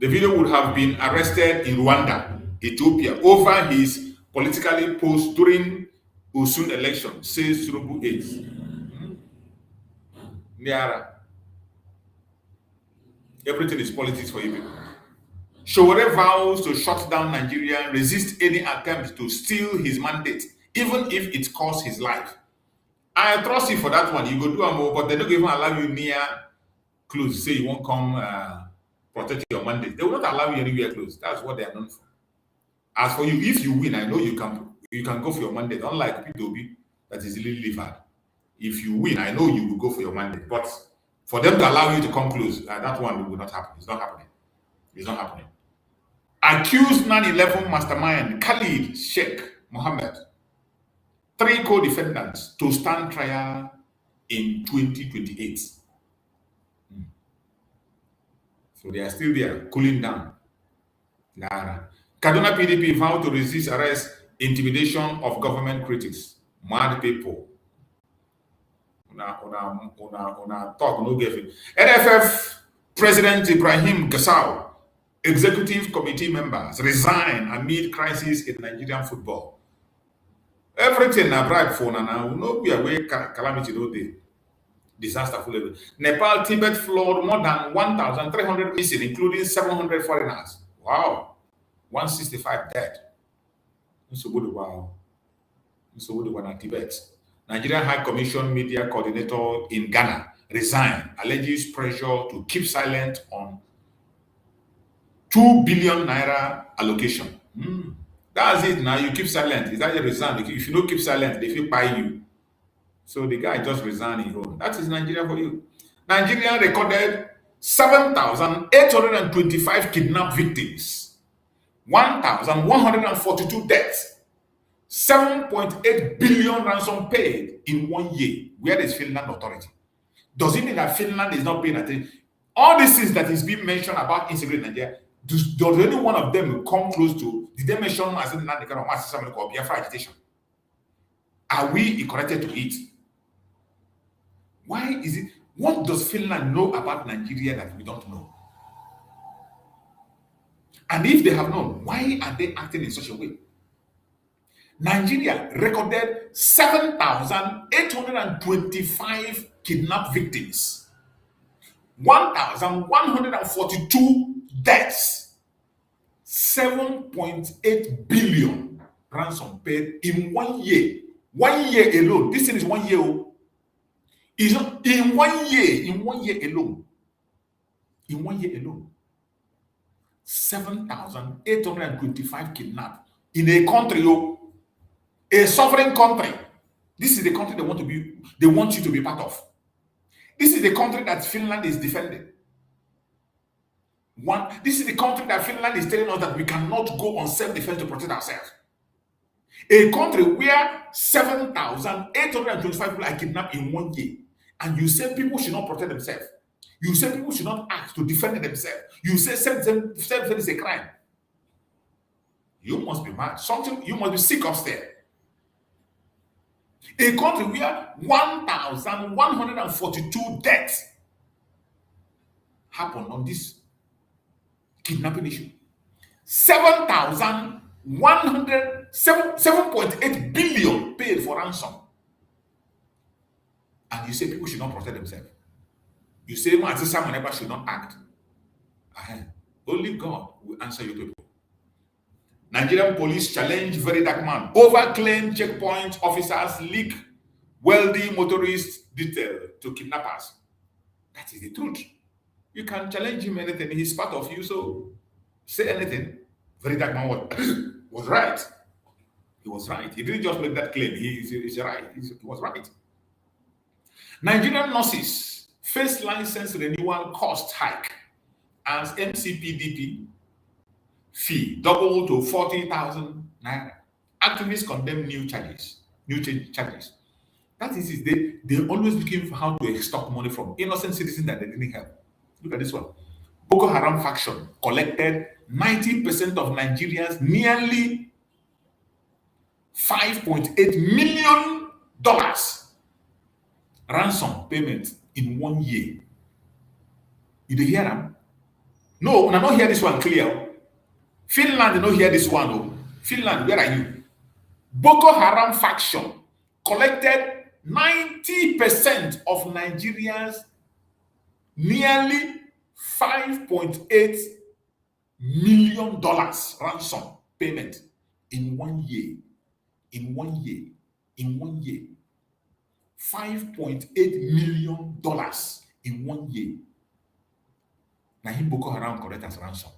The video would have been arrested in Rwanda, Ethiopia, over his politically post during Osun election, says Surubu 8. Niara. Everything is politics for you people. Showore vows to shut down Nigeria, resist any attempt to steal his mandate, even if it costs his life. I trust you for that one. You go do a more, but they don't even allow you near close. Say you won't come protect your mandate. They will not allow you anywhere close. That's what they are known for. As for you, if you win, I know you can go for your mandate. Unlike P2B, that is really hard. If you win, I know you will go for your mandate. But for them to allow you to come close, that one will not happen. It's not happening. It's not happening. Accused 9/11 mastermind Khalid Sheikh Mohammed, 3 co-defendants to stand trial in 2028. So they are still there, cooling down. Kaduna PDP vowed to resist arrest, intimidation of government critics. Mad people. Una talk no give it. NFF President Ibrahim Gassau, executive committee members resign amid crisis in Nigerian football. Everything na bribe for now. No be away calamity no day. Disaster full level. Nepal, Tibet flood, more than 1,300 missing, including 700 foreigners. Wow. 165 dead. So good wow. So good one at Tibet. Nigerian High Commission media coordinator in Ghana resigned, alleges pressure to keep silent on 2 billion naira allocation. That's it. Now you keep silent. Is that your resign? If you don't keep silent, they will buy you. So the guy just resigned his own. That is Nigeria for you. Nigeria recorded 7,825 kidnapped victims, 1,142 deaths, 7.8 billion ransom paid in 1 year. Where is Finland authority? Does it mean that Finland is not paying attention? All these things that is being mentioned about insecurity in Nigeria, does any one of them come close to? Did they mention as Nnamdi Kanu or something called Biafra agitation? Are we connected to it? Why is it? What does Finland know about Nigeria that we don't know? And if they have known, why are they acting in such a way? Nigeria recorded 7,825 kidnapped victims, 1,142 deaths, 7.8 billion ransom paid in 1 year. 1 year alone. This thing is 1 year old. Is in 1 year, in 1 year alone. In 1 year alone. 7,825 kidnapped in a country, a sovereign country. This is the country they want you to be part of. This is the country that Finland is defending. This is the country that Finland is telling us that we cannot go on self-defense to protect ourselves. A country where 7,825 people are kidnapped in 1 year, and you say people should not protect themselves. You say people should not act to defend themselves. You say self-defense is a crime. You must be mad. You must be sick upstairs. A country where 1,142 deaths happened on this kidnapping issue. 7.8 billion paid for ransom. And you say people should not protect themselves. You say Simon Ekpa should not act. Only God will answer you people. Nigerian police challenge very dark man. Overclaim checkpoint officers leak wealthy motorist detail to kidnappers. That is the truth. You can challenge him anything. He's part of you, so say anything. Very dark man was right. He was right. He didn't just make that claim. He's right. He was right. Nigerian nurses face license renewal cost hike as MCPDP fee doubled to 40,000 naira. Activists condemn new charges. That is, they're always looking for how to extort money from innocent citizens that they didn't help. Look at this one. Boko Haram faction collected 90% of Nigerians, nearly $5.8 million ransom payment in 1 year. You do hear them? No, I don't hear this one clear. Finland, don't hear this one. Oh. Finland, where are you? Boko Haram faction collected 90% of Nigerians, nearly $5.8 million ransom payment in 1 year. In 1 year. In 1 year. $5.8 million in 1 year. Now him Boko Haram collect as ransom.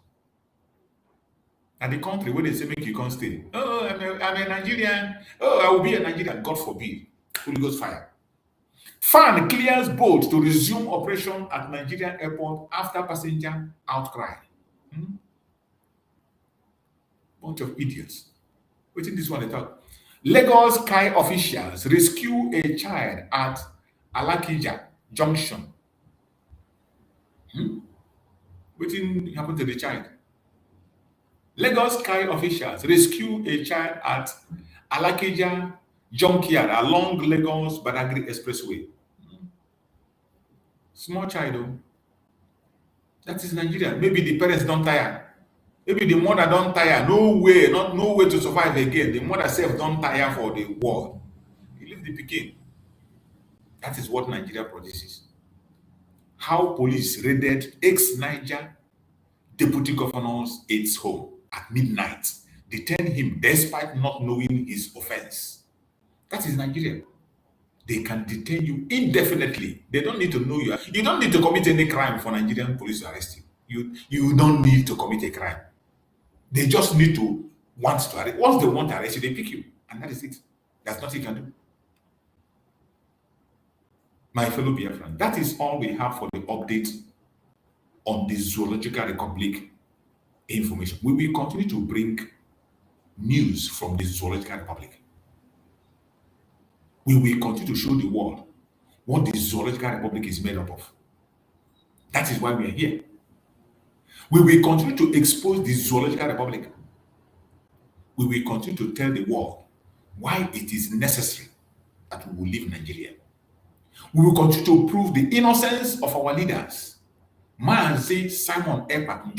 And the country where they say make you can't stay. Oh, I'm a Nigerian. Oh, I will be a Nigerian. God forbid. Holy Ghost fire. FAN clears boat to resume operation at Nigerian airport after passenger outcry. Bunch of idiots. Wait till this one they talk. Lagos Sky officials rescue a child at Alakija Junction. What happened to the child? Lagos Sky officials rescue a child at Alakija Junkyard along Lagos Badagry Expressway. Small child, though. That is Nigeria. Maybe the parents don't tire. Maybe the mother don't tire. No way to survive again. The mother self don't tire for the world. He leave the pikin. That is what Nigeria produces. How police raided ex-Niger deputy governor's aide's home at midnight, detain him despite not knowing his offense. That is Nigeria. They can detain you indefinitely. They don't need to know you. You don't need to commit any crime for Nigerian police to arrest you. You don't need to commit a crime. They just need to want to arrest. Once they want to arrest you, they pick you. And that is it. There's nothing you can do. My fellow Biafrans, that is all we have for the update on the Zoological Republic information. We will continue to bring news from the Zoological Republic. We will continue to show the world what the Zoological Republic is made up of. That is why we are here. We will continue to expose the Zoological Republic. We will continue to tell the world why it is necessary that we will leave Nigeria. We will continue to prove the innocence of our leaders, Simon Ekpa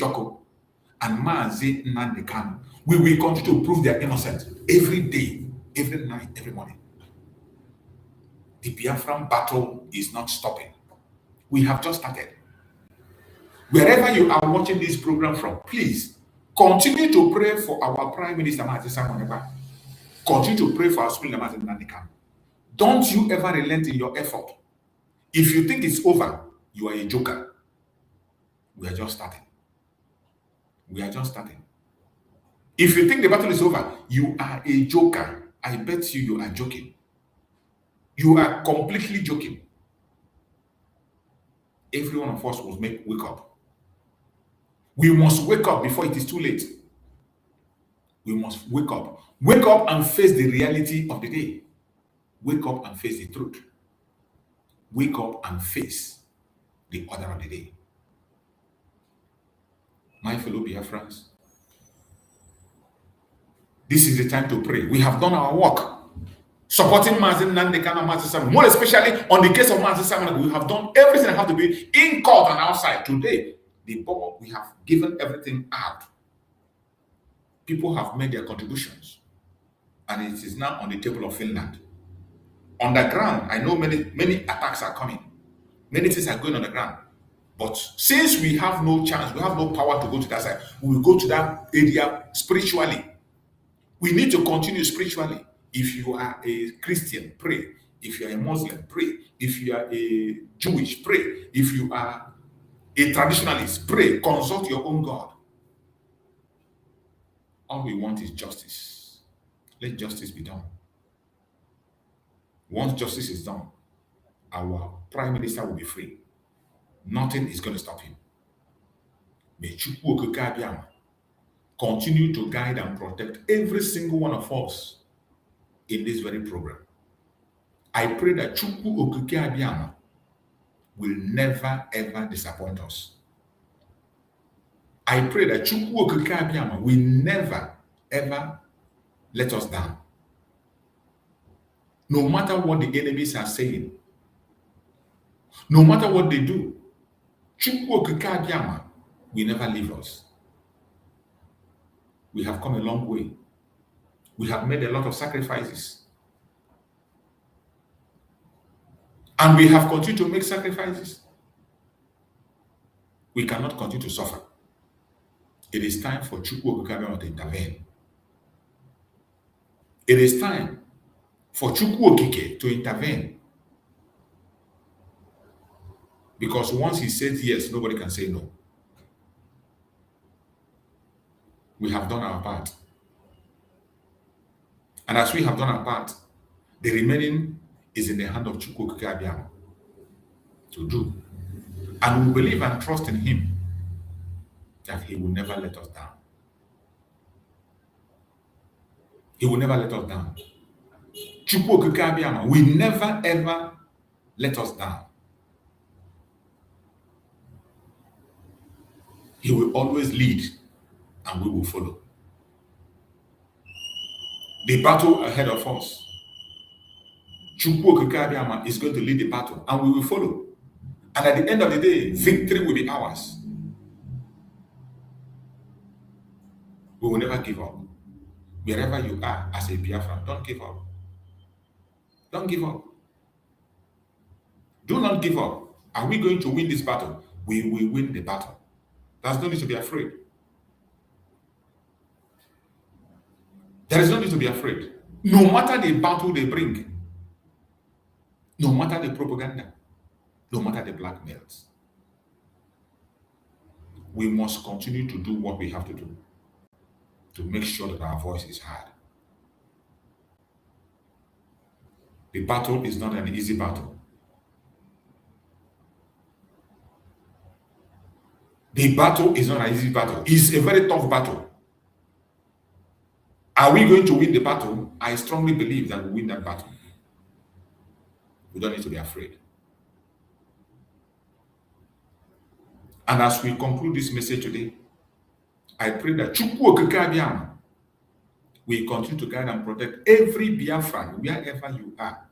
and Mazi Nnamdi Kanu, we will continue to prove their innocence every day, every night, every morning. The Biafran battle is not stopping. We have just started. Wherever you are watching this program from, please continue to pray for our Prime Minister, Simon Ekpa. Continue to pray for our school, Nnamdi Kanu. Don't you ever relent in your effort. If you think it's over, you are a joker. We are just starting. We are just starting. If you think the battle is over, you are a joker. I bet you are joking. You are completely joking. Every one of us must wake up. We must wake up before it is too late. We must wake up. Wake up and face the reality of the day. Wake up and face the truth. Wake up and face the order of the day. My fellow Biafrans, this is the time to pray. We have done our work. Supporting Nnamdi Kanu and Simon, more especially on the case of Simon, we have done everything that has to be in court and outside. Today, the board, we have given everything out. People have made their contributions, and it is now on the table of Finland. On the ground, I know many attacks are coming. Many things are going on the ground. But since we have no chance, we have no power to go to that side, we will go to that area spiritually. We need to continue spiritually. If you are a Christian, pray. If you are a Muslim, pray. If you are a Jewish, pray. If you are a traditionalist, pray. Consult your own God. All we want is justice. Let justice be done. Once justice is done, our Prime Minister will be free. Nothing is going to stop him. May Chukwu Okike Abiyama continue to guide and protect every single one of us in this very program. I pray that Chukwu Okike Abiyama will never ever disappoint us. I pray that Chukwu Okike Abiyama will never ever let us down. No matter what the enemies are saying, no matter what they do, Chukwu Okike Abiyama will never leave us. We have come a long way. We have made a lot of sacrifices. And we have continued to make sacrifices. We cannot continue to suffer. It is time for Chukwu Okike Abiyama to intervene. It is time for Chukwu Okike to intervene. Because once he says yes, nobody can say no. We have done our part. And as we have done our part, the remaining is in the hand of Chukwu Okike Abiyama to do. And we believe and trust in him that he will never let us down. He will never let us down. Chukwu Okike Abiyama will never ever let us down. He will always lead and we will follow. The battle ahead of us, Chukwu Okike Abiyama is going to lead the battle and we will follow. And at the end of the day, victory will be ours. We will never give up. Wherever you are as a Biafran, don't give up. Don't give up. Do not give up. Are we going to win this battle? We will win the battle. There's no need to be afraid. There is no need to be afraid. No matter the battle they bring, no matter the propaganda, no matter the blackmails, we must continue to do what we have to do to make sure that our voice is heard. The battle is not an easy battle. The battle is not an easy battle. It's a very tough battle. Are we going to win the battle? I strongly believe that we win that battle. We don't need to be afraid. And as we conclude this message today, I pray that Chukwu Okike Abiyama will continue to guide and protect every Biafran, wherever you are.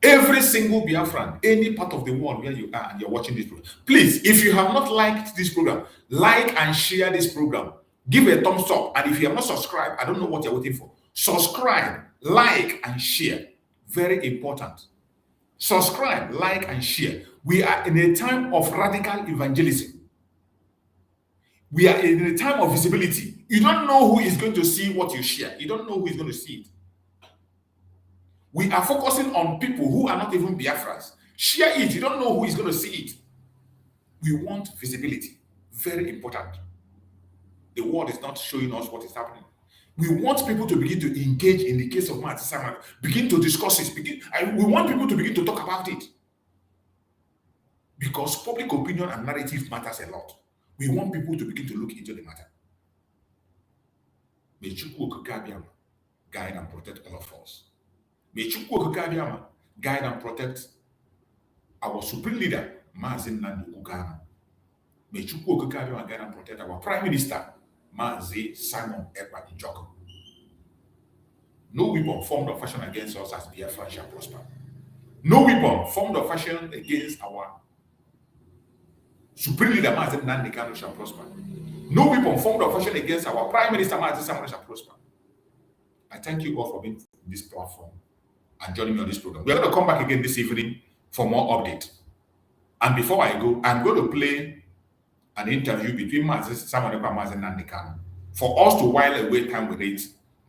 Every single Biafran, any part of the world where you are and you're watching this program, please, if you have not liked this program, like and share this program. Give a thumbs up. And if you have not subscribed, I don't know what you're waiting for. Subscribe, like, and share. Very important. Subscribe, like, and share. We are in a time of radical evangelism. We are in a time of visibility. You don't know who is going to see what you share. You don't know who is going to see it. We are focusing on people who are not even Biafrans. Share it. You don't know who is going to see it. We want visibility. Very important. The world is not showing us what is happening. We want people to begin to engage in the case of Simon, begin to discuss it. We want people to begin to talk about it. Because public opinion and narrative matters a lot. We want people to begin to look into the matter. May Chukwu guide and protect all of us. May Chukwu guide and protect our supreme leader, Nnamdi. May Chukwu guide and protect our Prime Minister, Simon Ekpa. No weapon formed or fashioned against us as Biafra shall prosper. No weapon formed or fashioned against our supreme leader, Nnamdi, shall prosper. No weapon formed or fashioned against our Prime Minister, Simon, shall prosper. I thank you all for being on this platform and joining me on this program. We are going to come back again this evening for more update. And before I go, I'm going to play an interview between Simon Ekpa and Nnamdi for us to while away time with it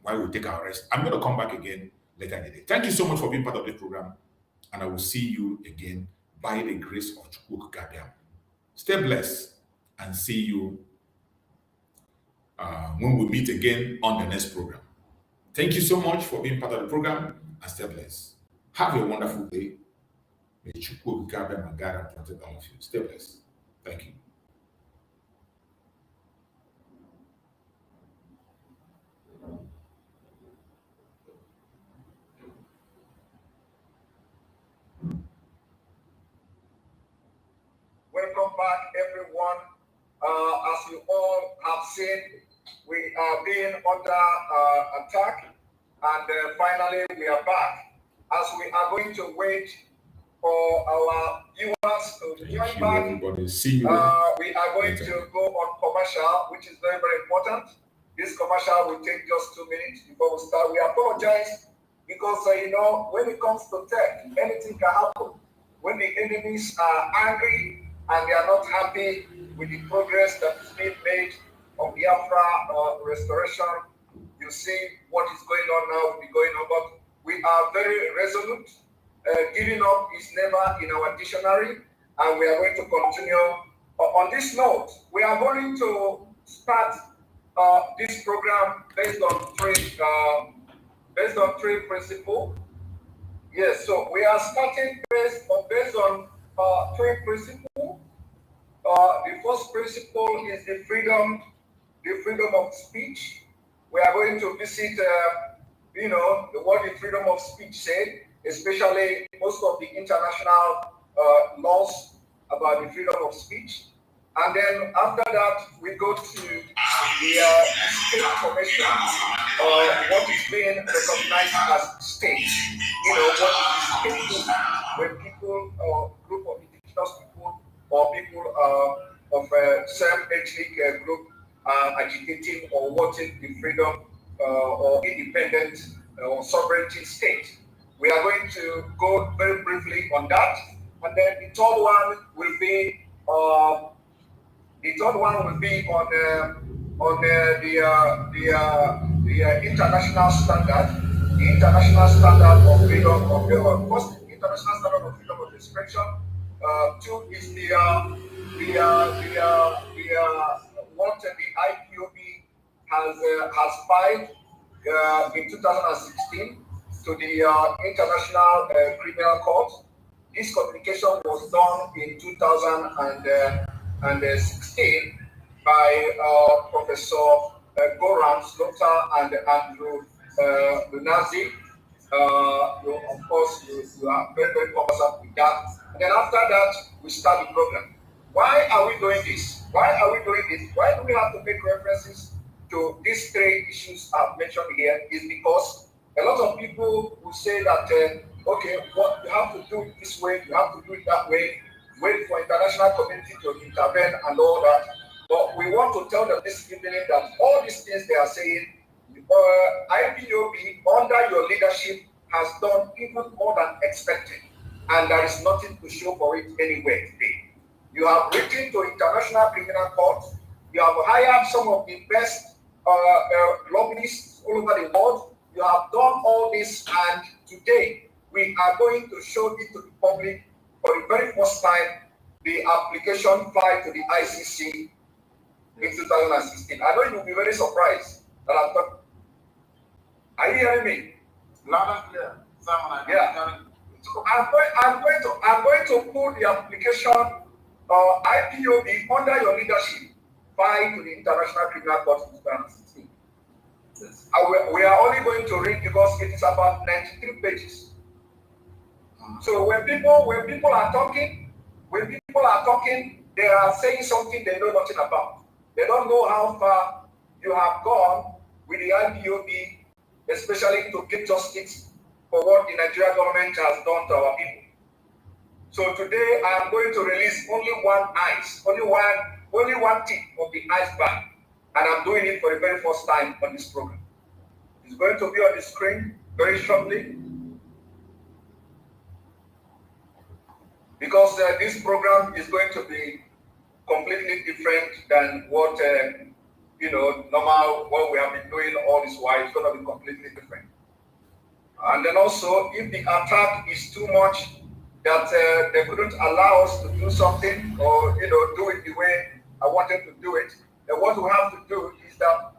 while we take our rest. I'm going to come back again later in the day. Thank you so much for being part of this program, and I will see you again by the grace of Chukwu. Stay blessed and see you when we meet again on the next program. Thank you so much for being part of the program, and stay blessed. Have a wonderful day. May Chukwu guide and protect all of you. Stay blessed. Thank you. Welcome back, everyone. As you all have seen, we are being under attack, and finally we are back. As we are going to wait for our viewers to join back, everybody. See you we are going to go on commercial, which is very, very important. This commercial will take just 2 minutes before we start. We apologize because, when it comes to tech, anything can happen. When the enemies are angry and they are not happy with the progress that is being made on Biafra restoration, you see what is going on now will be going on. But we are very resolute. Giving up is never in our dictionary, and we are going to continue. On this note, we are going to start this program based on three principles. Yes, so we are starting based on three principles. The first principle is the freedom of speech. We are going to visit, what the freedom of speech said, especially most of the international laws about the freedom of speech. And then after that, we go to the state formation, what is being recognized as state. What is state when people, group of indigenous people, or people of same ethnic group are agitating or wanting the freedom or independent or sovereignty state. We are going to go very briefly on that, and then the third one will be on the international standard. The international standard of freedom of first international standard of freedom of expression. Two is what the IPOB has filed in 2016 to the International Criminal Court. This communication was done in 2016 by Professor Goran Slota and Andrew Nnamdi. Of course, you are very, very conversant with that. And then after that, we start the program. Why are we doing this? Why do we have to make references to these three issues I've mentioned here? Is because a lot of people will say that okay, what you have to do it this way, you have to do it that way, wait for international community to intervene and all that. But we want to tell them this evening that all these things they are saying, IPOB under your leadership has done even more than expected, and there is nothing to show for it anywhere today. You have written to International Criminal Court, you have hired some of the best lobbyists all over the world, you have done all this, and today we are going to show it to the public for the very first time, the application filed to the ICC in 2016. I know you'll be very surprised that I'm talking. Are you hearing me? Loud and clear. Simon, Yeah. So I'm going to put the application IPOB under your leadership filed to the International Criminal Court in 2016. Yes. We are only going to read because it is about 93 pages. So when people are talking, they are saying something they know nothing about. They don't know how far you have gone with the IPOB, especially to get justice for what the Nigerian government has done to our people. So today I am going to release only one tip of the iceberg, and I'm doing it for the very first time on this program. It's going to be on the screen very shortly, because this program is going to be completely different than what normal what we have been doing all this while. It's going to be completely different. And then also, if the attack is too much that they couldn't allow us to do something or do it the way I wanted to do it, then what we have to do is that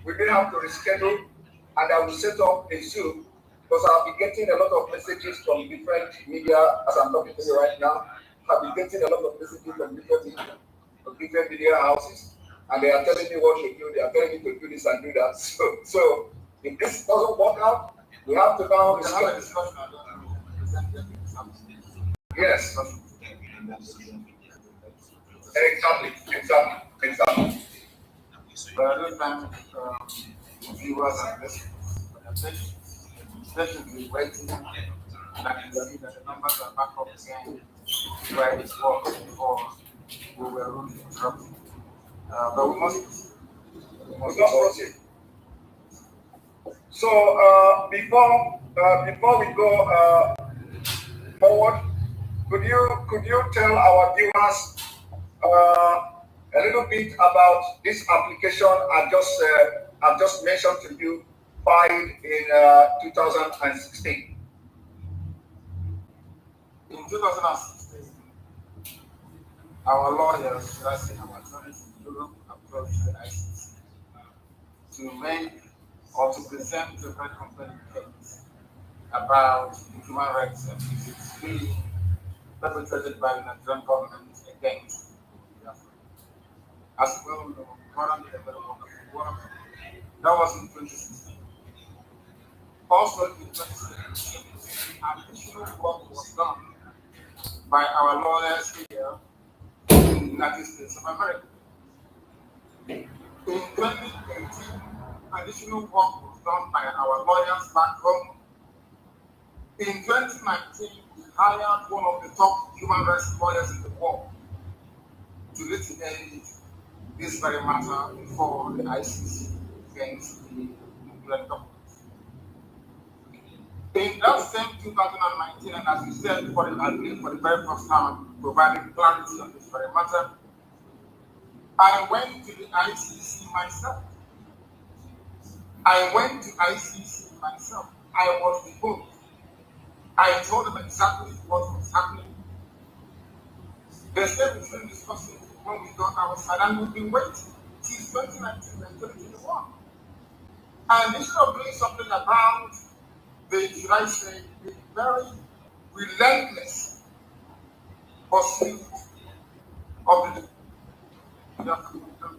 we will have to reschedule, and I will set up a Zoom, because I'll be getting a lot of messages from different media as I'm talking to you right now. I've been getting a lot of messages from different media houses, and they are telling me what to do. They are telling me to do this and do that. So if this doesn't work out, we have to now reschedule. Yes. Exactly. But I don't thank viewers and listeners for their patience. Patiently waiting that the numbers are back up again where it was before we were rudely interrupted. But we must proceed. So before we go forward, could you tell our viewers a little bit about this application I've just mentioned to you, filed in 2016? In 2016, our lawyers, our attorneys in Europe, approached the ICC to make or to present a very compelling case about the human rights abuses being perpetrated by the Nigerian government against Biafra. As well, we know, currently a very wonderful work. That was in 2016. Also in 2017, additional work was done by our lawyers here in the United States of America. In 2018, additional work was done by our lawyers back home. In 2019, we hired one of the top human rights lawyers in the world to litigate this very matter before the ICC against the Nigerian government. In that same 2019, and as you said, for the very first time, providing clarity on this very matter, I went to the ICC myself. I was deposed. I told them exactly what was happening. They said we shouldn't discuss it when we got our side, and we've been waiting since 2019 and 2021. And instead of doing something about the, should I say, the very relentless pursuit of the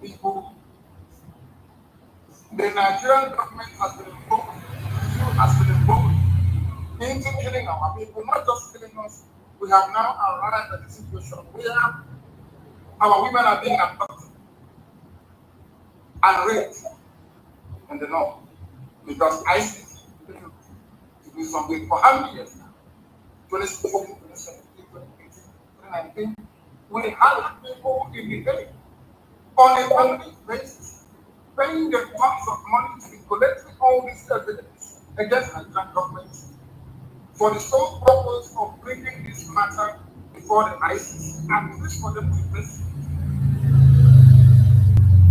people, the Nigerian government has been involved into killing our people, not just killing us. We have now arrived at a situation where our women are being abducted and raped in the north because ISIS failed to with some way for how many years now? 2016, 2017, 2018, 2019. We have people in the day on a monthly basis paying the tons of money to be collecting all this evidence against the Nigerian government for the sole purpose of bringing this matter before the ICC and this for them to investigate.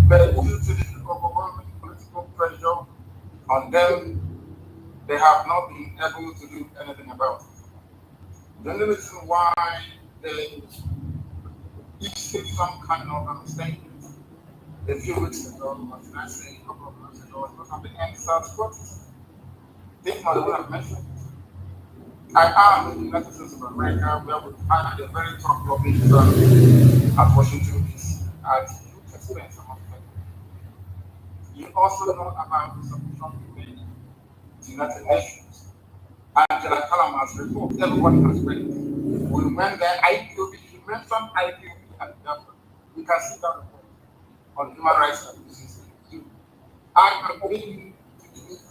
But due to the overwhelming political pressure on them, they have not been able to do anything about it. The only reason why they issued some kind of statement a few weeks ago, or should I say a couple of months ago, was because of the NSAS protest. If not, I would have mentioned it. I am in the United States of America, where we had a very top lobbying firm at Washington, D.C. at huge expense among them. You also know about the submission we made to the United Nations. And General Kalama's report, everybody has read it. We went there, IPOB, he mentioned IPOB and Biafra. You can see that report on human rights abuses. I have been to Geneva.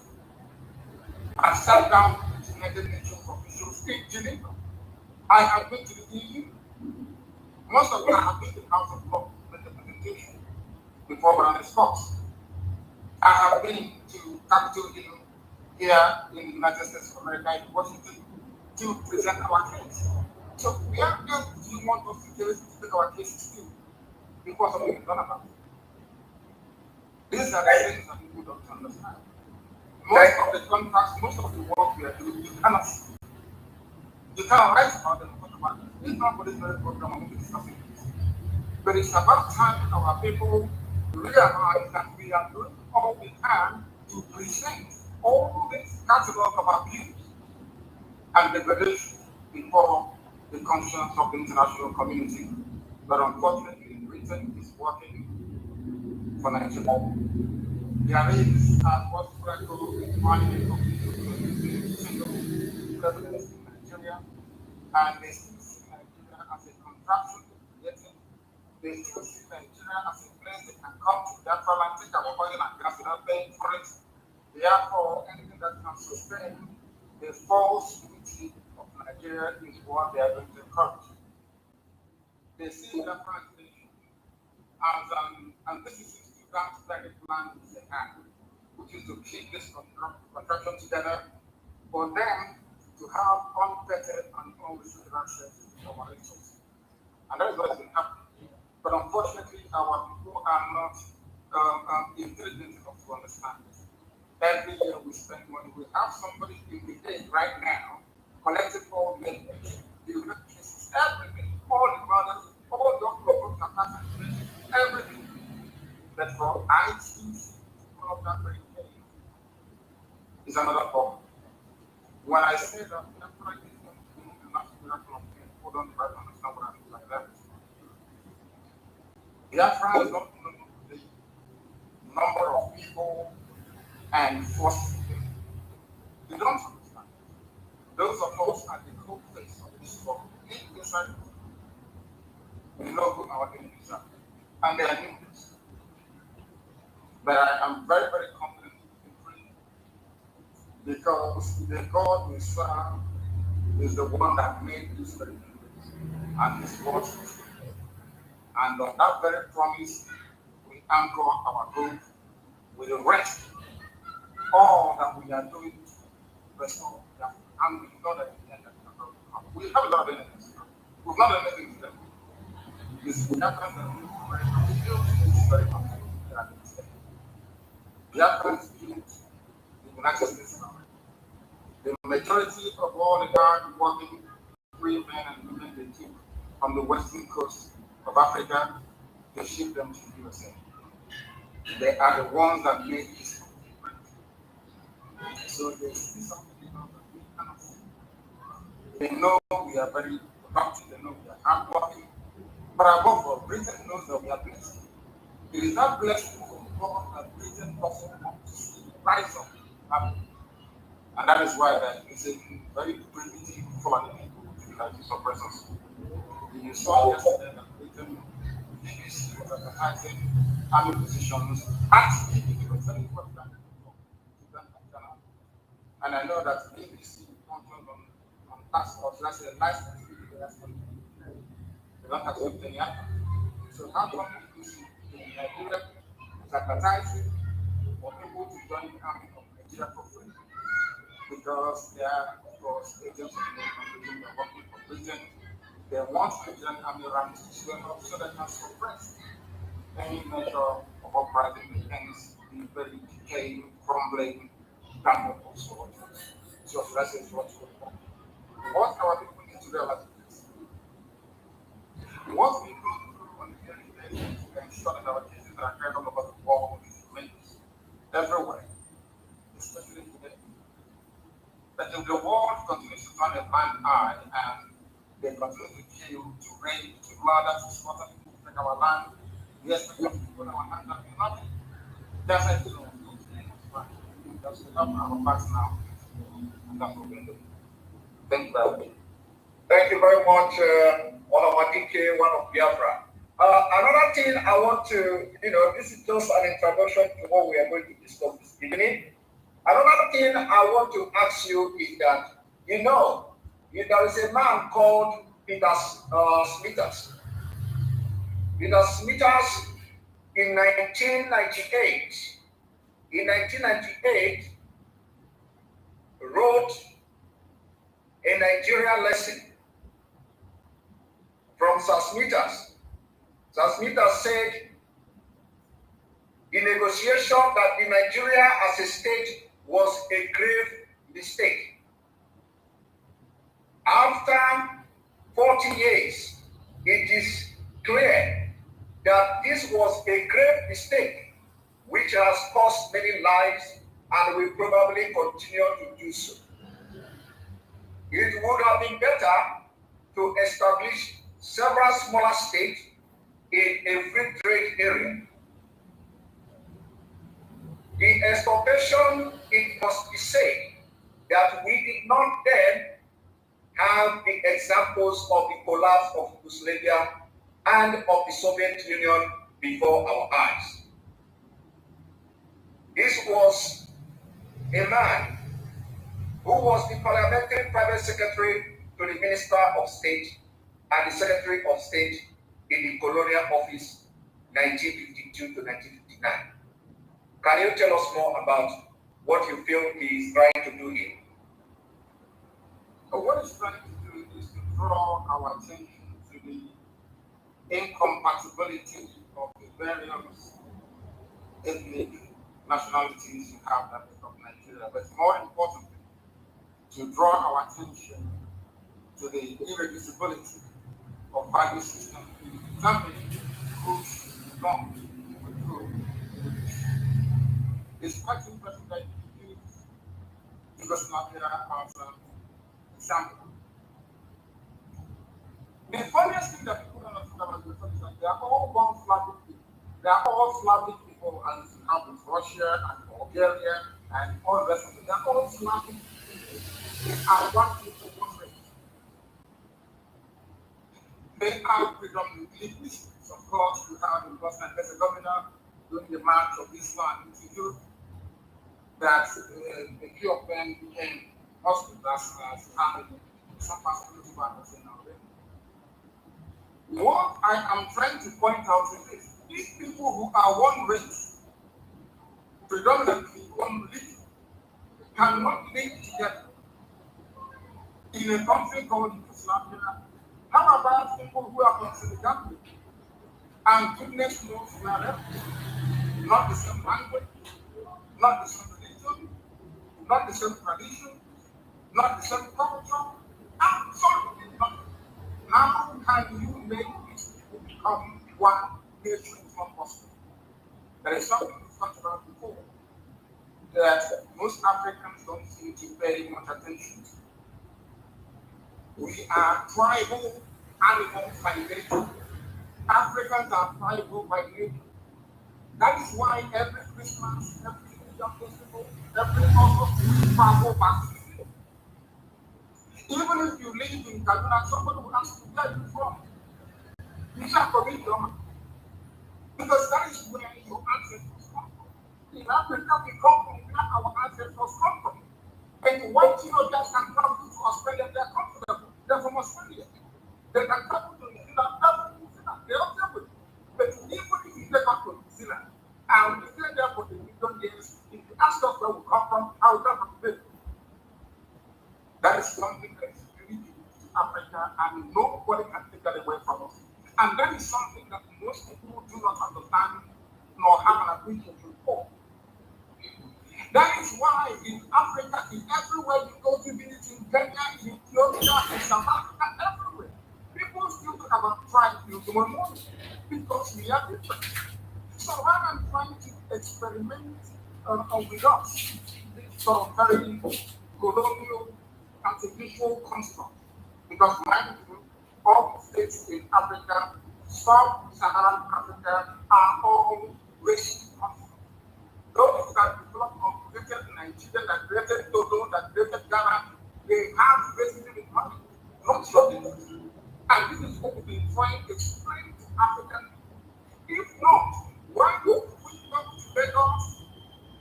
I sat down with the United Nations officials in Geneva. I have been to the EU. Most of them have been to the House of Law with the presentation before Brandon Fox. I have been to Capitol Hill here in the United States of America in Washington to present our case. So we are able to want us to take our cases too because of what we've done about it. These are the things that people don't understand. Most of the contracts, most of the work we are doing, you cannot see. You cannot write about them, talk about them. It's not for this very program, I'm going to be discussing this. But it's about time our people realize that we are doing all we can to present all this catalog of abuse and degradation before the conscience of the international community. But unfortunately, Britain is working for Nigeria. There is what's called the money of single presidents in Nigeria, and they still see Nigeria as a contraction to creating. They still see Nigeria as a place they can come to Biafra and take our oil and gas without paying for it. Therefore, anything that can sustain the false unity of Nigeria is what they are going to encourage. They see Biafra as and this is that target plan they have, which is to keep this contraction together for them to have unfettered and unrestricted access to our resources. And that is what has been happening. But unfortunately, our people are not intelligent enough to understand this. Every year we spend money. We have somebody in the day right now collecting all the evidence, the cases, everything, all the mothers, all the capacity, everything. But for ICC, all of that very thing is another problem. When I say that Biafra is going to be a national miracle of people don't try to understand what I mean by that. Biafra is not the number of people and forces. They don't understand. Those of us at the cold face of this struggle, inside, we know who our enemies are. And they are numerous. But I am very, very confident in praying because the God we serve is the one that made this very place and his word is true. And on that very promise, we anchor our hope with the rest. All that we are doing to restore that. And we know that we have a lot of enemies. We've not done anything to them. This is that kind of we feel it's very confusing. Biafrans built the United States of America. The majority of all the hard-working free men and women they took from the western coast of Africa, they shipped them to the USA. They are the ones that made this country. So they see something that we cannot see. They know we are very productive, they know we are hard-working, but above all, Britain knows that we are blessed. It is not blessed from God that Britain also wants to see rise up happen. And that is why that is a very primitive for the people to suppress us. You saw yesterday that Britain BBC was advertising army positions, actually it was telling what happened to them. And And I know that BBC functions on task force, that's a license. They don't accept any other. So how come BBC in Nigeria is advertising for people to join the army of Nigeria for free? Because they are, of course, agents of the country that are working for president. They want Nigerian army ranks to swell up so they can suppress any measure of uprising against the very decaying, crumbling government of so that's what's going on. What our people need to realize is this. What we go through on a daily basis to ensure that our cases are heard all over the world is tremendous. Everywhere, especially today. But if the world continues to turn a blind eye and they continue to kill, to rape, to murder, to slaughter people, to take our land, yes, we have to put our hands up in nothing. That's a thing. That's enough our backs now. And that's what we're doing. Thank you very much. Thank you very much, Nnamdi, one of Biafra. Another thing I want to, this is just an introduction to what we are going to discuss this evening. Another thing I want to ask you is that, there is a man called Peter Smithers. Peter Smithers in 1998. In 1998, wrote a Nigeria lesson from Sir Smithers. Sir Smithers said the negotiation that the Nigeria as a state was a grave mistake. After 40 years, it is clear that this was a grave mistake which has cost many lives and will probably continue to do so. It would have been better to establish several smaller states in a free trade area. The exculpation, it must be said that we did not then have the examples of the collapse of Yugoslavia and of the Soviet Union before our eyes. This was a man who was the parliamentary private secretary to the Minister of State and the Secretary of State in the colonial office 1952 to 1959. Can you tell us more about what you feel he is trying to do here? What he's trying to do is to draw our attention to the incompatibility of the various ethnic nationalities you have that make up Nigeria, but more importantly, to draw our attention to the irreducibility of value systems in determining who's wrong with who. It's quite interesting that you use Yugoslavia as an example. The funniest thing that people don't understand about Yugoslavia is that they are all one Slavic people. They are all Slavic people, and you have with Russia and Bulgaria and all the rest of it. They are all Slavic people. They are one people, one race. They are predominantly Muslims. Of course, you have in Bosnia and Herzegovina during the March of Islam into Europe that a few of them became Muslims as family. Some parts of the world are saying already. What I am trying to point out is this. These people who are one race, predominantly one religion, cannot live together in a country called Yugoslavia. How about people who are from Senegal and goodness knows wherever? Not the same language, not the same religion, not the same tradition, not the same culture, absolutely not. How can you make these people become one nation? It's not possible. There is something we talked about before that most Africans don't seem to pay much attention to. We are tribal animals by nature. Africans are tribal by nature. That is why every Christmas, every New festival, every August, we travel back to the Even if you live in Kaduna, somebody will ask you where you're from. You shall commit your because that is where your ancestors come from. In Africa, we come from where our ancestors come from. And white teenagers can travel to Australia, they're comfortable. They're from Australia. They can travel to New Zealand, they're okay with it. But even if you take us to New Zealand, and we stay there for the million years, if you ask us where we come from, how we come from today, that is something that is unique to Africa, and nobody can take that away from us. And that is something that most people do not understand nor have an appreciation for. That is why in Africa, in everywhere you go to visit, in Kenya, in Ethiopia, in South Africa, everywhere, people still talk about tribes tomorrow morning because we are different. So rather than trying to experiment with us, this sort of very colonial artificial construct, because mind you, all states in Africa, sub-Saharan Africa, are all racist constructs. Those that developed or created Nigeria, that created Togo, that created Ghana, they have racism in mind, not your business. And this is what we've been trying to explain to African people. If not, why would we come to Lagos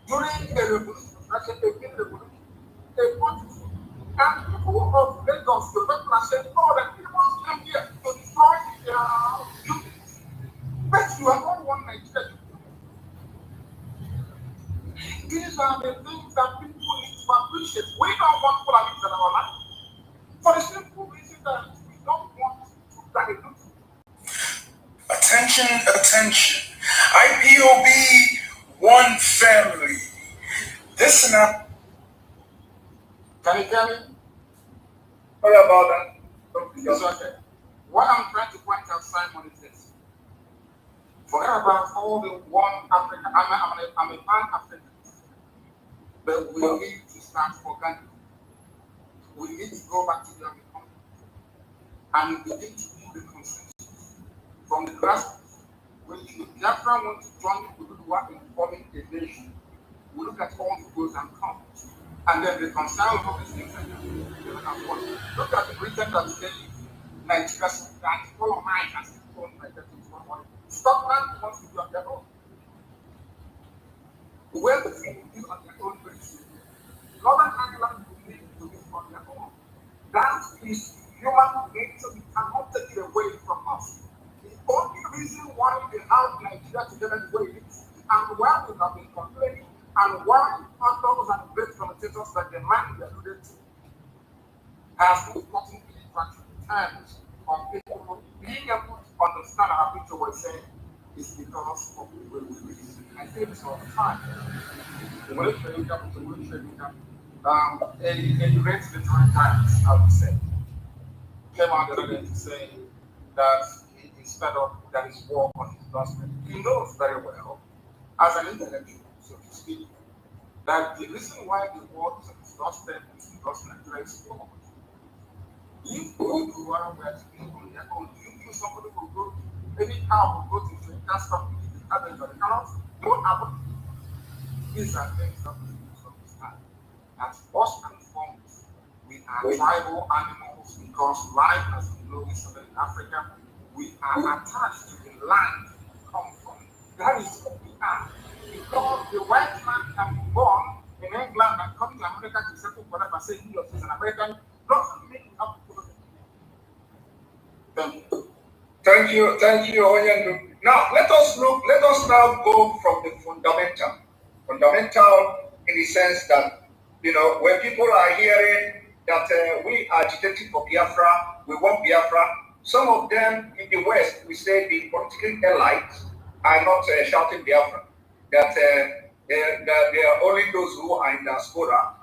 during a revolution, like a big revolution, a protest? And people of Lagos, the people are saying, oh, the people came here to destroy their units. But you are not one Nigeria. These are the things that people need to appreciate. We don't want politics in our life. For the simple reason that we don't want that it looks. Attention, attention. IPOB, one family. Listen up. Can you hear me? Sorry about that. It's okay. What I'm trying to point out, Simon, is this. Forget about all the one Africa. I'm a pan-African. But we need to start organic. We need to go back to the economy and begin to build the consensus from the grassroots. When the Biafra want to join people who are forming a nation, we look at all the pros and cons, and then reconcile all these things like that. Look at the Britain that today Nigeria that colonized as own like that. Scotland wants to be on their own. Where the people is on their own basis. Northern Ireland will need to be on their own. That is human nature. We cannot take it away from us. The only reason why we have Nigeria together the way it is, and why we have been complaining, and why authors and great commentators like the man we alluded to has been putting in terms on people being able to understand our picture we're saying is because of the way we reason. I say this all the time. A great literary times, I would say, came out the other day to say that he is fed up that his war on his doorstep. He knows very well, as an intellectual, so to speak, that the reason why the war is on his doorstep is because Nigeria is flawed. If you are where to be on their own, you think somebody will go, any cow will go to drink, that's something the cabbage or the carrots, don't happen. These are things that we need to understand. That first and foremost, we are tribal animals because life, as we know, is in Africa. We are attached to the land we come from. That is what we are. Because the white man can be born in England and come to America to settle for life and say he or she is an American, doesn't mean we have to. Thank you. Thank you, Onyendu. Now let us now go from the fundamental in the sense that, when people are hearing that we are agitating for Biafra, we want Biafra. Some of them in the West, we say the political elites are not shouting Biafra. That they are only those who are in diaspora,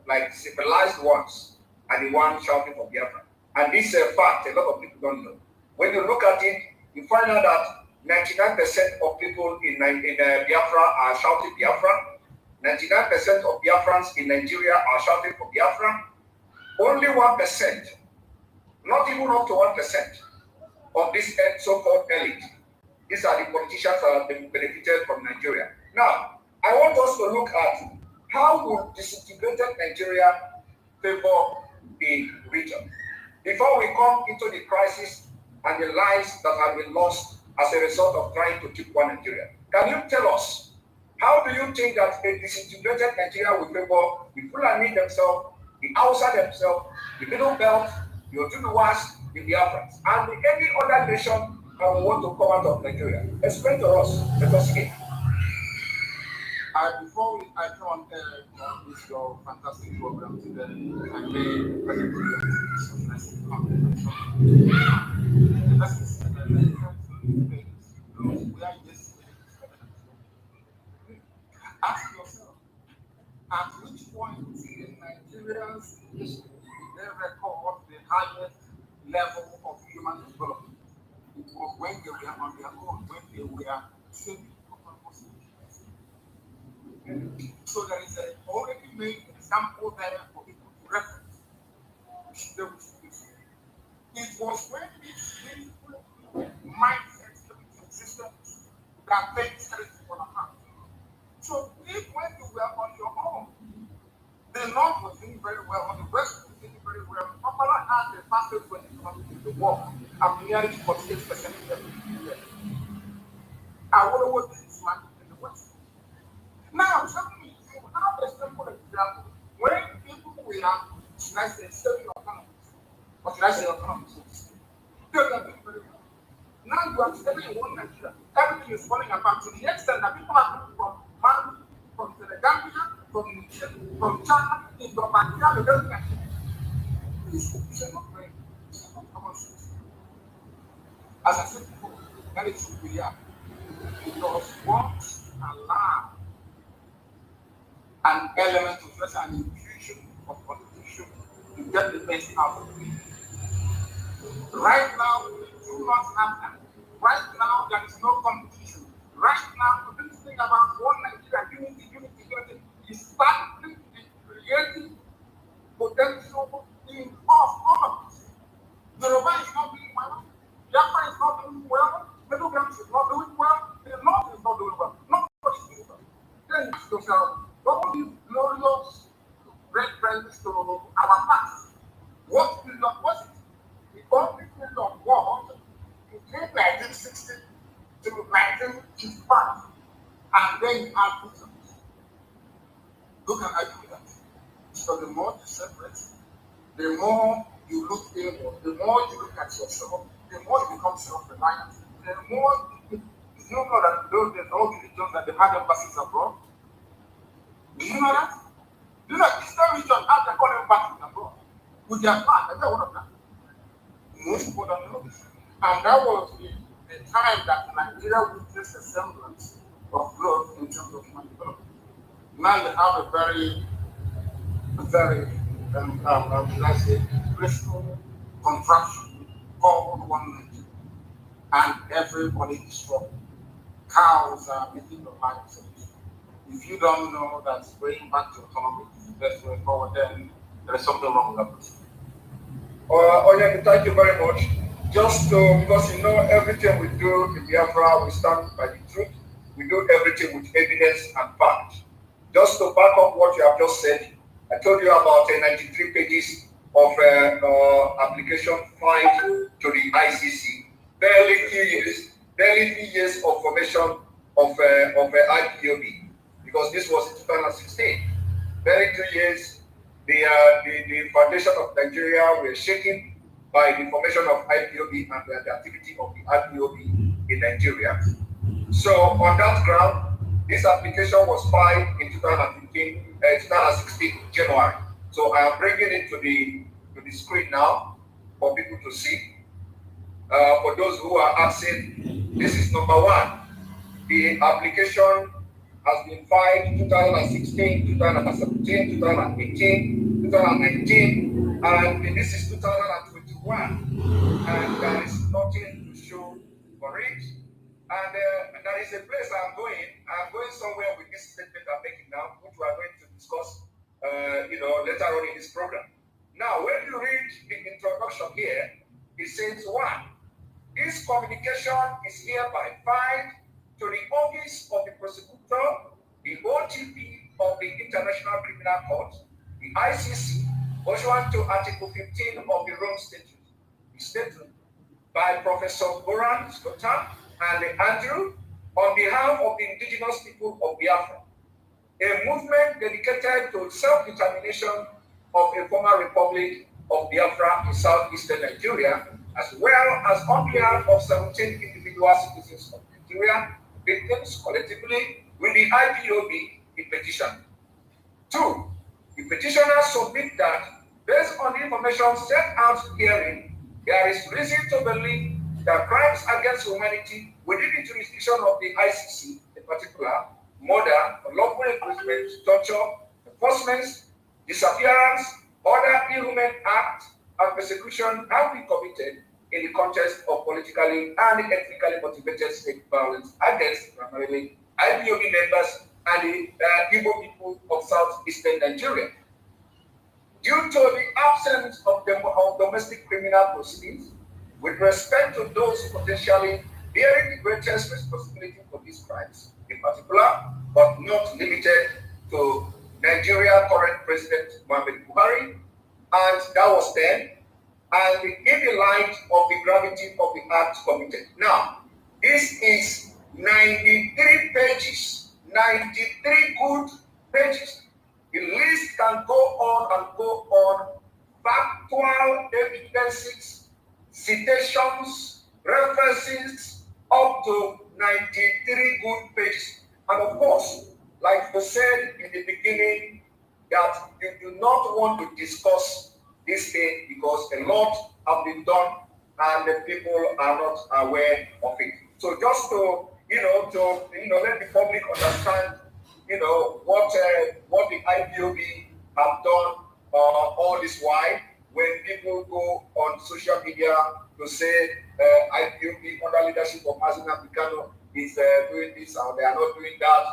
like civilized ones, are the ones shouting for Biafra. And this fact, a lot of people don't know. When you look at it, you find out that 99% of people in Biafra are shouting Biafra. 99% of Biafrans in Nigeria are shouting for Biafra. Only 1%, not even up to 1% of this so-called elite. These are the politicians that have been benefited from Nigeria. Now, I want us to look at how would disintegrated Nigeria favor the region. Before we come into the crisis and the lives that have been lost as a result of trying to keep one Nigeria. Can you tell us How do you think that a disintegrated Nigeria will favor the Fulani themselves, the Hausa themselves, the Middle Belt, the Oduduwas, the Biafrans, and any other nation that will want to come out of Nigeria? Explain to us. Let us hear. Before I come on this your fantastic program today, I may present we are just ask yourself, at which point in Nigeria's history they record the highest level of human development? It was when they were on their own, when they were saving. So there is a already made example there for people to reference. It was when this mindset existed that things started to fall apart. So if when you were on your own, the North was doing very well, or the West was doing very well, Papala had the fastest growing economy in the world, and nearly 48% of them. I wonder what this is like in the West. Now, something you have a simple example. When people were, should I say, studying economics, or should I say economics, they are doing very well. Now you are studying one Nigeria. Everything is falling apart to the extent that people are coming from Mali, from Senegal, from China, into Pakistan, and everything. It's a not very common sense. As I said before, that is who we are. Because once allow an element of just an infusion of politician to get the best out of it. Right now, we do not have that. Right now, there is no competition. Right now, this thing about one Nigeria, unity, is starting and creating potential in us, all of us. Yoruba is not doing well. Biafra is not doing well. Middle Belt is not doing well. The North is not doing well. Nobody is doing well. Then ask yourself, all these glorious reference to our past, what period was it? The only period was between 1960 to 1985, and then you have victims. Who can argue with that? So the more you separate, the more you look inward, the more you look at yourself, the more you become self-reliant, the more you know that those days, all the regions that they had embassies abroad. Do you know that? Do you know that Eastern region had their own embassies abroad with their flag? I know one of that. Most people don't know this. And that was the time that Nigeria witnessed a semblance of growth in terms of human development. Now they have a very, should I say, graceful contraption called one Nigeria. And everybody is struggling. Cows are making the lives. If you don't know that going back to economics is the best way forward, then there is something wrong with that person. Oya, thank you very much. Just because you know everything we do in Biafra, we stand by the truth. We do everything with evidence and fact. Just to back up what you have just said, I told you about 93 pages of application filed to the ICC. Barely 3 years of formation of IPOB, because this was in 2016. Barely 2 years. The foundation of Nigeria were shaken by the formation of IPOB and the activity of the IPOB in Nigeria. So on that ground, this application was filed in 2016 January. So I am bringing it to the screen now for people to see. For those who are asking, this is number one. The application has been filed 2016, 2017, 2018, 2019, and this is 2021. And there is nothing to show for it. And there is a place I'm going. I'm going somewhere with this statement I'm making now, which we are going to discuss, later on in this program. Now, when you read the introduction here, it says one. This communication is hereby filed to the office of the prosecutor, the OTP of the International Criminal Court, the ICC, pursuant to Article 15 of the Rome Statute. The statement by Professor Goran Skotan and Andrew on behalf of the indigenous people of Biafra, a movement dedicated to self-determination of a former republic of Biafra in southeastern Nigeria, as well as on behalf of 17 individual citizens of Nigeria, victims collectively with the IPOB in petition. 2. The petitioners submit that, based on the information set out herein, there is reason to believe that crimes against humanity within the jurisdiction of the ICC, in particular, murder, unlawful imprisonment, torture, enforcement, disappearance, other inhuman acts, and persecution have been committed in the context of politically and ethnically motivated state violence against primarily IPOB members and the Igbo people of southeastern Nigeria. Due to the absence of domestic criminal proceedings, with respect to those potentially bearing the greatest responsibility for these crimes, in particular, but not limited to Nigeria current President Muhammad Buhari, and that was then, and in the light of the gravity of the act committed. Now, this is 93 pages, 93 good pages. The list can go on and go on. Factual evidences, citations, references, up to 93 good pages. And of course, like we said in the beginning, that you do not want to discuss this thing because a lot have been done and the people are not aware of it. So just to let the public understand, what the IPOB have done all this while, when people go on social media to say IPOB under leadership of Kanu is doing this and they are not doing that,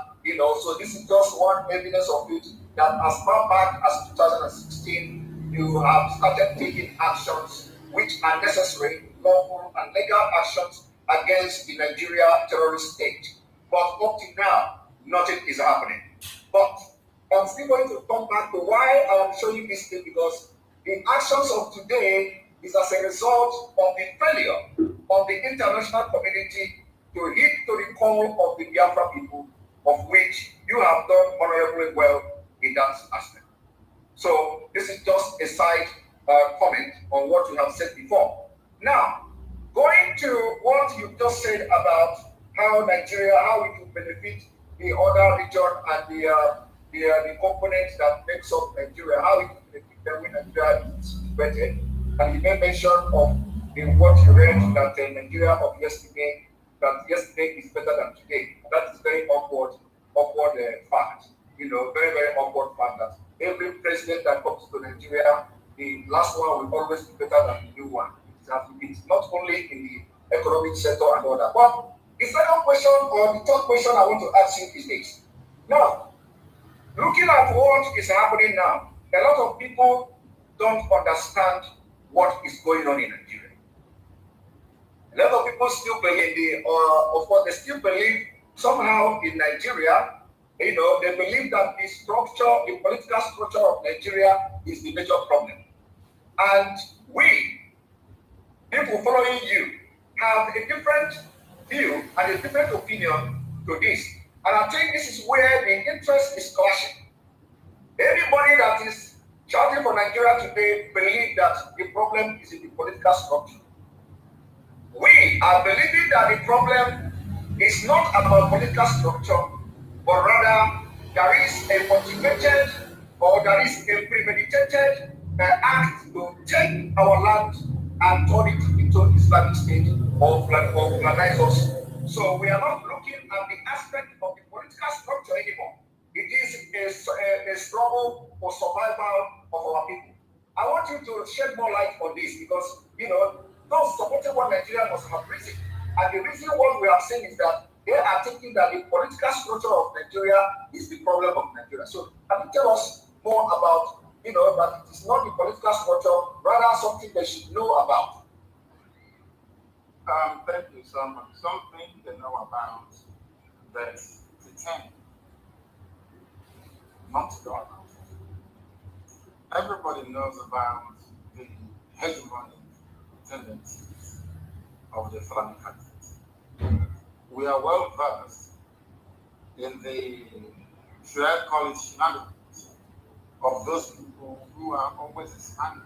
so this is just one evidence of it, that as far back as 2016, you have started taking actions which are necessary, lawful and legal actions against the Nigeria terrorist state. But up to now, nothing is happening. But I'm still going to come back to why I'm showing this thing, because the actions of today is as a result of the failure of the international community to heed to the call of the Biafra people, of which you have done honorably well in that aspect. So this is just a side comment on what you have said before. Now, going to what you just said about how Nigeria, how it will benefit the other region and the components that makes up Nigeria, how it will benefit them when Nigeria is integrated. And you made mention of in what you read that Nigeria of yesterday, that yesterday is better than today. That is very awkward fact. Very, very awkward fact that every president that comes to Nigeria, the last one will always be better than the new one. It's not only in the economic sector and all that. But the second question, or the third question I want to ask you is this. Now, looking at what is happening now, a lot of people don't understand what is going on in Nigeria. A lot of people still believe, of course, they still believe somehow in Nigeria, they believe that the structure, the political structure of Nigeria is the major problem. And we, people following you, have a different view and a different opinion to this. And I think this is where the interest is clashing. Anybody that is shouting for Nigeria today believe that the problem is in the political structure. We are believing that the problem is not about political structure, but rather there is a motivated or there is a premeditated act to take our land and turn it into Islamic State or colonize us. So we are not looking at the aspect of the political structure anymore. It is a struggle for survival of our people. I want you to shed more light on this because, those supporting what Nigeria must have reason. And the reason what we have seen is that they are thinking that the political structure of Nigeria is the problem of Nigeria. So can you tell us more about, that it is not the political structure, rather something they should know about? Thank you so much. Something they know about that pretend not to know about. Everybody knows about the hegemonic tendencies of the Islamic countries. we are well versed in the, should I call it shenanigans, of those people who are always expanding.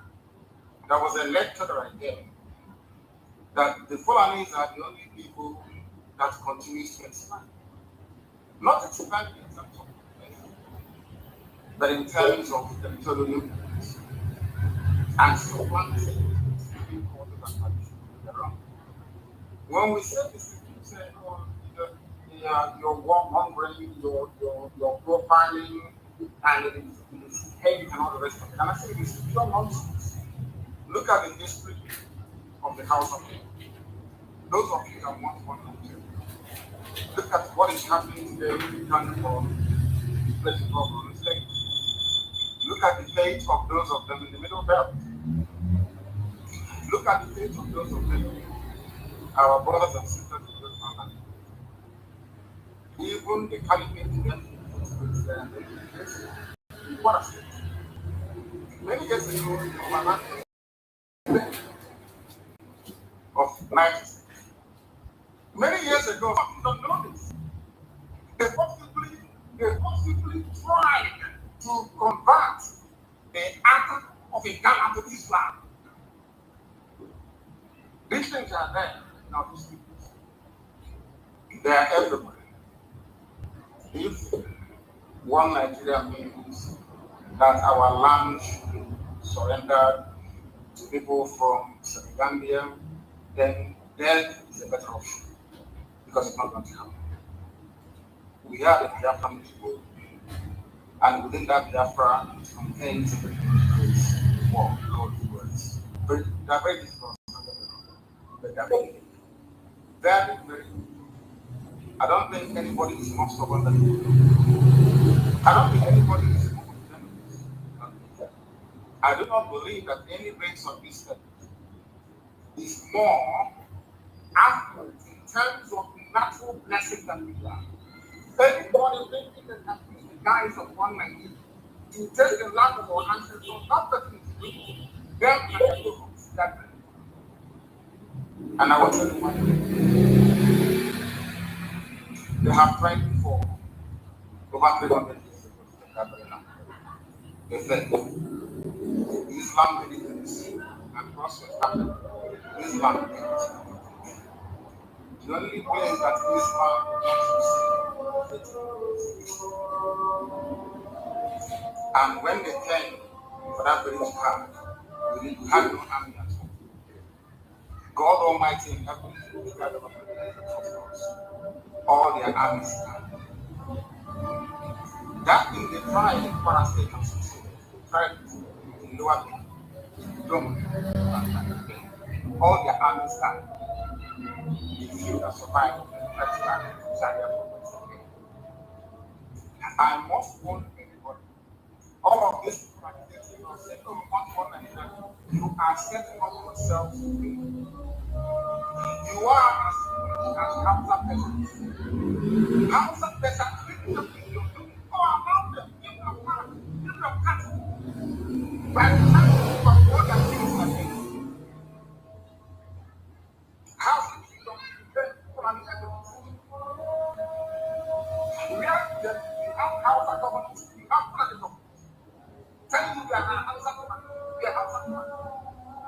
There was a lecture that I gave that the Fulanis are the only people that continues to expand. Not expand in terms of population, but in terms of territorial units and supplanting being called as tradition around. When we say this, people say, oh, you're mongering, you're profiling, and it is hate and all the rest of it. And I say it is pure nonsense. Look at the history of the House of King. Those of you that want one Nigeria, look at what is happening today in Kanu for President of the state. Look at the fate of those of them in the Middle Belt. Look at the fate of those of them, our brothers and sisters in those families. Even the caliphate what a state. Many years ago, of 90s. Many years ago, you don't know this. They possibly tried to convert the act of a Ghana to Islam. These things are there now. These people, they are everywhere. If one Nigeria means that our land should be surrendered to people from Senegambia, then death is a better option because it's not going to happen. We are the Biafran people, and within that Biafra it contains a very difficult war, Lord's words. They are very difficult, but they are very, very, very. I don't think anybody is more stubborn than you. I don't think anybody is more determined than you. I do not believe that any race of this earth is more accurate in terms of natural blessing than we are. Anybody thinking that has been the guise of one Nigeria to take the land of our ancestors, not that it's good, them and their peoples, that. And I will tell you one thing. They have tried before, over 300 years ago, to take that very land. They said, Islam did it in the sea, and cross was happened. Islam did it. The only place that Islam wants to see. And when they came for that very jihad, we had no army at all. God Almighty in heaven, all their armies stand. That thing they tried in Kwara State and succeeded. They tried in Lower Dome. All their armies stand. The few that survived I must warn everybody. All of this people are getting or saying, oh, we want one Nigeria. You are setting up yourself to fail. You are as Hausa peasants. Hausa peasants living the kingdom. Go around them, give them land, give them cattle. By the time you are more than things like this, Hausa kingdom is very people and evidence. We have Hausa government, we have Fulani government. Telling you that I'm Hausa government, we are Hausa government.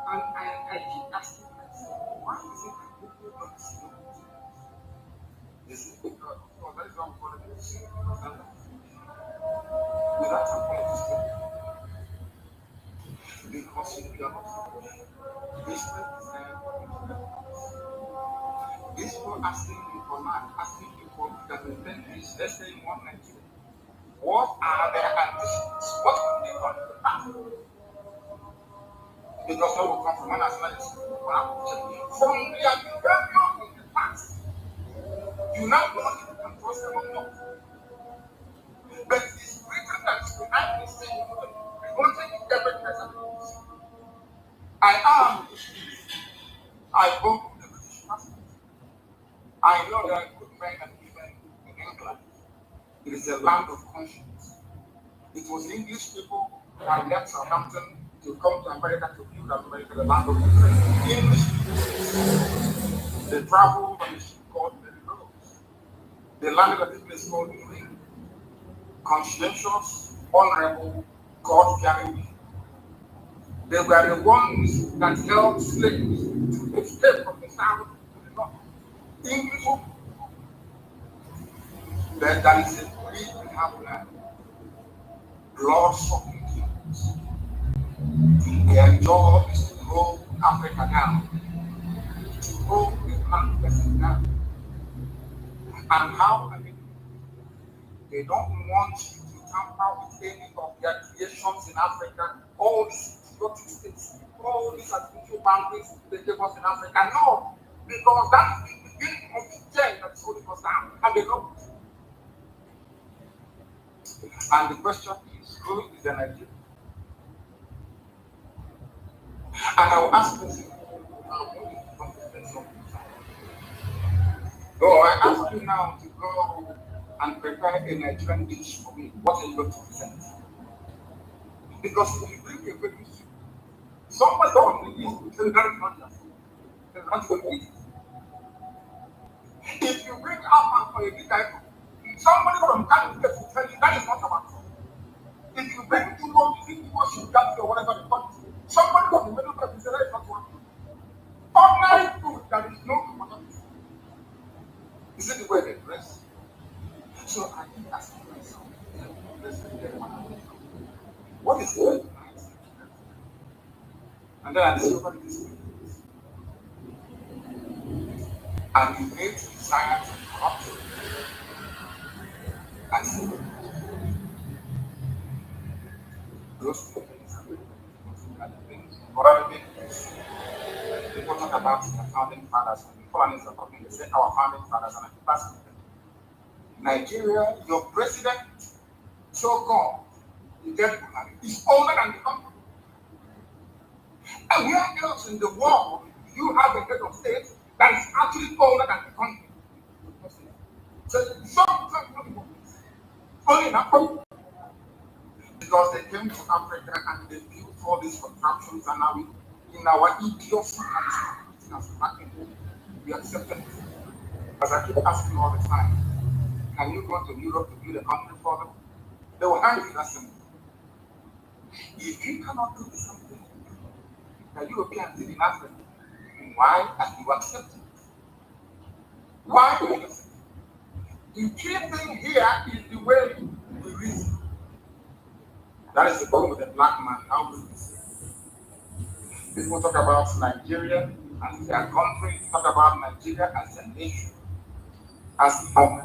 And I keep asking myself, why is it that people don't see it? This is because, that is why we call it the sin. Without a politics, because if you are not this these people asking you for land, asking you for independence, let's say in one Nigeria. What are their ambitions? What will they want to pass? Because they will come from one nationality. From their rebellion in the past, you now want to control them or not. But it's written that behind this thing, we won't take every person. I am I go to the British passport. I know there are good men and women in England. It is a land of conscience. It was English people that left Southampton to come to America to build America, the land of conscience. English people, they traveled on a ship called Mary Rose. They landed at this place called Uri. Conscientious, honorable, God-fearing people. They were the ones that held slaves to escape from the south to the north. English, that is a big we have land. Blood-sucking kings. Their job is to hold Africa down, to hold the black person down. And how? I mean, they don't want you to tamper with any of their creations in Africa. All these exotic states, all these artificial boundaries they gave us in Africa. No, because that is the beginning of the chain that is holding us down. And they know it. And the question is, who is the Nigerian? And I will ask this. So I ask you now to go and prepare a Nigerian dish for me. What are you going to present? Because if you bring a good dish, somebody on the list will very conscious. They're not going to eat it. If you bring up for a big item, somebody from Kanu will tell you that is not about food. If you bring too much, you should get or whatever they call it. Somebody from the middle of the say that is not one food. Ordinary food that is known for nothing. Is it the way they dress? So I keep asking myself, what is going on? And then I discovered this thing. And you need to desire to corrupt and see those things are the things. People talk about the founding fathers, and people are talking, they say our founding fathers, and I keep asking them, Nigeria, your president, so called, is older than the country. And where else in the world do you have a head of state that is actually older than the country? So only in Africa. Because they came to Africa and they built all these contraptions, and now in our idiocy as black people, we accept it. As I keep asking all the time, can you go to Europe to build a country for them? They will hang you that simple. If you cannot do something that Europeans did in Africa, why are you accepting it? Why do you accept it? The key thing here is the way we reason. That is the problem with the black man. How we reason. People talk about Nigeria as their country, talk about Nigeria as a nation, as Nigeria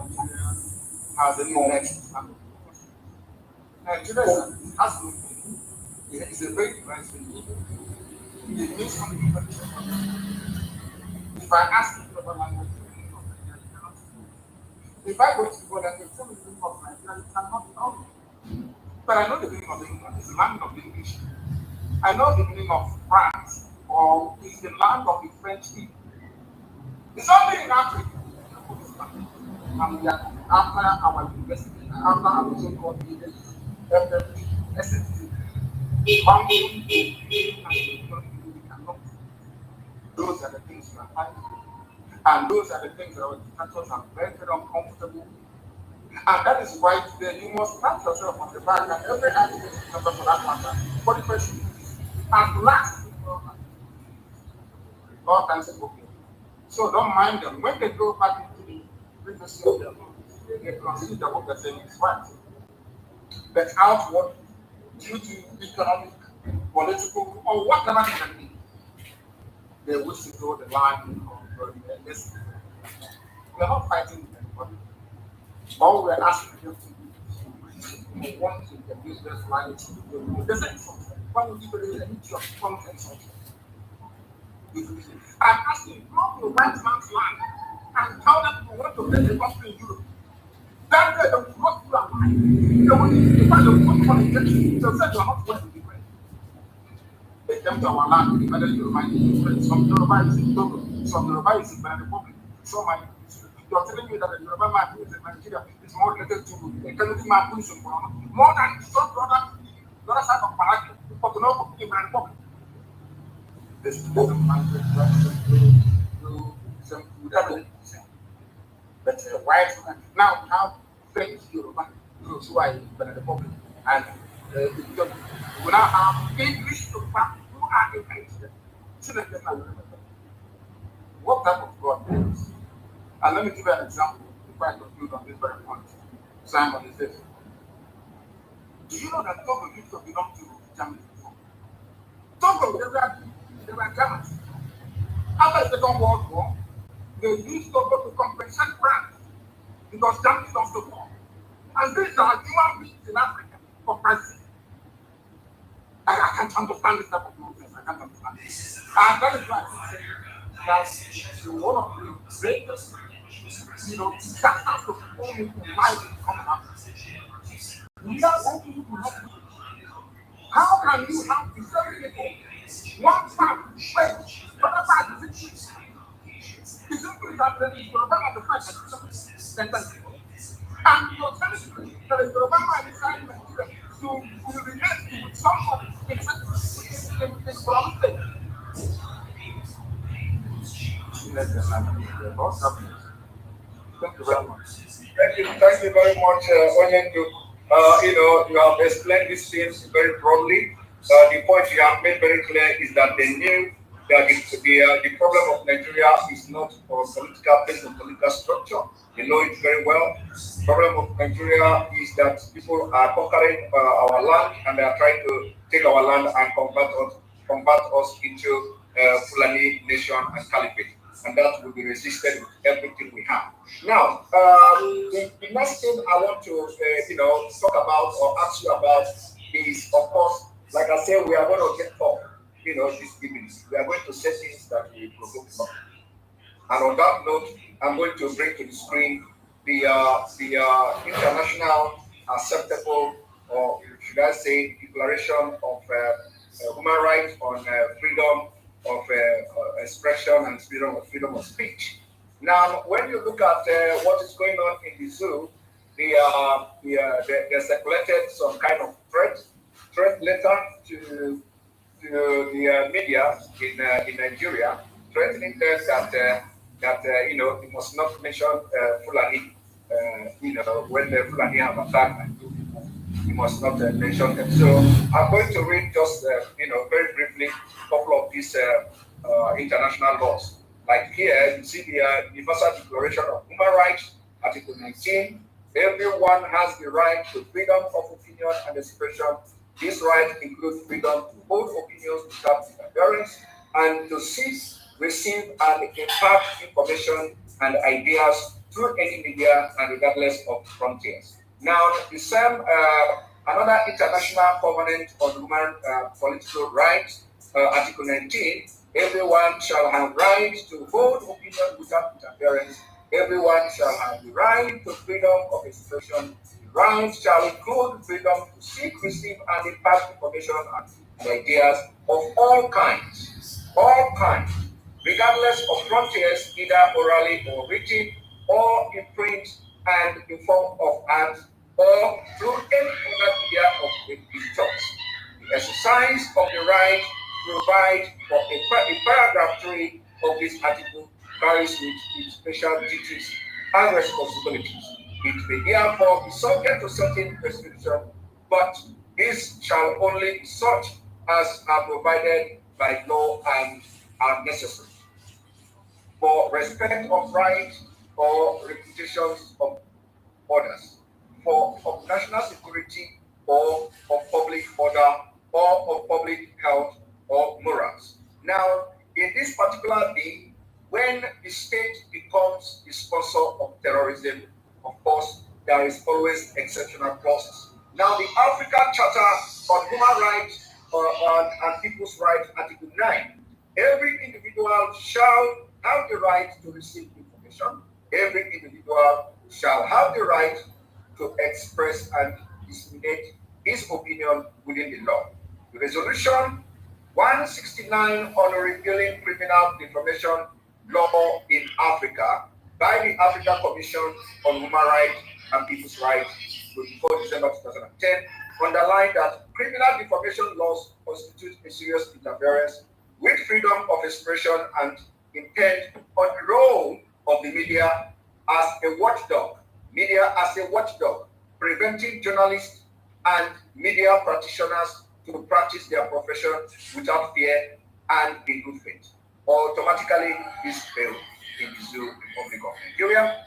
as a next. Nigeria has no meaning. It's a very nice thing. It means something very different. If I ask you about language, if I go to the language, tell me the meaning of Nigeria, you cannot tell me. But I know the meaning of England. It's the land of the English. I know the meaning of France, or it's the land of the French people. It's only in Africa. And we are after our university, after our so-called leaders, SST, those are the things we are fighting. And those are the things that our dictators are very, very uncomfortable. And that is why today you must pat yourself on the back and every activist for that matter. For the question, at last, all kinds of people. So don't mind them. When they go back into the previous year, they consider what they're saying is right. But outward, due to economic, political, or whatever it can be, they wish to draw the line of this. We are not fighting with anybody. All we are asking them to do is to want to use this line to do. They say something. Why would you believe any job content something? I'm asking, go to the white man's land and tell them to want to make a country in Europe. That way, they will not do a lie. They will find a good money. They say you are not going to be great. They came to our land, whether you remind me, some Yoruba is in Togo, some Yoruba is in Benin Republic. So you're telling me that the Yoruba man who is in Nigeria is more related to a Kennedy man who is in Corona, more than some brother, the other side of Malaki, but to know in Benin Republic. This doesn't matter, do some food, everything. But white woman. Now we have French Yoruba, those who are in the Republic, and we now have English Yoruba who are in Christian. What type of God is this? And let me give you an example before I conclude on this very point. Simon is this. Do you know that Togo used to belong to Germany before? Togo, they were Germans. After the Second World War, they used Togo to compensate France because Germany lost the war. And these are human beings in Africa for Christ's sake. I can't understand this type of nonsense. I can't understand this. And that is why I say that one of the greatest, that has to form into life in common Africa. We are going to help. How can you have the same people? One part, wait, other part is it? The simple that there is Yoruba at the fact and you're telling me that is Yoruba man inside Nigeria to relate with someone in Thank you very much. Thank you very much, Onyendu. You have explained these things very broadly. The point you have made very clear is that they knew that the problem of Nigeria is not political based on political structure. They know it very well. The problem of Nigeria is that people are conquering our land and they are trying to take our land and convert us into Fulani nation and caliphate. And that will be resisted with everything we have. Now, the next thing I want to talk about or ask you about is, of course, like I said, we are going to get up, this evening. We are going to say things that will provoke up. And on that note, I'm going to bring to the screen the international acceptable, or should I say, declaration of human rights on freedom of expression and freedom of speech. Now, when you look at what is going on in the zoo, they circulated some kind of threat letter to the media in Nigeria, threatening them that you must not mention Fulani. When the Fulani have attacked people, you must not mention them. So I'm going to read just very briefly a couple of these international laws. Like here, you see the Universal Declaration of Human Rights, Article 19. Everyone has the right to freedom of opinion and expression. This right includes freedom to hold opinions without interference and to seek, receive, and impart information and ideas through any media and regardless of frontiers. Now, the same another international covenant on human political rights, Article 19. Everyone shall have right to hold opinion without interference. Everyone shall have the right to freedom of expression. The right shall include freedom to seek, receive, and impart information and ideas of all kinds, regardless of frontiers, either orally or written, or in print and in form of art, or through any other media of its choice. The exercise of the right provide for a paragraph 3 of this article carries with its special duties and responsibilities. It may therefore be subject to certain restrictions, but this shall only be such as are provided by law and are necessary for respect of rights or reputations of others, of national security or of public order or of public health or morals. Now, in this particular bill, when the state becomes the sponsor of terrorism, of course, there is always exceptional clauses. Now, the African Charter on Human Rights and People's Rights, Article 9, every individual shall have the right to receive information. Every individual shall have the right to express and disseminate his opinion within the law. The resolution 169 on repealing criminal information law in Africa by the African Commission on Human Rights and People's Rights, 24 December 2010, underlined that criminal defamation laws constitute a serious interference with freedom of expression and impede on the role of the media as a watchdog, media as a watchdog, preventing journalists and media practitioners to practice their profession without fear and in good faith. Automatically is failed in the Zoo Republic of Nigeria,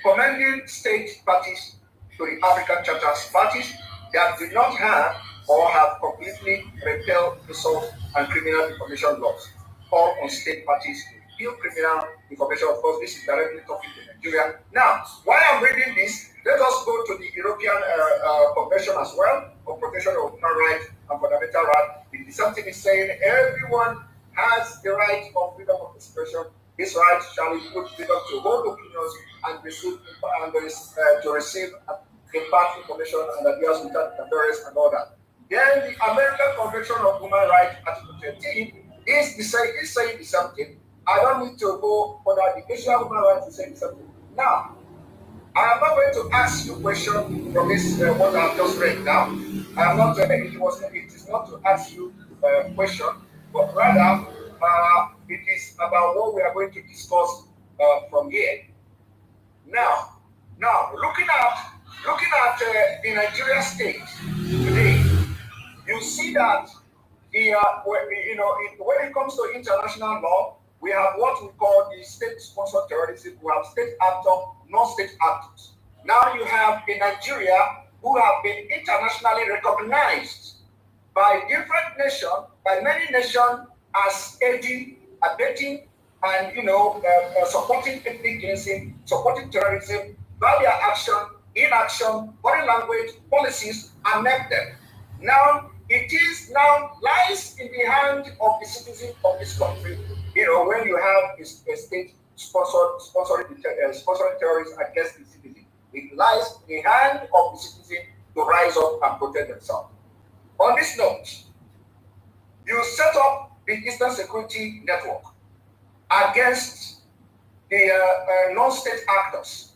commending state parties to the African Charters parties that do not have or have completely repealed assault and criminal information laws, or on state parties to repeal criminal information. Of course, this is directly talking to Nigeria. Now, while I'm reading this, let us go to the European Convention as well on protection of human rights and fundamental rights. Something is saying everyone has the right of freedom of expression. This right shall include freedom to hold opinions and receive impart information and adherence without interference and all that. Then the American Convention of Human Rights, Article 13, is saying the same thing. I don't need to go further. The Asian Human Rights is saying the same thing. Now, I am not going to ask you a question from this what I have just read now. I am not. It is not to ask you a question, but rather it is about what we are going to discuss from here. Now, looking at the Nigeria state today, you see that when it comes to international law, we have what we call the state-sponsored terrorism. We have state actors, non-state actors. Now you have in Nigeria who have been internationally recognized by different nations, by many nations, as aiding, abetting, and supporting ethnic cleansing, supporting terrorism by their action, inaction, body language, policies, and name them. Now it is lies in the hand of the citizens of this country. When you have a state sponsoring terrorists against the citizen, it lies in the hand of the citizen to rise up and protect themselves. On this note, you set up the Eastern Security Network against the non-state actors.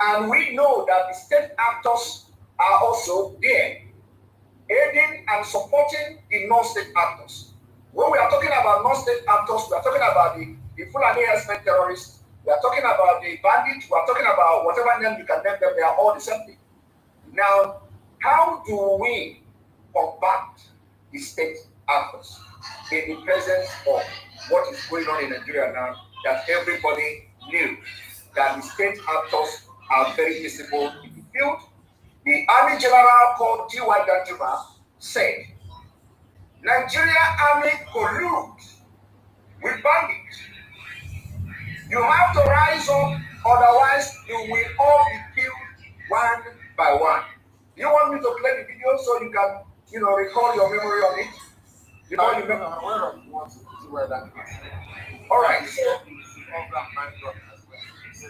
And we know that the state actors are also there, aiding and supporting the non-state actors. When we are talking about non-state actors, we are talking about the Fulani herdsmen terrorists, we are talking about the bandits, we are talking about whatever name you can name them, they are all the same thing. Now, how do we combat the state actors in the presence of what is going on in Nigeria now, that everybody knew that the state actors are very visible in the field? The Army General called T.Y. Danjuma said, Nigeria Army colludes with bandits. You have to rise up, otherwise you will all be killed one by one. You want me to play the video so you can, recall your memory on it? I'm aware of what T.Y. Danjuma said. All right.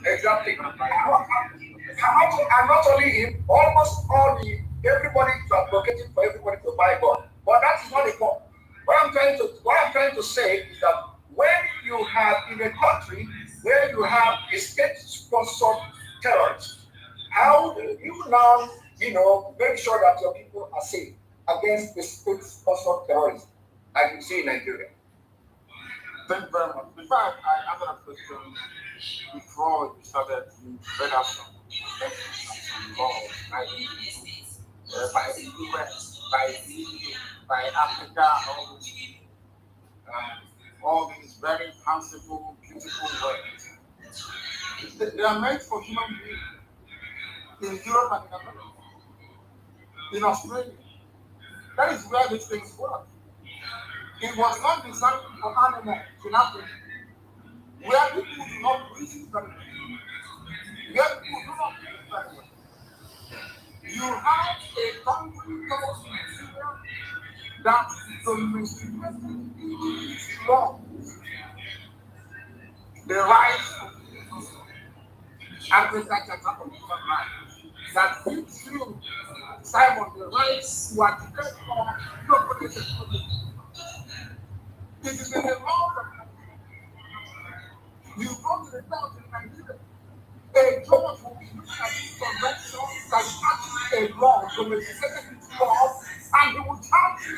Exactly. And not only him, almost everybody is advocating for everybody to buy gun. But that's not the point. What I'm trying to say is that when you have in a country where you have a state-sponsored terrorist, how do you now, make sure that your people are safe against the state-sponsored terrorism, like you see in Nigeria? Thank you very much. In fact, I answered that question before we started. You read out some laws by the US, by the EU, by Africa, all these very fanciful, beautiful words. They are meant for human beings in Europe and in America, in Australia. That is where these things work. It was not designed for animals in Africa, where people do not breathe very well. Where people do not breathe very well. You have a country called Nigeria that domesticated its laws, the rights of people, agriculture of human rights, that gives you, Simon, the rights to educate for your political. It is in the law that you go to the court in Nigeria. A judge will be looking at this convention that is actually a law, domesticated its laws, and he will charge you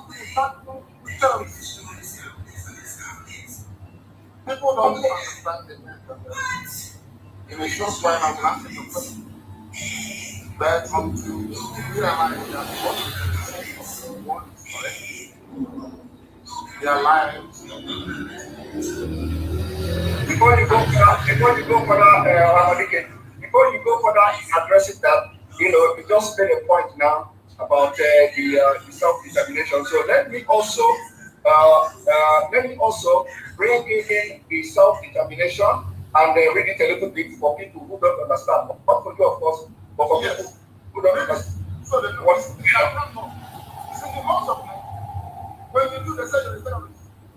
with terrorism. People don't understand the meaning of that. In a That's why I'm asking the question. But until you realize that what is correct, their lives. Before you go further addressing that, you just made a point now about the self-determination. So let me also bring in the self-determination and read it a little bit for people who don't understand. Not for you, of course, but for people who don't understand. So the most of when you do the surgery,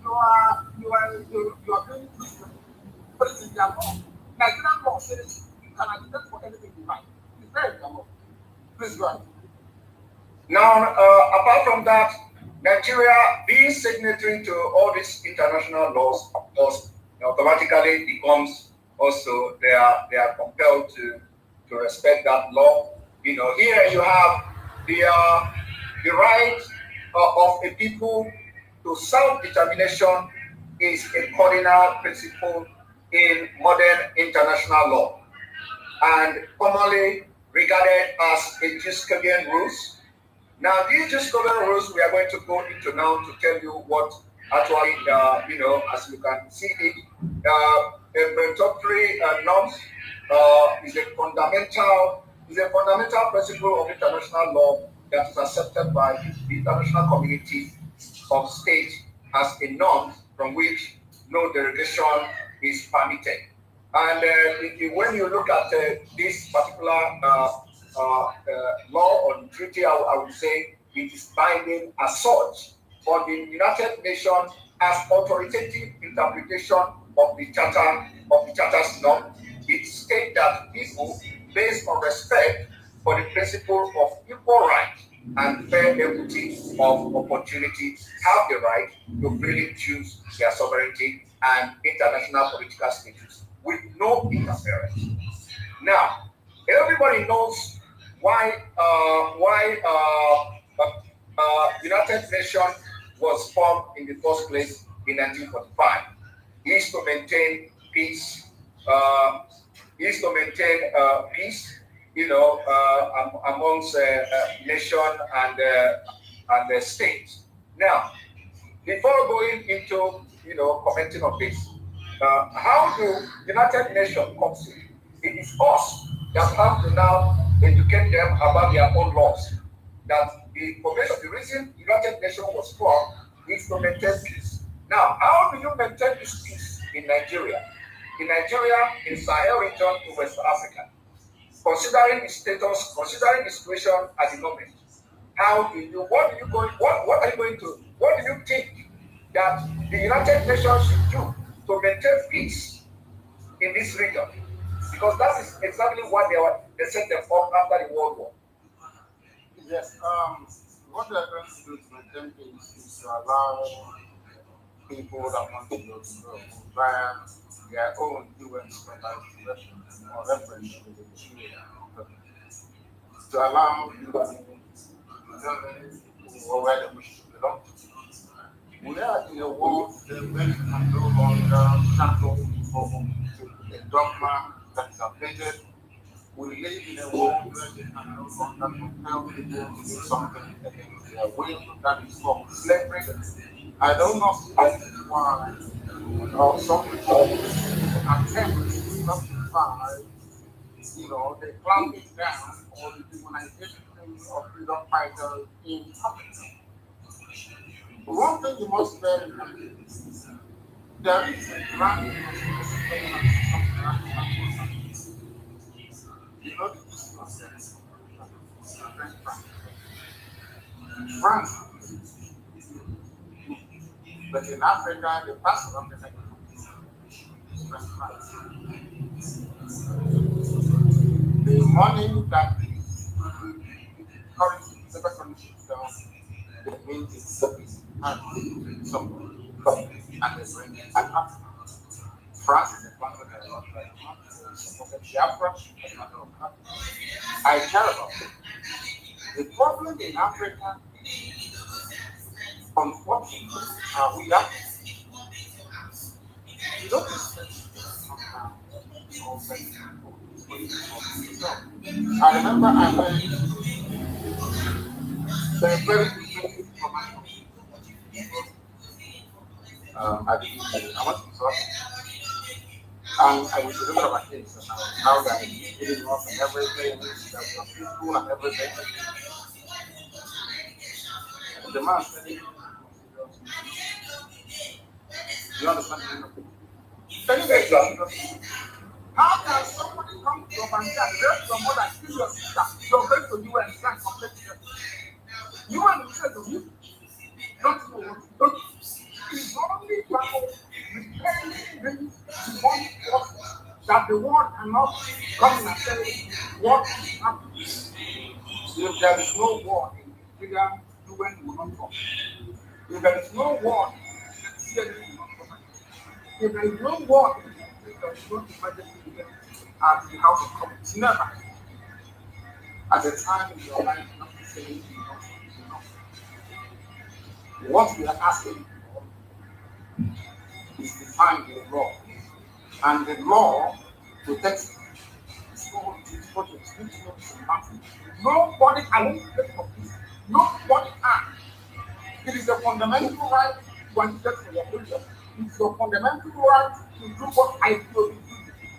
you are doing Christian, but it's in their law. Nigerian law says you can advocate for anything you like. It's very in their law. Please go ahead. Now, apart from that, Nigeria being signatory to all these international laws, of course, automatically becomes also they are compelled to respect that law. Here you have the right of a people to self-determination is a cardinal principle in modern international law and commonly regarded as a Jacobin rules. Now, these Jacobin rules we are going to go into now to tell you what actually, as you can see it, inventory norms is a fundamental principle of international law that is accepted by the international community of states as a norm from which no derogation is permitted. And when you look at this particular law or treaty, I would say it is binding as such. But the United Nations as authoritative interpretation of the Charter's norm, it states that people, based on respect for the principle of equal rights and fair equity of opportunity, have the right to freely choose their sovereignty and international political status with no interference. Now, everybody knows why United Nations was formed in the first place in 1945. It is to maintain peace. Peace, amongst nation and the states. Now, before going into commenting on this, how do United Nations comes in? It is us that have to now educate them about their own laws. That the reason United Nations was formed is to maintain peace. Now, how do you maintain this peace in Nigeria? In Sahel region in West Africa, considering the status, considering the situation at the moment, what do you think that the United Nations should do to maintain peace in this region? Because that is exactly what they set them up after the World War. Yes, what they are going to do to maintain peace is to allow people that want to go via their own UN expression or reference to the to allow you to determine where they wish to belong to. We are in a world where we can no longer shackle people to a dogma that is outdated. We live in a world where they can no longer compel people to do something against their will. That is called slavery. I don't know why some people attempt to justify, the clamping down or the demonization of freedom fighters in public. One thing you must bear in mind is there is a grand the issue of France. But in Africa, the person of the the money that the currency is ever conditioned down, the main service and some and they bring it up. France is a country that is not very much supported Biafra. I care about it. The problem in Africa, unfortunately, we have notice that I remember I heard the very interesting information. I want to talk, and I was remember my kids and how that getting off and everything, that was peaceful and everything. And the man said, you understand? How can somebody come to your family and rape your mother and kill your sister? You're going to do and start complaining. You and the church of you don't know what to do. It's only people repairing the one that the world cannot come and say what happened. If there is no war in Nigeria, UN will not come. If there is no war, CIA will not come. If there is no war, there is no emergency at the House of Commons. Never. At the time in your life, not to say enough. What we are asking for is defined in the law. And the law protects nobody can get for this. Nobody can. It is a fundamental right to advocate for your freedom. It's your fundamental right to do what I do.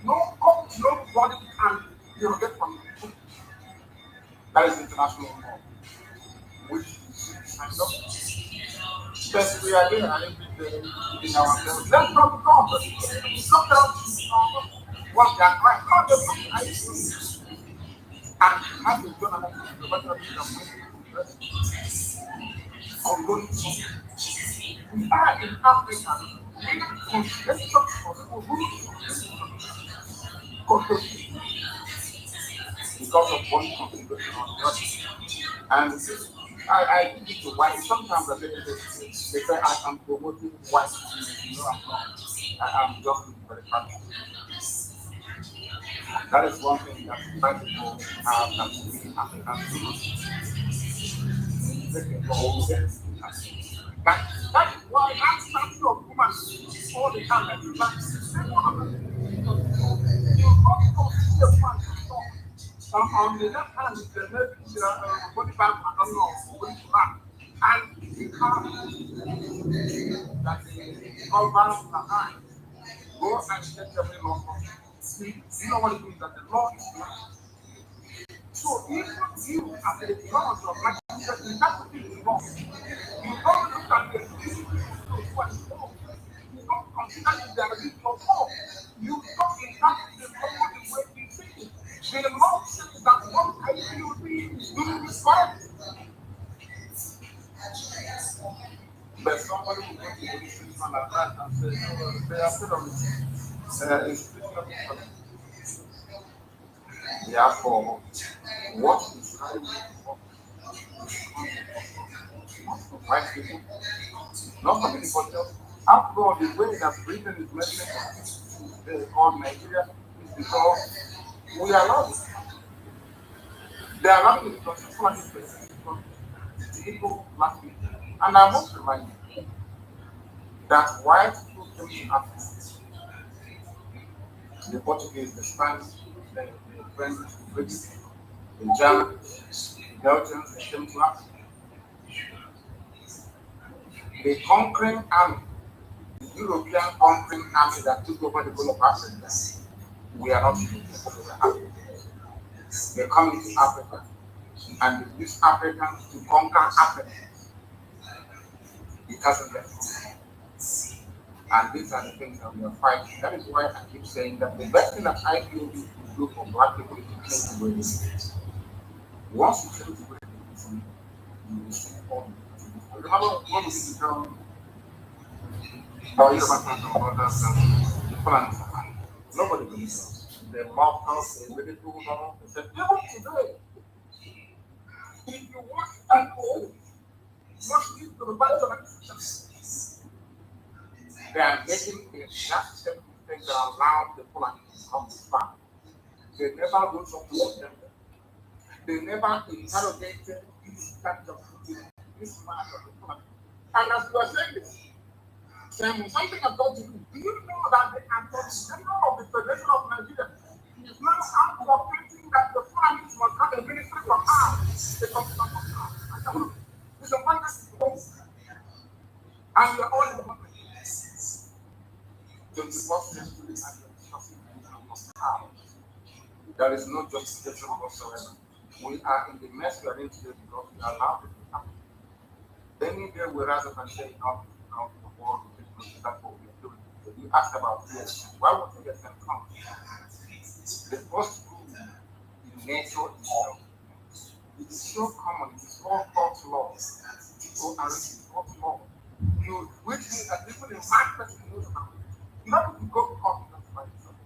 Nobody can derogate from it. That is international law, which is signed up. Yes, we are here every day in our country. Let's not talk. What they are trying to do. And having done an ongoing. We are in Africa. Let's talk for because of one consideration on the other. And I think it's why sometimes they say I am promoting white people. No, I'm not. I am just looking for the country. That is one thing that white people have and we Africans do. That is why that statue of woman all the time that you like. You don't see a man on the left hand is the body bag, I don't know, going to have. And the car that is covered behind, go and get every law. See, you know what it means that the law is black. So if you as a judge of black people, you have to be wrong. You don't look at the issue of what is wrong. You don't consider if there is no law. You don't interpret the law the way you think it. The law says that what I will be doing is correct. But somebody will go to the police station like that and say, no, they are still on it. Therefore, what is right for white people, not for anybody else. After all, the way that Britain is making it called Nigeria is because we allow it. They allow it because it's not the people last week. And I must remind you that white people came to Africa. The Portuguese, the Spanish, the French, the British, the Germans, the Belgians, they came to Africa. The conquering army, the European conquering army that took over the whole of Africa, we are not looking for Africa. They come into Africa and they use Africans to conquer Africa. It hasn't been. And these are the things that we are fighting. That is why I keep saying that the best thing that I feel we can do for black people is to change the way they see. Once you change the way they see, you will see all the things. Remember what we used to tell our Yoruba Finland. Nobody believes us. The mob house, the medical house, they said, even today, if you want an old, you must give to the body of they are making a just simple thing that allows the Fulani to come back. They never wrote something for them. They never interrogated this kind of this man of the Fulani. And as we are saying this, something about you. Do you know that they are the general of the Federation of Nigeria? It's now advocating that the families must have a ministry for arms, the commission for arms. It's a fantastic place. And we are all in the moment. 21st century and the discussing of arms. There is no justification whatsoever. We are in the mess we are in today because we are allowed to happen. Any day we rise up and say, no, the world will take that's what we are doing. So you asked about this. Why would you get them come? The first rule in nature is law. It is so common, it is all God's law. People are written God's law. Which means that people in my person knows about it. You don't have to go to court to justify yourself.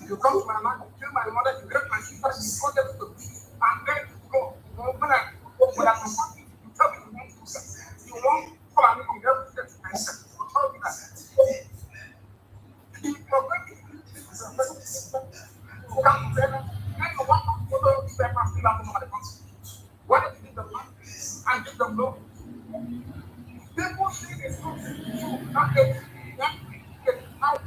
If you come to my land, you kill my mother, you rape my sister, you go there to me, and then you go. When I confront you, you tell me you want to do that. You won't follow me in every step I said. You tell me that. If you're going to do this, it's a very simple. You come together, make a one photo step and still have the country. Why don't you give them money and give them loan? People see this truth, not get out.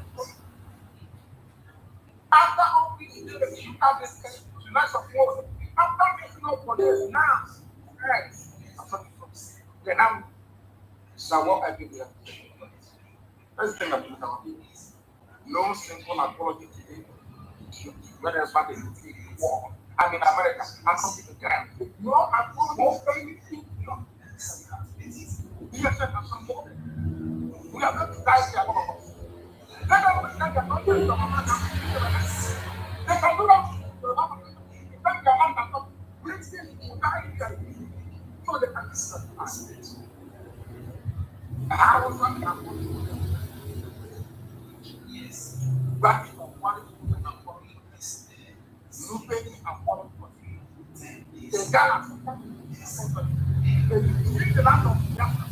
After all these years, you have this the life of war. After this, nobody now. Right. Then now, so what I did here. Let's think about it. No simple apology today. Whether it's back in the war, I'm in America, I'm coming to Ghana. No apology for anything. We are set up some more. We are going to die here. Let them understand that not doing the they can do that. If their land does not bring things to die here, so they can discuss. I was not going to back from one to another. Nobody apologized for it. The Ghana, the land of Biafra.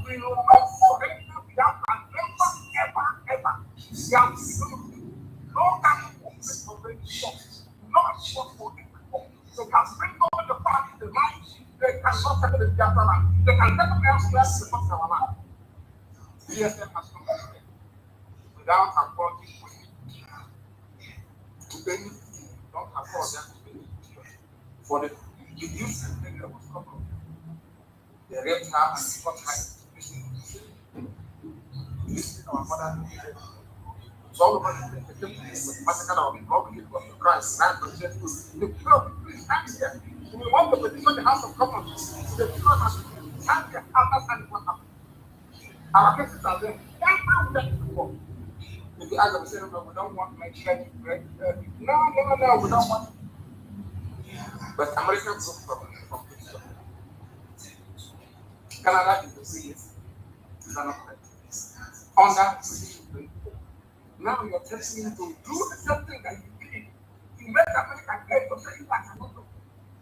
We will not surrender Biafra ever. No time for already shot. Not shot for it. They can bring over the party, the mind. They cannot settle the Biafra land. They can never elsewhere to the our land. DSM has come back without apology to anything. Don't apologize to anything. For the youth that was covered. They raped her and she got high. This is our mother. So all of us the massacre of the public was to Christ. Please stand here. We want to petition the House of Commons. The people have stand here and understand what happened. Our cases are there. That's how we get to work. If you ask them, say, no, we don't want my church. No, we don't want it. But Americans go from Christian. Canada is the biggest. Under British. Now you're telling me to do something that you did. You make America great for saying that I don't do.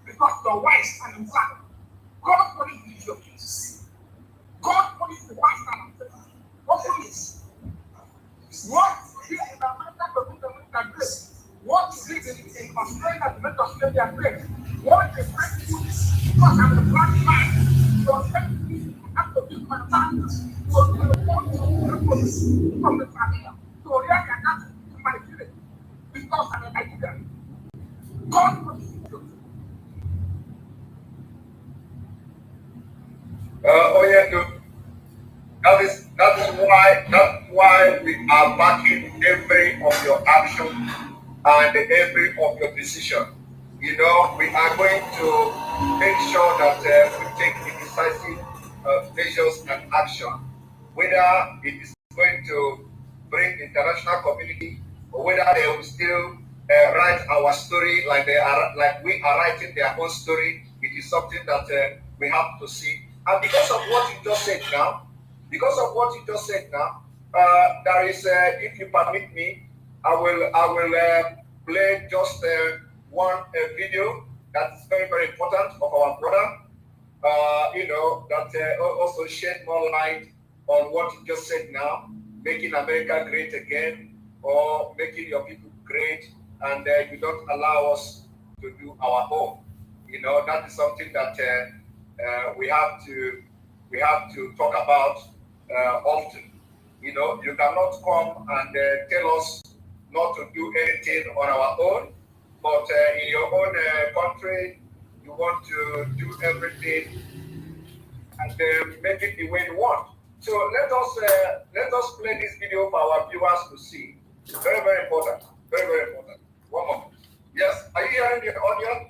Because you're white and black. God put it in your place. God put it in the pastor. What is what you did in America to make America great? What you did in Australia to make Australia great? What is right to do? Because I'm a black man. You're telling me you have to be my partner. So you want to from the family. So here I got to my village. Because I'm a Nigerian. God put it in your place. That's why we are backing every of your action and every of your decision. You know, we are going to make sure that we take the decisive measures and action, whether it is going to bring the international community or whether they will still write our story like we are writing their own story. It is something that we have to see. And because of what you just said now, there is, if you permit me, I will play just one video that is very, very important of our brother. That also shed more light on what you just said now, making America great again, or making your people great, and you don't allow us to do our own. You know, that is something that we have to talk about often. You know, you cannot come and tell us not to do anything on our own, but in your own country, you want to do everything and make it the way you want. So let us play this video for our viewers to see. Very, very important. Very, very important. One more. Yes, are you hearing the audio?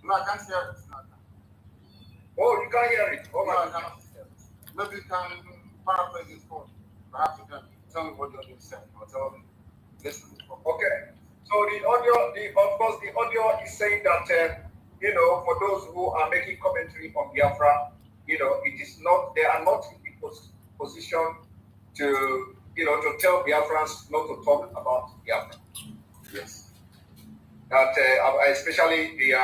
No, I can't hear it. Oh, you can't hear it. Oh my God. Maybe you can paraphrase this phone. Perhaps you can tell me what the audio said or tell me. Listen. Okay. So the audio, of course, the audio is saying that for those who are making commentary on Biafra, it is not, they are not in the position to to tell Biafrans not to talk about Biafra. Yes. That especially the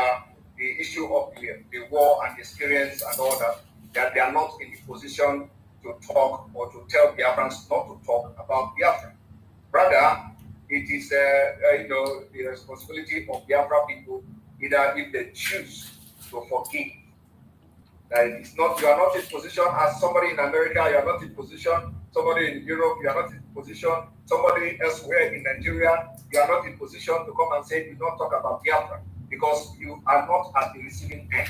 issue of the war and the experience and all that they are not in the position to talk or to tell Biafrans not to talk about Biafra. Rather, it is the responsibility of Biafra people, either if they choose to forgive. That it's not, you are not in position as somebody in America, you are not in position, somebody in Europe, you are not in position, somebody elsewhere in Nigeria, you are not in position to come and say, do not talk about Biafra, because you are not at the receiving end.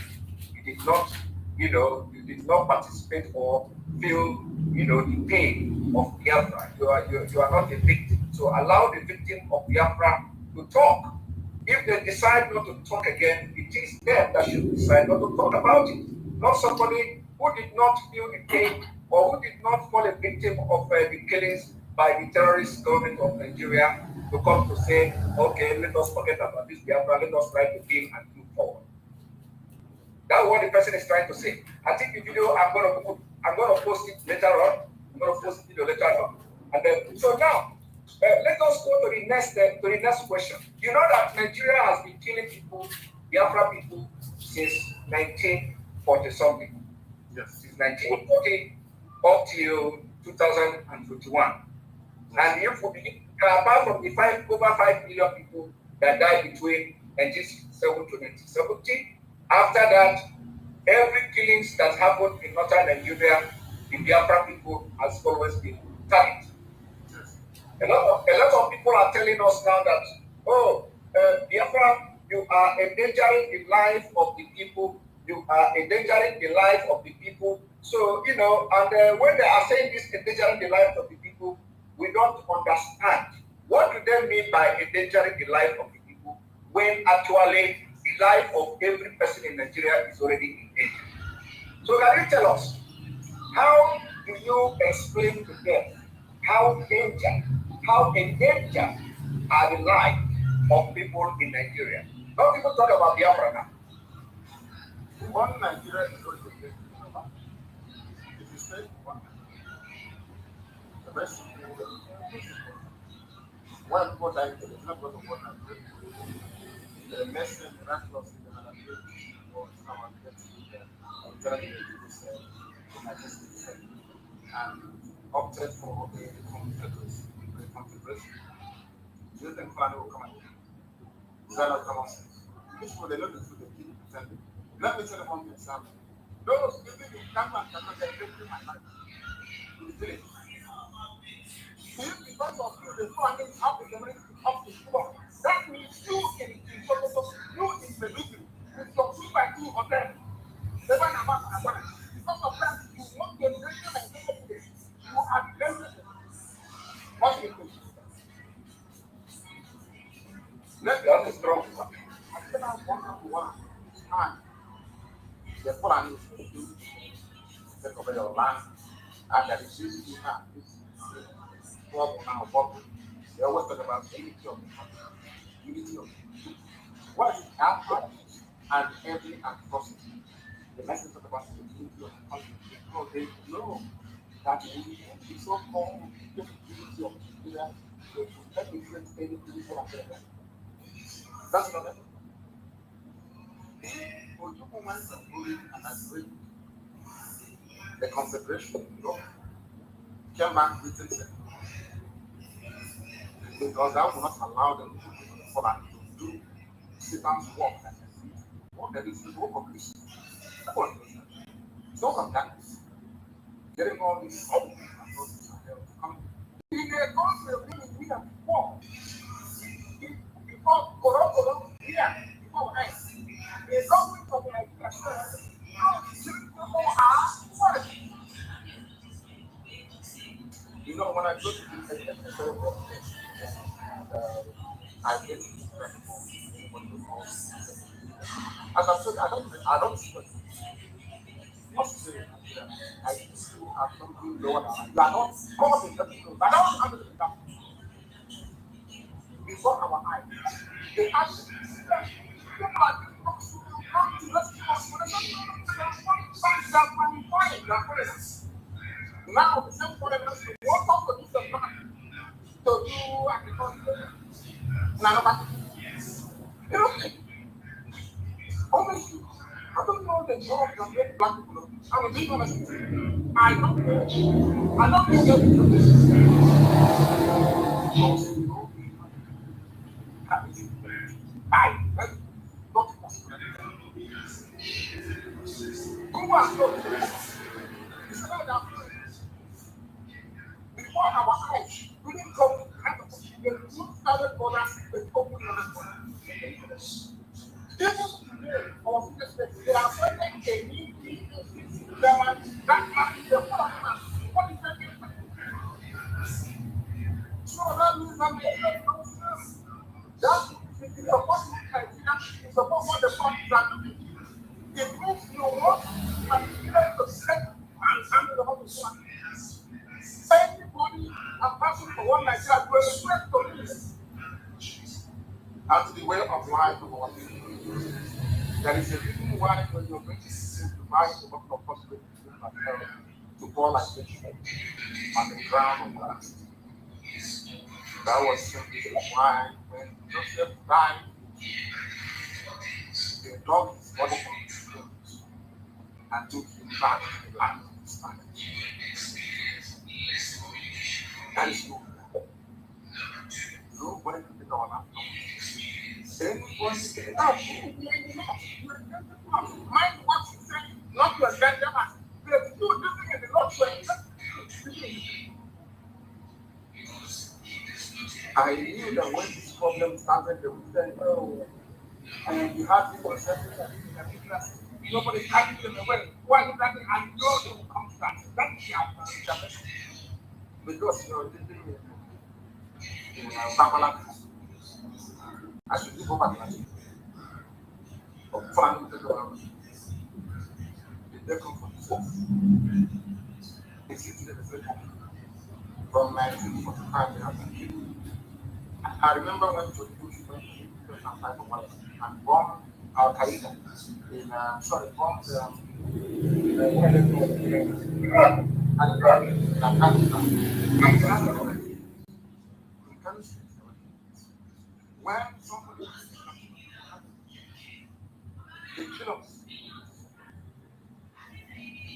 You did not, you did not participate or feel, the pain of Biafra. You are not a victim. So allow the victim of Biafra to talk. If they decide not to talk again, it is them that should decide not to talk about it. Not somebody who did not feel the pain or who did not fall a victim of the killings by the terrorist government of Nigeria to come to say, okay, let us forget about this Biafra, let us try to heal and move forward. That's what the person is trying to say. I think the video I'm gonna post it later on. I'm gonna post the video later on. And then so now let us go to the next question. You know that Nigeria has been killing people, Biafra people, since 1940 something. Yes. Since 1940 up till 2021. And if we begin, apart from the over 5 million people that died between 1967 to 1970, after that, every killings that happened in northern Nigeria, the Biafra people has always been targeted. A lot of people are telling us now that, Biafra, you are endangering the life of the people. You are endangering the life of the people. So, and when they are saying this, endangering the life of the people, we don't understand. What do they mean by endangering the life of the people when actually the life of every person in Nigeria is already in danger? So can you tell us, how do you explain to them how in danger are the life of people in Nigeria? Not people talk about Biafra now. One Nigeria is going to be if you say one Nigeria, the rest of the world, when people die, it's not going to one Nigeria. The next thing miraculously the other day, or someone gets and opted for the confederation. Do you think Kanu will come again? Is that not common sense? These people, they know the truth, they keep pretending. Let me tell you one thing, Sam. Those people in Kanu cannot get into my life. In the village. If because of you, the family have the community up to school. That means you in the military, with your 2x2 on them. They want to back and back. Because of that, you want to bring them and get them. You are dangerous. What do you think? Let the other strong. I said, I want to one time. The Fulani take over your land, and that is easy to have this trouble now. Bubble. They always talk about unity of the country. Unity of the country. What is Biafra and every atrocity? The message about the unity of the country. Because they know that the so-called unity of Nigeria will protect the different anything for America. That's not it. For you moments of bullying and agreeing, the confederation came back written second. Because that will not allow them to do Satan's work. What that is the work of this. It's not of darkness. Getting all these coming in a country of we have war. when I go to I get to as I said, I don't sweat. Not to say, I still have something lower than you are not God in the people. I don't have to become before our eyes. They ask now the same foreigners want us to do the plan to do agriculture. You know, honestly, I don't know the job that make black people. I mean, being honest, I don't know. I don't know not possible. Come on, it's not that before our eyes, we didn't come to kind of the two started borders, the open borders. Or they are fighting a new that is the what is that? So that means that is support what the parties are doing. It means you want and you have to set and handle the whole thing. Everybody are passing for one Nigeria to express to this. And to the way of life of our people. There is a reason why when you're going to buy the book of possibility to fall like this on the ground of last. That was simply why when Joseph died, they dug his body from his stones and took him back to the land of his father. That is no plan. Nobody can take our land. Anyone say, mind what you say, not your gender. There's no difference in the Lord's way. I knew that when this problem started, they would say, oh, and you have people saying that nobody carries them away. Why is that? I know they will come to that. That's the answer. Because you're living in Babylon. I should go back to that. But family to go around. They come from the source. They sit in the same from 1945 they have been killed. I remember when George Bush went to 2005 or whatever and bombed Al Qaeda in bombed when somebody they kill us.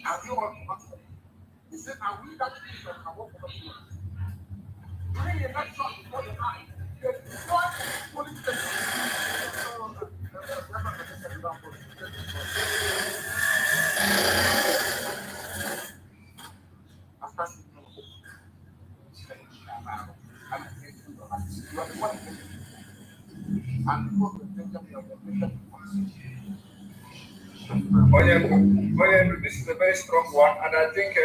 Have you all forgotten? He said, are we that people that can work for the people? During the election before the night, they destroyed the police station. This is a very strong one, and I think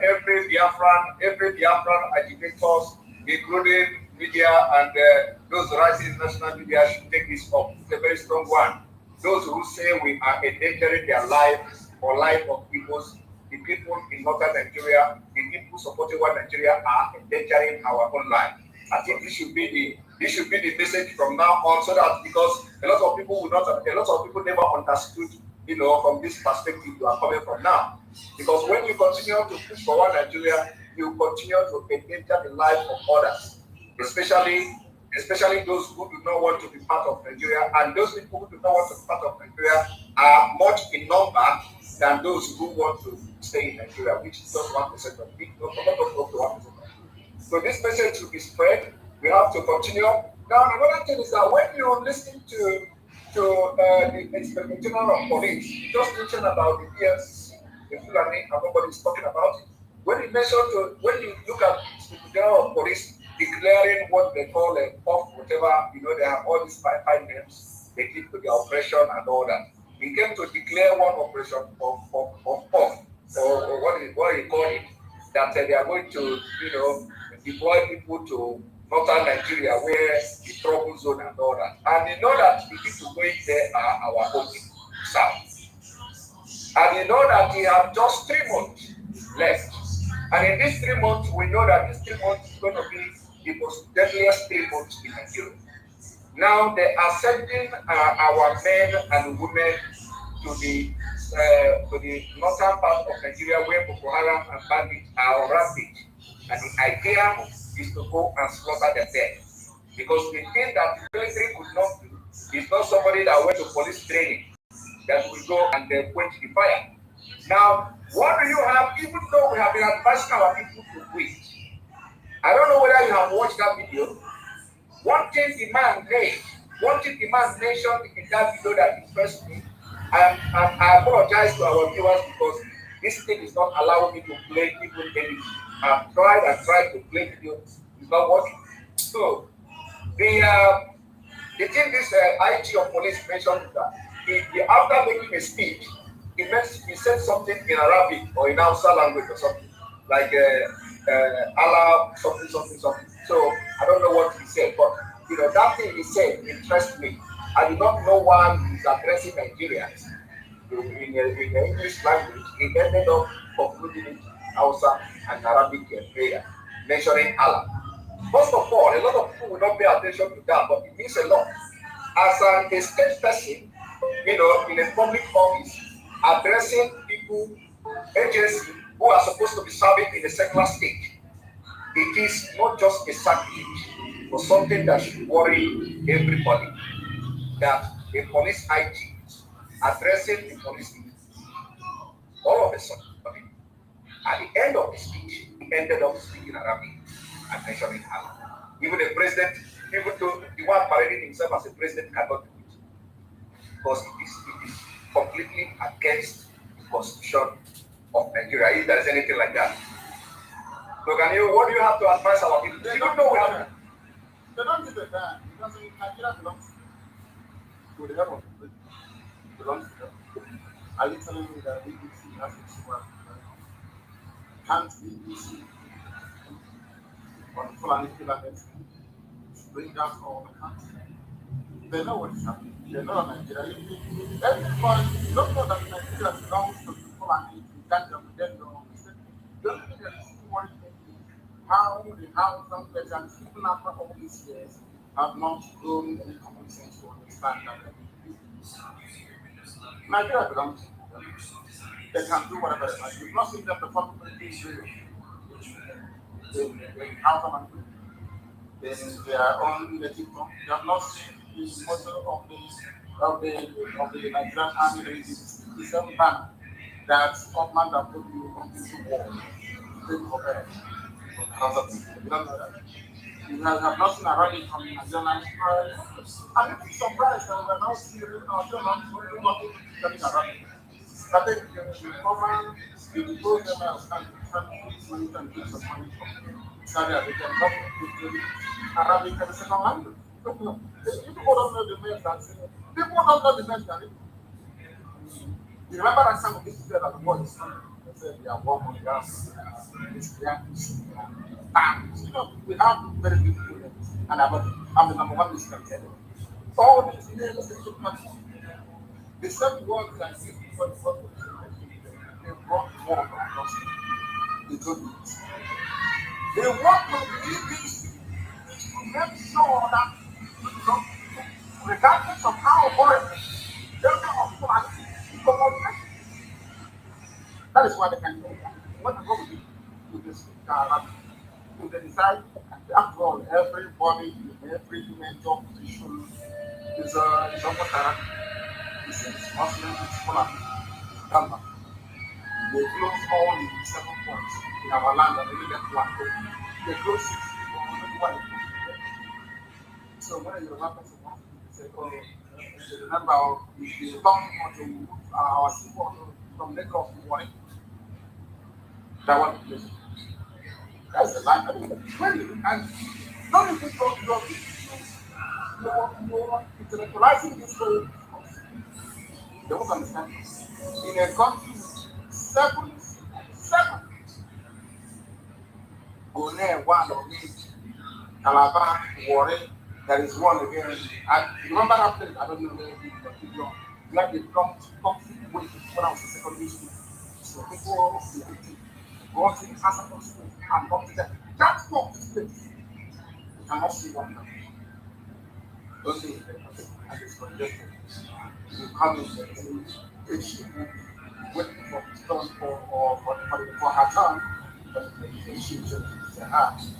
every Biafran agitators, including media and those rising national media, should take this up. It's a very strong one. Those who say we are endangering their life or life of peoples, the people in northern Nigeria, the people supporting one Nigeria are endangering our own life. I think this should be the message from now on, so that because a lot of people never understood, from this perspective you are coming from now. Because when you continue to push for one Nigeria, you continue to endanger the life of others, especially those who do not want to be part of Nigeria, and those people who do not want to be part of Nigeria are much in number than those who want to stay in Nigeria, which is just 1% of people, not up to 1%. So this message should be spread. We have to continue. Now, another thing is that when you're listening to the Inspector General of Police, you just mentioned about the EFCC, the Fulani, and nobody is talking about it. When you look at the Inspector General of Police declaring what they call a off, whatever, they have all these five names they give to the operation and all that. He came to declare one operation of off, or what do you call it, that that they are going to, deploy people to northern Nigeria where the trouble zone and all that. And you know that the people going there are our own south. And you know that we have just 3 months left. And in these 3 months, we know that this 3 months is going to be the most deadliest 3 months in Nigeria. Now they are sending our men and women to the northern part of Nigeria where Boko Haram and bandits are rampant. And the idea is to go and slaughter them there. Because the thing that the military could not do is not somebody that went to police training that will go and quench the fire. Now, what do you have, even though we have been advising our people to quit? I don't know whether you have watched that video. One thing the man mentioned in that video that he first me, and I apologize to our viewers because this thing is not allowing me to play even anything. I've tried to play videos, it's not working. So the thing this IG of police mentioned is that he after making a speech, he said something in Arabic or in Hausa language or something like Allah something. So I don't know what he said, but that thing he said interests me. I do not know why he's addressing Nigerians in the English language. He ended up concluding it Hausa and Arabic prayer, mentioning Allah. First of all, a lot of people will not pay attention to that, but it means a lot. As a state person, in a public office, addressing people, agencies who are supposed to be serving in a secular state, it is not just a sacrilege, but something that should worry everybody. That a police IG addressing the police chief, all of a sudden, at the end of the speech, he ended up speaking Arabic and mentioning Allah. Even the president, even though the one parading himself as a president cannot do it, because it is completely against the constitution of Nigeria, if there is anything like that. So what do you have to advise our people? They don't know what happened. They don't give a damn because Nigeria belongs to the head of the president. Belongs to them. Are you telling me that BBC has to work? Can't BBC or Fulani Philippines bring down all the country? They know what is happening. They know Nigeria. Everybody, you don't know that Nigeria belongs to the Fulani, to Ganja, to Dendo. The only thing that is worrying me is how the House of Representatives, even after all these years, have not grown any common sense to understand that Nigeria belongs to them. They can do whatever they like. You've not seen them perform in House of in their own native tongue. You have not seen the motto of the Nigerian army races. The same banner that Scotland have put you on into war. You don't know that. You have not seen a rally from Nigerian army. I'm really surprised that we are now seeing our children coming around. I think the former the program and give some money from Saudi Arabia and Arabic and second language. People don't know the names that people don't know the names that you remember that some of these people that the boy is coming. They said they are warm on gas. We have very beautiful names, and I'm the number one listener. All these names they should not. The same words that you they brought war across the good. They want to believe this to make sure that regardless of how horrible they are of flag, that is why they can do that. What are going to do with this? They decide, after all, everybody in every major position is almost character. It's Muslim, it's Fulani. They close all the 7 points in our land and they get one. They close 6 people. So when you remember someone, you say, oh, remember, if you don't want to move our people from Lagos to morning, that one place. That's the land. When you and don't you think you're intellectualizing this whole they won't understand. In a country, 7 one of these Calabar, Warren, there is one again. And remember that place? I don't know where it is, but it's long. Like the toxic waste when I was in secondary school. So people go to the answer from school and come to them. That's not this place. You cannot see one now. Don't see it as it's congested. You come in there, you see waiting for her turn, but she say,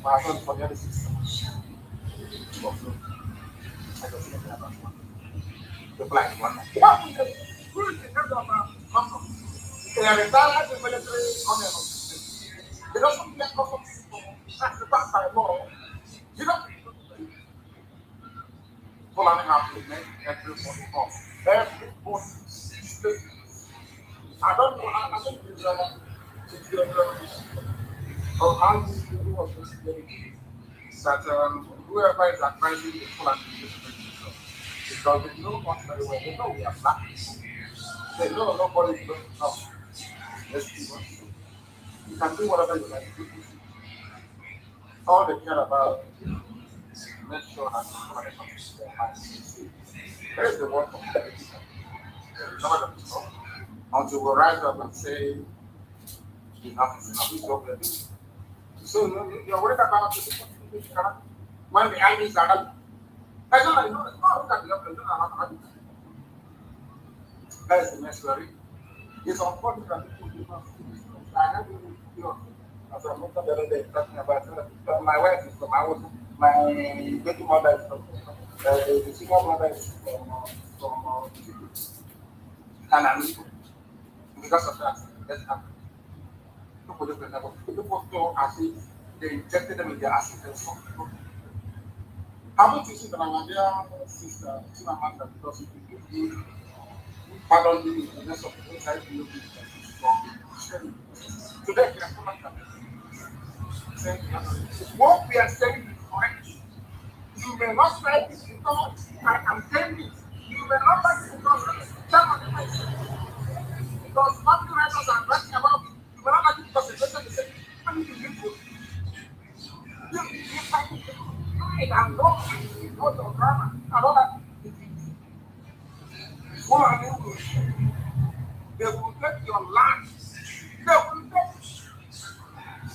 my turn for the other system. The black one. What is it? Who is the head of custom? They are retired in military colonel. They don't want to get custom people. That's the back by law. You don't Fulani have to make everybody off. Everybody state. I don't know. I think it's how you do of this thing that whoever is advising the Fulani because they know us very well. They know we are black. They know nobody is going to come. Let's see what you do. You can do whatever you like. All they care about is make sure that somebody comes to their house. There is the word for competition. Nobody will stop until we rise up and say, enough is enough. It's over. So you're worried about the when the enemies are out. I don't know. Look at the other. That is the next worry. It's unfortunate that people do not see this. I have to as I mentioned the other day, talking about my wife is from my baby mother is from the single mother is from Kanu. Because of that, that's happened. People feel as if they injected them in their acid and some people. Haven't you seen the Nigerian sister, Nnamdi, because if you pardon me, the rest of the inside you from today, we are saying what we are saying is correct. You may not like it because I am saying it. You may not like it because some of the place. Because family writers are writing about it. You may not like it because the person is saying, I need to live with you. You find it. You can go and go to drama and all that. What are they will do? They will take your land. They will take it.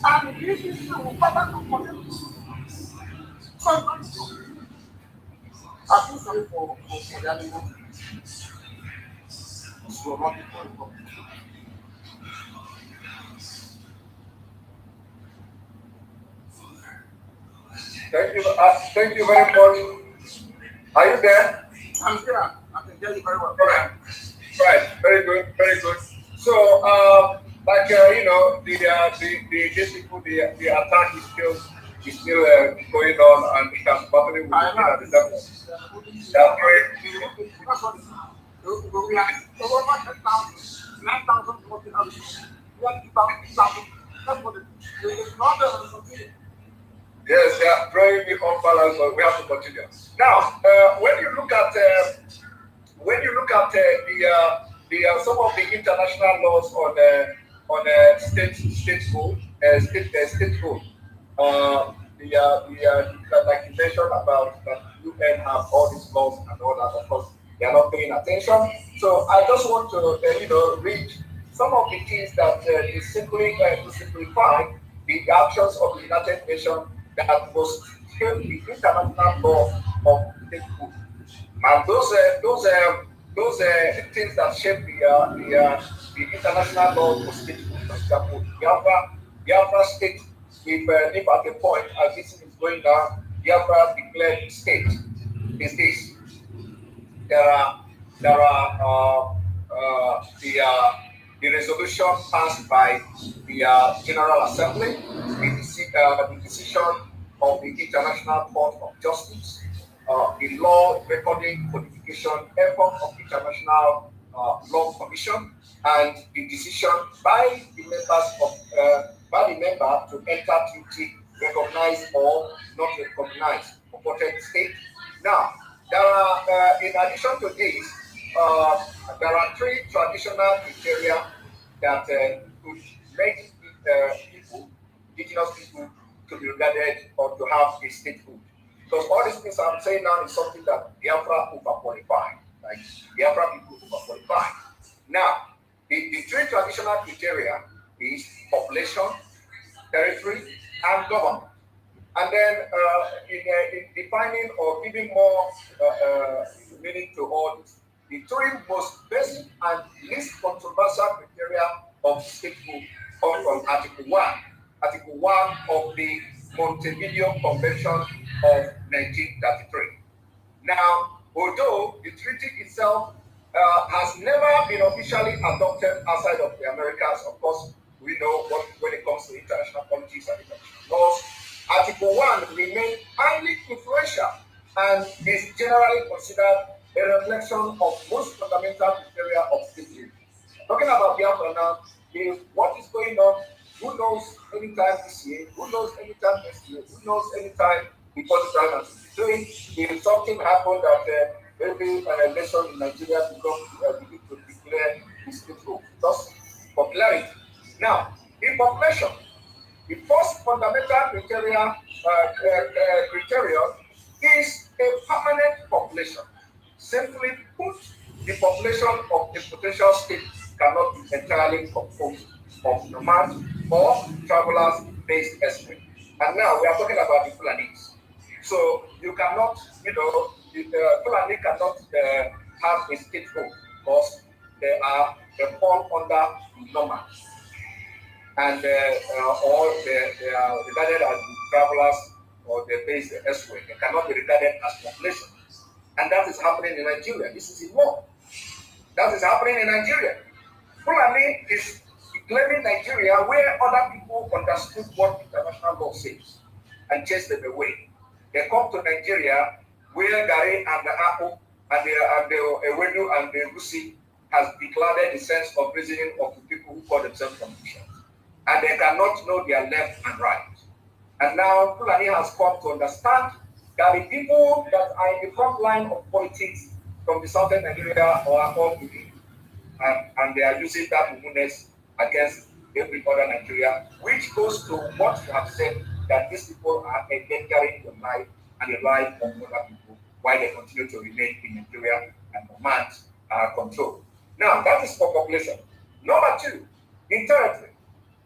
And this is will cover the money. So I feel sorry for the animals. So not people. Thank you very much. Are you there? I'm here. I can hear you very well. Right. Very good. Very good. So, these people, the attack is still going on, and it has happening with the devil. That's great. We are over 10,000, 9,000 working out. 1,000. That's what it is. Not the Yes, yeah, very big unbalance, but we have to continue. Now, when you look at some of the international laws on state code, like you mentioned about that UN have all these laws and all that. Of course, they are not paying attention. So I just want to read some of the things that is simply to simplify the actions of the United Nations that must help the international law of state code. And those things that shape the international law for state code. For example, Biafra state, if at a point as this is going down, Biafra declared state is this. There are the resolution passed by the General Assembly, the decision of the International Court of Justice, the law recording codification effort of the International Law Commission, and the decision by the member to enter treaty, recognize or not recognize purported state. Now, there are, in addition to this, there are three traditional criteria that could make indigenous people to be regarded or to have a statehood. Because all these things I'm saying now is something that Biafra overqualified. Like Biafra people overqualified. Now, the three traditional criteria is population, territory, and government. And then in defining or giving more meaning to all this, the three most basic and least controversial criteria of statehood come from Article 1. Article 1 of the Montevideo Convention of 1933. Now, although the treaty itself has never been officially adopted outside of the Americas, of course, we know what when it comes to international politics and international laws, Article 1 remains highly influential and is generally considered a reflection of most fundamental criteria of statehood. Talking about Biafra now, what is going on, who knows anytime this year, who knows anytime next year, who knows anytime before 2023, if something happened that maybe an election in Nigeria begin to declare the statehood, just popularity. Now, in population, the first fundamental criterion is a permanent population. Simply put, the population of a potential state cannot be entirely composed of nomads or travelers based elsewhere. And now we are talking about the Fulanis. So you cannot, the Fulani cannot have a statehood because they fall under nomads. And or they are regarded as travelers or they're based elsewhere. They cannot be regarded as population. And that is happening in Nigeria. This is in law. That is happening in Nigeria. Fulani is declaring Nigeria where other people understood what international law says and chase them away. They come to Nigeria where Gari and the Apple and the Ewedu and the Rusi has declared the sense of reasoning of the people who call themselves politicians. And they cannot know their left and right. And now Fulani has come to understand that the people that are in the front line of politics from the southern Nigeria are all Fulani. And they are using that woundedness against every other Nigeria, which goes to what you have said, that these people are endangering your life and the life of other people while they continue to remain in Nigeria and command control. Now, that is for population. Number two, in territory.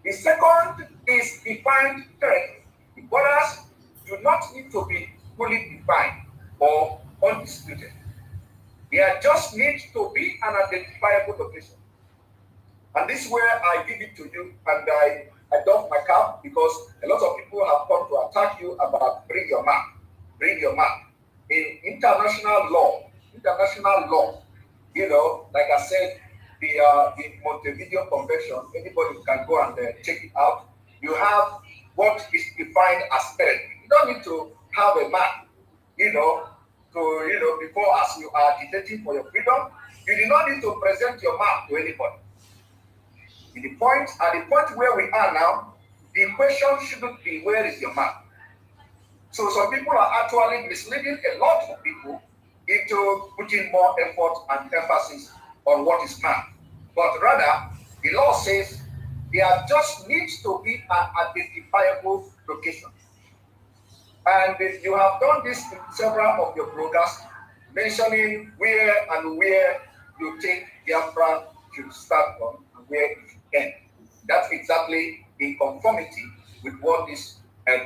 The second is defined territory. The borders do not need to be fully defined or undisputed. There just needs to be an identifiable location. And this is where I give it to you and I doff my cap because a lot of people have come to attack you about bring your map. Bring your map. In international law, like I said, the Montevideo Convention, anybody can go and check it out. You have what is defined as territory. You don't need to have a map, before as you are agitating for your freedom, you do not need to present your map to anybody. At the point where we are now, the question shouldn't be where is your map. So some people are actually misleading a lot of people into putting more effort and emphasis on what is mapped. But rather, the law says there just needs to be an identifiable location. And you have done this in several of your broadcasts, mentioning where you think Biafra should start from and where it should end. That's exactly in conformity with what this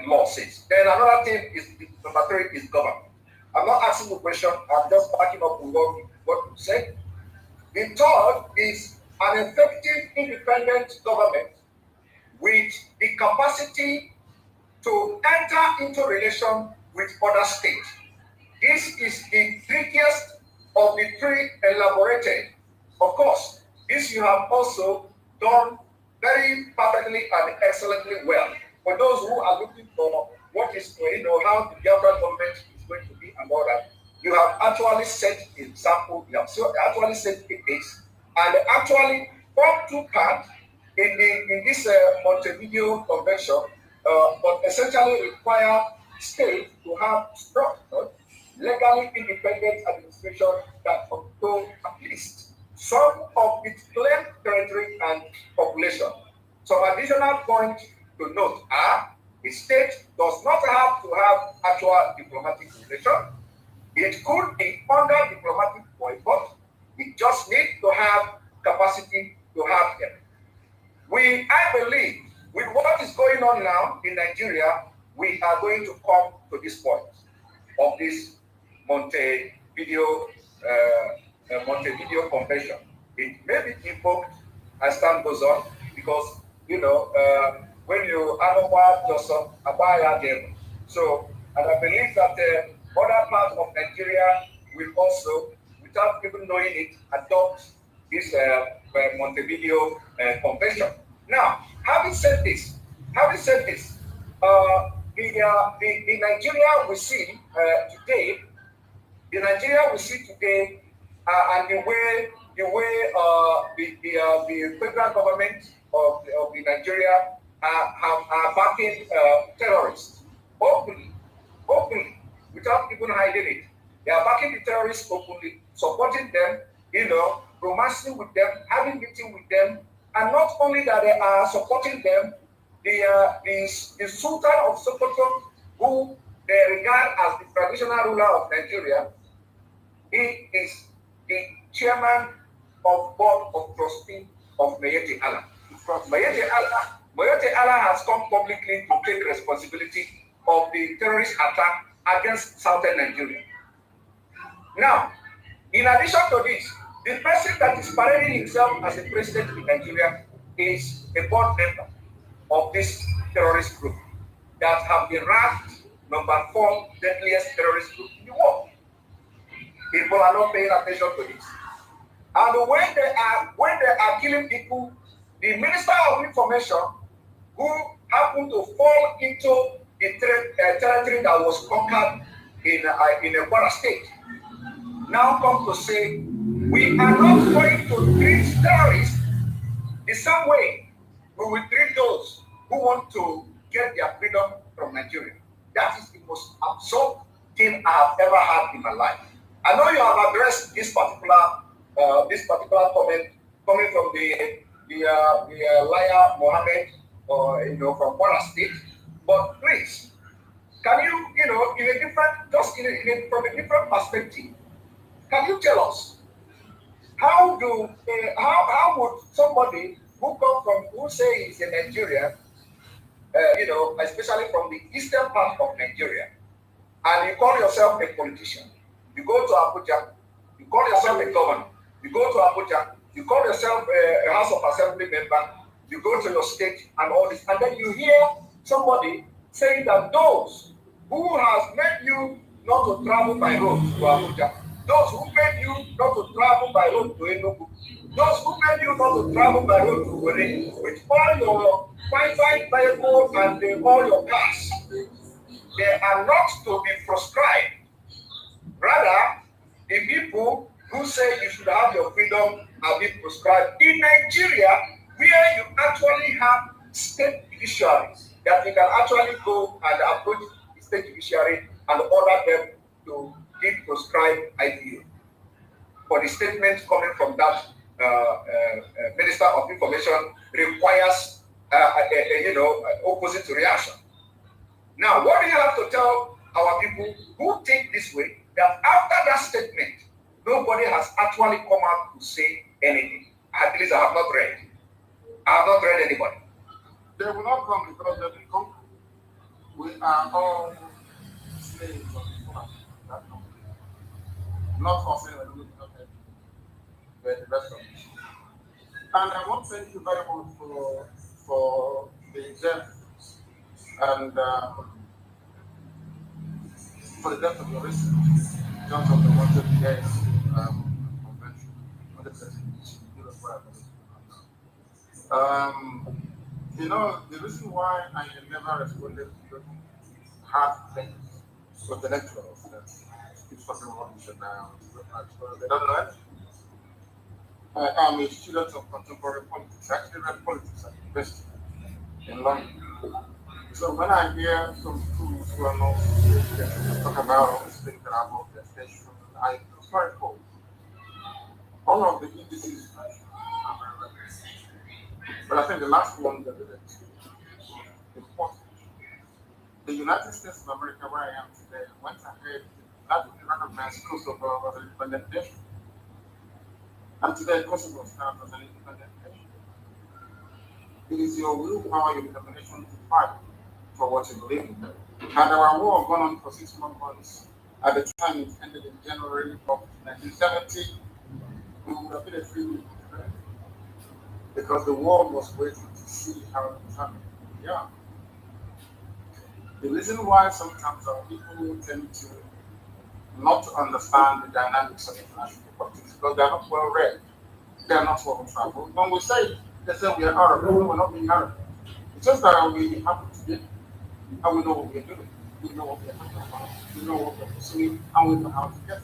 law says. Then another thing is, number three is government. I'm not asking a question, I'm just backing up with what you said. The third is an effective independent government with the capacity to enter into relation with other states. This is the trickiest of the three elaborated. Of course, this you have also done very perfectly and excellently well. For those who are looking for what is, how the Biafran government is going to be and all that, you have actually set a sample, you have actually set a base, and actually form two parts in this Montevideo Convention, but essentially require states to have structured, legally independent administration that control at least some of its claimed territory and population. Some additional points to note are A state does not have to have actual diplomatic relations. It could be under diplomatic boycott. It just needs to have capacity to have them. I believe, with what is going on now in Nigeria, we are going to come to this point of this Montevideo Convention. It may be invoked as time goes on because, when you Anowa Joseph Abaya them. So, and I believe that other parts of Nigeria will also, without even knowing it, adopt this Montevideo Convention. Now, having said this, the Nigeria we see today, and the way the federal government of the Nigeria are backing terrorists openly, without even hiding it. They are backing the terrorists openly, supporting them, romancing with them, having meeting with them, and not only that they are supporting them, the Sultan of Sokoto, who they regard as the traditional ruler of Nigeria, he is the chairman of board of trustee of Mayete Allah. Mayete Allah has come publicly to take responsibility of the terrorist attack against southern Nigeria. Now, in addition to this, the person that is parading himself as a president in Nigeria is a board member of this terrorist group that have been ranked number 4 deadliest terrorist group in the world. People are not paying attention to this. And when they are killing people, the Minister of Information, who happened to fall into the territory that was conquered in Ekpa'S state, now come to say, we are not going to treat terrorists the same way we will treat those who want to get their freedom from Nigeria. That is the most absurd thing I have ever had in my life. I know you have addressed this particular comment coming from the liar Mohammed, from Kwara State. But please, can you, from a different perspective, can you tell us how would somebody who say he's a Nigerian, especially from the eastern part of Nigeria, and you call yourself a politician, you go to Abuja, you call yourself a governor, you go to Abuja, you call yourself a House of Assembly member, you go to your state and all this, and then you hear somebody saying that those who has made you not to travel by road to Abuja, those who made you not to travel by road to Enugu, those who made you not to travel by road to Were, with all your fine vehicles and all your cars, they are not to be proscribed. Rather, the people who say you should have your freedom are being proscribed. In Nigeria, where you actually have state judiciaries, that you can actually go and approach the state judiciary and order them to give prescribed IPO. For the statement coming from that Minister of Information requires opposite reaction. Now, what do you have to tell our people who think this way, that after that statement, nobody has actually come out to say anything? At least I have not read. I have not read anybody. They will not come because they've been conquered. We are all slaves of that country. Not considering the looking of it, but the rest of it. And I want to thank you very much for the examples and for the depth of your research in terms of the 130 days convention on the the reason why I never responded to hard things was the lecturers that keep talking about this now. They don't know it. I am a student of contemporary politics. I actually read politics at university in London. So when I hear some schools who are not talk about all these things that are about their station, I feel sorry for all of the indices. But I think the last one that is important United States of America, where I am today, went ahead not to recognize Kosovo as an independent nation. And today, Kosovo stands as an independent nation. It is your willpower, your determination to fight for what you believe in. Had our war gone on for 6 more months, at the time it ended in January of 1970, we would have been a free people today. Because the world was waiting to see how determined we are. The reason why sometimes our people tend to not to understand the dynamics of international politics because they are not well read, they are not well traveled. When we say it, they say we are Arab, no, we're not being Arab. It's just that we happen to be, and we know what we are doing. We know what we are talking about, we know what we are pursuing, and we know how to get it.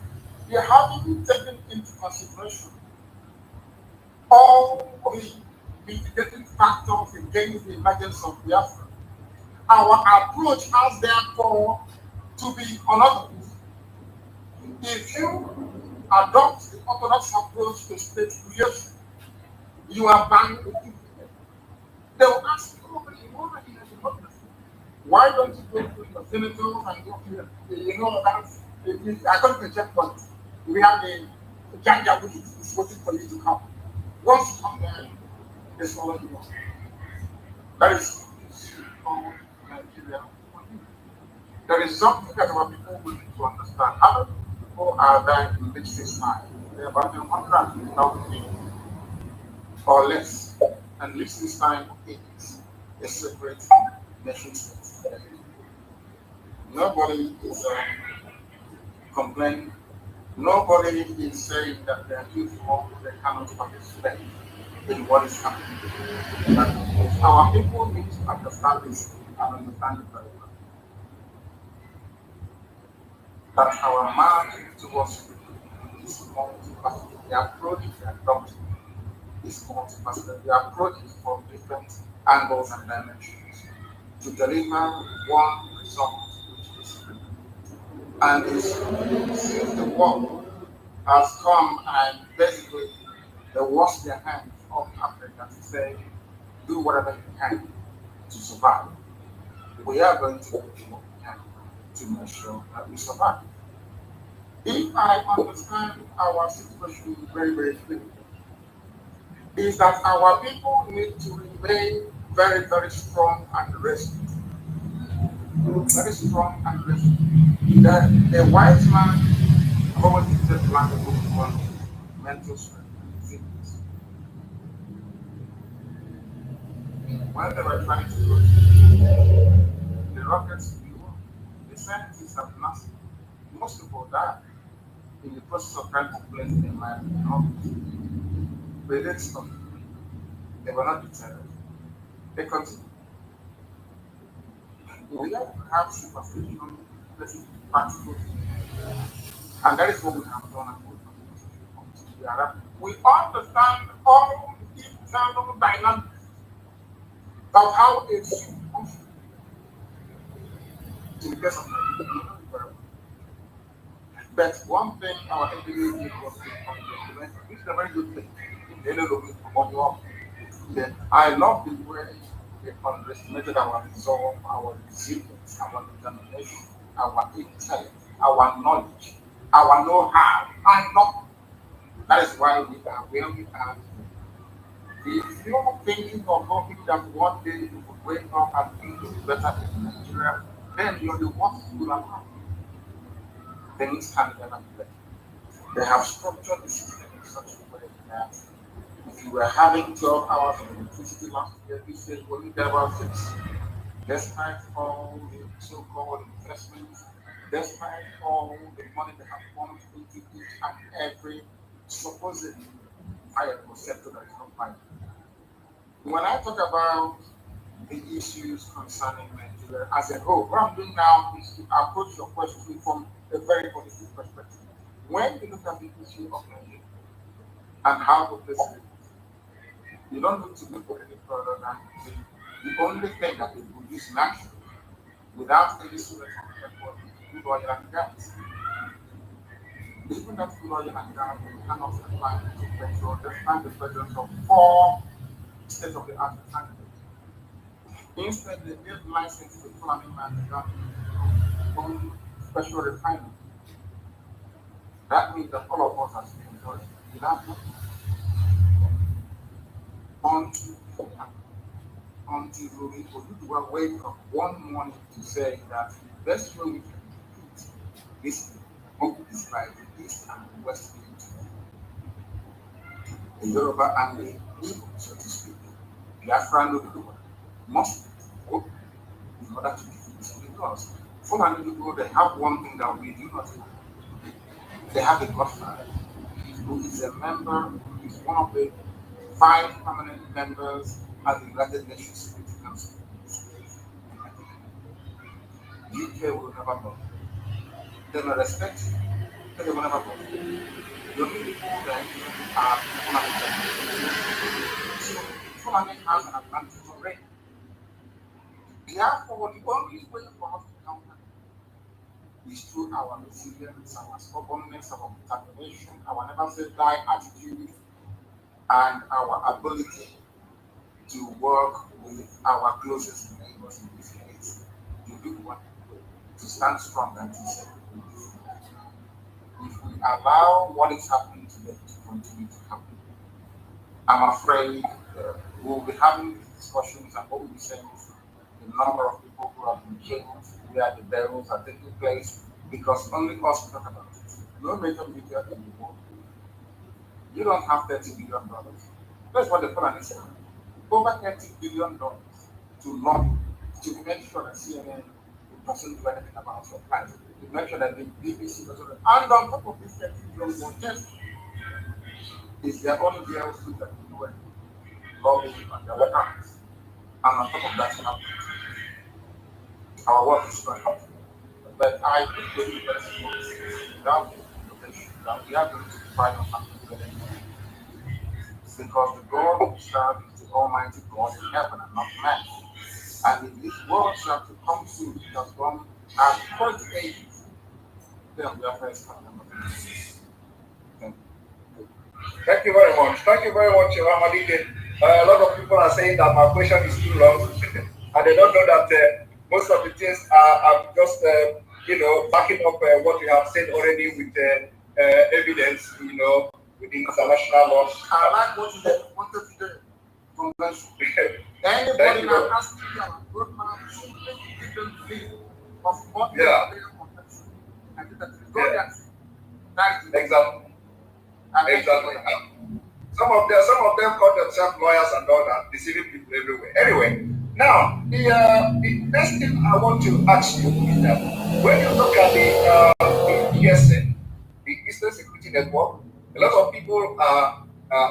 We are having taken into consideration all the mitigating factors against the emergence of Biafra. Our approach has therefore to be unorthodox. If you adopt the orthodox approach to state creation, you are bound to do it. They will ask you, why don't you go through your senators and go through that? According to the checkpoint, we have the Janja which is waiting for you to come. Once you come there, it's all you want. That is called Nigeria. There is something that our people will need to understand. How many people are there in which this time? There are about 100,000 or less. And Liechtenstein is a separate nation state. Nobody is complaining. Nobody is saying that they are too small, they cannot participate in what is happening. But our people need to understand this and understand it very well. That our march towards is multifaceted. The approach we adopt is multifaceted. The approach is from different angles and dimensions to deliver one result, which is freedom. And since the world has come and basically they wash their hands of Africa to say, do whatever you can to survive. We are going to do what we can to make sure that we survive. If I understand our situation very, very clearly, is that our people need to remain very, very strong and resilient. Very strong and resilient. The wise man always uses language of mental strength and resilience. When they were trying to go to the rockets blew up, the scientists have massive. Most people died in the process of trying to place their mind in orbit. But they stopped. They were not deterred. They continued. We have to have superstition, practical, and that is what we have done. We understand all the internal dynamics of how it should function. In the case of Nigeria, but one thing our enemy did was which is a very good thing. I love the way they underestimated our resolve, our resilience, our determination, our intellect, our knowledge, our know-how, and not. That is why we are where we are. If you're thinking or hoping that one day you will wake up and things will be better in Nigeria, then you're the worst people around. Things can never be better. They have structured the system in such a way that if you were having 12 hours of electricity last year, this year you only get about 6. Despite all the so-called investments, despite all the money they have pumped into each and every supposed viable sector that is not viable. When I talk about the issues concerning Nigeria as a whole, what I'm doing now is to approach your question from a very holistic perspective. When you look at the issue of Nigeria and how to place it, you don't need to look at any further than the only thing that will produce naturally without any sort of effort is crude oil and gas. Even that crude oil and gas cannot supply to petrol despite the presence of 4 state-of-the-art refineries. Instead, they gave license to Fulani man to have own special refinery. That means that all of us are still without until we will wake up one morning to say that the best way we can defeat this book is by the East and the West the Yoruba and the Igbo, so to speak. Biafran must vote in order to defeat this because Fulani people, they have one thing that we do not have. They have a godfather who is a member, who is one of the 5 permanent members of the United Nations Security Council. UK will never vote. They will respect you, but they will never vote. The only people that are so Fulani has an advantage already. Therefore, the only way for us to counter is through our resilience, our stubbornness, our determination, our never say die attitude, and our ability to work with our closest neighbors in this case, to do what, to stand strong and to say, if we allow what is happening today to continue to happen, I'm afraid we will be having these discussions and what we'll be saying is the number of people who have been killed, where the burials are taking place, because only us talk about it. No major media in the world. You don't have $30 billion. That's what the Fulani said. Over $30 billion to lobby to make sure that CNN doesn't do anything about your plans, to make sure that the BBC doesn't. And on top of this $30 billion, yes, is their own DLC that we do lobbying and their weapons. And on top of that, you have our work is not helpful. But I believe that without innovation, that we are going to find something better. Because the God we serve is the Almighty God in heaven and not man. And if this world shall to come soon, it has gone as 40 ages, then we are very strong. Thank you very much. Thank you very much, Ramadike. A lot of people are saying that my question is too long, and they don't know that most of the things are just, backing up what we have said already with evidence, with the international laws. I like what you wanted to do. Anybody that has to be on a roadmap should give them feel of what they are doing on that. I think that's exactly. Exactly. Some of them call themselves lawyers and all that, deceiving people everywhere. Anyway, now the next thing I want to ask you is that when you look at the ESN, the Eastern Security Network, a lot of people are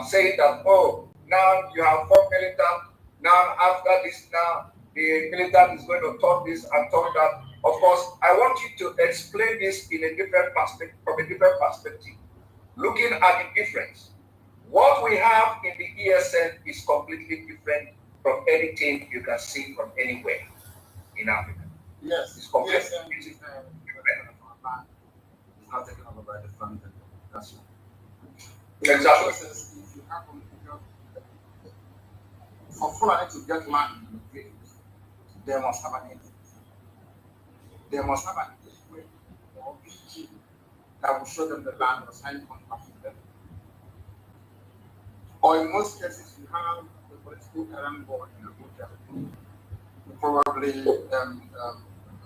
saying that, oh, now you have 4 militant. Now after this, now the militant is going to talk this and talk that. Of course, I want you to explain this in a different perspective, from a different perspective. Looking at the difference, what we have in the ESN is completely different from anything you can see from anywhere in Africa. Yes, it's completely different. It's not taken over by the front end. That's right. Exactly. If you have for Fulani to get land in the village, they must have an entity. They must have an gateway or BG that will show them the land or sign contract with them. Or in most cases, you have the political errand board in Abuja, probably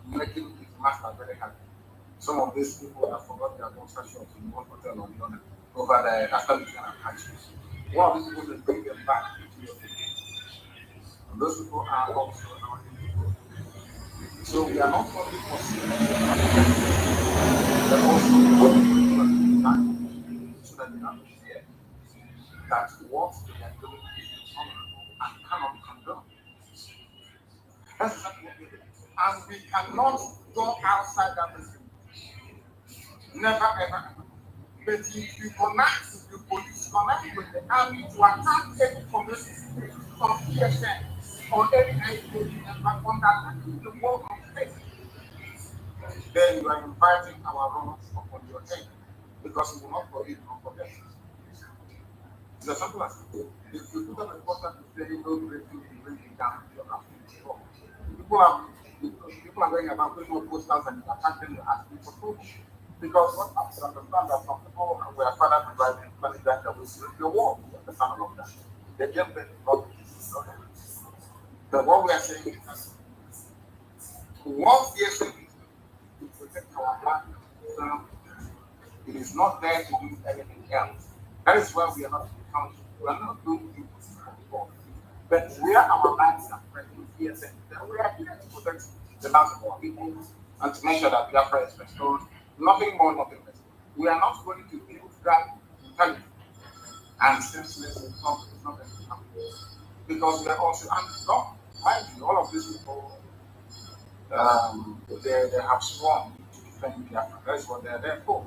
making his master very happy. Some of these people have forgot their sponsorship in one hotel or the other over the after meeting and catches. One of these people will bring them back into your people. And those people are also our people. So we are not only pursuing but also working so that they understand that what they are doing is honorable and cannot be condoned. That's exactly what we do. And we cannot go outside that vicinity. Never ever. But if you connect, if you police connect with the army to attack any community of ESN or any IPOB member undertaking the work of faith, then you are inviting our wrongs upon your head because we will not forgive or forget. It's as simple as that. If you put up a poster to say no breaking, you bring it down to your afternoon. people are going about putting more posters and attacking as people approach. Because what I understand that some people were further driving planning that there was the war, you understand all of that. They gave them not but what we are saying is that once the to protect our land, it is not there to do anything else. That is why we are not in the country. We are not doing things before. But where our lands are present here, then we are here to protect the lands of our people and to make sure that Biafra is restored. Nothing more, nothing less. We are not going to build that mentality and senseless is not going to happen. Because we are also, and no, mind you, all of these people, they have sworn to defend Biafra. That is what they are there for.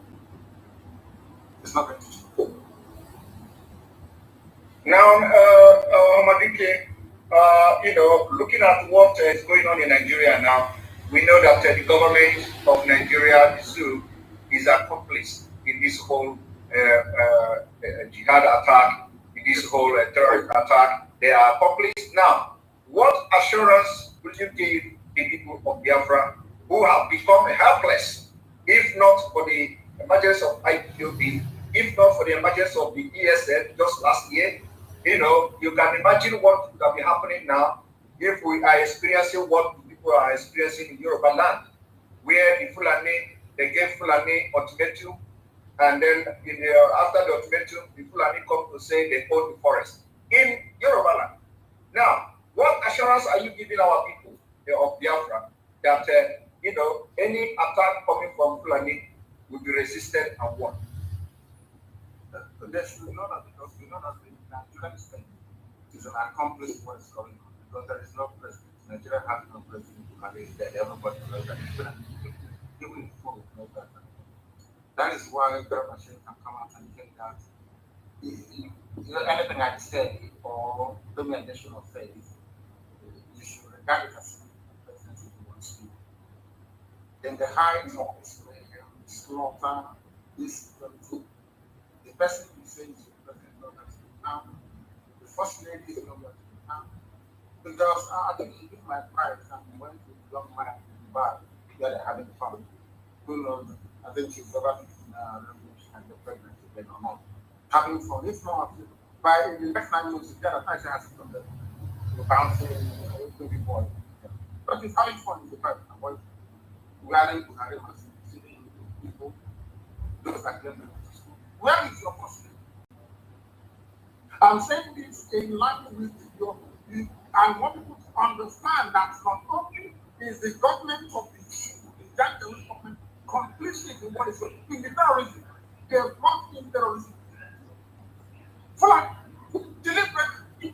It's not going to change. Now, Madike, looking at what is going on in Nigeria now, we know that the government of Nigeria, the zoo, is accomplice in this whole jihad attack, in this whole terrorist attack. They are accomplice. Now, what assurance will you give the people of Biafra who have become helpless, if not for the emergence of IPOB, if not for the emergence of the ESN just last year? You can imagine what could be happening now if we are experiencing what people are experiencing in Yoruba land, where the Fulani, they gave Fulani ultimatum, and then after the ultimatum, the Fulani come to say they own the forest in Yoruba land. Now, what assurance are you giving our people of Biafra that any attack coming from Fulani will be resisted and won? They should know that, because we know that the Nigerian state is an accomplice of what is going on, because there is no president. Nigeria has no president. Everybody knows that. Even before we know that. That is why Biafra can come out and say that anything I say or recommendation of faith, you should regard it as a president if you want to. Then the high north, slaughter, this the person who says the president not going to now, the first lady is not going to now. Because I think she took my prize and went to the young man in the bar where they're having fun. Who knows? I think she's over and the pregnancy again or not. Having fun. If not, by the next 9 months, the other time she has to come there. The bouncing, baby boy. But she's having fun in the private. We are in Buhari, people, those are getting to school. Where is your person? I'm saying this in line with your, and want people to understand that not only is the government of the government completely in what is in the terrorism, they have brought in terrorism. Flat, deliberately,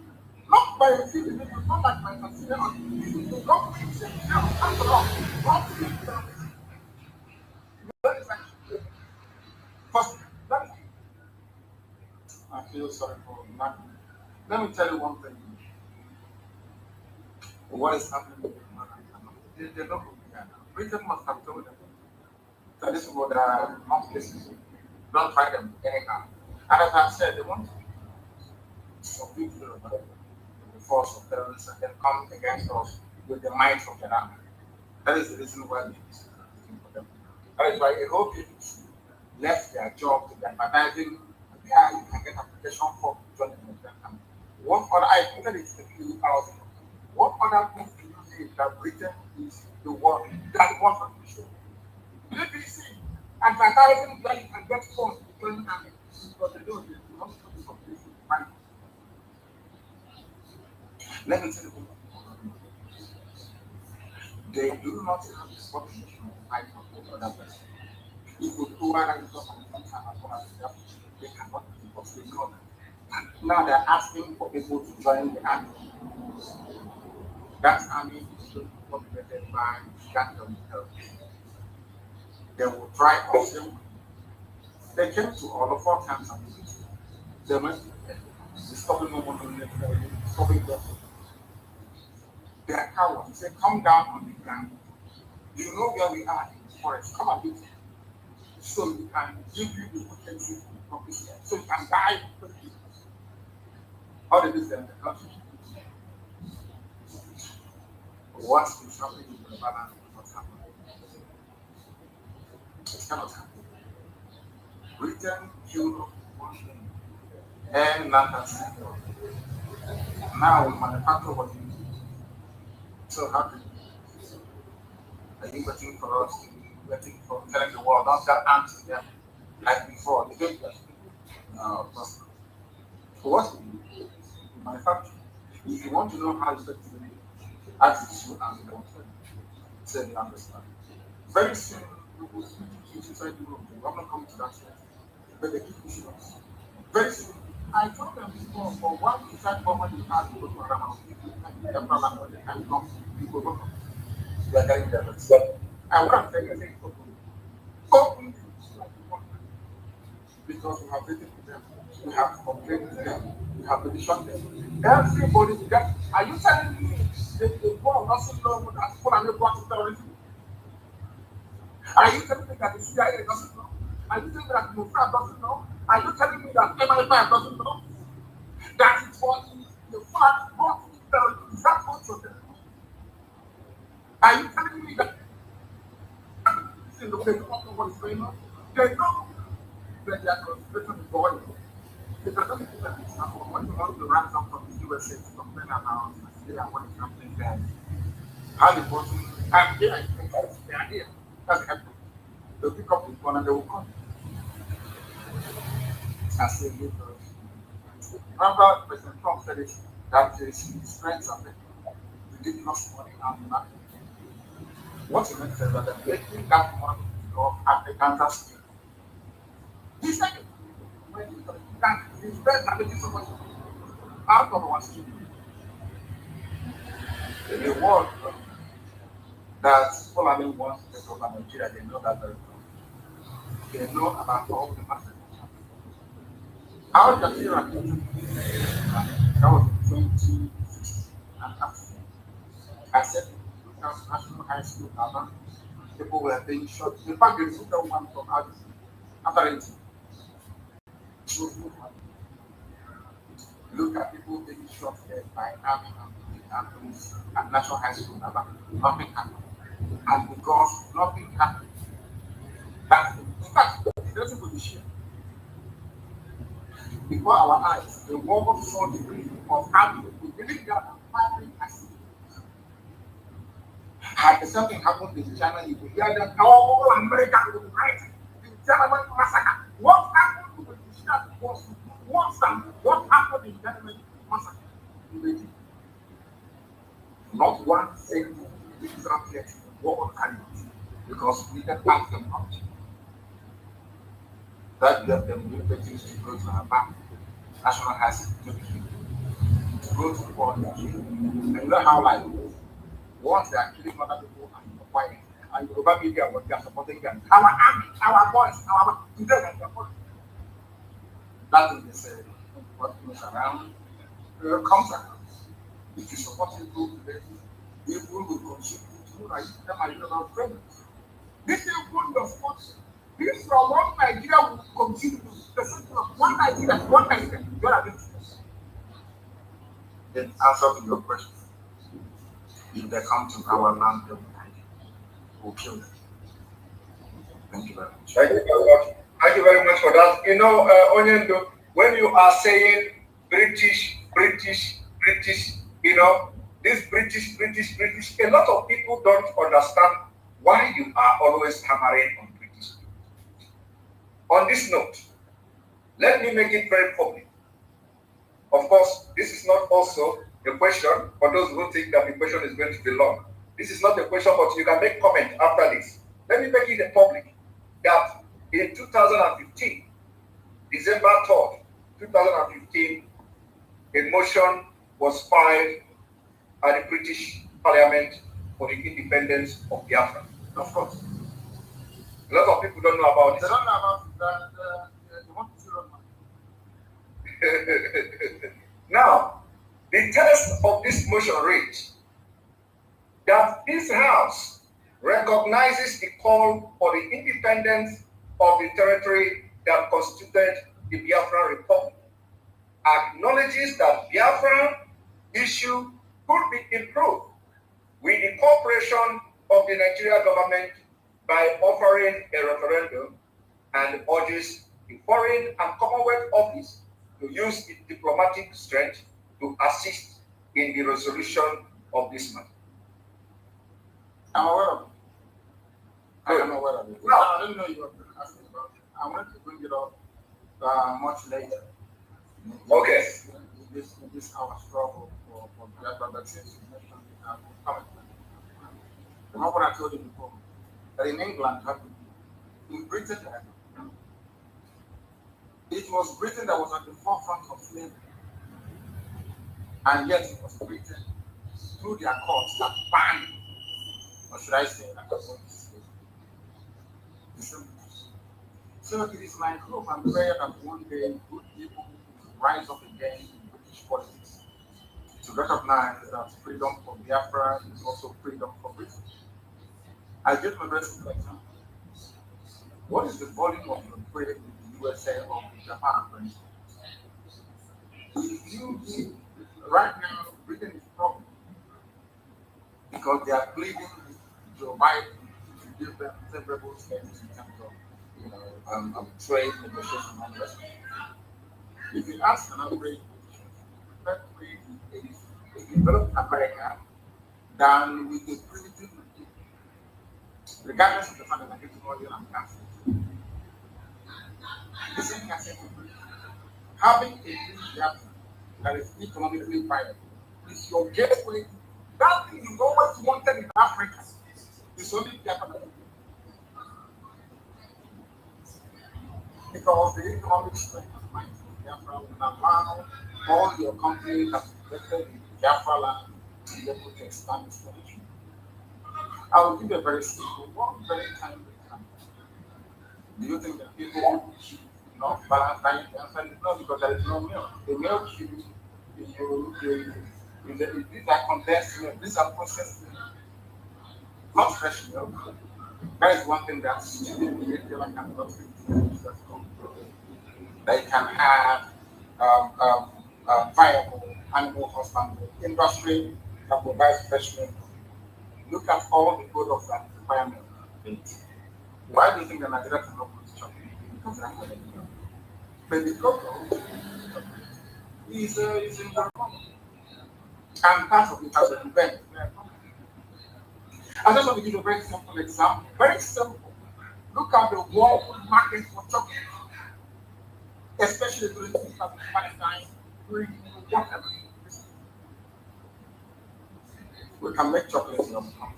not by a few individuals, not like my consider the government itself, after all, brought in terrorism. That is actually first. I feel sorry for Nnamdi. Let me tell you one thing. What is happening with Nnamdi? They don't go there now. Britain must have told them that this is what they are not listening. Don't try them anyhow. And as I said, they want to subdue the force of terrorists and then come against us with the might of the army. That is the reason why we for them. That is why a whole people left their job to be advertising. Yeah, you can get application for joining the military army. What other, I think that it's a few hours ago. What other group do you see that Britain is the one that wants to show? BBC and Fantastic that you can get funds to join the army because they don't want to do something money. Let me tell you, they do not have the solution to fight for the other person. If we do one and they cannot because they know that. And now they're asking for people to join the army. That army is so populated by that themselves. They will try also. They came to all 4 times and they went to stopping no one stopping them. They are cowards. They come down on the ground. You know where we are in the forest. Come and meet me. So we can give you the potential of this year. So you can die. How did this end the country? what is happening in the balance will not happen. It cannot happen. Britain, Europe, and London. Now we manufacture what we need. So happy. Are you waiting for us? Waiting for telling the world, don't tell answer them like before. They don't just no, of course not. So what we do? We manufacture. If you want to know how it's going to be, ask the issue and don't say you understand. Very soon, we will switch to inside Europe. We're not coming to that stage. But they keep pushing us. Very soon. I told them before, for one inside government, you have to go to around people and come. People don't come. They are carrying their rights. But I want to tell you, I think, open because we have written to them, we have complained to them, we have petitioned them. Everybody, are you telling me the world doesn't know that people are not going to terrorism? Are you telling me that the CIA doesn't know? Are you telling me that the Biafra doesn't know? Are you telling me that MI5 doesn't know? That it was the fact brought terrorism? Is that what you're telling me? Are you telling me that they don't know what is going on? They know that their conspiration is going on. Because let me give an example. When you want to ransom from the USA to complain about Nigeria and what is happening there, how important, and here I think they are here. That's happening. They'll pick up the phone and they will come and say, leave us. Remember, President Trump said it, that his friends are making ridiculous money and money. What he meant is that they're making that money of Africans skill. He said it. His friends are making so much money out of our skill. In the world that Fulani wants to take over Nigeria, they know that very well. They know about all the matters. Al Jazeera, that was in 2016 and after. I said, National High School, people were being shot. In fact, they took that one from Al Jazeera after it. Look at people being shot dead by army and police at National High School. Nothing happened. And because nothing happened, that in fact, the lesson will be shared. Before our eyes, the world saw the grief of how we believe that firing accident. Had something happened in China, you will hear that all America will right in Tiananmen massacre. What happened with the shot was worse than what happened in Tiananmen massacre in Beijing. Not one single Israel yet war on carried because we can ask them out. That left them liberties to go to our back. National has to go to war. And you know how life is. Once they are killing other people and quiet, and Yoruba media was just supporting them. Our army, our boys, our today they support. That is the same. What goes around comes around. If you support people today, people will consume you like them are not friends. This is one of sports. This from one Nigeria will continue the system of one Nigeria, you are against us. Then answer to your question. If they come to our land, they will kill them. Thank you very much. Thank you very much. Thank you very much for that. You know, Onyendo, when you are saying British, you know, this British, a lot of people don't understand why you are always hammering on British. On this note, let me make it very public. Of course, this is not also a question for those who think that the question is going to be long. This is not a question, but you can make comment after this. Let me make it public that in 2015, December 3rd, 2015, a motion was filed at the British Parliament for the independence of Biafra. Of course, a lot of people don't know about this. They don't know about that. They want to see roadmap. Now, the text of this motion reads that this House recognizes the call for the independence of the territory that constituted the Biafra Republic, acknowledges that Biafra issue could be improved with the desperation of the Nigerian government by offering a referendum and urges the Foreign and Commonwealth Office to use its diplomatic strength to assist in the resolution of this matter. I'm aware of it. I am aware of it. No, I didn't know you were asking about it. I wanted to bring it up much later. Okay. In this our struggle for Biafra, but since you mentioned comment. Remember what I told you before, that in England, in Britain, it was Britain that was at the forefront of slavery. And yet it was Britain, through their courts, that banned, or should I say, that was slavery. So it is my hope and prayer that one day good people rise up again in British politics to recognize that freedom for Biafra is also freedom for Britain. I give a very simple example. What is the volume of the trade in the USA or Japan, for instance? If you give, right now, Britain is problem because they are pleading with Joe Biden to give them favorable status in terms of trade negotiation and rest. If you ask an average that trade is a developed America than with the primitive, regardless of the fact that I'm getting oil and gas. The same thing I said to Britain. Having a new Biafra that is economically viable is your gateway. That thing you've always wanted in Africa is only Biafra. Because the economic strength of Biafra will allow all your companies that invested in Biafra land to be able to expand its production. I will give you a very simple, one very tiny example. Do you think that people should not balance diet? The answer is no, because there is no milk. The milk these are condensed milk, these are processed milk, not fresh milk. That is one thing that student behavior cannot do. They can have viable animal husbandry industry that provides fresh milk. Look at all the products that require milk. Why do you think the Nigeria cannot produce chocolate? Because they are not milk. But the cocoa is in the economy. And part of it has been invented. I just want to give you a very simple example. Very simple. Look at the world market for chocolate, especially during Palestine, during whatever. We can make chocolate in our country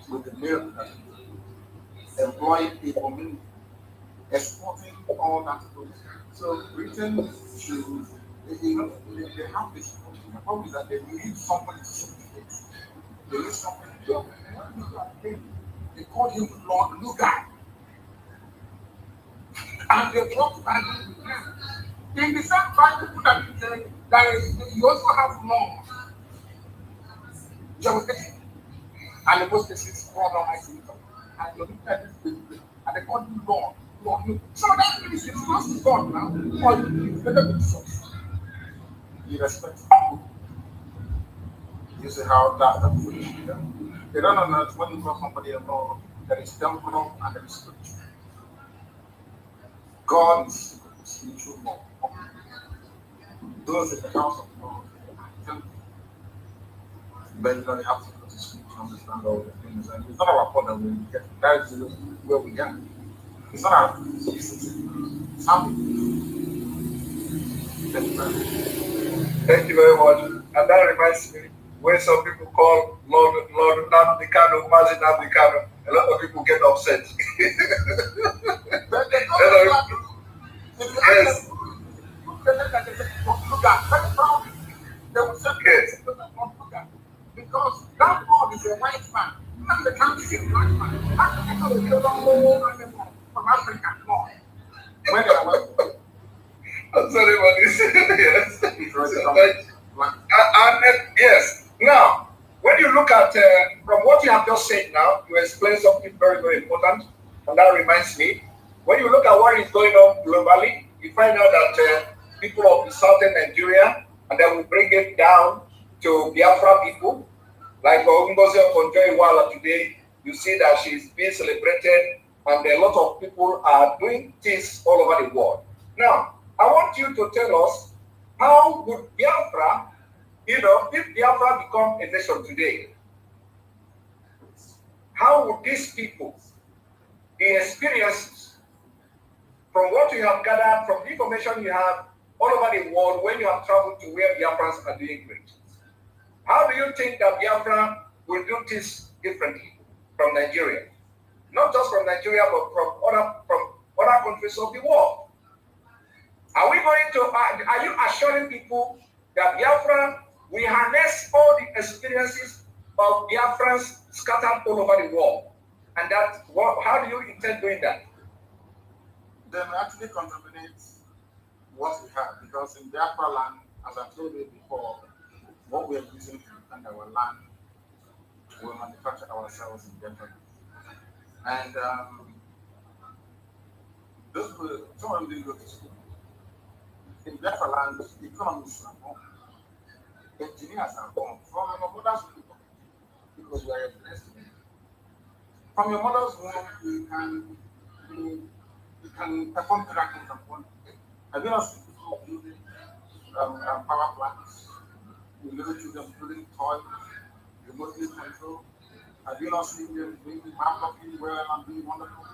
with the milk that we employ people in exporting all that food. So Britain should, they have this problem. The problem is that they need somebody to support. They need somebody to do it. They call him Lord Lugar. And they talk about him. In the same Bible that you also have law. Justification. And the most cases call on Isaac. And you look at this baby, and they call him Lord. So that means it's not God now, or it's better than source. You respect him. You see how that foolish is done. They don't know that when you call somebody a Lord, there is temporal and there is spiritual. God is spiritual law. Those in the house of God are temporal. But you don't have to go to school to understand all the things. And it's not our fault that we get. That is where we are. It's not our it's how Thank you very much. And that reminds me, when some people call Lord Nnamdi Kanu, Nnamdi Kanu, a lot of people get upset. Yes. Because that God is a white man, and the country is a black man. How can you from Africa? No. Where they are I'm sorry about this. Yes. Yes. Now, when you look at, from what you have just said now, you explained something very, very important. And that reminds me, when you look at what is going on globally, you find out that people of the southern Nigeria, and then we bring it down to Biafra people, Like Ngozi Okonjo-Iweala today, you see that she's being celebrated, and a lot of people are doing things all over the world. Now, I want you to tell us, how would Biafra, if Biafra become a nation today, how would these people, the experiences, from what you have gathered, from the information you have all over the world, when you have traveled to where Biafrans are doing great, how do you think that Biafra will do this differently from Nigeria? Not just from Nigeria, but from other countries of the world. Are we going to? Are you assuring people that Biafra will harness all the experiences of Biafrans scattered all over the world? And that, how do you intend doing that? Then actually contaminate what we have, because in Biafra land, as I told you before, what we are using to defend our land, we manufacture ourselves in Biafra. And those people, some of them didn't go to school. In Biafra land, economists are born, engineers are born from your mother's womb, because we are blessed. From your mother's womb, you can perform miracles and wonders. Have you not seen people building power plants? You little children building toys, remotely controlled. Have you not seen them doing marketing well and doing wonderful?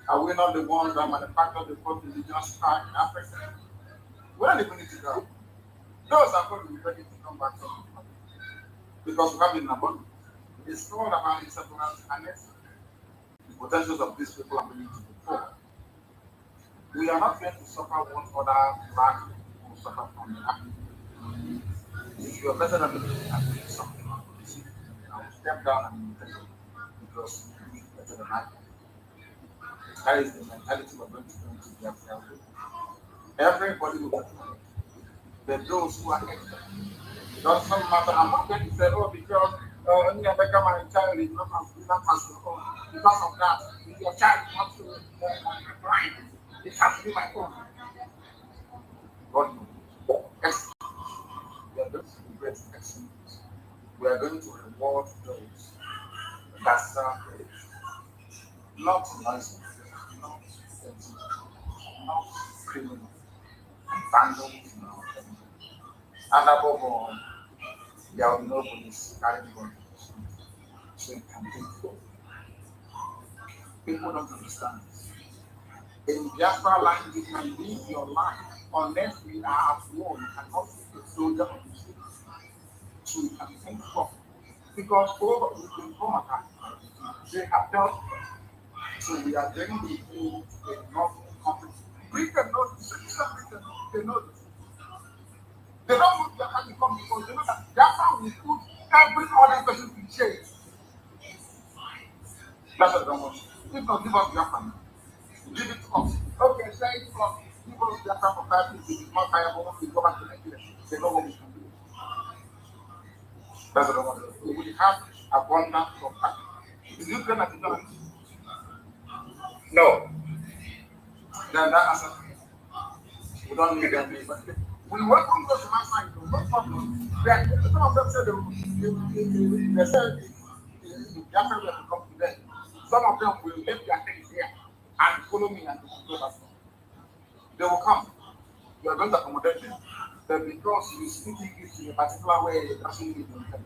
Are we not the ones that manufacture the first indigenous car in Africa? We don't even need to go. Those are going to be ready to come back from the country, because we have it in abundance. It's all about the settlements and the potentials of these people are willing to go forward. We are not going to suffer one other black who suffer from the African. If you are better than me, I'm doing something. I will step down and imitate you, because you are better than I am. That is the mentality we're going to bring to the African. Everybody will be good. But those who are expert. It doesn't matter. I'm not going to say, oh, because Nnamdi, my child is not as own. Because of that, if your child wants to blind, it has to be my own. God knows. Excellent. We are going to celebrate excellence. We are going to reward those that serve grace. Not noisy, not sensitive, not criminal, vandals, no. And above all, there will be no police carrying guns. So you can think. People don't understand this. In Biafra land, you can live your life unless we are at war. You cannot be a soldier of the state. So you can think of, because all of the former they have done. So we are going to do enough company. Britain knows this. Britain, they know this. They don't want Biafra to come, because they know that Biafra will put every other person to change. That's what they don't want. If not, give us Biafra. Give it to us. Okay, say it to us. Give us Biafra for 5 years. If it's not viable, we go back to Nigeria. They know what we can do. That's what they want. We will have abundance of that. Is Ukraine at the moment? No. Then that answers we don't need them. We welcome those from outside. No problem. Some of them say they said the Biafra will come to them. Some of them will leave their things here and follow me and go back. They will come. You are going to accommodate them. But because you speak English in a particular way, it doesn't mean them.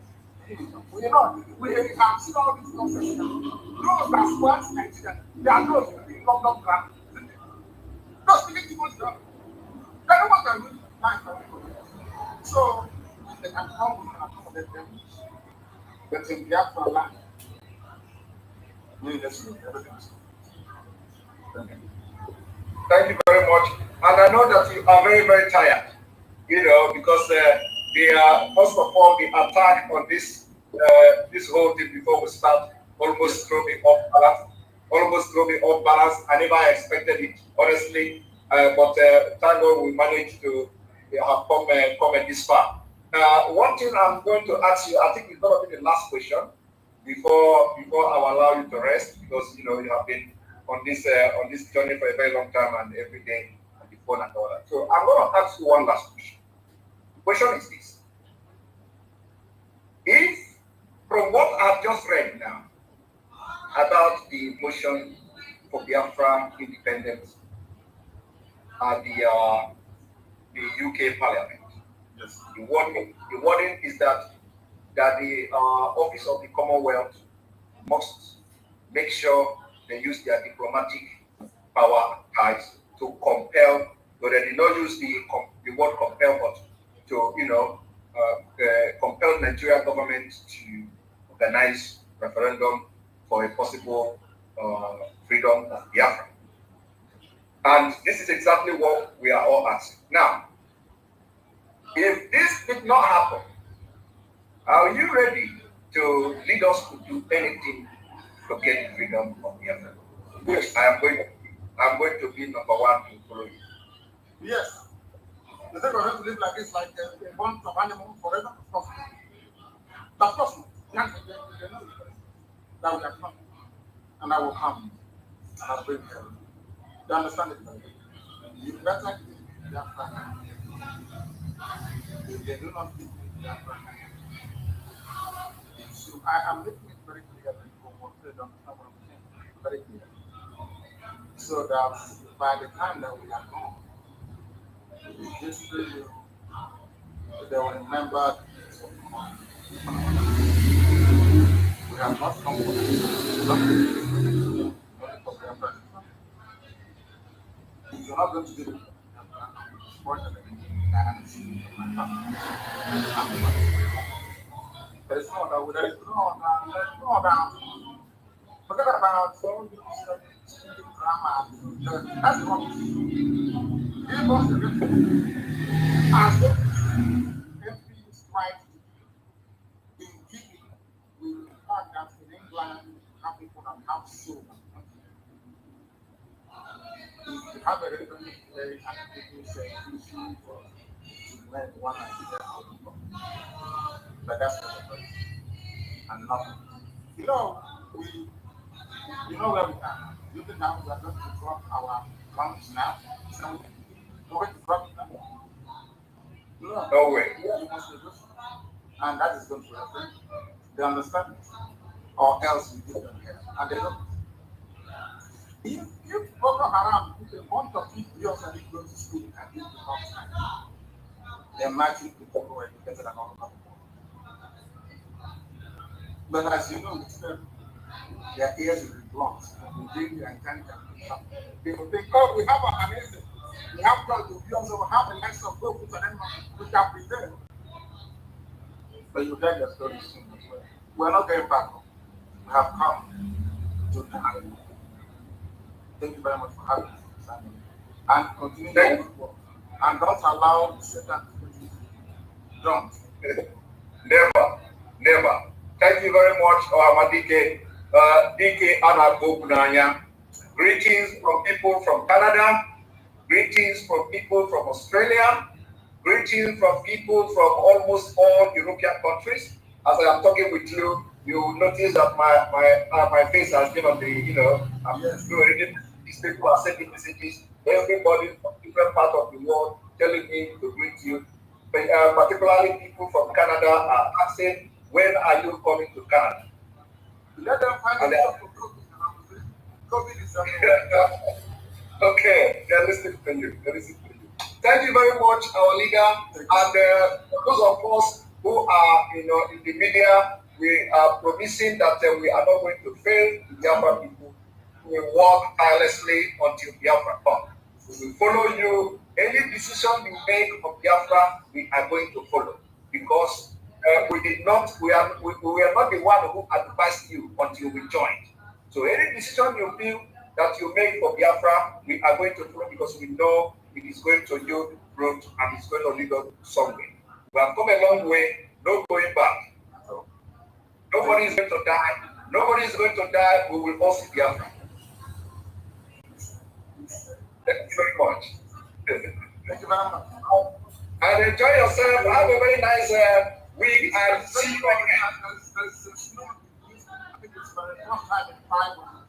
We have seen all these conversations. Those that sweat Nigeria, they are those who in London ground. Those speaking too much ground. They don't want to do life for people. So they can come, we can accommodate them. But in Biafra land, we listen to everything. Thank you very much. And I know that you are very, very tired, because they are, first of all, the attack on this whole thing before we start almost threw me off balance. I never expected it, honestly. But thank God we managed to have come this far. One thing I'm going to ask you, I think it's going to be the last question before I will allow you to rest, because you have been on this journey for a very long time, and every day on the phone and all that. So I'm going to ask you one last question. The question is this: if the motion for Biafra independence at the UK Parliament. Yes. The wording is that the Office of the Commonwealth must make sure they use their diplomatic power ties to compel, but they did not use the word compel, but to compel Nigerian government to organize referendum for a possible freedom of Biafra. And this is exactly what we are all asking. Now, if this did not happen, are you ready to lead us to do anything to get the freedom of Biafra? Yes, I'm going to be number one to follow you. Yes. Is it going to live like this, like a bunch of animals forever? Of course not. Of course not. That will come. And I will come. And I'll bring hell. You understand it? You better give Biafra. If they do not give Biafra, so I am making it very clear that people will say, don't understand what I'm saying. Very clear. So that by the time that we are gone, the history they will remember we have not come for this. If you're not going to do it, there is no other way. There is no other. Forget about all these drama. That's not. Give us the reason. As if every right in keeping with the fact that in England have people that have soul. If you have a very active issue for when one idea out of but that's not the point. And nothing. You know where we are. You think now we are going to drop our guns now? So we're going to drop it now. No way. You must be good. And that is going to happen. They understand it. Or else we give them here. And they don't. If Boko Haram put a bunch of people here and they go to school and give the top time, they're matching people who are educated and all of that. But as you know, with them, their ears will be blocked. We bring their intent and people think, oh, we have an amazing. We have God to be also have the likes of Goku and them which are preserved. But you heard the story soon as well. We're not going back. We have come to die. Thank you very much for having us, Simon. And continue to work. And don't allow Satan to do this. Don't. Never. Thank you very much, Amadike. DK Anagogunanya. Greetings from people from Canada. Greetings from people from Australia. Greetings from people from almost all European countries. As I am talking with you, you will notice that my face has been on the, I'm reading. These people are sending messages. Everybody from different parts of the world telling me to greet you. But, particularly people from Canada are asking, when are you coming to Canada? Let them find out for COVID. COVID is okay, they're listening to you. Thank you very much, our leader. And those of us who are in the media, we are promising that we are not going to fail the Biafra people. We will work tirelessly until Biafra comes. We will follow you. Any decision you make on Biafra, we are going to follow. Because we are not the one who advised you until we joined. So any decision you feel that you make for Biafra, we are going to follow because we know it is going to yield fruit and it's going to lead us somewhere. We have come a long way, no going back. Nobody is going to die. Nobody is going to die. We will all see Biafra. Thank you very much. Thank you very much. And enjoy yourself. Have a very nice week and see you again. I think it's for the first time in 5 months.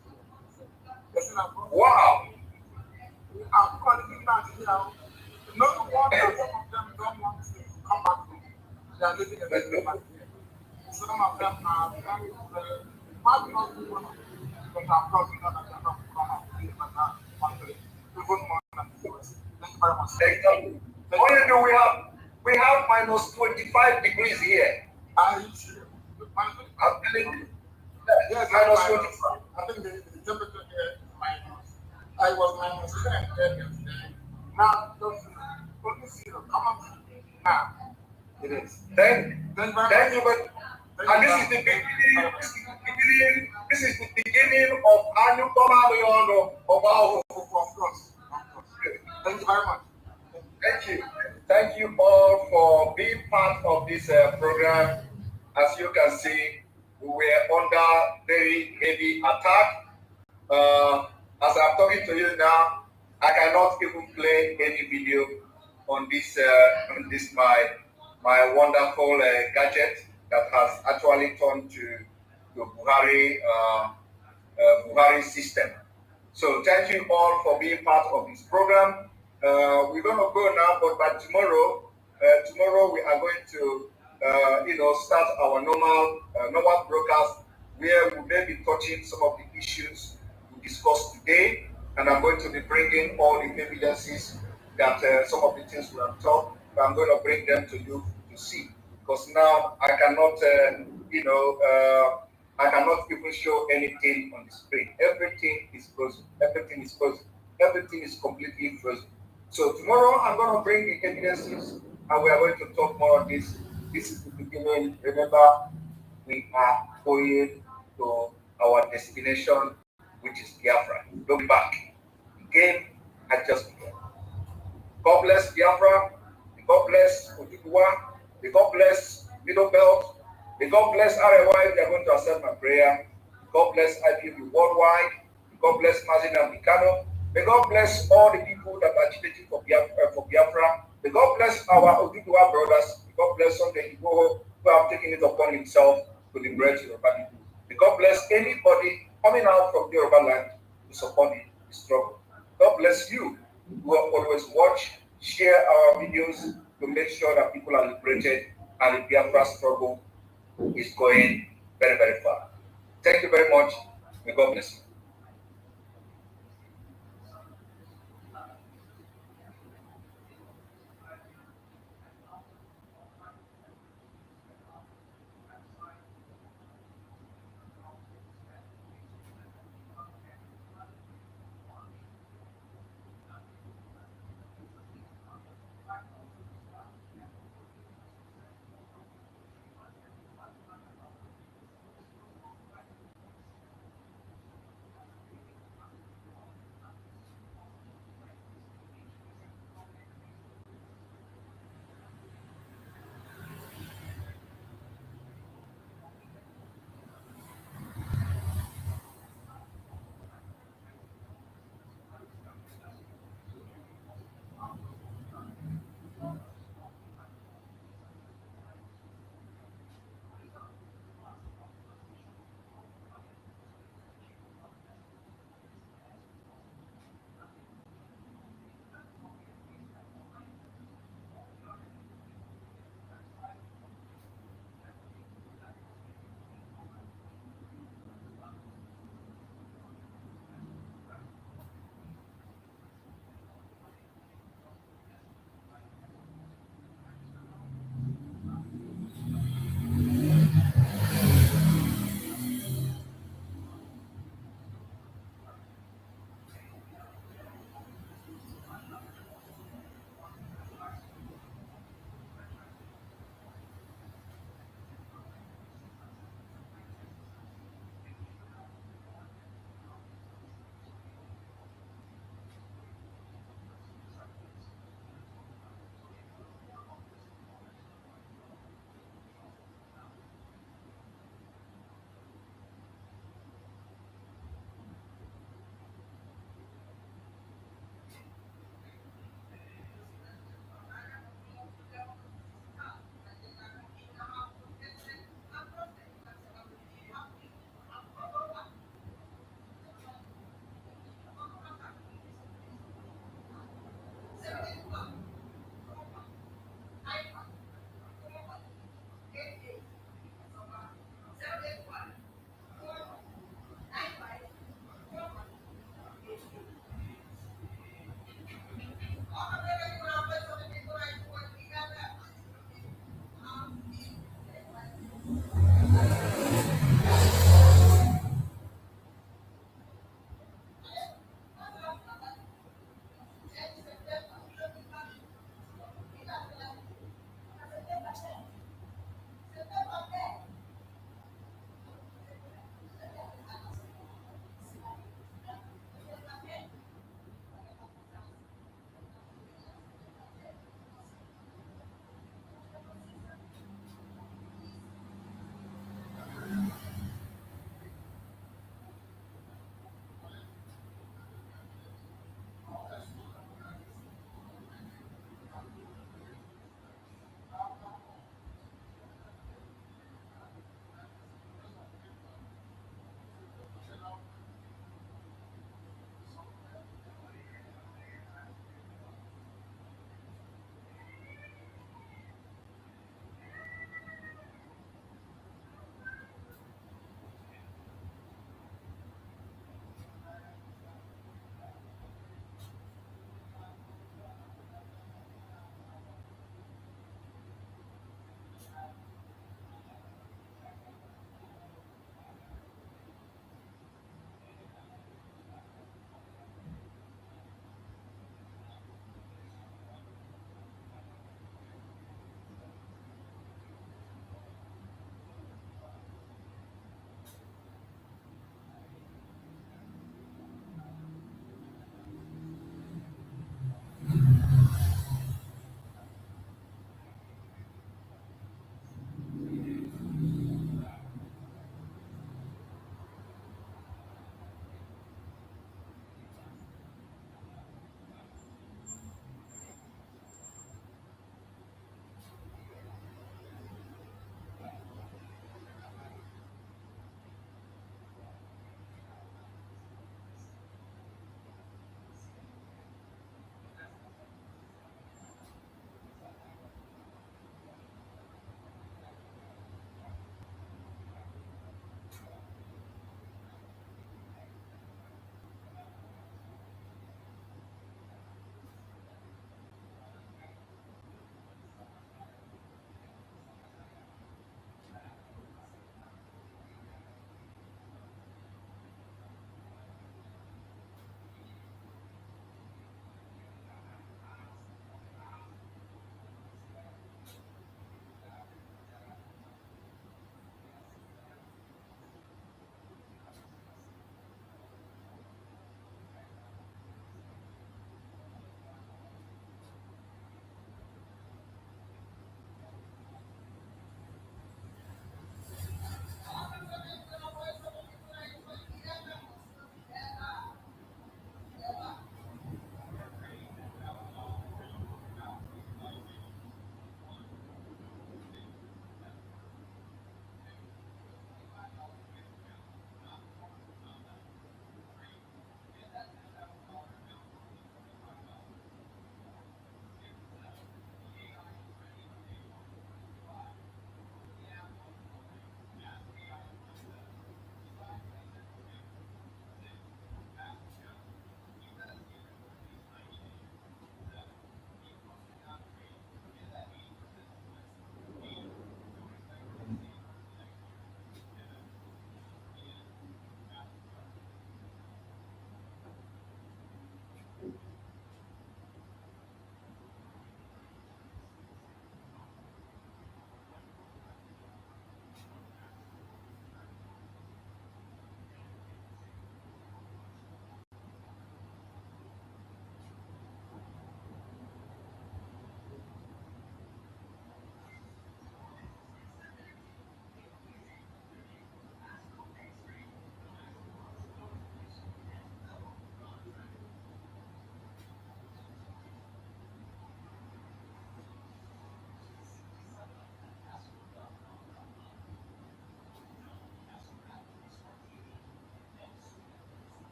Wow. I'm calling that, no wonder some of them don't want to come back home. They are living in the same here. Some of them are very marginal people. but of course, we know that they're not come out with it, but not monthly. Even more than the US. Thank you very much. Exactly. What do we have minus 25 degrees here. Are you sure? I'm telling you. Yes, minus minus 25. I think the temperature here is minus. I was minus 10 earlier today. Now, only zero. Come on. Now, it is. Thank you very much. And this is the beginning. This is the beginning of annual of our. Of course. Thank you very much. Thank you. Thank you all for being part of this program. As you can see, we were under very heavy attack. As I'm talking to you now, I cannot even play any video on this my wonderful gadget that has actually turned to Buhari system. So thank you all for being part of this program. We're going to go now, but by tomorrow we are going to start our normal broadcast where we may be touching some of the issues we discussed today, and I'm going to be bringing all the evidences that some of the things we have talked. I'm going to bring them to you to see, because now I cannot I cannot even show anything on the screen. Everything is frozen. Everything is frozen. Everything is completely frozen. So tomorrow I'm going to bring the evidences and we are going to talk more on this. This is the beginning. Remember, we are going to our destination, which is Biafra. Look back. The game had just begun. God bless Biafra. God bless Ojibwa. God bless Middle Belt. May God bless RLY. They are going to accept my prayer. God bless IPB worldwide. God bless Nnamdi Kanu. May God bless all the people that are agitating for Biafra. May God bless our Ojibwa brothers. May God bless Sunday Igboho who have taken it upon himself to liberate Yoruba people. May God bless anybody coming out from the Yoruba land to support the struggle. God bless you who have always watch, share our videos to make sure that people are liberated and the Biafra struggle is going very, very far. Thank you very much. May God bless you.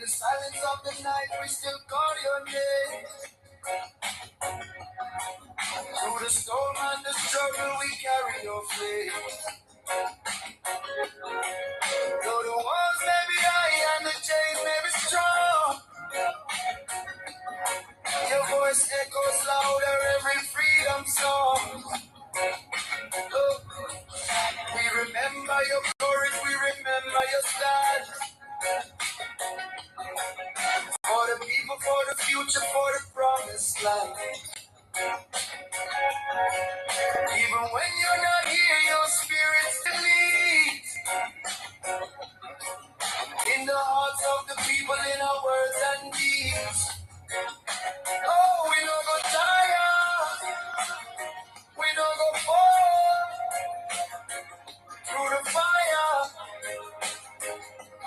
the silence of the night, we still call your name. Through the storm and the struggle, we carry your flame. Though the walls may be high and the chains may be strong, your voice echoes louder every freedom song. Oh, we remember your courage, we remember your stand. For the people, for the future, for the promised land. Even when you're not here, your spirit still leads. In the hearts of the people, in our words and deeds. Oh, we don't go tired. We don't go fall. Through the fire,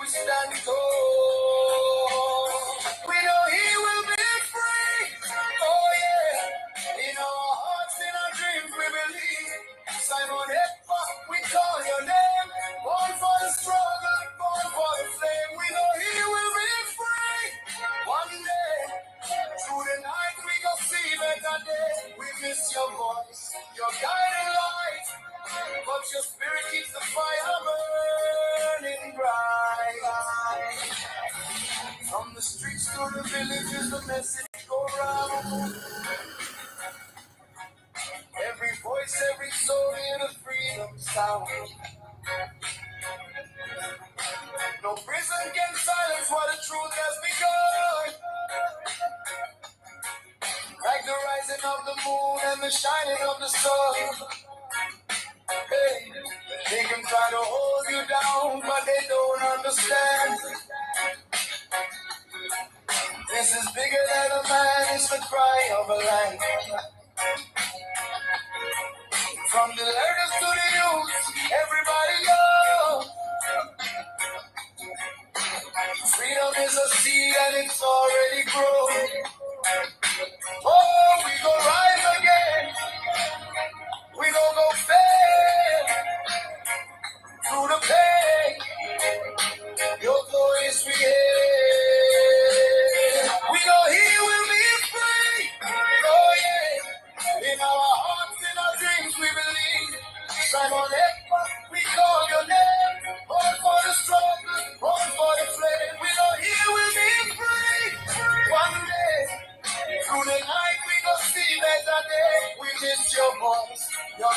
we stand tall. We know he will be free. Oh yeah. In our hearts, in our dreams, we believe. Simon Ekpa, we call your name. Born for the struggle, born for the flame. We know he will be free. One day, through the night, we go see better day. We miss your voice, your guiding light. But your spirit keeps the fire burning bright. From the streets to the villages, the message go round. Every voice, every soul hear the freedom sound. No prison can silence what the truth has begun. Like the rising of the moon and the shining of the sun. Hey, they can try to hold you down, but they don't understand. This is bigger than a man, it's the cry of a land. From the learners to the youth, everybody go. Freedom is a seed and it's already grown. Oh, we go rise again. We gon' go fail through the pain. Your voice we hear. We know he will be free. Oh yeah. In our hearts, in our dreams, we believe. Simon Ekpa, we call your name. Born for the struggle, born for the flame. We know he will be free. One day, through the night, we go see better day. We miss your voice, your